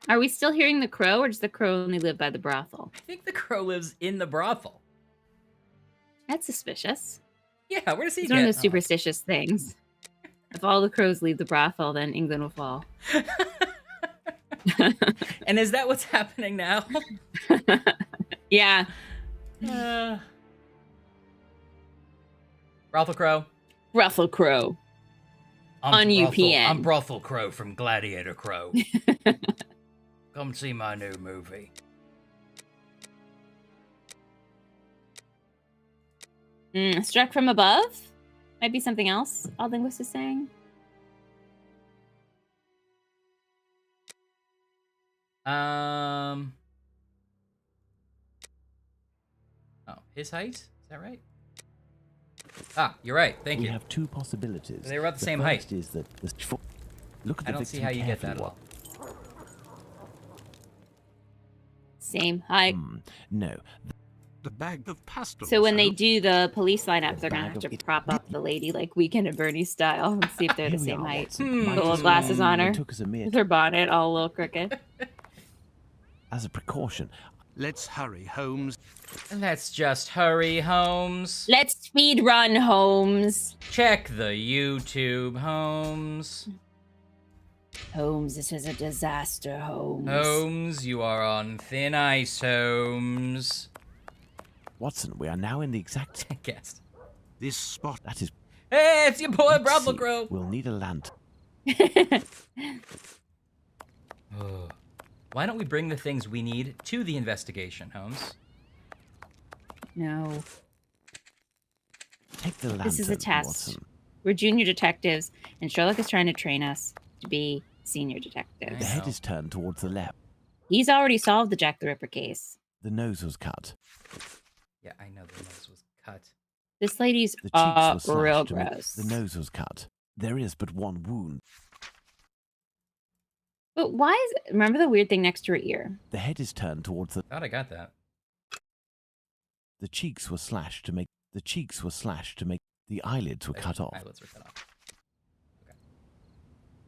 Speaker 2: Are we still hearing the crow, or does the crow only live by the brothel?
Speaker 1: I think the crow lives in the brothel.
Speaker 2: That's suspicious.
Speaker 1: Yeah, where does he
Speaker 2: It's
Speaker 1: get?
Speaker 2: one of those superstitious things. If all the crows leave the brothel, then England will fall.
Speaker 1: And is that what's happening now?
Speaker 2: Yeah.
Speaker 1: Brothel Crow.
Speaker 2: Brothel Crow. On UPN.
Speaker 1: I'm Brothel Crow from Gladiator Crow. Come see my new movie.
Speaker 2: Struck from above? Might be something else Odd Linguist is saying.
Speaker 1: Oh, his height? Is that right? Ah, you're right. Thank
Speaker 4: We
Speaker 1: you.
Speaker 4: have two possibilities.
Speaker 1: They were about the same
Speaker 4: first
Speaker 1: height.
Speaker 4: Is that look at the
Speaker 1: I don't see
Speaker 4: victim
Speaker 1: how you get
Speaker 4: carefully,
Speaker 1: that well.
Speaker 2: Same height.
Speaker 4: No,
Speaker 5: The bag of pastels.
Speaker 2: So when they
Speaker 5: huh?
Speaker 2: do the police lineup,
Speaker 4: The
Speaker 2: they're gonna
Speaker 4: bag
Speaker 2: have
Speaker 4: of
Speaker 2: to
Speaker 4: it-
Speaker 2: prop up the lady like Weekend at Bernie's style and see if they're the
Speaker 4: Here we
Speaker 2: same
Speaker 4: are,
Speaker 2: height.
Speaker 4: Watson. Might
Speaker 2: Little
Speaker 4: as
Speaker 2: glasses
Speaker 4: well.
Speaker 2: on her.
Speaker 4: It took us a mere
Speaker 2: With her bonnet all a little crooked.
Speaker 4: as a precaution.
Speaker 5: Let's hurry, Holmes.
Speaker 1: Let's just hurry, Holmes.
Speaker 2: Let's speed run, Holmes.
Speaker 1: Check the YouTube, Holmes.
Speaker 2: Holmes, this is a disaster, Holmes.
Speaker 1: Holmes, you are on thin ice, Holmes.
Speaker 4: Watson, we are now in the exact.
Speaker 1: I guessed.
Speaker 5: This spot.
Speaker 4: That is.
Speaker 1: Hey, it's your boy,
Speaker 4: let's
Speaker 1: Brothel
Speaker 4: see.
Speaker 1: Crow.
Speaker 4: We'll need a lantern.
Speaker 1: Why don't we bring the things we need to the investigation, Holmes?
Speaker 2: No.
Speaker 4: Take the lantern.
Speaker 2: This is a test.
Speaker 4: Watson.
Speaker 2: We're junior detectives, and Sherlock is trying to train us to be senior
Speaker 4: The
Speaker 2: detectives.
Speaker 4: head is turned towards the left.
Speaker 2: He's already solved the Jack the Ripper case.
Speaker 4: The nose was cut.
Speaker 1: Yeah, I know the nose was cut.
Speaker 2: This lady's
Speaker 4: The cheeks were
Speaker 2: real
Speaker 4: slashed. to make-
Speaker 2: gross.
Speaker 4: The nose was cut. There is but one wound.
Speaker 2: But why is remember the weird thing next to her ear?
Speaker 4: The head is turned towards the.
Speaker 1: Thought I got that.
Speaker 4: The cheeks were slashed to make. The cheeks were slashed to make. The eyelids were cut off.
Speaker 1: Eyelids were cut off.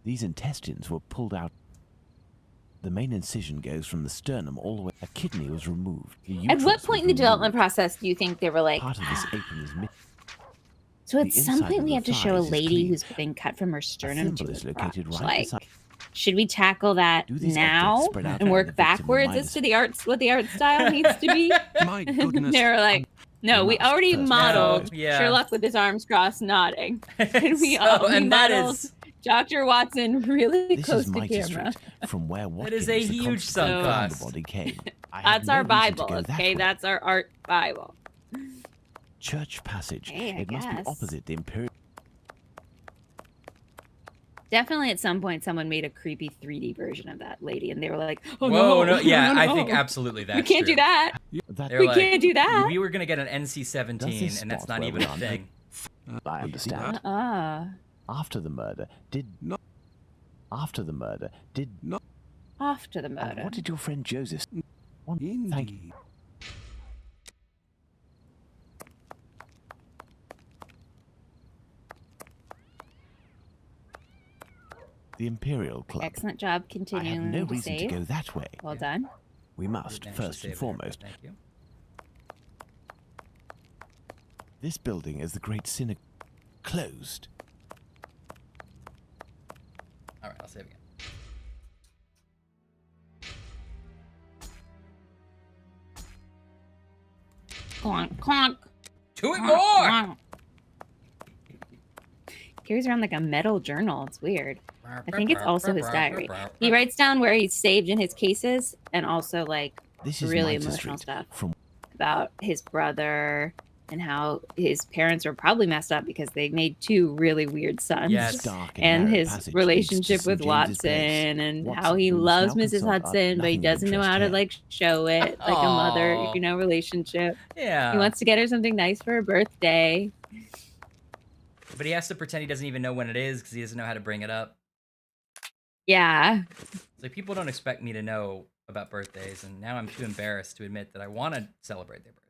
Speaker 4: These intestines were pulled out. The main incision goes from the sternum all the way. A kidney was removed. The
Speaker 2: At what
Speaker 4: uterus
Speaker 2: point in
Speaker 4: was
Speaker 2: the development
Speaker 4: removed.
Speaker 2: process do you think they were like,
Speaker 4: Part of this apron is missing.
Speaker 2: so at
Speaker 4: the
Speaker 2: some
Speaker 4: inside
Speaker 2: point
Speaker 4: of
Speaker 2: we
Speaker 4: the
Speaker 2: have to show a
Speaker 4: thighs is
Speaker 2: lady
Speaker 4: clean.
Speaker 2: who's been cut from her
Speaker 4: A
Speaker 2: sternum to
Speaker 4: thimble is
Speaker 2: the
Speaker 4: located
Speaker 2: crotch,
Speaker 4: right
Speaker 2: like,
Speaker 4: beside.
Speaker 2: Should we tackle that
Speaker 4: Do these
Speaker 2: now
Speaker 4: objects spread out
Speaker 2: and
Speaker 4: from the
Speaker 2: work
Speaker 4: victim
Speaker 2: backwards
Speaker 4: remind
Speaker 2: as
Speaker 4: us-
Speaker 2: to the arts, what the art style needs to be?
Speaker 5: My goodness.
Speaker 2: They're like, no,
Speaker 4: We
Speaker 2: we
Speaker 4: must
Speaker 2: already
Speaker 4: first
Speaker 2: modeled
Speaker 1: No, yeah.
Speaker 2: Sherlock with his arms crossed nodding. And we
Speaker 1: and that
Speaker 2: modeled
Speaker 1: is
Speaker 2: Dr. Watson really
Speaker 4: This
Speaker 2: close
Speaker 4: is
Speaker 2: to
Speaker 4: Mighty
Speaker 2: camera.
Speaker 4: Street, from where
Speaker 1: That is
Speaker 4: Watkins,
Speaker 1: a
Speaker 4: the
Speaker 1: huge
Speaker 4: constable,
Speaker 1: sunk
Speaker 2: So-
Speaker 4: found
Speaker 1: cost.
Speaker 4: the body came. I had
Speaker 2: That's
Speaker 4: no
Speaker 2: our
Speaker 4: reason to
Speaker 2: Bible,
Speaker 4: go that
Speaker 2: okay?
Speaker 4: way.
Speaker 2: That's our art Bible.
Speaker 4: Church Passage.
Speaker 2: Hey, I
Speaker 4: it must be
Speaker 2: guess.
Speaker 4: opposite the Imperial.
Speaker 2: Definitely at some point someone made a creepy 3D version of that lady and they were like, oh
Speaker 1: Whoa,
Speaker 2: no,
Speaker 1: yeah,
Speaker 2: no,
Speaker 1: I think
Speaker 2: no.
Speaker 1: absolutely that's
Speaker 2: We can't
Speaker 1: true.
Speaker 2: do that.
Speaker 4: That
Speaker 1: They're
Speaker 2: We
Speaker 1: like,
Speaker 2: can't do that.
Speaker 1: We were gonna get an
Speaker 4: Does
Speaker 1: NC-17,
Speaker 4: this
Speaker 1: and that's
Speaker 4: spot
Speaker 1: not
Speaker 4: where
Speaker 1: even
Speaker 4: we
Speaker 1: a
Speaker 4: are
Speaker 1: thing.
Speaker 4: I understand. After the murder, did
Speaker 5: No.
Speaker 4: After the murder, did
Speaker 2: After the
Speaker 4: and
Speaker 2: murder.
Speaker 4: what did your friend Joseph? Thank you.
Speaker 5: Indeed.
Speaker 4: The Imperial Club.
Speaker 2: Excellent job
Speaker 4: I have
Speaker 2: continuing
Speaker 4: no
Speaker 2: to
Speaker 4: reason
Speaker 2: save.
Speaker 4: to go that way.
Speaker 2: Well
Speaker 1: Yeah.
Speaker 2: done.
Speaker 4: We must,
Speaker 1: Didn't actually
Speaker 4: first
Speaker 1: save
Speaker 4: and
Speaker 1: it here, but
Speaker 4: foremost,
Speaker 1: Thank you.
Speaker 4: this building is the Great Synagogue. Closed.
Speaker 1: All right, I'll save again.
Speaker 2: Clonk, clonk.
Speaker 1: Do it
Speaker 2: clonk,
Speaker 1: more!
Speaker 2: clonk. Carries around like a metal journal. It's weird. I think it's also his diary. He writes down where he's saved in his cases and also like
Speaker 4: This is
Speaker 2: really
Speaker 4: Mitre
Speaker 2: emotional
Speaker 4: Street.
Speaker 2: stuff
Speaker 4: From
Speaker 2: about his brother and how his parents were probably messed up because they made two really weird sons.
Speaker 1: Yes.
Speaker 4: this dark
Speaker 2: And
Speaker 4: narrow
Speaker 2: his
Speaker 4: passage leads to
Speaker 2: relationship
Speaker 4: St.
Speaker 2: with
Speaker 4: James's
Speaker 2: Watson
Speaker 4: Place.
Speaker 2: and
Speaker 4: Watson,
Speaker 2: how he
Speaker 4: who must
Speaker 2: loves
Speaker 4: now
Speaker 2: Mrs.
Speaker 4: consult our
Speaker 2: Hudson, but he
Speaker 4: nothing of
Speaker 2: doesn't know
Speaker 4: interest
Speaker 2: how to
Speaker 4: here.
Speaker 2: like show it like a mother,
Speaker 1: Aw.
Speaker 2: relationship.
Speaker 1: Yeah.
Speaker 2: He wants to get her something nice for her birthday.
Speaker 1: But he has to pretend he doesn't even know when it is because he doesn't know how to bring it up.
Speaker 2: Yeah.
Speaker 1: It's like people don't expect me to know about birthdays, and now I'm too embarrassed to admit that I want to celebrate their birthday.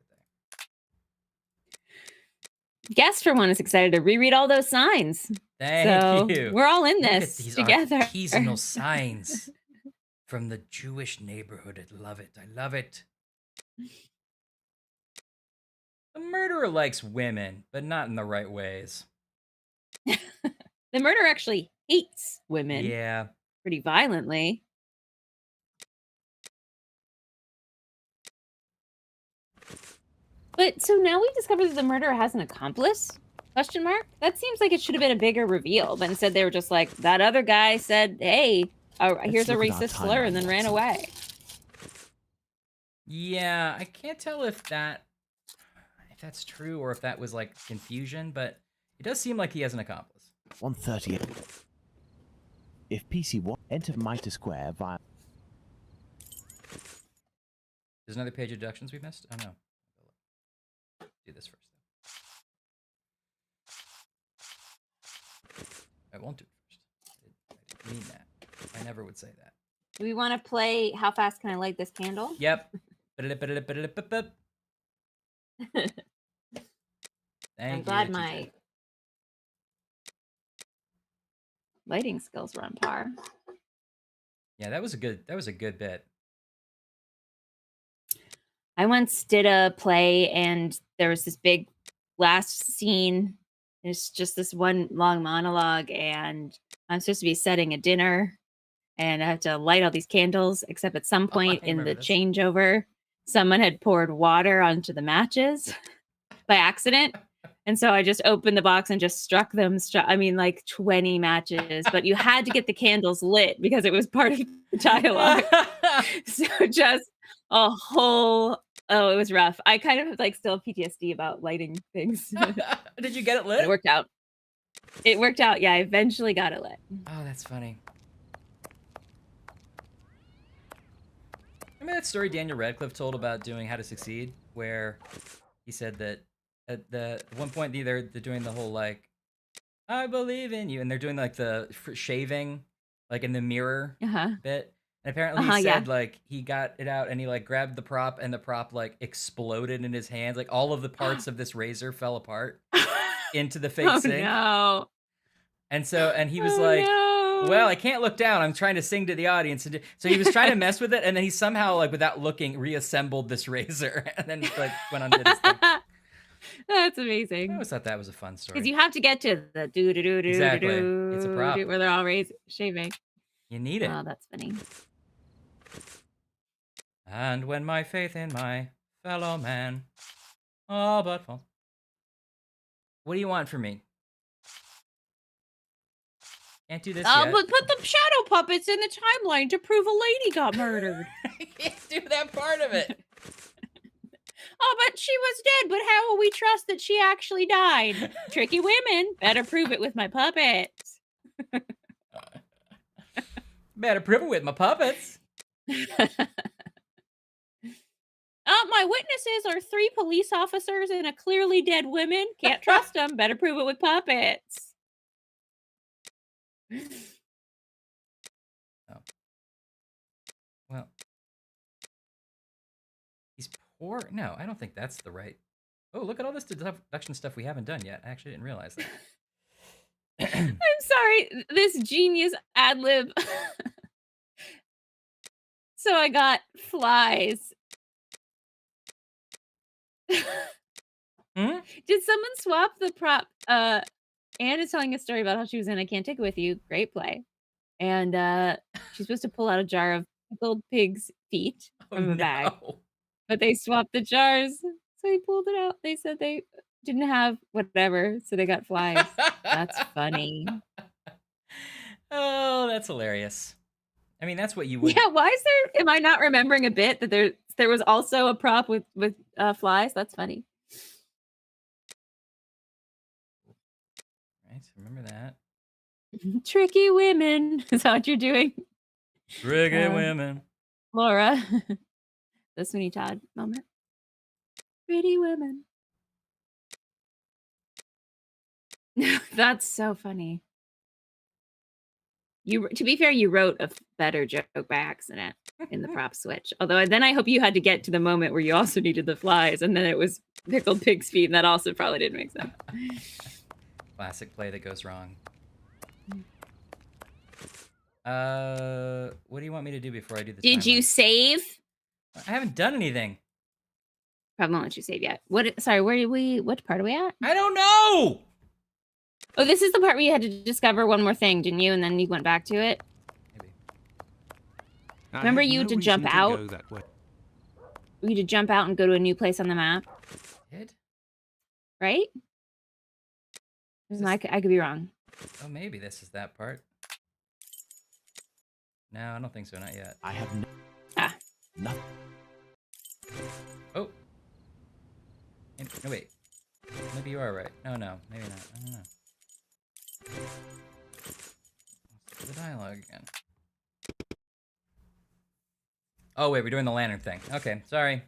Speaker 2: Guest for one is excited to reread all those signs.
Speaker 1: Thank
Speaker 2: so
Speaker 1: you.
Speaker 2: we're all in
Speaker 1: Look at
Speaker 2: this
Speaker 1: these
Speaker 2: together.
Speaker 1: artisanal signs from the Jewish neighborhood. I love it. I love it. The murderer likes women, but not in the right ways.
Speaker 2: The murderer actually hates women
Speaker 1: Yeah.
Speaker 2: pretty violently. But so now we discover that the murderer has an accomplice? Question mark? That seems like it should have been a bigger reveal, but instead they were just like, that other guy said, hey, here's a
Speaker 4: look at our
Speaker 2: racist slur, and then
Speaker 4: timeline,
Speaker 2: ran
Speaker 4: Watson.
Speaker 2: away.
Speaker 1: Yeah, I can't tell if that's true or if that was like confusion, but it does seem like he has an accomplice.
Speaker 4: 138. If PC1 enter Mitre Square via
Speaker 1: There's another page of deductions we missed? Oh no. Do this first. I won't do it first. I didn't mean that. I never would say that.
Speaker 2: Do we want to play How Fast Can I Light This Candle?
Speaker 1: Yep. Thank
Speaker 2: I'm
Speaker 1: you,
Speaker 2: glad
Speaker 1: teacher.
Speaker 2: my lighting skills were on par.
Speaker 1: Yeah, that was a good bit.
Speaker 2: I once did a play and there was this big last scene. It's just this one long monologue, and I'm supposed to be setting a dinner and I have to light all these candles, except at some point
Speaker 1: I
Speaker 2: in the
Speaker 1: remember this.
Speaker 2: changeover, someone had poured water onto the matches by accident. And so I just opened the box and just struck them. I mean, like 20 matches, but you had to get the candles lit because it was part of the dialogue. So just a whole, it was rough. I kind of like still have PTSD about lighting things.
Speaker 1: Did you get it
Speaker 2: But
Speaker 1: lit?
Speaker 2: it worked out. It worked out. Yeah, I eventually got it lit.
Speaker 1: Oh, that's funny. Remember that story Daniel Radcliffe told about doing How to Succeed, where he said that at one point they're doing the whole like, I believe in you, and they're doing like the shaving, like in the mirror bit. And apparently he said like he got it out and he like grabbed the prop and the prop like exploded in his hands. Like all of the parts of this razor fell apart into the fake sink.
Speaker 2: No.
Speaker 1: And he was like, well, I can't look down. I'm trying to sing to the audience. So he was trying to mess with it. And then he somehow, like without looking, reassembled this razor and then like went on to his thing.
Speaker 2: That's
Speaker 1: I
Speaker 2: amazing.
Speaker 1: always thought that was a fun story.
Speaker 2: Because you have to get to the do do do do
Speaker 1: Exactly.
Speaker 2: do
Speaker 1: It's a prop.
Speaker 2: where they're all shaving.
Speaker 1: You need it.
Speaker 2: Oh, that's funny.
Speaker 1: And when my faith in my fellow man all but falls. What do you want from me? Can't do this yet.
Speaker 3: But put the shadow puppets in the timeline to prove a lady got murdered.
Speaker 1: Can't do that part of it.
Speaker 3: Oh, but she was dead. But how will we trust that she actually died? Tricky women. Better prove it with my puppets.
Speaker 1: Better prove it with my puppets.
Speaker 3: My witnesses are 3 police officers and a clearly dead woman. Can't trust them. Better prove it with puppets.
Speaker 1: Well, he's poor. No, I don't think that's the right. Oh, look at all this deduction stuff we haven't done yet. I actually didn't realize that.
Speaker 2: I'm sorry, this genius ad lib. So I got flies.
Speaker 1: Hmm?
Speaker 2: Did someone swap the prop? Anne is telling a story about how she was in I Can't Take It With You. Great play. And she's supposed to pull out a jar of pickled pig's feet from a bag. But they swapped the jars. So he pulled it out. They said they didn't have whatever, so they got flies. That's funny.
Speaker 1: Oh, that's hilarious. I mean, that's what you would.
Speaker 2: Yeah, why is there? Am I not remembering a bit that there was also a prop with flies? That's funny.
Speaker 1: Right, remember that.
Speaker 2: Tricky women. Is that what you're doing,
Speaker 1: Tricky women.
Speaker 2: Laura? The Sweeney Todd moment. Pretty women. That's so funny. To be fair, you wrote a better joke by accident in the prop switch. Although then I hope you had to get to the moment where you also needed the flies, and then it was pickled pig's feet, and that also probably didn't make sense.
Speaker 1: Classic play that goes wrong. What do you want me to do before I do this?
Speaker 2: Did you save?
Speaker 1: I haven't done anything.
Speaker 2: Probably won't let you save yet. What? Sorry, what part are we at?
Speaker 1: I don't know.
Speaker 2: Oh, this is the part where you had to discover one more thing, didn't you? And then you went back to it.
Speaker 1: Maybe.
Speaker 2: Remember you had to jump out? You had to jump out and go to a new place on the map.
Speaker 1: Did?
Speaker 2: Right? I could be wrong.
Speaker 1: Oh, maybe this is that part. No, I don't think so. Not yet.
Speaker 4: I have no.
Speaker 1: Oh. No, wait. Maybe you are right. No, maybe not. I don't know. Let's do the dialogue again. Oh, wait, we're doing the lantern thing. Okay, sorry.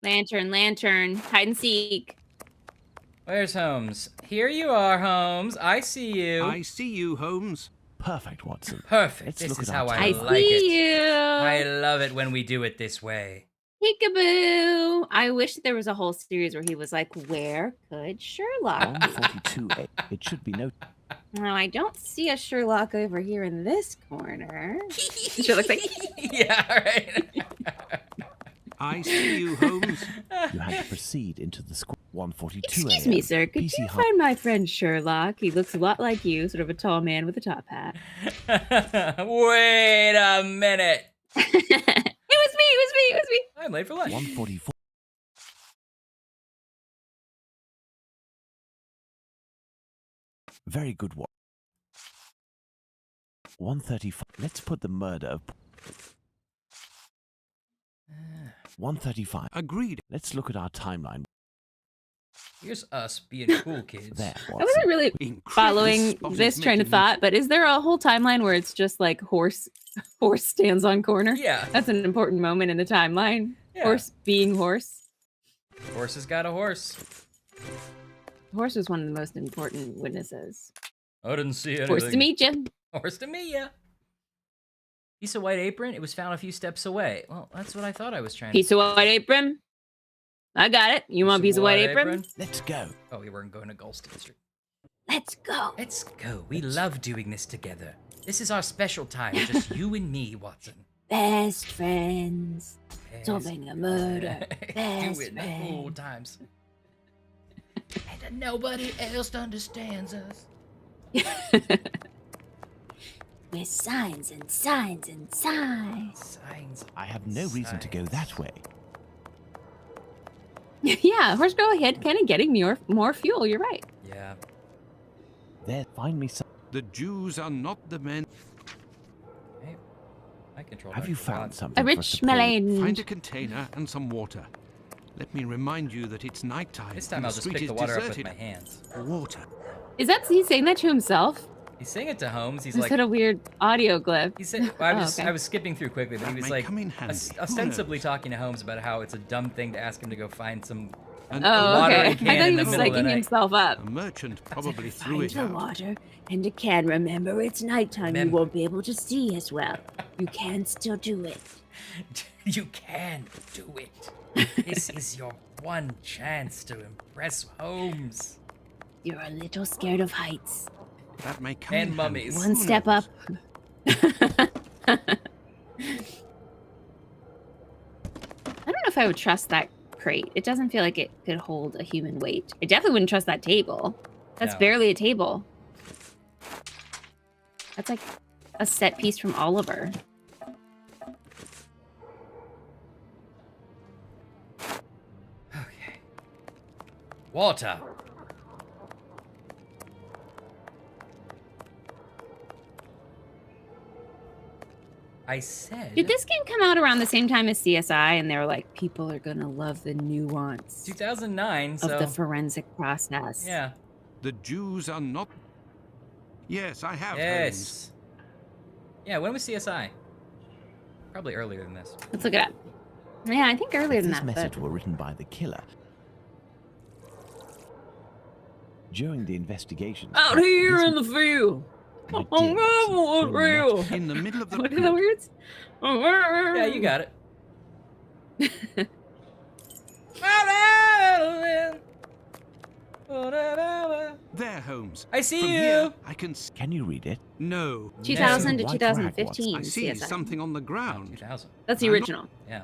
Speaker 2: Lantern, hide and seek.
Speaker 1: Where's Holmes? Here you are, Holmes. I see you.
Speaker 5: I see you, Holmes.
Speaker 4: Perfect, Watson.
Speaker 1: Perfect.
Speaker 4: Let's
Speaker 1: This
Speaker 4: look
Speaker 1: is
Speaker 4: at
Speaker 1: how
Speaker 4: our
Speaker 1: I
Speaker 4: timeline.
Speaker 1: like it.
Speaker 2: See you.
Speaker 1: I love it when we do it this way.
Speaker 2: Peekaboo. I wish there was a whole series where he was like, where could Sherlock be?
Speaker 4: 142A. It should be no.
Speaker 2: No, I don't see a Sherlock over here in this corner. Sherlock's like,
Speaker 1: Yeah, right.
Speaker 5: I see you, Holmes.
Speaker 4: You had to proceed into the square. 142A.
Speaker 2: excuse me, sir. Could
Speaker 4: PC
Speaker 2: you
Speaker 4: Hub.
Speaker 2: find my friend Sherlock? He looks a lot like you, sort of a tall man with a top hat.
Speaker 1: Wait a minute.
Speaker 2: It was me.
Speaker 1: I'm late for lunch.
Speaker 4: 144. Very good one. 135. Let's put the murder of 135.
Speaker 5: Agreed.
Speaker 4: Let's look at our timeline.
Speaker 1: Here's us being cool kids.
Speaker 4: There,
Speaker 2: I
Speaker 4: Watson.
Speaker 2: wasn't really
Speaker 5: Incredible.
Speaker 2: following
Speaker 5: Spot is
Speaker 2: this train of
Speaker 5: making
Speaker 2: thought, but is there a whole timeline where it's just like horse stands on corner?
Speaker 1: Yeah.
Speaker 2: That's an important moment in the timeline.
Speaker 1: Yeah.
Speaker 2: Horse being horse.
Speaker 1: Horse has got a horse.
Speaker 2: Horse was one of the most important witnesses.
Speaker 1: I didn't see anything.
Speaker 2: Horse to meet you.
Speaker 1: Horse to meet ya. Piece of white apron. It was found a few steps away. Well, that's what I thought I was trying
Speaker 2: Piece of white apron. I got it. You want a piece of white apron?
Speaker 4: Let's go.
Speaker 1: Oh, we weren't going to Golston Street.
Speaker 2: Let's go.
Speaker 1: Let's go. We love doing this together. This is our special time. Just you and me, Watson.
Speaker 2: Best friends.
Speaker 1: Yes.
Speaker 2: Solving a murder. Best
Speaker 1: Doing the old times. And nobody else understands us.
Speaker 2: with signs and signs and signs.
Speaker 1: Signs.
Speaker 4: I have no reason to go that way.
Speaker 2: Yeah, horse, go ahead. Kind of getting more fuel. You're right.
Speaker 1: Yeah.
Speaker 4: There, find me some.
Speaker 5: The Jews are not the men.
Speaker 1: Hey, I control.
Speaker 4: Have you
Speaker 1: Dr.
Speaker 4: found
Speaker 1: Watts.
Speaker 4: something
Speaker 2: A
Speaker 4: for us
Speaker 2: rich
Speaker 4: to play with?
Speaker 5: Find
Speaker 2: melon.
Speaker 5: a container and some water. Let me remind you that it's nighttime.
Speaker 1: This time
Speaker 5: and
Speaker 1: I'll
Speaker 5: the
Speaker 1: just
Speaker 5: street
Speaker 1: pick
Speaker 5: is
Speaker 1: the water up with
Speaker 5: deserted.
Speaker 1: my hands.
Speaker 5: Water.
Speaker 2: Is that he saying that to himself?
Speaker 1: He's saying it to Holmes. He's
Speaker 2: Is
Speaker 1: like,
Speaker 2: that a weird audio clip?
Speaker 1: he said, well,
Speaker 2: Oh, okay.
Speaker 1: I was skipping through quickly, but he
Speaker 5: That
Speaker 1: was
Speaker 5: may
Speaker 1: like,
Speaker 5: come in handy. Who
Speaker 1: ostensibly
Speaker 5: knows?
Speaker 1: talking to Holmes about how it's a dumb thing to ask him to go find some.
Speaker 5: An
Speaker 2: Oh,
Speaker 1: water
Speaker 2: okay.
Speaker 1: in can
Speaker 2: I thought
Speaker 1: in
Speaker 2: he
Speaker 1: the
Speaker 2: was
Speaker 1: middle of the
Speaker 2: psyching
Speaker 1: night.
Speaker 2: himself up.
Speaker 5: A merchant probably threw
Speaker 3: Find
Speaker 5: it
Speaker 3: the
Speaker 5: out.
Speaker 3: water and a can. Remember, it's nighttime. You
Speaker 1: Remember.
Speaker 3: won't be able to see as well. You can still do it.
Speaker 1: You can do it. This is your one chance to impress Holmes.
Speaker 3: You're a little scared of heights.
Speaker 5: That may come
Speaker 1: And
Speaker 5: in handy.
Speaker 1: mummies.
Speaker 3: One
Speaker 5: Who
Speaker 3: step
Speaker 5: knows?
Speaker 3: up.
Speaker 2: I don't know if I would trust that crate. It doesn't feel like it could hold a human weight. I definitely wouldn't trust that table. That's
Speaker 1: No.
Speaker 2: barely a table. That's like a set piece from Oliver.
Speaker 1: Okay. Water. I said.
Speaker 2: Did this game come out around the same time as CSI? And they were like, people are gonna love the nuance
Speaker 1: 2009,
Speaker 2: of
Speaker 1: so
Speaker 2: the forensic process.
Speaker 1: yeah.
Speaker 5: The Jews are not. Yes, I have. Holmes.
Speaker 1: Yes. Yeah, when was CSI? Probably earlier than this.
Speaker 2: Let's look it up. Yeah, I think earlier
Speaker 4: If
Speaker 2: than
Speaker 4: this
Speaker 2: that.
Speaker 4: message
Speaker 2: But
Speaker 4: were written by the killer. During the investigation.
Speaker 3: Out here in the field.
Speaker 4: Oh,
Speaker 3: real.
Speaker 5: In the middle of the.
Speaker 2: what are the words?
Speaker 1: Yeah, you got it.
Speaker 5: There, Holmes.
Speaker 1: I see
Speaker 5: From
Speaker 1: you.
Speaker 5: Here, I can.
Speaker 4: Can you read it?
Speaker 5: No.
Speaker 2: 2000 to
Speaker 4: White rag, Watson.
Speaker 2: 2015
Speaker 5: I see
Speaker 2: CSI.
Speaker 5: something on the ground.
Speaker 1: 2000.
Speaker 2: That's the
Speaker 5: I'm not-
Speaker 2: original.
Speaker 1: Yeah.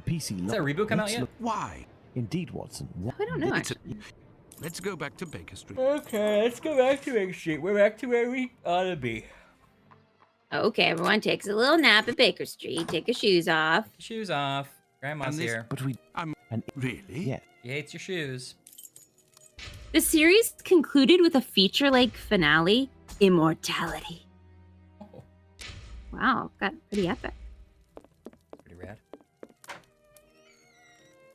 Speaker 4: PC.
Speaker 1: Has that reboot come out
Speaker 4: Let's
Speaker 1: yet?
Speaker 4: look-
Speaker 5: Why?
Speaker 4: Indeed, Watson. What
Speaker 2: I don't know,
Speaker 5: It's a-
Speaker 2: actually.
Speaker 5: Let's go back to Baker Street.
Speaker 1: Okay, let's go back to Baker Street. We're back to where we ought to be.
Speaker 2: Okay, everyone takes a little nap at Baker Street. Take your shoes off.
Speaker 1: Shoes off. Grandma's
Speaker 5: And this-
Speaker 1: here.
Speaker 4: But we.
Speaker 5: I'm
Speaker 4: And
Speaker 5: really.
Speaker 4: yeah.
Speaker 1: He hates your shoes.
Speaker 2: The series concluded with a feature-length finale, Immortality.
Speaker 1: Oh,
Speaker 2: Wow, got pretty epic.
Speaker 1: pretty rad.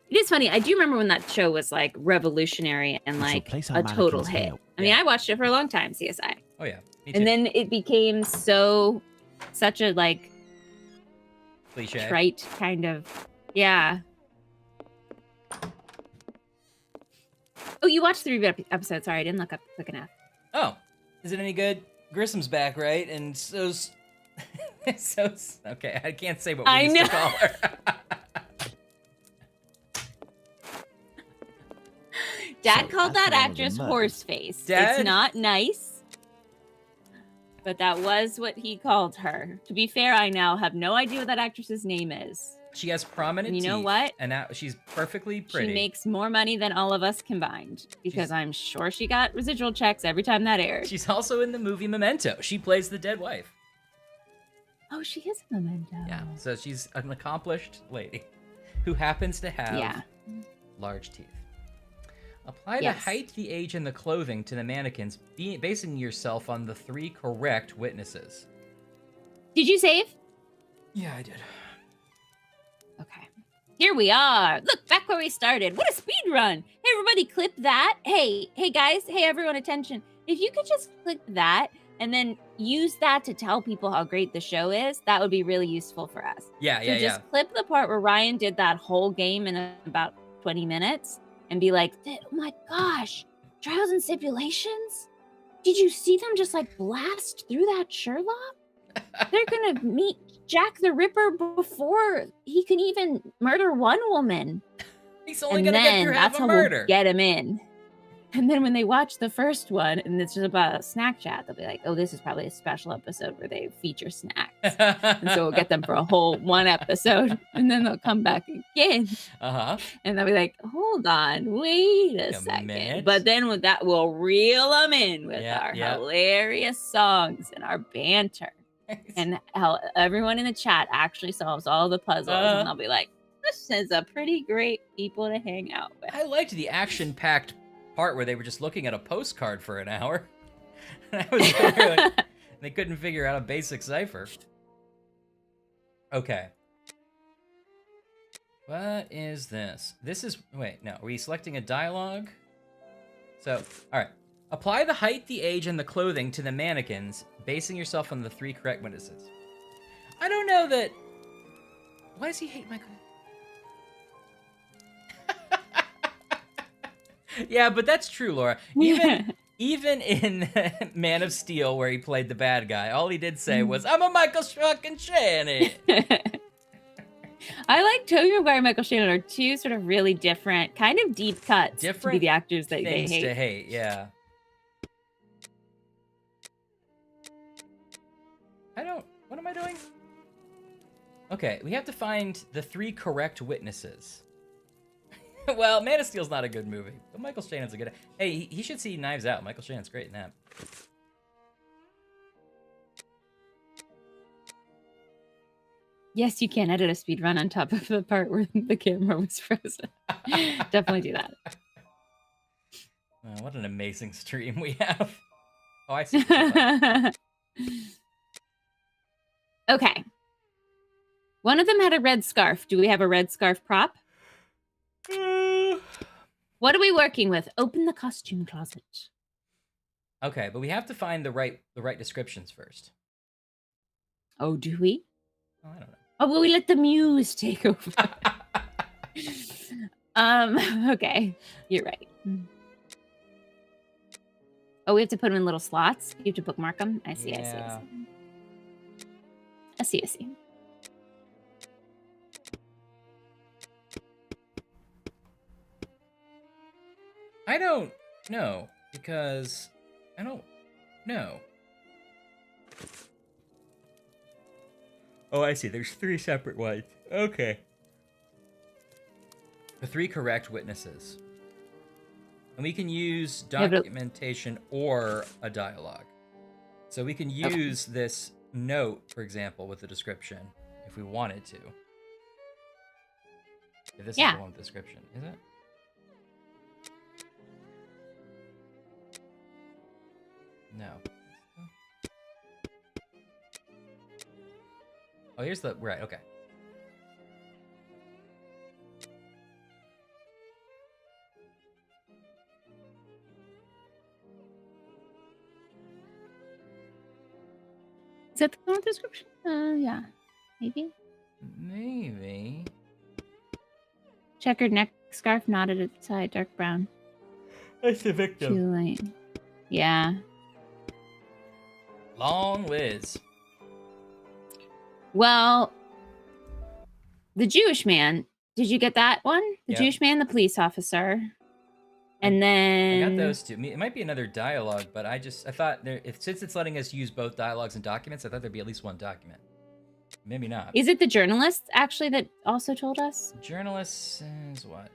Speaker 2: It is funny. I do remember when that show was like revolutionary and
Speaker 4: We shall
Speaker 2: like
Speaker 4: place our
Speaker 2: a total
Speaker 4: mannequins
Speaker 2: hit.
Speaker 4: here.
Speaker 2: I mean,
Speaker 1: Yeah.
Speaker 2: I watched it for a long time, CSI,
Speaker 1: Oh yeah. Me too.
Speaker 2: and then it became such a like
Speaker 1: cliche.
Speaker 2: trite kind of, yeah. Oh, you watched the reboot episode. Sorry, I didn't look up quick enough.
Speaker 1: Oh, is it any good? Grissom's back, right? And so's okay. I can't say what we
Speaker 2: I
Speaker 1: used
Speaker 2: know.
Speaker 1: to call her.
Speaker 2: Dad
Speaker 4: So,
Speaker 2: called
Speaker 4: as
Speaker 2: that
Speaker 4: for one of the
Speaker 2: actress
Speaker 4: murders-
Speaker 2: Horseface.
Speaker 1: Dad?
Speaker 2: It's not nice, but that was what he called her. To be fair, I now have no idea what that actress's name is.
Speaker 1: She has prominent
Speaker 2: You know
Speaker 1: teeth,
Speaker 2: what?
Speaker 1: And now she's perfectly pretty.
Speaker 2: She makes more money than all of us combined because
Speaker 1: She's-
Speaker 2: I'm sure she got residual checks every time that aired.
Speaker 1: She's also in the movie Memento. She plays the dead wife.
Speaker 2: Oh, she is a Memento.
Speaker 1: Yeah. So she's an accomplished lady who happens to have
Speaker 2: Yeah.
Speaker 1: large teeth. Apply the
Speaker 2: Yes.
Speaker 1: height, the age, and the clothing to the mannequins, basing yourself on the 3 correct witnesses.
Speaker 2: Did you save?
Speaker 1: Yeah, I did.
Speaker 2: Okay. Here we are. Look, back where we started. What a speed run. Hey, everybody, clip that. Hey, guys. Hey, everyone, attention. If you could just click that and then use that to tell people how great the show is, that would be really useful for us.
Speaker 1: Yeah,
Speaker 2: So
Speaker 1: yeah, yeah.
Speaker 2: just clip the part where Ryan did that whole game in about 20 minutes and be like, oh my gosh, Trials and Stipulations? Did you see them just like blast through that Sherlock? They're gonna meet Jack the Ripper before he can even murder one woman.
Speaker 1: He's only
Speaker 2: And
Speaker 1: gonna get
Speaker 2: then
Speaker 1: through half
Speaker 2: that's
Speaker 1: a
Speaker 2: how
Speaker 1: murder.
Speaker 2: we'll get him in. And then when they watch the first one and it's just about a snack chat, they'll be like, oh, this is probably a special episode where they feature snacks. And so we'll get them for a whole one episode. And then they'll come back again.
Speaker 1: Uh-huh.
Speaker 2: And they'll be like, hold on, wait a
Speaker 1: A
Speaker 2: second.
Speaker 1: minute.
Speaker 2: But then with that, we'll reel them in with
Speaker 1: Yeah,
Speaker 2: our
Speaker 1: yeah.
Speaker 2: hilarious songs and our banter. And how everyone in the chat actually solves all the puzzles. And they'll be like, this is a pretty great people to hang out with.
Speaker 1: I liked the action-packed part where they were just looking at a postcard for an hour. That was really, like, they couldn't figure out a basic cipher. Okay. What is this? This is... Wait, no. Are we selecting a dialogue? So, alright. Apply the height, the age, and the clothing to the mannequins, basing yourself on the 3 correct witnesses. I don't know that... Why does he hate Michael? Yeah, but that's true, Laura. Even in Man of Steel, where he played the bad guy, all he did say was, I'm a Michael fucking Shannon.
Speaker 2: I like Tobey Maguire and Michael Shannon are two sort of really different, kind of deep cuts to
Speaker 1: Different
Speaker 2: be the actors that they
Speaker 1: Things
Speaker 2: hate.
Speaker 1: to hate, yeah. What am I doing? Okay, we have to find the 3 correct witnesses. Well, Man of Steel's not a good movie, but Michael Shannon's a good... Hey, he should see Knives Out. Michael Shannon's great in that.
Speaker 2: Yes, you can edit a speed run on top of the part where the camera was frozen. Definitely do that.
Speaker 1: Oh, what an amazing stream we have. Oh, I see.
Speaker 2: Okay. One of them had a red scarf. Do we have a red scarf prop? What are we working with? Open the costume closet.
Speaker 1: Okay, but we have to find the right descriptions first.
Speaker 2: Oh, do we?
Speaker 1: Oh, I don't know.
Speaker 2: Oh, well, we let the muse take over. Okay. You're right. Oh, we have to put them in little slots? You have to bookmark them? I see.
Speaker 1: Yeah.
Speaker 2: I see.
Speaker 1: I don't know, because I don't know. Oh, I see. There's 3 separate ones. Okay. The 3 correct witnesses. And we can use documentation or a dialogue. So we can use this note, for example, with the description, if we wanted to. If this is the one with the description, is it? No. Oh, here's the... Right, okay.
Speaker 2: Is that the one with the description? Yeah. Maybe.
Speaker 1: Maybe.
Speaker 2: Checkered neck scarf knotted at the side, dark brown.
Speaker 1: That's the victim.
Speaker 2: Too late. Yeah.
Speaker 1: Long Liz.
Speaker 2: Well, the Jewish man. Did you get that one? The
Speaker 1: Yep.
Speaker 2: Jewish man, the police officer. And then...
Speaker 1: I got those 2. It might be another dialogue, but I thought, since it's letting us use both dialogues and documents, I thought there'd be at least one document. Maybe not.
Speaker 2: Is it the journalist, actually, that also told us?
Speaker 1: Journalist says what?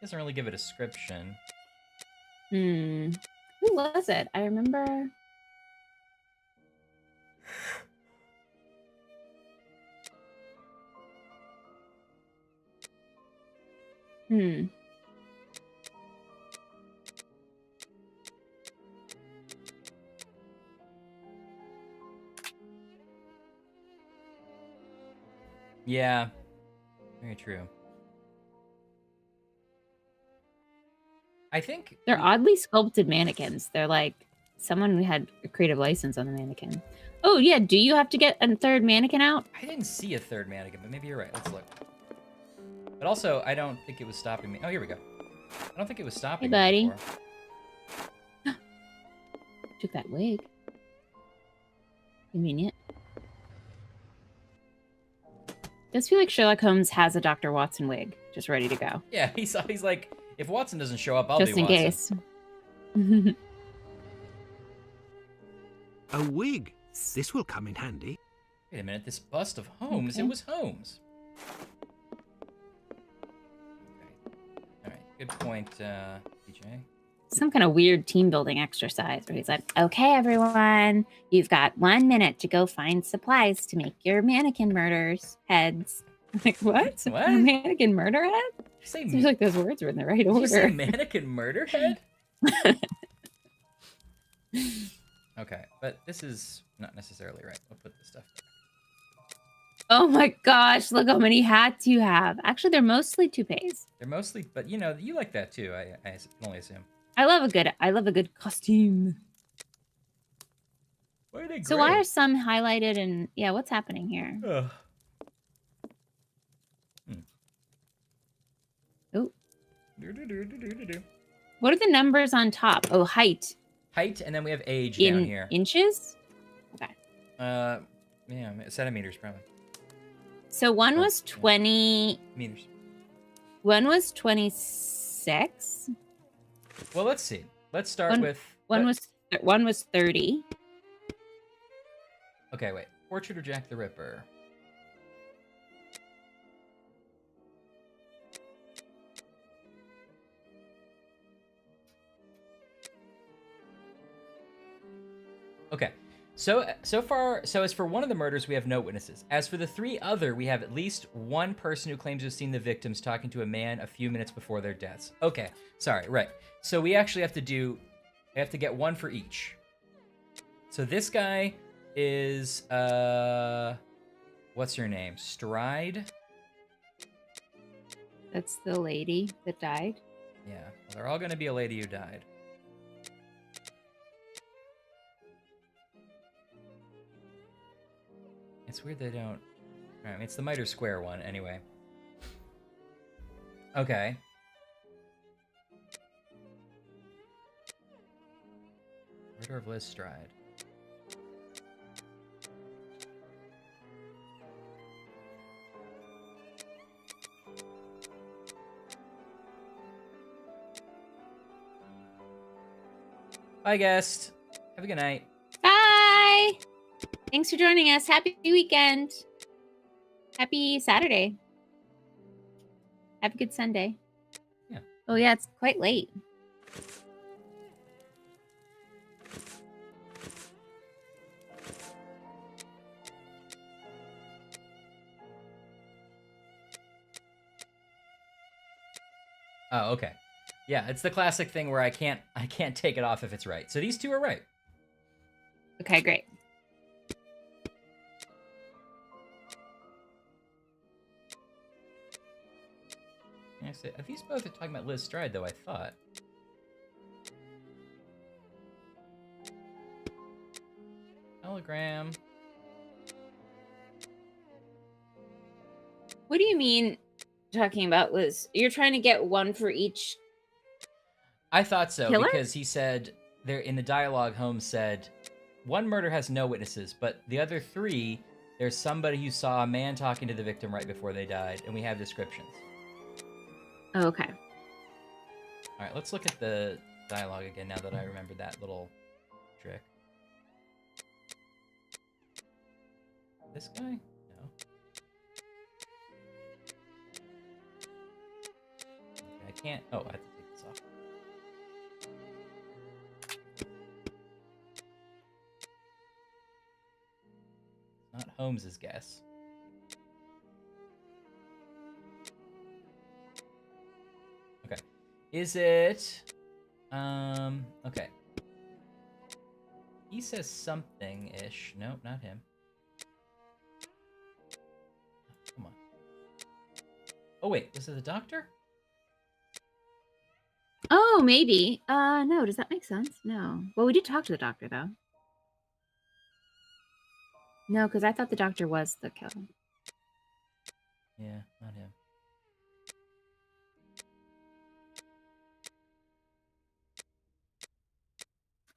Speaker 1: Doesn't really give a description.
Speaker 2: Who was it? I remember...
Speaker 1: Yeah. Very true. I think...
Speaker 2: They're oddly sculpted mannequins. They're like someone who had a creative license on the mannequin. Oh, yeah. Do you have to get a 3rd mannequin out?
Speaker 1: I didn't see a 3rd mannequin, but maybe you're right. Let's look. But also, I don't think it was stopping me. Oh, here we go. I don't think it was stopping
Speaker 2: Hey, buddy.
Speaker 1: me before.
Speaker 2: Took that wig. Convenient. Does feel like Sherlock Holmes has a Dr. Watson wig just ready to go,
Speaker 1: Yeah, he's like, if Watson doesn't show up, I'll
Speaker 2: just
Speaker 1: be
Speaker 2: in
Speaker 1: Watson.
Speaker 2: case.
Speaker 5: A wig. This will come in handy.
Speaker 1: Wait a minute, this bust of Holmes,
Speaker 2: Okay.
Speaker 1: it was Holmes. Okay. All right, good point, DJ.
Speaker 2: Some kind of weird team building exercise where he's like, okay, everyone, you've got 1 minute to go find supplies to make your mannequin murders heads. I'm like, what?
Speaker 1: What?
Speaker 2: A mannequin murder head?
Speaker 1: Did you say,
Speaker 2: Seems like those words were in the right
Speaker 1: did you say
Speaker 2: order.
Speaker 1: mannequin murder head? Okay, but this is not necessarily right. I'll put this stuff back.
Speaker 2: Oh my gosh, look how many hats you have. Actually, they're mostly toupees.
Speaker 1: They're mostly, but you know, you like that too. I can only assume.
Speaker 2: I love a good costume.
Speaker 1: Why are they
Speaker 2: So why are some highlighted and yeah, what's happening here?
Speaker 1: Ugh.
Speaker 2: Oh,
Speaker 1: Do-do-do-do-do-do.
Speaker 2: what are the numbers on top? Oh, height
Speaker 1: Height, and then we have age down
Speaker 2: in
Speaker 1: here.
Speaker 2: inches. Okay.
Speaker 1: Yeah, centimeters probably.
Speaker 2: So one
Speaker 1: Oh,
Speaker 2: was
Speaker 1: yeah.
Speaker 2: 20.
Speaker 1: Meters.
Speaker 2: One was 26.
Speaker 1: Well, let's see. Let's start with
Speaker 2: One was 30.
Speaker 1: Okay, wait. Portrait of Jack the Ripper. Okay. So as for one of the murders, we have no witnesses. As for the three other, we have at least one person who claims to have seen the victims talking to a man a few minutes before their deaths. Okay. Sorry, right. So we actually have to get one for each. So this guy is what's her name? Stride?
Speaker 2: That's the lady that died.
Speaker 1: Yeah. Well, they're all going to be a lady who died. It's weird they don't. I mean, it's the Mitre Square one, anyway. Okay. Murder of Liz Stride. Bye, guest. Have a good night.
Speaker 2: Bye. Thanks for joining us. Happy weekend. Happy Saturday. Have a good Sunday.
Speaker 1: Yeah.
Speaker 2: Oh yeah, it's quite late.
Speaker 1: Oh, okay. Yeah, it's the classic thing where I can't take it off if it's right. So these two are right.
Speaker 2: Okay, great.
Speaker 1: Are these both talking about Liz Stride, though, I thought? Telegram.
Speaker 2: What do you mean talking about Liz? You're trying to get one for each.
Speaker 1: I thought so,
Speaker 2: Killer?
Speaker 1: because he said, there in the dialogue, Holmes said, one murder has no witnesses, but the other three, there's somebody who saw a man talking to the victim right before they died, and we have descriptions.
Speaker 2: Oh, okay.
Speaker 1: All right, let's look at the dialogue again now that I remember that little trick. This guy? No. Okay, I can't. Oh, I have to take this off. Not Holmes's guess. Okay. Is it okay. He says something-ish. Nope, not him. Come on. Oh wait, was it the doctor?
Speaker 2: Oh, maybe. No, does that make sense? No. Well, we did talk to the doctor though. No, because I thought the doctor was the killer.
Speaker 1: Yeah, not him.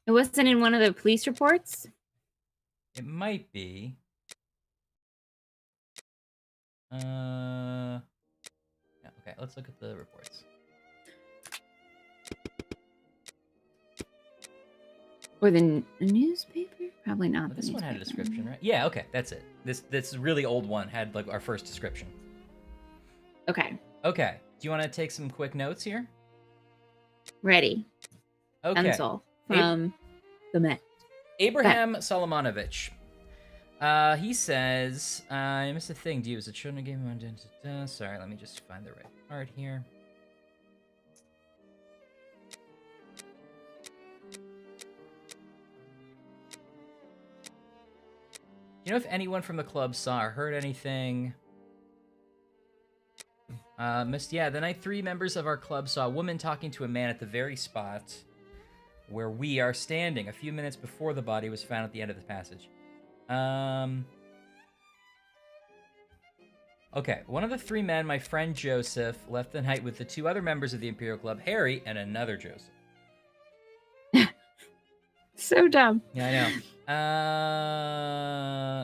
Speaker 2: It wasn't in one of the police reports?
Speaker 1: It might be. Yeah, okay, let's look at the reports.
Speaker 2: Or the newspaper? Probably not.
Speaker 1: But
Speaker 2: The
Speaker 1: this one had a
Speaker 2: newspaper.
Speaker 1: description, right? Yeah, okay, that's it. This really old one had like our first description.
Speaker 2: Okay,
Speaker 1: Okay, do you want to take some quick notes here?
Speaker 2: ready.
Speaker 1: Okay.
Speaker 2: Pencil from the Met.
Speaker 1: Abraham Solomonovich. He says, I missed a thing. Do you use a children game? Sorry, let me just find the right part here. You know if anyone from the club saw or heard anything? Yeah, the night 3 members of our club saw a woman talking to a man at the very spot where we are standing, a few minutes before the body was found at the end of the passage. Okay, one of the 3 men, my friend Joseph, left the night with the 2 other members of the Imperial Club, Harry and another Joseph.
Speaker 2: So dumb.
Speaker 1: Yeah, I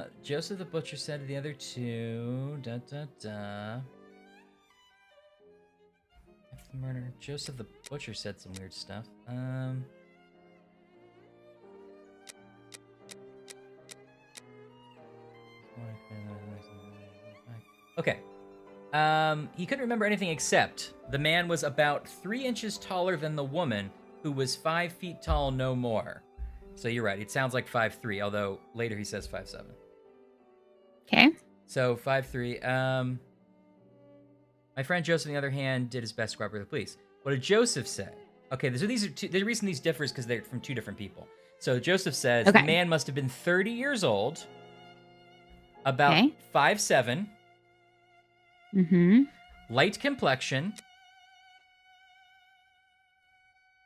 Speaker 1: know. Joseph the Butcher said to the other 2, After the murder, Joseph the Butcher said some weird stuff. Okay. He couldn't remember anything except the man was about 3 inches taller than the woman, who was 5 feet tall, no more. So you're right. It sounds like 5'3", although later he says 5'7".
Speaker 2: Okay.
Speaker 1: So 5'3". My friend Joseph, on the other hand, did his best to cooperate with the police. What did Joseph say? Okay, so these are two. The reason these differs because they're from 2 different people. So Joseph says the man must have been 30 years old, about 5'7".
Speaker 2: Mm-hmm.
Speaker 1: Light complexion,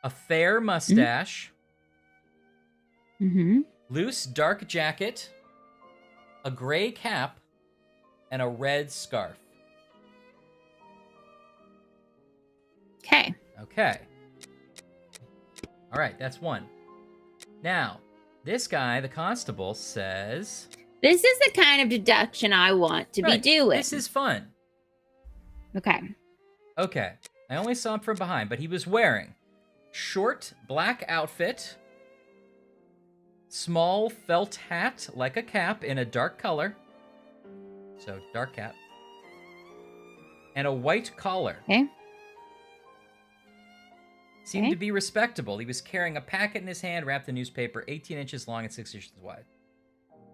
Speaker 1: a fair mustache,
Speaker 2: Mm-hmm.
Speaker 1: loose dark jacket, a gray cap, and a red scarf.
Speaker 2: Okay.
Speaker 1: Okay. All right, that's 1. Now, this guy, the constable, says...
Speaker 2: This is the kind of deduction I want to be doing.
Speaker 1: This is fun.
Speaker 2: Okay.
Speaker 1: Okay. I only saw him from behind, but he was wearing short black outfit, small felt hat like a cap in a dark color. So, dark cap. And a white collar.
Speaker 2: Okay.
Speaker 1: Seemed to be respectable. He was carrying a packet in his hand wrapped in newspaper, 18 inches long and 6 inches wide.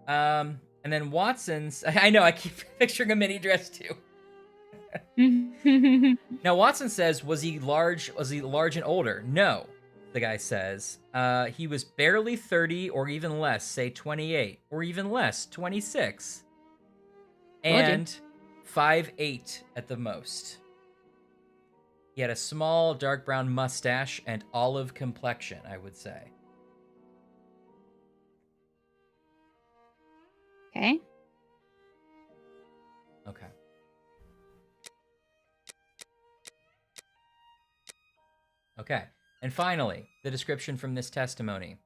Speaker 1: And then Watson's... I know, I keep picturing a mini dress too. Now, Watson says, was he large and older? No, the guy says. He was barely 30 or even less, say 28, or even less, 26. And 5'8" at the most. He had a small, dark brown mustache and olive complexion, I would say.
Speaker 2: Okay.
Speaker 1: Okay. Okay. And finally, the description from this testimony.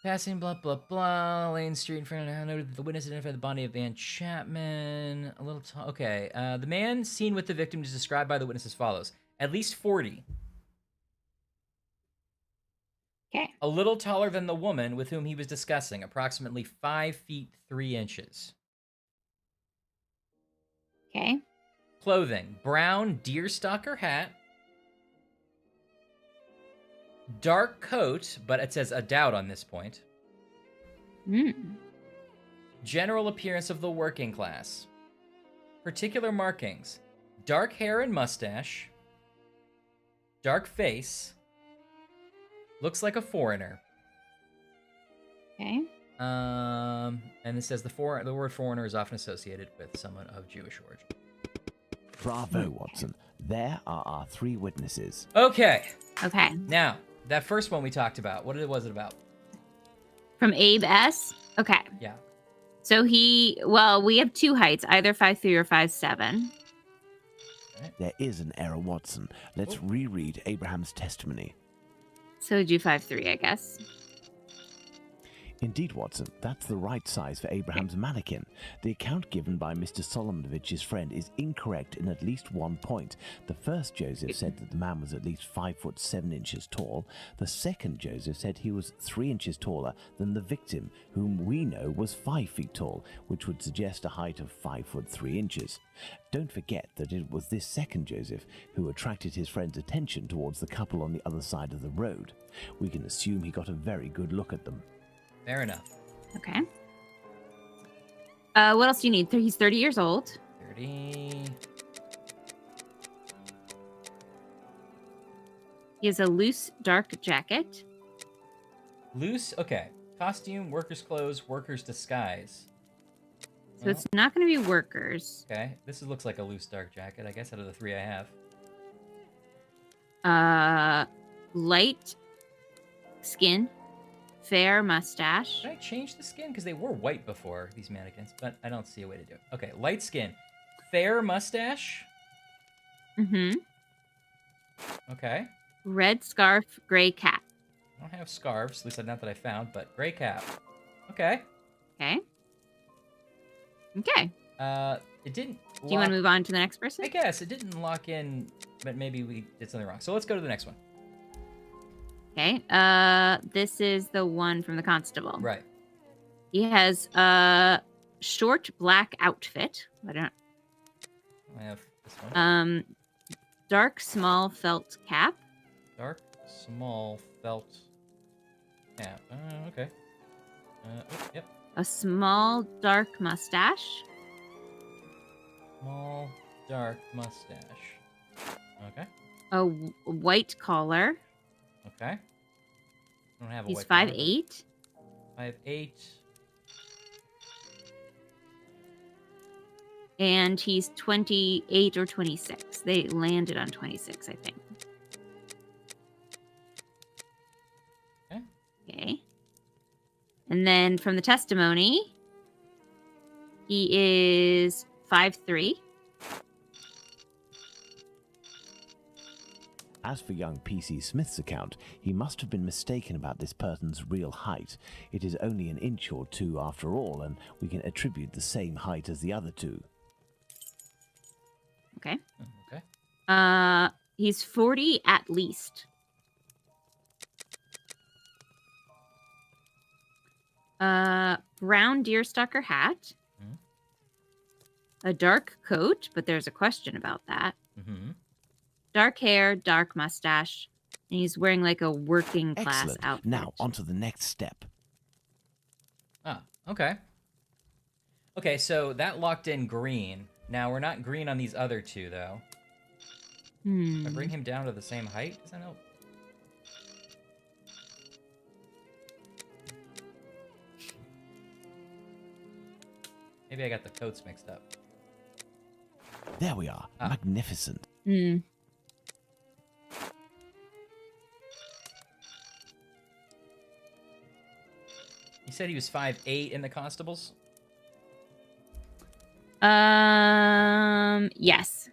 Speaker 1: Passing blah, blah, blah, Lane Street in front of noted that the witness identified the body of Van Chapman. A little okay. The man seen with the victim is described by the witness as follows. At least 40.
Speaker 2: Okay.
Speaker 1: A little taller than the woman with whom he was discussing, approximately 5 feet 3 inches.
Speaker 2: Okay.
Speaker 1: Clothing, brown deerstalker hat, dark coat, but it says a doubt on this point. General appearance of the working class. Particular markings, dark hair and mustache, dark face, looks like a foreigner.
Speaker 2: Okay.
Speaker 1: And it says the word foreigner is often associated with someone of Jewish origin.
Speaker 4: Bravo, Watson. There are our 3 witnesses.
Speaker 1: Okay.
Speaker 2: Okay.
Speaker 1: Now, that first one we talked about, what was it about?
Speaker 2: From Abe S. Okay.
Speaker 1: Yeah.
Speaker 2: So we have 2 heights, either 5'3" or 5'7".
Speaker 4: There is an error, Watson. Let's reread Abraham's testimony.
Speaker 2: So do 5'3", I guess.
Speaker 4: Indeed, Watson, that's the right size for Abraham's mannequin. The account given by Mr. Solomonovich's friend is incorrect in at least one point. The first Joseph said that the man was at least 5 foot 7 inches tall. The second Joseph said he was 3 inches taller than the victim, whom we know was 5 feet tall, which would suggest a height of 5 foot 3 inches. Don't forget that it was this second Joseph who attracted his friend's attention towards the couple on the other side of the road. We can assume he got a very good look at them.
Speaker 1: Fair enough.
Speaker 2: Okay. What else do you need? He's 30 years old.
Speaker 1: 30.
Speaker 2: He has a loose, dark jacket.
Speaker 1: Loose? Okay. Costume, workers' clothes, workers' disguise.
Speaker 2: So it's not going to be workers.
Speaker 1: Okay. This looks like a loose, dark jacket, I guess, out of the 3 I have.
Speaker 2: Light skin. Fair mustache.
Speaker 1: Should I change the skin? Because they were white before, these mannequins, but I don't see a way to do it. Okay, light skin. Fair mustache.
Speaker 2: Mm-hmm.
Speaker 1: Okay.
Speaker 2: Red scarf, gray cap.
Speaker 1: I don't have scarves, at least not that I found, but gray cap. Okay.
Speaker 2: Okay. Okay.
Speaker 1: It didn't
Speaker 2: Do you want to move on to the next person?
Speaker 1: I guess. It didn't lock in, but maybe we did something wrong. So let's go to the next one.
Speaker 2: Okay. This is the one from the constable.
Speaker 1: Right.
Speaker 2: He has a short black outfit.
Speaker 1: I have this one.
Speaker 2: Dark small felt cap.
Speaker 1: Dark, small, felt cap. Okay. Yep.
Speaker 2: A small dark mustache.
Speaker 1: Small, dark mustache. Okay.
Speaker 2: A white collar.
Speaker 1: Okay. I don't have a
Speaker 2: He's
Speaker 1: white
Speaker 2: 5'8".
Speaker 1: 5'8".
Speaker 2: And he's 28 or 26. They landed on 26, I think.
Speaker 1: Okay.
Speaker 2: Okay. And then from the testimony, he is 5'3".
Speaker 4: As for young P.C. Smith's account, he must have been mistaken about this person's real height. It is only an inch or two after all, and we can attribute the same height as the other two.
Speaker 2: Okay.
Speaker 1: Okay.
Speaker 2: He's 40 at least. Brown deerstalker hat.
Speaker 1: Mhm.
Speaker 2: A dark coat, but there's a question about that.
Speaker 1: Mm-hmm.
Speaker 2: Dark hair, dark mustache, and he's wearing like a working class
Speaker 4: Excellent.
Speaker 2: outfit.
Speaker 4: Now, on to the next step.
Speaker 1: Ah, okay. Okay, so that locked in green. Now, we're not green on these other two, though. If I bring him down to the same height, does that help? Maybe I got the coats mixed up.
Speaker 4: There we are.
Speaker 1: Ah.
Speaker 4: Magnificent.
Speaker 2: Hmm.
Speaker 1: You said he was 5'8" in the constables?
Speaker 2: Yes.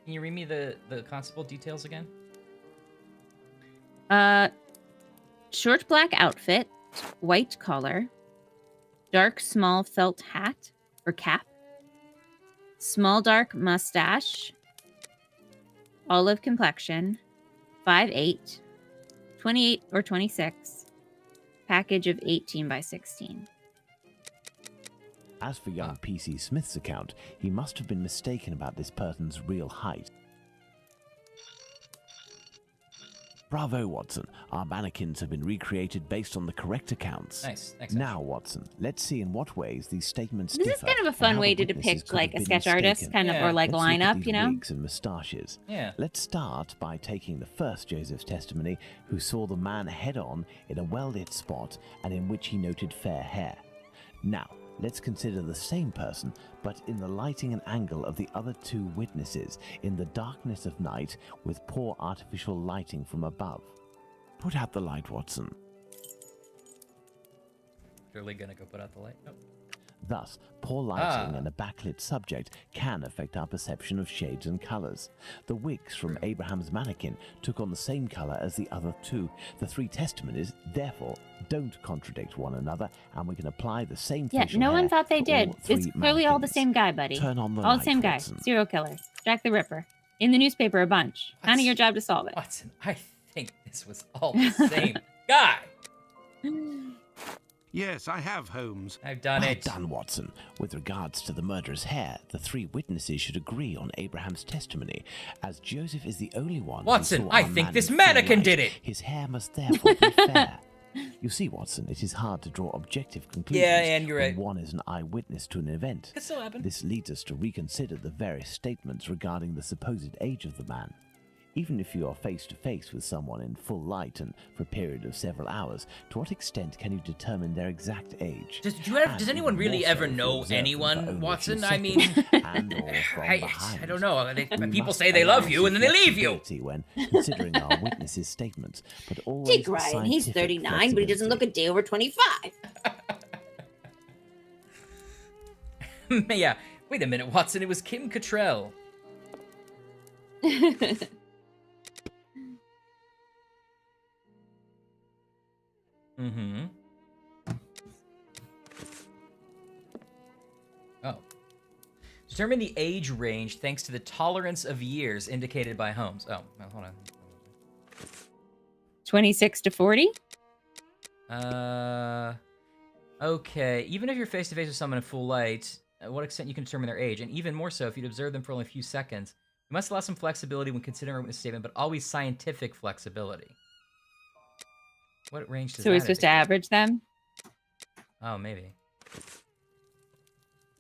Speaker 1: Can you read me the constable details again?
Speaker 2: Short black outfit, white collar, dark small felt hat or cap, small dark mustache, olive complexion, 5'8", 28 or 26, package of 18 by 16.
Speaker 4: As for young P.C. Smith's account, he must have been mistaken about this person's real height. Bravo, Watson. Our mannequins have been recreated based on the correct accounts.
Speaker 1: Nice. Excellent.
Speaker 4: Now, Watson, let's see in what ways these statements
Speaker 2: This is
Speaker 4: differ.
Speaker 2: kind of a
Speaker 4: and
Speaker 2: fun
Speaker 4: how
Speaker 2: way
Speaker 4: the
Speaker 2: to
Speaker 4: witnesses
Speaker 2: depict
Speaker 4: could
Speaker 2: like
Speaker 4: have
Speaker 2: a
Speaker 4: been
Speaker 2: sketch artist,
Speaker 4: mistaken.
Speaker 2: kind of,
Speaker 1: Yeah.
Speaker 2: or like
Speaker 4: Let's look at
Speaker 2: lineup,
Speaker 4: these
Speaker 2: you know?
Speaker 4: wigs and moustaches.
Speaker 1: Yeah.
Speaker 4: Let's start by taking the first Joseph's testimony, who saw the man head-on in a well-lit spot and in which he noted fair hair. Now, let's consider the same person, but in the lighting and angle of the other two witnesses, in the darkness of night, with poor artificial lighting from above. Put out the light, Watson.
Speaker 1: Surely gonna go put out the light. Nope.
Speaker 4: Thus, poor lighting and a backlit subject can affect our perception of shades and colors. The wigs from Abraham's mannequin took on the same color as the other two. The three testimonies, therefore, don't contradict one another, and we can apply the same
Speaker 2: Yeah,
Speaker 4: facial
Speaker 2: no one
Speaker 4: hair
Speaker 2: thought they
Speaker 4: to
Speaker 2: did.
Speaker 4: all three
Speaker 2: It's clearly all the
Speaker 4: mannequins.
Speaker 2: same guy, buddy.
Speaker 4: Turn on the
Speaker 2: All the
Speaker 4: light,
Speaker 2: same guy.
Speaker 4: Watson.
Speaker 2: Serial killer. Jack the Ripper. In the newspaper a bunch. Kind of your job to solve it.
Speaker 1: Watson, I think this was all the same guy.
Speaker 5: Yes, I have, Holmes.
Speaker 1: I've done
Speaker 4: Well
Speaker 1: it.
Speaker 4: done, Watson. With regards to the murderer's hair, the three witnesses should agree on Abraham's testimony, as Joseph is the only one.
Speaker 1: Watson,
Speaker 4: who saw
Speaker 1: I
Speaker 4: our
Speaker 1: think
Speaker 4: man
Speaker 1: this
Speaker 4: in full
Speaker 1: mannequin
Speaker 4: light.
Speaker 1: did it.
Speaker 4: His hair must therefore be fair. You see, Watson, it is hard to draw objective conclusions
Speaker 1: Yeah, and you're right.
Speaker 4: when one is an eyewitness to an event.
Speaker 1: Could still happen.
Speaker 4: This leads us to reconsider the various statements regarding the supposed age of the man. Even if you are face to face with someone in full light and for a period of several hours, to what extent can you determine their exact age?
Speaker 1: Does anyone really ever know anyone, Watson? I mean, I don't know. People say they love you and then they leave you.
Speaker 4: When considering our witnesses' statements, but always
Speaker 3: Jake Ryan, he's
Speaker 4: scientific
Speaker 3: 39, but he doesn't look a day over 25.
Speaker 1: Yeah. Wait a minute, Watson. It was Kim Cattrall. Mm-hmm. Oh. Determine the age range thanks to the tolerance of years indicated by Holmes. Oh, well, hold on.
Speaker 2: 26 to 40?
Speaker 1: Okay. Even if you're face to face with someone in full light, at what extent you can determine their age, and even more so if you'd observe them for only a few seconds. You must allow some flexibility when considering a witness statement, but always scientific flexibility. What range does
Speaker 2: So
Speaker 1: that
Speaker 2: we're supposed to
Speaker 1: indicate?
Speaker 2: average them?
Speaker 1: Oh, maybe.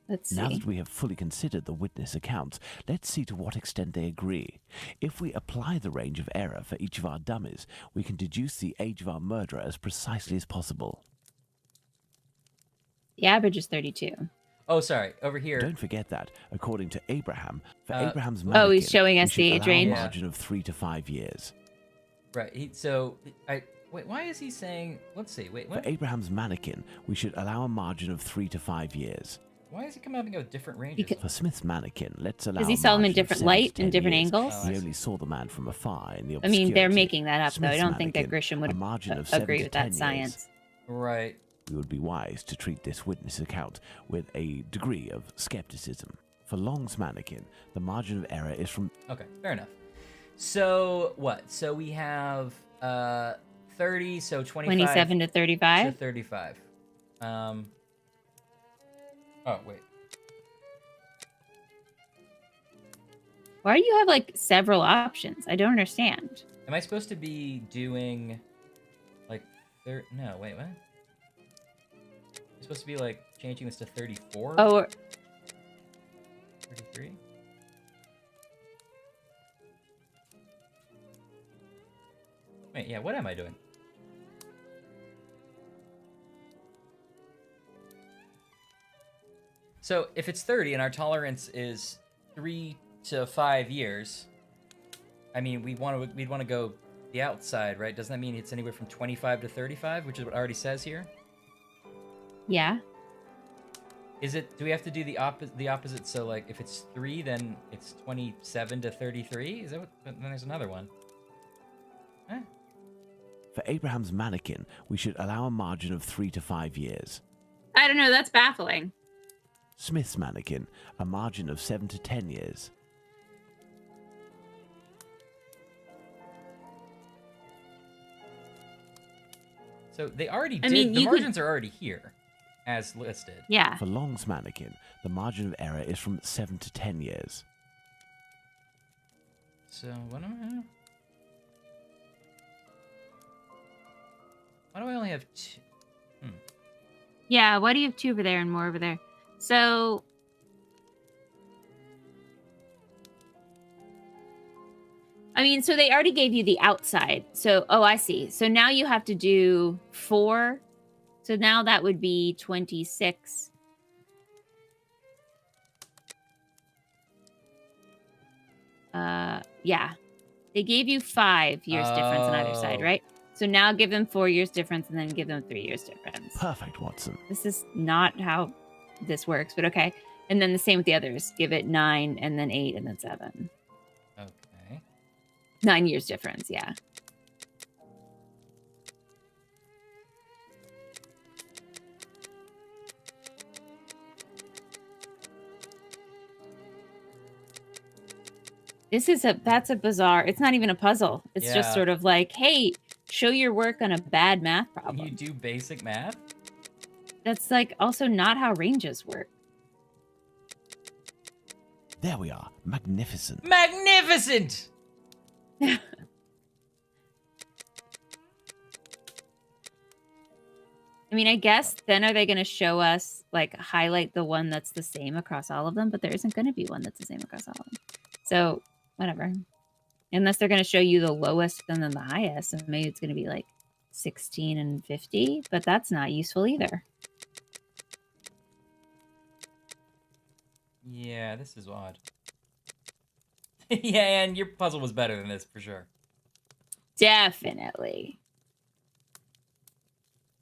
Speaker 2: Let's see.
Speaker 4: Now that we have fully considered the witness accounts, let's see to what extent they agree. If we apply the range of error for each of our dummies, we can deduce the age of our murderer as precisely as possible.
Speaker 2: The average is 32.
Speaker 1: Oh, sorry. Over here.
Speaker 4: Don't forget that, according to Abraham, for Abraham's
Speaker 2: Oh,
Speaker 4: mannequin,
Speaker 2: he's showing us
Speaker 4: we should
Speaker 2: the age
Speaker 4: allow a
Speaker 2: range?
Speaker 4: margin of 3 to 5 years.
Speaker 1: Right. Wait, why is he saying... Let's see. Wait,
Speaker 4: For
Speaker 1: what?
Speaker 4: Abraham's mannequin, we should allow a margin of 3 to 5 years.
Speaker 1: Why is he coming up with different ranges?
Speaker 2: Because-
Speaker 4: For Smith's mannequin, let's allow
Speaker 2: Does he
Speaker 4: a
Speaker 2: sell them in
Speaker 4: margin of
Speaker 2: different
Speaker 4: 7
Speaker 2: light
Speaker 4: to
Speaker 2: and
Speaker 4: 10
Speaker 2: different
Speaker 4: years.
Speaker 2: angles?
Speaker 1: Oh, I
Speaker 4: We
Speaker 1: see.
Speaker 4: only saw the man from afar in the
Speaker 2: I
Speaker 4: obscurity.
Speaker 2: mean, they're making that up, though. I
Speaker 4: Smith's
Speaker 2: don't think that
Speaker 4: mannequin,
Speaker 2: Grisham would
Speaker 4: a margin of 7
Speaker 2: agree
Speaker 4: to
Speaker 2: with
Speaker 4: 10
Speaker 2: that
Speaker 4: years.
Speaker 2: science.
Speaker 1: Right.
Speaker 4: We would be wise to treat this witness account with a degree of skepticism. For Long's mannequin, the margin of error is from...
Speaker 1: Okay, fair enough. So, what? So we have 30, so 25
Speaker 2: 27 to
Speaker 1: to
Speaker 2: 35?
Speaker 1: 35. Oh, wait.
Speaker 2: Why do you have, like, several options? I don't understand.
Speaker 1: Am I supposed to be doing, like, no, wait, what? I'm supposed to be, like, changing this to 34?
Speaker 2: Oh, or-
Speaker 1: 33? Wait, yeah, what am I doing? So, if it's 30 and our tolerance is 3 to 5 years, I mean, we'd want to go the outside, right? Doesn't that mean it's anywhere from 25 to 35, which is what it already says here?
Speaker 2: yeah.
Speaker 1: Is it? Do we have to do the opposite? So, like, if it's 3, then it's 27 to 33. Is that what? Then there's another one. Huh?
Speaker 4: For Abraham's mannequin, we should allow a margin of 3 to 5 years.
Speaker 2: I don't know. That's baffling.
Speaker 4: Smith's mannequin, a margin of 7 to 10 years.
Speaker 1: So they already
Speaker 2: I
Speaker 1: did.
Speaker 2: mean,
Speaker 1: The
Speaker 2: you could-
Speaker 1: margins are already here, as listed.
Speaker 2: Yeah.
Speaker 4: For Long's mannequin, the margin of error is from 7 to 10 years.
Speaker 1: So what am I? Why do I only have 2?
Speaker 2: Yeah, why do you have 2 over there and more over there? So... I mean, so they already gave you the outside. So, oh, I see. So now you have to do 4. So now that would be 26. Yeah. They gave you 5 years difference on either side,
Speaker 1: Oh.
Speaker 2: right? So now give them 4 years difference and then give them 3 years difference.
Speaker 4: Perfect, Watson.
Speaker 2: This is not how this works, but okay. And then the same with the others. Give it 9 and then 8 and then 7.
Speaker 1: Okay.
Speaker 2: 9 years difference, yeah. That's a bizarre. It's not even a puzzle. It's just
Speaker 1: Yeah.
Speaker 2: sort of like, hey, show your work on a bad math problem.
Speaker 1: You do basic math?
Speaker 2: That's like also not how ranges work.
Speaker 4: There we are. Magnificent.
Speaker 1: Magnificent!
Speaker 2: I mean, I guess then are they going to show us, like, highlight the one that's the same across all of them? But there isn't going to be one that's the same across all of them. So, whatever. Unless they're going to show you the lowest and then the highest. And maybe it's going to be like 16 and 50. But that's not useful either.
Speaker 1: Yeah, this is odd. Yeah, and your puzzle was better than this, for sure.
Speaker 2: Definitely.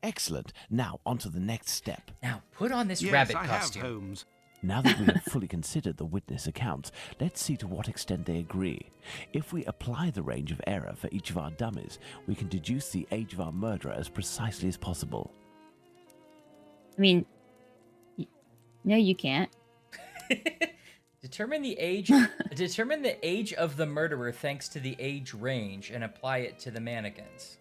Speaker 4: Excellent. Now, on to the next step.
Speaker 1: Now, put on this
Speaker 5: Yes,
Speaker 1: rabbit
Speaker 5: I
Speaker 1: costume.
Speaker 5: have, Holmes.
Speaker 4: Now that we have fully considered the witness accounts, let's see to what extent they agree. If we apply the range of error for each of our dummies, we can deduce the age of our murderer as precisely as possible.
Speaker 2: I mean, no, you can't.
Speaker 1: Determine the age of the murderer thanks to the age range and apply it to the mannequins.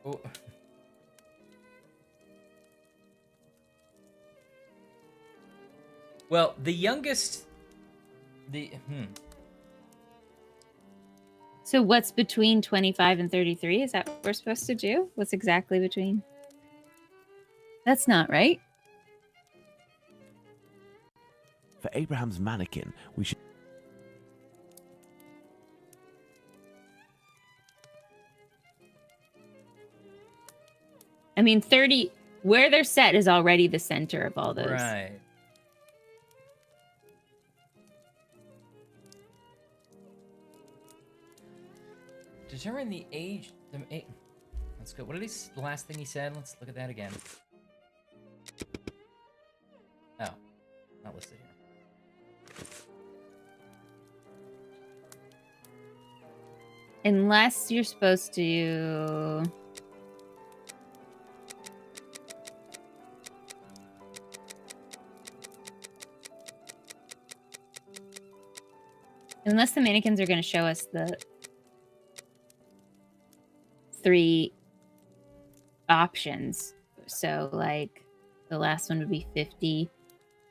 Speaker 1: Oh. Well, the youngest
Speaker 2: So what's between 25 and 33? Is that what we're supposed to do? What's exactly between? That's not right.
Speaker 4: For Abraham's mannequin, we should...
Speaker 2: I mean, 30, where they're set is already the center of all those.
Speaker 1: Right. Determine the age. Let's go. What is the last thing he said? Let's look at that again. Oh, not listed here.
Speaker 2: Unless you're supposed to... Unless the mannequins are going to show us the 3 options. So, like, the last one would be 50,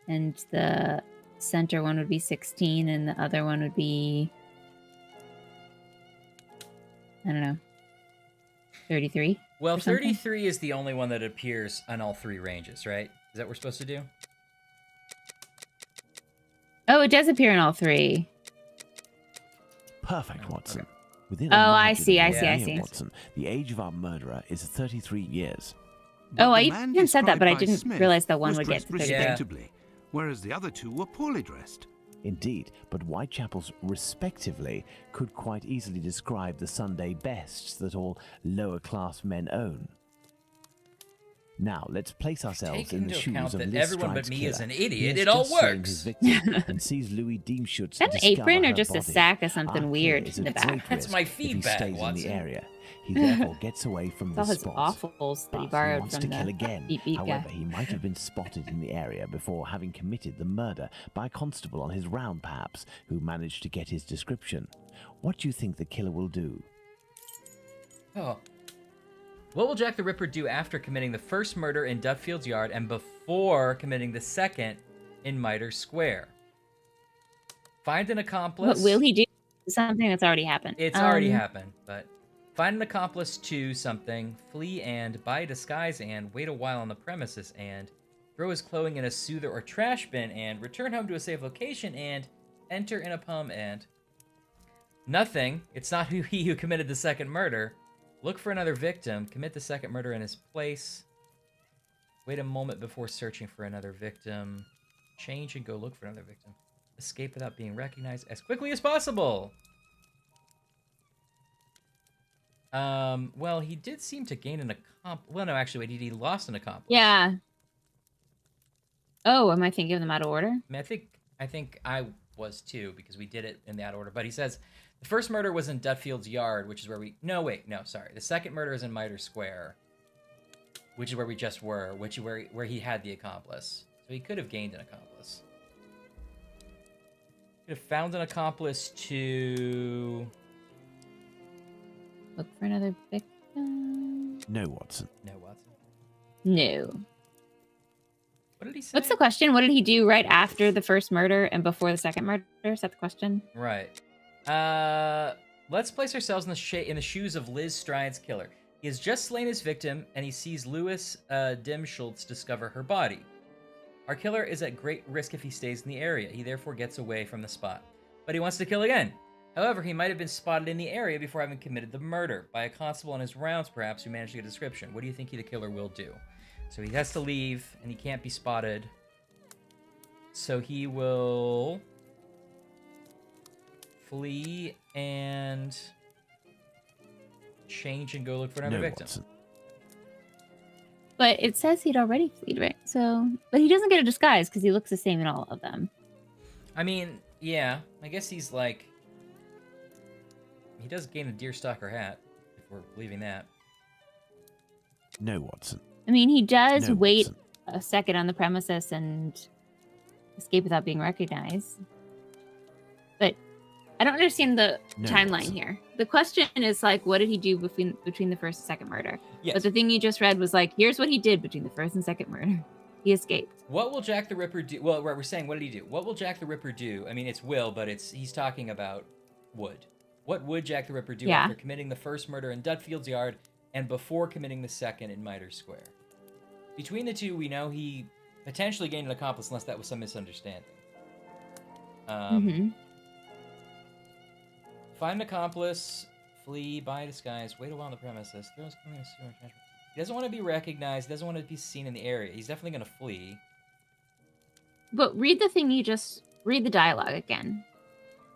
Speaker 2: and the center one would be 16, and the other one would be... I don't know. 33?
Speaker 1: Well,
Speaker 2: or something?
Speaker 1: 33 is the only one that appears on all 3 ranges, right? Is that what we're supposed to do?
Speaker 2: Oh, it does appear in all 3.
Speaker 4: Perfect,
Speaker 1: Oh,
Speaker 4: Watson.
Speaker 1: okay.
Speaker 4: Within
Speaker 2: Oh,
Speaker 4: a
Speaker 2: I
Speaker 4: margin
Speaker 2: see,
Speaker 4: of
Speaker 2: I
Speaker 4: one
Speaker 1: see, I
Speaker 4: year,
Speaker 2: see.
Speaker 4: Watson, the age of our murderer is 33 years.
Speaker 5: But
Speaker 2: Oh,
Speaker 5: the
Speaker 2: I
Speaker 5: man
Speaker 2: even said that, but I
Speaker 5: described by
Speaker 2: didn't
Speaker 5: Smith
Speaker 2: realize that one
Speaker 5: was
Speaker 2: would get
Speaker 5: dressed
Speaker 2: to 33.
Speaker 1: Yeah.
Speaker 5: respectably, whereas the other two were poorly dressed.
Speaker 4: Indeed, but Whitechapel's respectively could quite easily describe the Sunday bests that all lower-class men own. Now, let's place ourselves
Speaker 1: Take
Speaker 4: in the
Speaker 1: into
Speaker 4: shoes
Speaker 1: account
Speaker 4: of
Speaker 1: that
Speaker 4: Liz
Speaker 1: everyone but
Speaker 4: Stride's
Speaker 1: me is
Speaker 4: killer.
Speaker 1: an
Speaker 4: He
Speaker 1: idiot.
Speaker 4: has
Speaker 1: It all
Speaker 4: just slain
Speaker 1: works.
Speaker 4: his victim and sees Louis Deemschutz
Speaker 2: Is that an
Speaker 4: discover
Speaker 2: apron or
Speaker 4: her
Speaker 2: just a
Speaker 4: body.
Speaker 2: sack of something
Speaker 4: Our
Speaker 2: weird
Speaker 4: killer is
Speaker 2: in the
Speaker 4: at
Speaker 2: back?
Speaker 4: great
Speaker 1: That's
Speaker 4: risk
Speaker 1: my
Speaker 4: if he
Speaker 1: feedback,
Speaker 4: stays in
Speaker 1: Watson.
Speaker 4: the area. He therefore gets away from
Speaker 2: It's
Speaker 4: the
Speaker 2: all his
Speaker 4: spot.
Speaker 2: awfuls that
Speaker 4: But
Speaker 2: he
Speaker 4: he
Speaker 2: borrowed
Speaker 4: wants to
Speaker 2: from
Speaker 4: kill
Speaker 2: the
Speaker 4: again.
Speaker 2: Beep Beep
Speaker 4: However,
Speaker 2: guy.
Speaker 4: he might have been spotted in the area before having committed the murder by a constable on his round, perhaps, who managed to get his description. What do you think the killer will do?
Speaker 1: Oh. What will Jack the Ripper do after committing the first murder in Duffield's yard and before committing the second in Mitre Square? Find an accomplice.
Speaker 2: What will he do? Something that's already happened.
Speaker 1: It's already happened, but find an accomplice to something, flee and, by disguise and, wait a while on the premises and, throw his clothing in a soother or trash bin and, return home to a safe location and, enter in a pub and... Nothing. It's not he who committed the second murder. Look for another victim. Commit the second murder in his place. Wait a moment before searching for another victim. Change and go look for another victim. Escape without being recognized as quickly as possible. Well, he did seem to gain an accomplice. Well, no, actually, wait, he lost an accomplice.
Speaker 2: Yeah. Oh, am I thinking of them out of order?
Speaker 1: I mean, I think I was too because we did it in that order. But he says the first murder was in Dutfield's yard, which is where we. No, wait, no, sorry. The second murder is in Mitre Square, which is where we just were, which is where he had the accomplice. So he could have gained an accomplice. Could have found an accomplice to
Speaker 2: Look for another victim.
Speaker 4: No, Watson.
Speaker 1: No, Watson.
Speaker 2: No.
Speaker 1: What did he say?
Speaker 2: What's the question? What did he do right after the first murder and before the second murder? Is that the question?
Speaker 1: Right. Let's place ourselves in the shoes of Liz Stride's killer. He has just slain his victim, and he sees Louis Dimschultz discover her body. Our killer is at great risk if he stays in the area. He therefore gets away from the spot. But he wants to kill again. However, he might have been spotted in the area before having committed the murder, by a constable on his rounds perhaps, who managed to get a description. What do you think the killer will do? So he has to leave, and he can't be spotted. So he will flee and change and go look for another
Speaker 4: No,
Speaker 1: victim.
Speaker 4: Watson.
Speaker 2: But it says he'd already fled, right? So, but he doesn't get a disguise because he looks the same in all of them.
Speaker 1: I mean, yeah, I guess he's like... He does gain a deerstalker hat, if we're leaving that.
Speaker 4: No, Watson.
Speaker 2: I mean, he does
Speaker 4: No,
Speaker 2: wait
Speaker 4: Watson.
Speaker 2: a second on the premises and escape without being recognized. But I don't understand the
Speaker 4: No,
Speaker 2: timeline
Speaker 4: Watson.
Speaker 2: here. The question is like, what did he do between the first and second murder?
Speaker 1: Yes.
Speaker 2: But the thing you just read was like, here's what he did between the first and second murder. He escaped.
Speaker 1: What will Jack the Ripper do? Well, we're saying, what did he do? What will Jack the Ripper do? I mean, it's will, but he's talking about would. What would Jack the Ripper do
Speaker 2: Yeah.
Speaker 1: after committing the first murder in Dutfield's yard and before committing the second in Mitre Square? Between the two, we know he potentially gained an accomplice, unless that was some misunderstanding.
Speaker 2: Mm-hmm.
Speaker 1: Find an accomplice, flee, buy disguise, wait a while on the premises, throws coming in a sewer trash. He doesn't want to be recognized, doesn't want to be seen in the area. He's definitely going to flee.
Speaker 2: But read the dialogue again,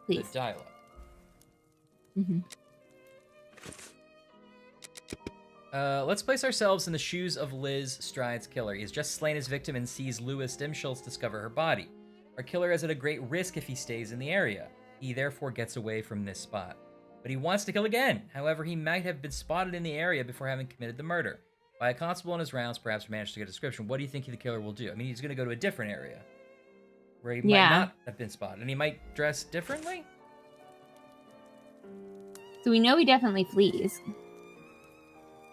Speaker 2: please.
Speaker 1: The dialogue.
Speaker 2: Mm-hmm.
Speaker 1: Let's place ourselves in the shoes of Liz Stride's killer. He has just slain his victim and sees Louis Dimschultz discover her body. Our killer is at a great risk if he stays in the area. He therefore gets away from this spot. But he wants to kill again. However, he might have been spotted in the area before having committed the murder. By a constable on his rounds, perhaps managed to get a description. What do you think the killer will do? I mean, he's going to go to a different area where he might not have been spotted. And he might dress differently?
Speaker 2: So we know he definitely flees.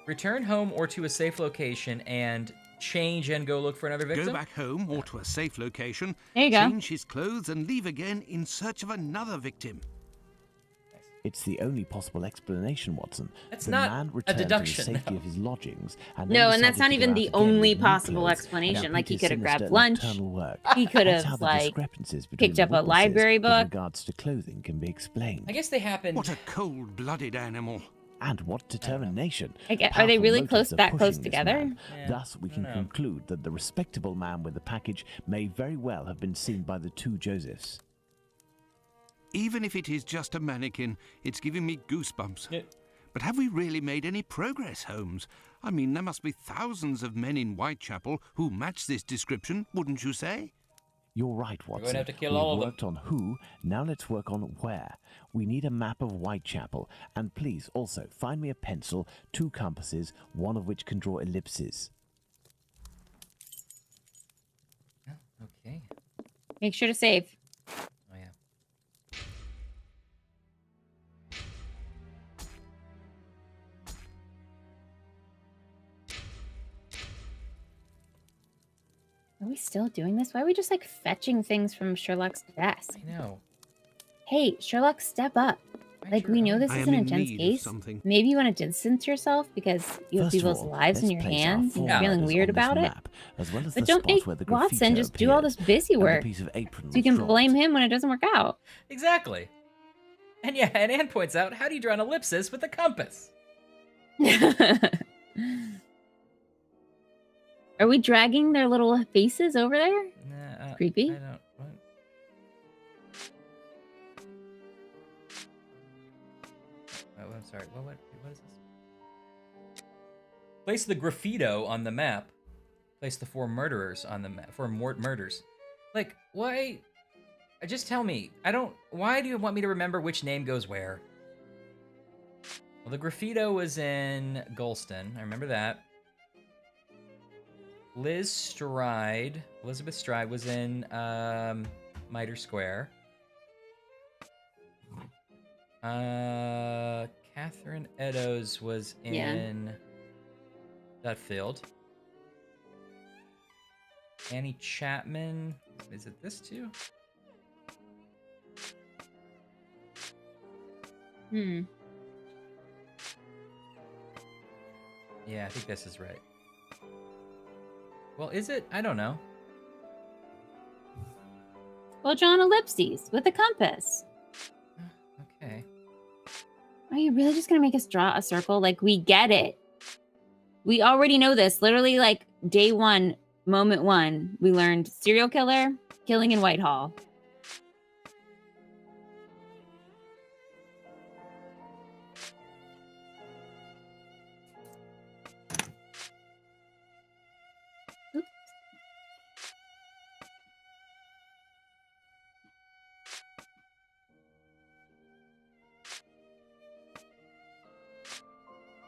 Speaker 1: Return home or to a safe location and change and go look for another victim?
Speaker 5: Go back home or to a safe location,
Speaker 2: There you go.
Speaker 5: change his clothes and leave again in search of another victim.
Speaker 4: It's the only possible explanation, Watson.
Speaker 1: That's
Speaker 4: the
Speaker 1: not
Speaker 4: man
Speaker 1: a
Speaker 4: returned
Speaker 1: deduction,
Speaker 4: to the safety
Speaker 1: no.
Speaker 4: of his lodgings. And
Speaker 2: No,
Speaker 4: then
Speaker 2: and that's
Speaker 4: decided
Speaker 2: not
Speaker 4: to go
Speaker 2: even
Speaker 4: out
Speaker 2: the
Speaker 4: again
Speaker 2: only
Speaker 4: with new
Speaker 2: possible
Speaker 4: clothes
Speaker 2: explanation.
Speaker 4: and
Speaker 2: Like, he
Speaker 4: complete
Speaker 2: could have
Speaker 4: sinister
Speaker 2: grabbed
Speaker 4: and
Speaker 2: lunch.
Speaker 4: nocturnal work.
Speaker 2: He could
Speaker 4: That's
Speaker 2: have,
Speaker 4: how the
Speaker 2: like,
Speaker 4: discrepancies between
Speaker 2: picked up a
Speaker 4: witnesses
Speaker 2: library book.
Speaker 4: with regards to clothing can be explained.
Speaker 1: I guess they happen.
Speaker 5: What a cold-blooded animal.
Speaker 4: And what determination!
Speaker 2: Are they
Speaker 4: Powerful
Speaker 2: really
Speaker 4: motives
Speaker 2: that
Speaker 4: are
Speaker 2: close
Speaker 4: pushing this
Speaker 2: together?
Speaker 4: man.
Speaker 1: Yeah,
Speaker 4: Thus, we
Speaker 1: I
Speaker 4: can
Speaker 1: don't know.
Speaker 4: conclude that the respectable man with the package may very well have been seen by the two Josephs.
Speaker 5: Even if it is just a mannequin, it's giving me goosebumps.
Speaker 1: Yeah.
Speaker 5: But have we really made any progress, Holmes? I mean, there must be thousands of men in Whitechapel who match this description, wouldn't you say?
Speaker 4: You're right,
Speaker 1: We're
Speaker 4: Watson.
Speaker 1: going to have to kill
Speaker 4: We've
Speaker 1: all of them.
Speaker 4: worked on who, now let's work on where. We need a map of Whitechapel, and please also find me a pencil, 2 compasses, one of which can draw ellipses.
Speaker 1: Okay.
Speaker 2: Make sure to save.
Speaker 1: Oh, yeah.
Speaker 2: Are we still doing this? Why are we just like fetching things from Sherlock's desk?
Speaker 1: I know.
Speaker 2: Hey, Sherlock, step up.
Speaker 1: I
Speaker 2: Like,
Speaker 1: sure
Speaker 2: we know
Speaker 1: am.
Speaker 2: this
Speaker 5: I
Speaker 2: is
Speaker 5: am
Speaker 2: an
Speaker 5: in
Speaker 2: intense
Speaker 5: need of
Speaker 2: case.
Speaker 5: something.
Speaker 2: Maybe you want to distance yourself because you have
Speaker 4: First of
Speaker 2: people's
Speaker 4: all,
Speaker 2: lives in
Speaker 4: let's
Speaker 2: your
Speaker 4: place our
Speaker 2: hands and
Speaker 4: four
Speaker 2: you're feeling
Speaker 4: murders
Speaker 2: weird
Speaker 4: on this
Speaker 2: about it.
Speaker 4: map, as well as
Speaker 2: But
Speaker 4: the
Speaker 2: don't
Speaker 4: spot
Speaker 2: make
Speaker 4: where the
Speaker 2: Watson
Speaker 4: graffiti
Speaker 2: just do all
Speaker 4: appeared,
Speaker 2: this busy
Speaker 4: and the
Speaker 2: work
Speaker 4: piece of apron
Speaker 2: so you
Speaker 4: was
Speaker 2: can
Speaker 4: dropped.
Speaker 2: blame him when it doesn't work out.
Speaker 1: Exactly. And yeah, and Anne points out, how do you draw an ellipsis with a compass?
Speaker 2: Are we dragging their little faces over there?
Speaker 1: Nah,
Speaker 2: Creepy.
Speaker 1: I don't. What? Oh, I'm sorry. What is this? Place the graffito on the map. place the 4 murderers on the map. 4 murders. Like, why? Just tell me. Why do you want me to remember which name goes where? Well, the graffito was in Golston. I remember that. Elizabeth Stride was in Mitre Square. Catherine Eddowes was in Dutfield. Annie Chapman, is it this too? Yeah, I think this is right. Well, is it? I don't know.
Speaker 2: Well, John ellipses with a compass.
Speaker 1: Okay.
Speaker 2: Are you really just going to make us draw a circle? Like, we get it. We already know this. Literally, like, day 1, moment 1, we learned serial killer, killing in Whitehall. Oops.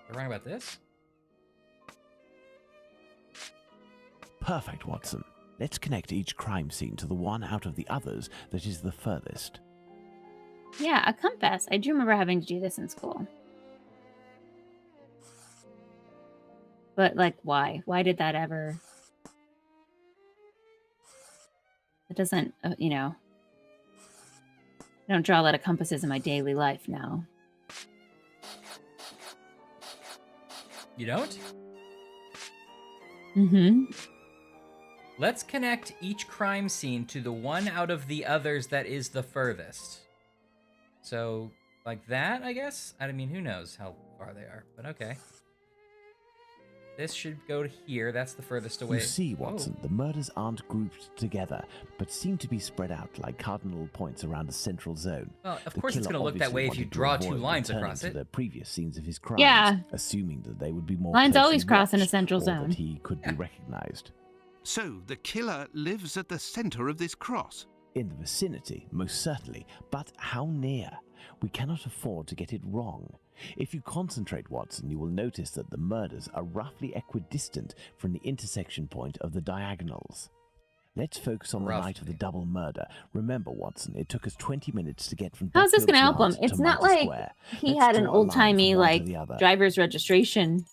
Speaker 1: Am I wrong about this?
Speaker 4: Perfect, Watson. Let's connect each crime scene to the one out of the others that is the furthest.
Speaker 2: Yeah, a compass. I do remember having to do this in school. But, like, why? Why did that ever... It doesn't, you know... I don't draw a lot of compasses in my daily life now.
Speaker 1: You don't?
Speaker 2: Mm-hmm.
Speaker 1: Let's connect each crime scene to the one out of the others that is the furthest. So, like that, I guess? I mean, who knows how far they are, but okay. This should go to here. That's the furthest away.
Speaker 4: You see, Watson, the murders aren't grouped together, but seem to be spread out like cardinal points around a central zone.
Speaker 1: Well, of
Speaker 4: The
Speaker 1: course it's
Speaker 4: killer
Speaker 1: going to look that
Speaker 4: obviously
Speaker 1: way if you
Speaker 4: wanted to
Speaker 1: draw 2
Speaker 4: avoid
Speaker 1: lines
Speaker 4: returning
Speaker 1: across
Speaker 4: to
Speaker 1: it.
Speaker 4: the previous scenes of his crimes,
Speaker 2: Yeah.
Speaker 4: assuming that they would be more
Speaker 2: Lines
Speaker 4: closely
Speaker 2: always cross in a
Speaker 4: watched,
Speaker 2: central
Speaker 4: or
Speaker 2: zone.
Speaker 4: that he could be recognized.
Speaker 5: So the killer lives at the center of this cross.
Speaker 4: In the vicinity, most certainly, but how near? We cannot afford to get it wrong. If you concentrate, Watson, you will notice that the murders are roughly equidistant from the intersection point of the diagonals. Let's focus on the night of the double murder. Remember, Watson, it took us 20 minutes to get from
Speaker 2: How's this
Speaker 4: Duffield
Speaker 2: going to help him?
Speaker 4: Yard
Speaker 2: It's
Speaker 4: to
Speaker 2: not
Speaker 4: Mitre
Speaker 2: like
Speaker 4: Square.
Speaker 2: he
Speaker 4: Let's
Speaker 2: had an
Speaker 4: draw a line
Speaker 2: old-timey,
Speaker 4: from one to
Speaker 2: like,
Speaker 4: the other.
Speaker 2: driver's registration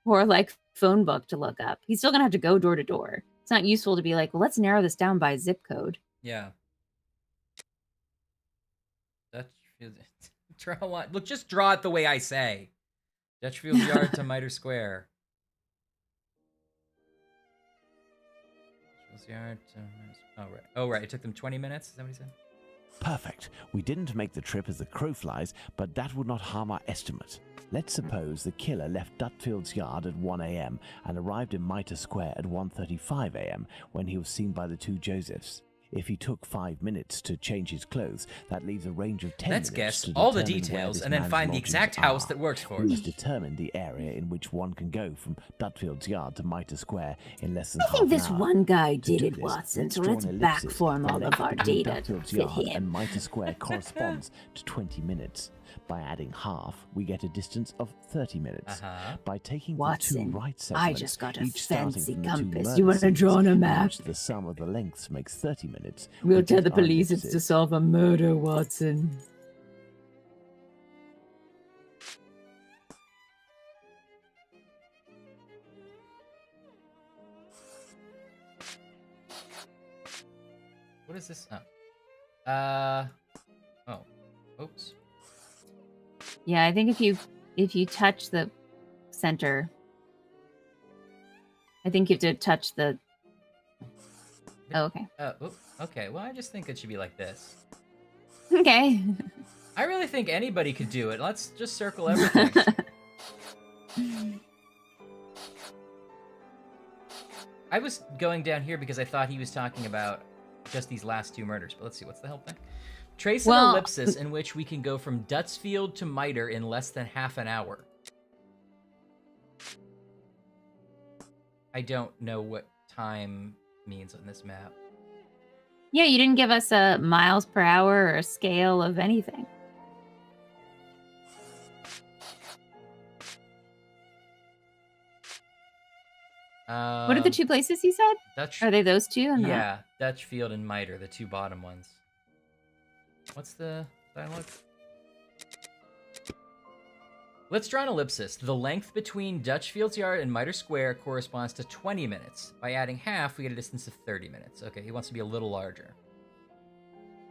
Speaker 2: or, like, phone book to look up. He's still going to have to go door to door. It's not useful to be like, well, let's narrow this down by zip code.
Speaker 1: Yeah. Draw one. Look, just draw it the way I say. Dutchfield Yard to Mitre Square. Dutchfield Yard to... Oh, right. Oh, right. It took them 20 minutes? Is that what he said?
Speaker 4: Perfect. We didn't make the trip as the crow flies, but that would not harm our estimate. Let's suppose the killer left Dutfield's Yard at 1 a.m. and arrived in Mitre Square at 1:35 a.m. when he was seen by the 2 Josephs. If he took 5 minutes to change his clothes, that leaves a range of 10
Speaker 1: Let's
Speaker 4: minutes
Speaker 1: guess
Speaker 4: to
Speaker 1: all the
Speaker 4: determine where
Speaker 1: details
Speaker 4: this
Speaker 1: and then
Speaker 4: man's
Speaker 1: find the
Speaker 4: lodgings
Speaker 1: exact house
Speaker 4: are.
Speaker 1: that works for
Speaker 4: We
Speaker 1: us.
Speaker 4: must determine the area in which one can go from Dutfield's Yard to Mitre Square in less than
Speaker 2: I
Speaker 4: half
Speaker 2: think this
Speaker 4: an hour.
Speaker 2: one guy
Speaker 4: To
Speaker 2: did
Speaker 4: do
Speaker 2: it,
Speaker 4: this,
Speaker 2: Watson, so
Speaker 4: draw
Speaker 2: let's
Speaker 4: an ellipsis.
Speaker 2: backform
Speaker 4: The
Speaker 2: all
Speaker 4: length
Speaker 2: of our
Speaker 4: between
Speaker 2: data to
Speaker 4: Duffield's
Speaker 2: fit
Speaker 4: Yard
Speaker 2: him.
Speaker 4: and Mitre Square corresponds to 20 minutes. By adding half, we get a distance of 30 minutes. By taking
Speaker 2: Watson,
Speaker 4: the 2 right
Speaker 2: I
Speaker 4: segments,
Speaker 2: just got a
Speaker 4: each starting
Speaker 2: fancy
Speaker 4: from the 2
Speaker 2: compass.
Speaker 4: murder
Speaker 2: You want to
Speaker 4: scenes,
Speaker 2: draw on a
Speaker 4: in
Speaker 2: map?
Speaker 4: which the sum of the lengths makes 30 minutes.
Speaker 2: We'll
Speaker 4: we
Speaker 2: tell
Speaker 4: get
Speaker 2: the
Speaker 4: our
Speaker 2: police it's to
Speaker 4: ellipses.
Speaker 2: solve a murder, Watson.
Speaker 1: What is this? Oh. Oops.
Speaker 2: Yeah, I think if you touch the center, I think you have to touch the... Oh, okay.
Speaker 1: Okay. Well, I just think it should be like this.
Speaker 2: Okay.
Speaker 1: I really think anybody could do it. Let's just circle everything. I was going down here because I thought he was talking about just these last 2 murders, but let's see, what's the help thing? Trace an ellipsis in which we can go from Dutsfield to Mitre in less than half an hour. I don't know what time means on this map.
Speaker 2: Yeah, you didn't give us a miles per hour or a scale of anything. What are the 2 places he said?
Speaker 1: Dutch.
Speaker 2: Are they those 2? On the map?
Speaker 1: Yeah, Dutchfield and Miter, the 2 bottom ones. What's the dialogue? Let's draw an ellipsis. The length between Dutchfield's Yard and Miter Square corresponds to 20 minutes. By adding half, we get a distance of 30 minutes. Okay, he wants to be a little larger.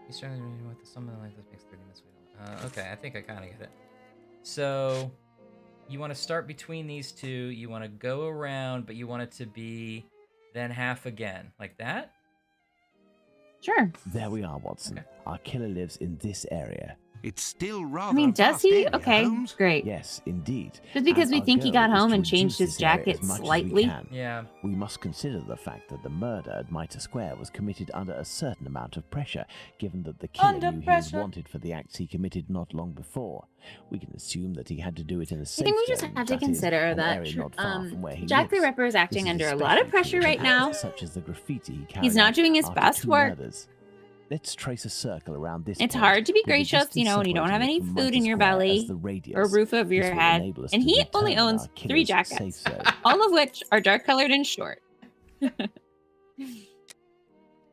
Speaker 1: He's trying to with something like this makes 30 minutes. Okay, I think I kind of get it. So, you want to start between these 2. You want to go around, but you want it to be then half again. Like that?
Speaker 2: Sure.
Speaker 4: There we are, Watson.
Speaker 1: Okay.
Speaker 4: Our killer lives in this area.
Speaker 5: It's still rather
Speaker 2: I mean, does
Speaker 5: vast
Speaker 2: he?
Speaker 5: area,
Speaker 2: Okay,
Speaker 5: Holmes.
Speaker 2: great.
Speaker 4: Yes, indeed.
Speaker 2: Just because
Speaker 4: And
Speaker 2: we
Speaker 4: our
Speaker 2: think he
Speaker 4: goal
Speaker 2: got
Speaker 4: is
Speaker 2: home
Speaker 4: to
Speaker 2: and changed
Speaker 4: reduce
Speaker 2: his
Speaker 4: this area
Speaker 2: jacket
Speaker 4: as much as we
Speaker 2: slightly.
Speaker 4: can.
Speaker 1: Yeah.
Speaker 4: We must consider the fact that the murder at Mitre Square was committed under a certain amount of pressure, given that the killer
Speaker 1: Under
Speaker 4: knew he
Speaker 1: pressure.
Speaker 4: was wanted for the acts he committed not long before. We can assume that he had to do it in a safe
Speaker 2: I think we just
Speaker 4: zone,
Speaker 2: have to
Speaker 4: that is,
Speaker 2: consider
Speaker 4: an
Speaker 2: that
Speaker 4: area not far from where he
Speaker 2: Jack the
Speaker 4: lives.
Speaker 2: Ripper is acting
Speaker 4: This
Speaker 2: under
Speaker 4: is
Speaker 2: a lot of
Speaker 4: especially
Speaker 2: pressure
Speaker 4: true of
Speaker 2: right now.
Speaker 4: acts such as the graffiti he carried
Speaker 2: He's not
Speaker 4: out
Speaker 2: doing his
Speaker 4: after
Speaker 2: best
Speaker 4: 2
Speaker 2: work.
Speaker 4: murders. Let's trace a circle around this
Speaker 2: It's
Speaker 4: point,
Speaker 2: hard to be
Speaker 4: with the
Speaker 2: gracious,
Speaker 4: distance
Speaker 2: when you don't have
Speaker 4: separating
Speaker 2: any
Speaker 4: it from
Speaker 2: food
Speaker 4: Mitre
Speaker 2: in your
Speaker 4: Square as
Speaker 2: belly
Speaker 4: the radius.
Speaker 2: or roof over your
Speaker 4: This will
Speaker 2: head,
Speaker 4: enable us
Speaker 2: and
Speaker 4: to
Speaker 2: he only
Speaker 4: determine
Speaker 2: owns
Speaker 4: our
Speaker 2: 3
Speaker 4: killer's
Speaker 2: jackets,
Speaker 4: safe zone.
Speaker 2: all of which are dark colored and short.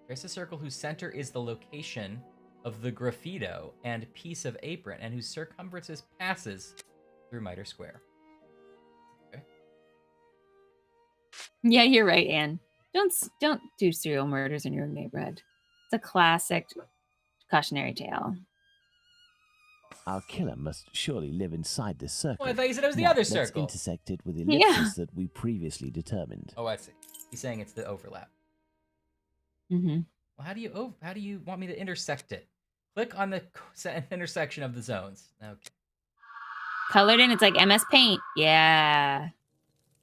Speaker 1: Trace a circle whose center is the location of the graffito and piece of apron, and whose circumferences passes through Mitre Square. Okay.
Speaker 2: Yeah, you're right, Anne. Don't do serial murders in your neighborhood. It's a classic cautionary tale.
Speaker 4: Our killer must surely live inside this circle.
Speaker 1: Well, I thought you said it was the
Speaker 4: Now,
Speaker 1: other
Speaker 4: let's
Speaker 1: circle.
Speaker 4: intersect it with the
Speaker 2: Yeah.
Speaker 4: ellipsis that we previously determined.
Speaker 1: Oh, I see. He's saying it's the overlap.
Speaker 2: Mm-hmm.
Speaker 1: Well, how do you want me to intersect it? Click on the intersection of the zones. Okay.
Speaker 2: Colored in, it's like MS Paint. Yeah.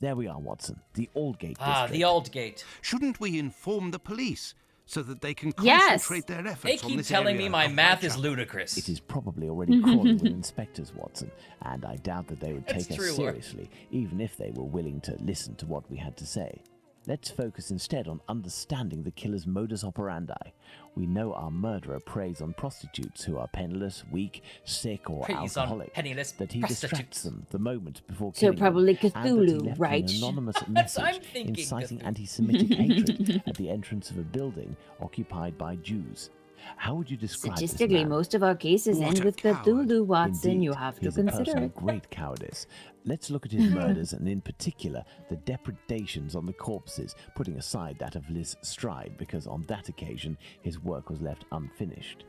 Speaker 4: There we are, Watson. The Aldgate
Speaker 1: Ah,
Speaker 4: district.
Speaker 1: the Aldgate.
Speaker 5: Shouldn't we inform the police so that they can
Speaker 2: Yes.
Speaker 5: concentrate their efforts
Speaker 1: They
Speaker 5: on
Speaker 1: keep
Speaker 5: this
Speaker 1: telling
Speaker 5: area
Speaker 1: me my
Speaker 5: of
Speaker 1: math is
Speaker 5: Whitechapel?
Speaker 1: ludicrous.
Speaker 4: It is probably already crawling with inspectors, Watson, and I doubt that they would
Speaker 1: That's
Speaker 4: take
Speaker 1: true,
Speaker 4: us
Speaker 1: Lord.
Speaker 4: seriously, even if they were willing to listen to what we had to say. Let's focus instead on understanding the killer's modus operandi. We know our murderer preys on prostitutes who are penniless, weak, sick, or
Speaker 1: Preys on
Speaker 4: alcoholic.
Speaker 1: penniless
Speaker 4: That he
Speaker 1: prostitutes.
Speaker 4: distracts them the moment before
Speaker 2: So
Speaker 4: killing them,
Speaker 2: probably
Speaker 4: and that he
Speaker 2: Cthulhu,
Speaker 4: left
Speaker 2: right?
Speaker 4: an anonymous
Speaker 1: That's- I'm
Speaker 4: message
Speaker 1: thinking
Speaker 4: inciting
Speaker 1: Cthulhu.
Speaker 4: anti-Semitic hatred at the entrance of a building occupied by Jews. How would you describe this
Speaker 2: Statistically,
Speaker 4: man?
Speaker 2: most of our cases
Speaker 5: What
Speaker 2: end
Speaker 5: a
Speaker 2: with
Speaker 5: coward.
Speaker 2: Cthulhu, Watson.
Speaker 4: Indeed,
Speaker 2: You have to
Speaker 4: he's a
Speaker 2: consider
Speaker 4: person
Speaker 2: it.
Speaker 4: of great cowardice. Let's look at his murders and in particular the depredations on the corpses, putting aside that of Liz Stride because on that occasion his work was left unfinished.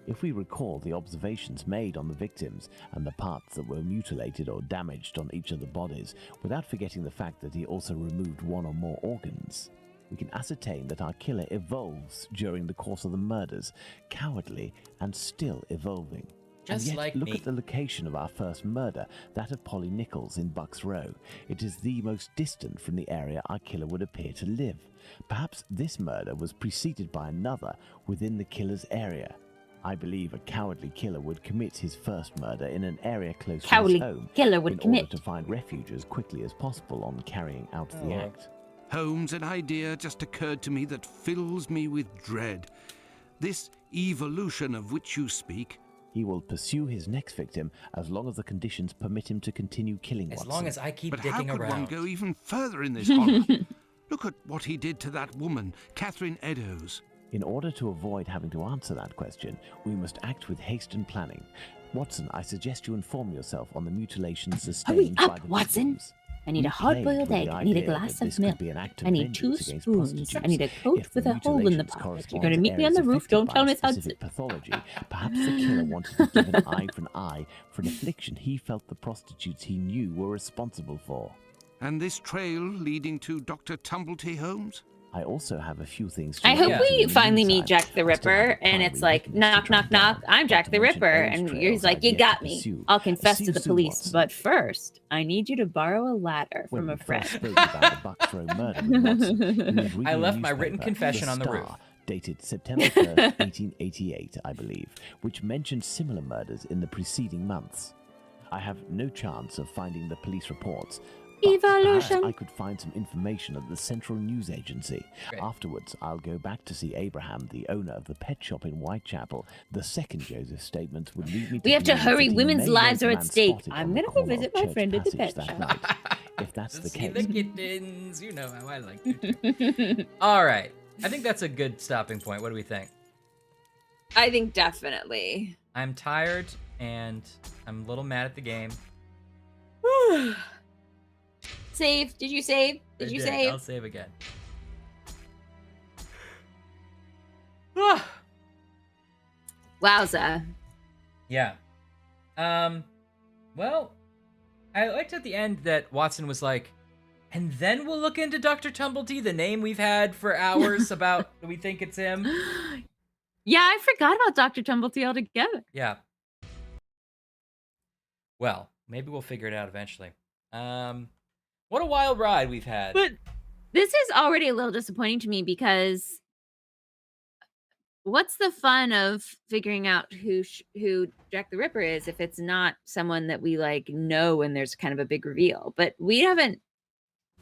Speaker 4: If we recall the observations made on the victims and the parts that were mutilated or damaged on each of the bodies, without forgetting the fact that he also removed 1 or more organs, we can ascertain that our killer evolves during the course of the murders, cowardly and still evolving.
Speaker 1: Just
Speaker 4: and yet,
Speaker 1: like
Speaker 4: look
Speaker 1: me.
Speaker 4: at the location of our first murder, that of Polly Nichols in Bucks Row. It is the most distant from the area our killer would appear to live. Perhaps this murder was preceded by another within the killer's area. I believe a cowardly killer would commit his first murder in an area close
Speaker 2: Cowardly
Speaker 4: to his home
Speaker 2: killer would
Speaker 4: in
Speaker 2: commit.
Speaker 4: order to find refuge as quickly as possible on carrying out the
Speaker 1: Oh.
Speaker 4: act.
Speaker 5: Holmes, an idea just occurred to me that fills me with dread. This evolution of which you speak,
Speaker 4: He will pursue his next victim as long as the conditions permit him to continue killing
Speaker 1: As
Speaker 4: Watson.
Speaker 1: long as I keep
Speaker 5: but how
Speaker 1: dicking
Speaker 5: could one
Speaker 1: around.
Speaker 5: go even further in this horror? Look at what he did to that woman, Catherine Eddowes.
Speaker 4: In order to avoid having to answer that question, we must act with haste and planning. Watson, I suggest you inform yourself on the mutilations sustained
Speaker 2: up,
Speaker 4: by the
Speaker 2: Watson.
Speaker 4: victims.
Speaker 2: I need
Speaker 4: We
Speaker 2: a hard-boiled
Speaker 4: played
Speaker 2: egg.
Speaker 4: with the
Speaker 2: I need a
Speaker 4: idea
Speaker 2: glass
Speaker 4: that
Speaker 2: of
Speaker 4: this could
Speaker 2: milk.
Speaker 4: be an act of
Speaker 2: I need 2
Speaker 4: vengeance against
Speaker 2: spoons.
Speaker 4: prostitutes.
Speaker 2: I need a coat
Speaker 4: If the
Speaker 2: with a hole in the
Speaker 4: mutilations
Speaker 2: pocket.
Speaker 4: correspond
Speaker 2: You're going to
Speaker 4: to
Speaker 2: meet me on the
Speaker 4: areas
Speaker 2: roof.
Speaker 4: affected
Speaker 2: Don't
Speaker 4: by
Speaker 2: tell
Speaker 4: a
Speaker 2: Miss Hudson.
Speaker 4: specific pathology, perhaps the killer wanted to give an eye for an eye for an affliction he felt the prostitutes he knew were responsible for.
Speaker 5: And this trail leading to Dr. Tumblety Holmes?
Speaker 4: I also have a few things to
Speaker 2: I hope
Speaker 1: Yeah.
Speaker 2: we
Speaker 4: in the
Speaker 2: finally meet
Speaker 4: meantime.
Speaker 2: Jack the
Speaker 4: I still have
Speaker 2: Ripper,
Speaker 4: a
Speaker 2: and it's
Speaker 4: primary
Speaker 2: like,
Speaker 4: witness to
Speaker 2: knock,
Speaker 4: track
Speaker 2: knock, knock.
Speaker 4: down,
Speaker 2: I'm
Speaker 4: not
Speaker 2: Jack
Speaker 4: to
Speaker 2: the
Speaker 4: mention
Speaker 2: Ripper.
Speaker 4: Ames
Speaker 2: And
Speaker 4: trails
Speaker 2: he's like,
Speaker 4: I've
Speaker 2: you
Speaker 4: yet
Speaker 2: got
Speaker 4: to
Speaker 2: me.
Speaker 4: pursue.
Speaker 2: I'll confess
Speaker 4: See
Speaker 2: to
Speaker 4: you
Speaker 2: the
Speaker 4: soon,
Speaker 2: police.
Speaker 4: Watson.
Speaker 2: But first, I need you to borrow a ladder
Speaker 4: When
Speaker 2: from a
Speaker 4: we
Speaker 2: friend.
Speaker 4: first spoke about the Bucks Row murder with Watson, he was reading
Speaker 1: I
Speaker 4: a
Speaker 1: left my written
Speaker 4: newspaper,
Speaker 1: confession
Speaker 4: The
Speaker 1: on the
Speaker 4: Star,
Speaker 1: roof.
Speaker 4: dated September 1st, 1888, I believe, which mentioned similar murders in the preceding months. I have no chance of finding the police reports, But perhaps
Speaker 2: Evolution.
Speaker 4: I could find some information at the Central News Agency.
Speaker 1: Great.
Speaker 4: Afterwards, I'll go back to see Abraham, the owner of the pet shop in Whitechapel. The second Joseph's statement would lead me to
Speaker 2: We have to
Speaker 4: believe
Speaker 2: hurry.
Speaker 4: that he
Speaker 2: women's
Speaker 4: may
Speaker 2: lives
Speaker 4: know
Speaker 2: are
Speaker 4: the
Speaker 2: at
Speaker 4: man
Speaker 2: stake.
Speaker 4: spotted
Speaker 2: I'm
Speaker 4: on the
Speaker 2: gonna go
Speaker 4: corner of
Speaker 2: visit my
Speaker 4: Church
Speaker 2: friend at the
Speaker 4: Passage
Speaker 2: pet
Speaker 4: that
Speaker 2: shop.
Speaker 4: night. If that's
Speaker 1: To
Speaker 4: the
Speaker 1: see
Speaker 4: case,
Speaker 1: the kittens. You know how I like to. All right. I think that's a good stopping point. What do we think?
Speaker 3: I think definitely.
Speaker 1: I'm tired and I'm a little mad at the game.
Speaker 3: Save. Did you save?
Speaker 1: I
Speaker 3: Did you
Speaker 1: did.
Speaker 3: save?
Speaker 1: I'll save again. Ah.
Speaker 2: Wowza.
Speaker 1: Yeah. Well, I liked at the end that Watson was like, and then we'll look into Dr. Tumblety, the name we've had for hours about we think it's him.
Speaker 2: Yeah, I forgot about Dr. Tumblety altogether.
Speaker 1: Yeah. Well, maybe we'll figure it out eventually. What a wild ride we've had.
Speaker 2: But this is already a little disappointing to me because what's the fun of figuring out who Jack the Ripper is if it's not someone that we like know and there's kind of a big reveal? But we haven't.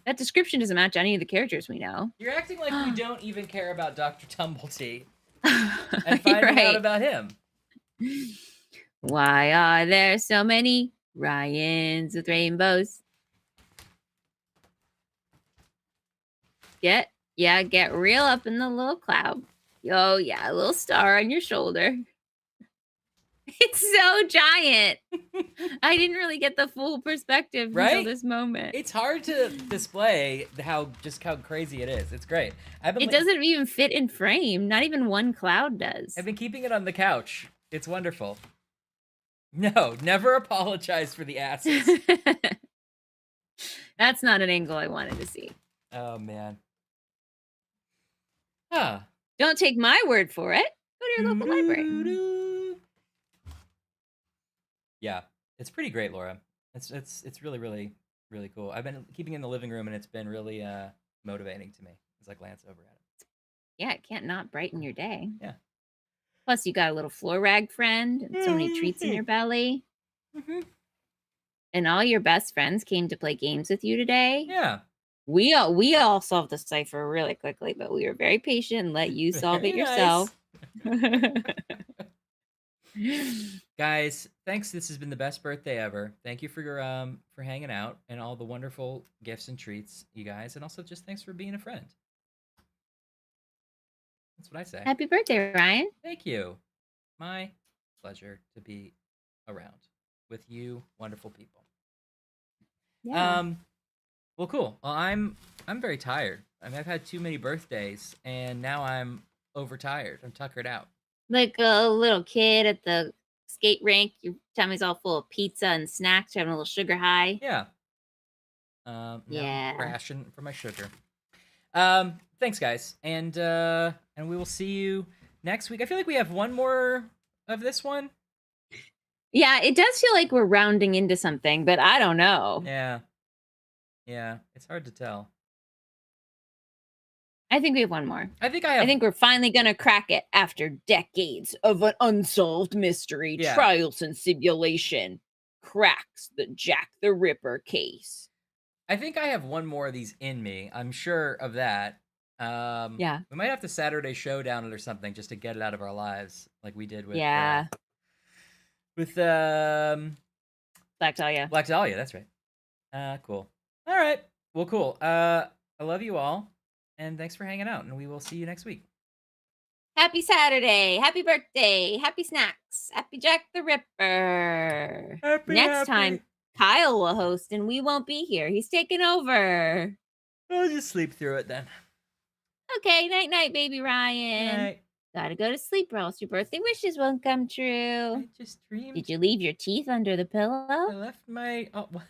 Speaker 2: That description doesn't match any of the characters we know.
Speaker 1: You're acting like we don't even care about Dr. Tumblety
Speaker 2: and
Speaker 1: and finding out about him.
Speaker 2: Why are there so many Ryans with rainbows? Get real up in the little cloud. Oh yeah, a little star on your shoulder. It's so giant. I didn't really get the full perspective
Speaker 1: Right?
Speaker 2: until this moment.
Speaker 1: It's hard to display how crazy it is. It's great.
Speaker 2: It doesn't even fit in frame. Not even one cloud does.
Speaker 1: I've been keeping it on the couch. It's wonderful. No, never apologize for the asses.
Speaker 2: That's not an angle I wanted to see.
Speaker 1: Oh man. Huh.
Speaker 2: Don't take my word for it. Go to your local library.
Speaker 1: Yeah, it's pretty great, Laura. It's really, really, really cool. I've been keeping it in the living room, and it's been really motivating to me as I glance over at it.
Speaker 2: Yeah, it can't not brighten your day.
Speaker 1: Yeah.
Speaker 2: Plus, you got a little floor rag friend and so many treats in your belly.
Speaker 1: Mm-hmm.
Speaker 2: And all your best friends came to play games with you today.
Speaker 1: Yeah.
Speaker 2: We all solved the cipher really quickly, but we were very patient and let you solve it
Speaker 1: Very
Speaker 2: yourself.
Speaker 1: Guys, thanks. This has been the best birthday ever. Thank you for hanging out and all the wonderful gifts and treats, you guys, and also just thanks for being a friend. That's what I say.
Speaker 2: Happy birthday, Ryan.
Speaker 1: Thank you. My pleasure to be around with you wonderful people.
Speaker 2: Yeah.
Speaker 1: Well, cool. Well, I'm very tired. I mean, I've had too many birthdays, and now I'm overtired. I'm tuckered out.
Speaker 2: Like a little kid at the skate rink. Your tummy's all full of pizza and snacks. You're having a little sugar high.
Speaker 1: Yeah. Now
Speaker 2: Yeah.
Speaker 1: I'm crashing for my sugar. Thanks, guys, and we will see you next week. I feel like we have one more of this one.
Speaker 2: Yeah, it does feel like we're rounding into something, but I don't know.
Speaker 1: Yeah, it's hard to tell.
Speaker 2: I think we have one more.
Speaker 1: I think
Speaker 2: we're finally gonna crack it after decades of an unsolved mystery.
Speaker 1: Yeah.
Speaker 2: Trials and simulation cracks the Jack the Ripper case.
Speaker 1: I think I have one more of these in me. I'm sure of that.
Speaker 2: Yeah.
Speaker 1: We might have to Saturday Showdown it or something just to get it out of our lives, like we did with
Speaker 2: Black Dahlia.
Speaker 1: Black Dahlia. That's right. Cool. All right. Well, cool. I love you all, and thanks for hanging out. And we will see you next week.
Speaker 2: Happy Saturday. Happy birthday. Happy snacks. Happy Jack the Ripper. Next time, Kyle will host and we won't be here. He's taking over.
Speaker 1: I'll just sleep through it then.
Speaker 2: Okay, night night, baby Ryan.
Speaker 1: Night.
Speaker 2: Gotta go to sleep or else your birthday wishes won't come true.
Speaker 1: I just dreamed.
Speaker 2: Did you leave your teeth under the pillow?
Speaker 1: I left my. Oh, what?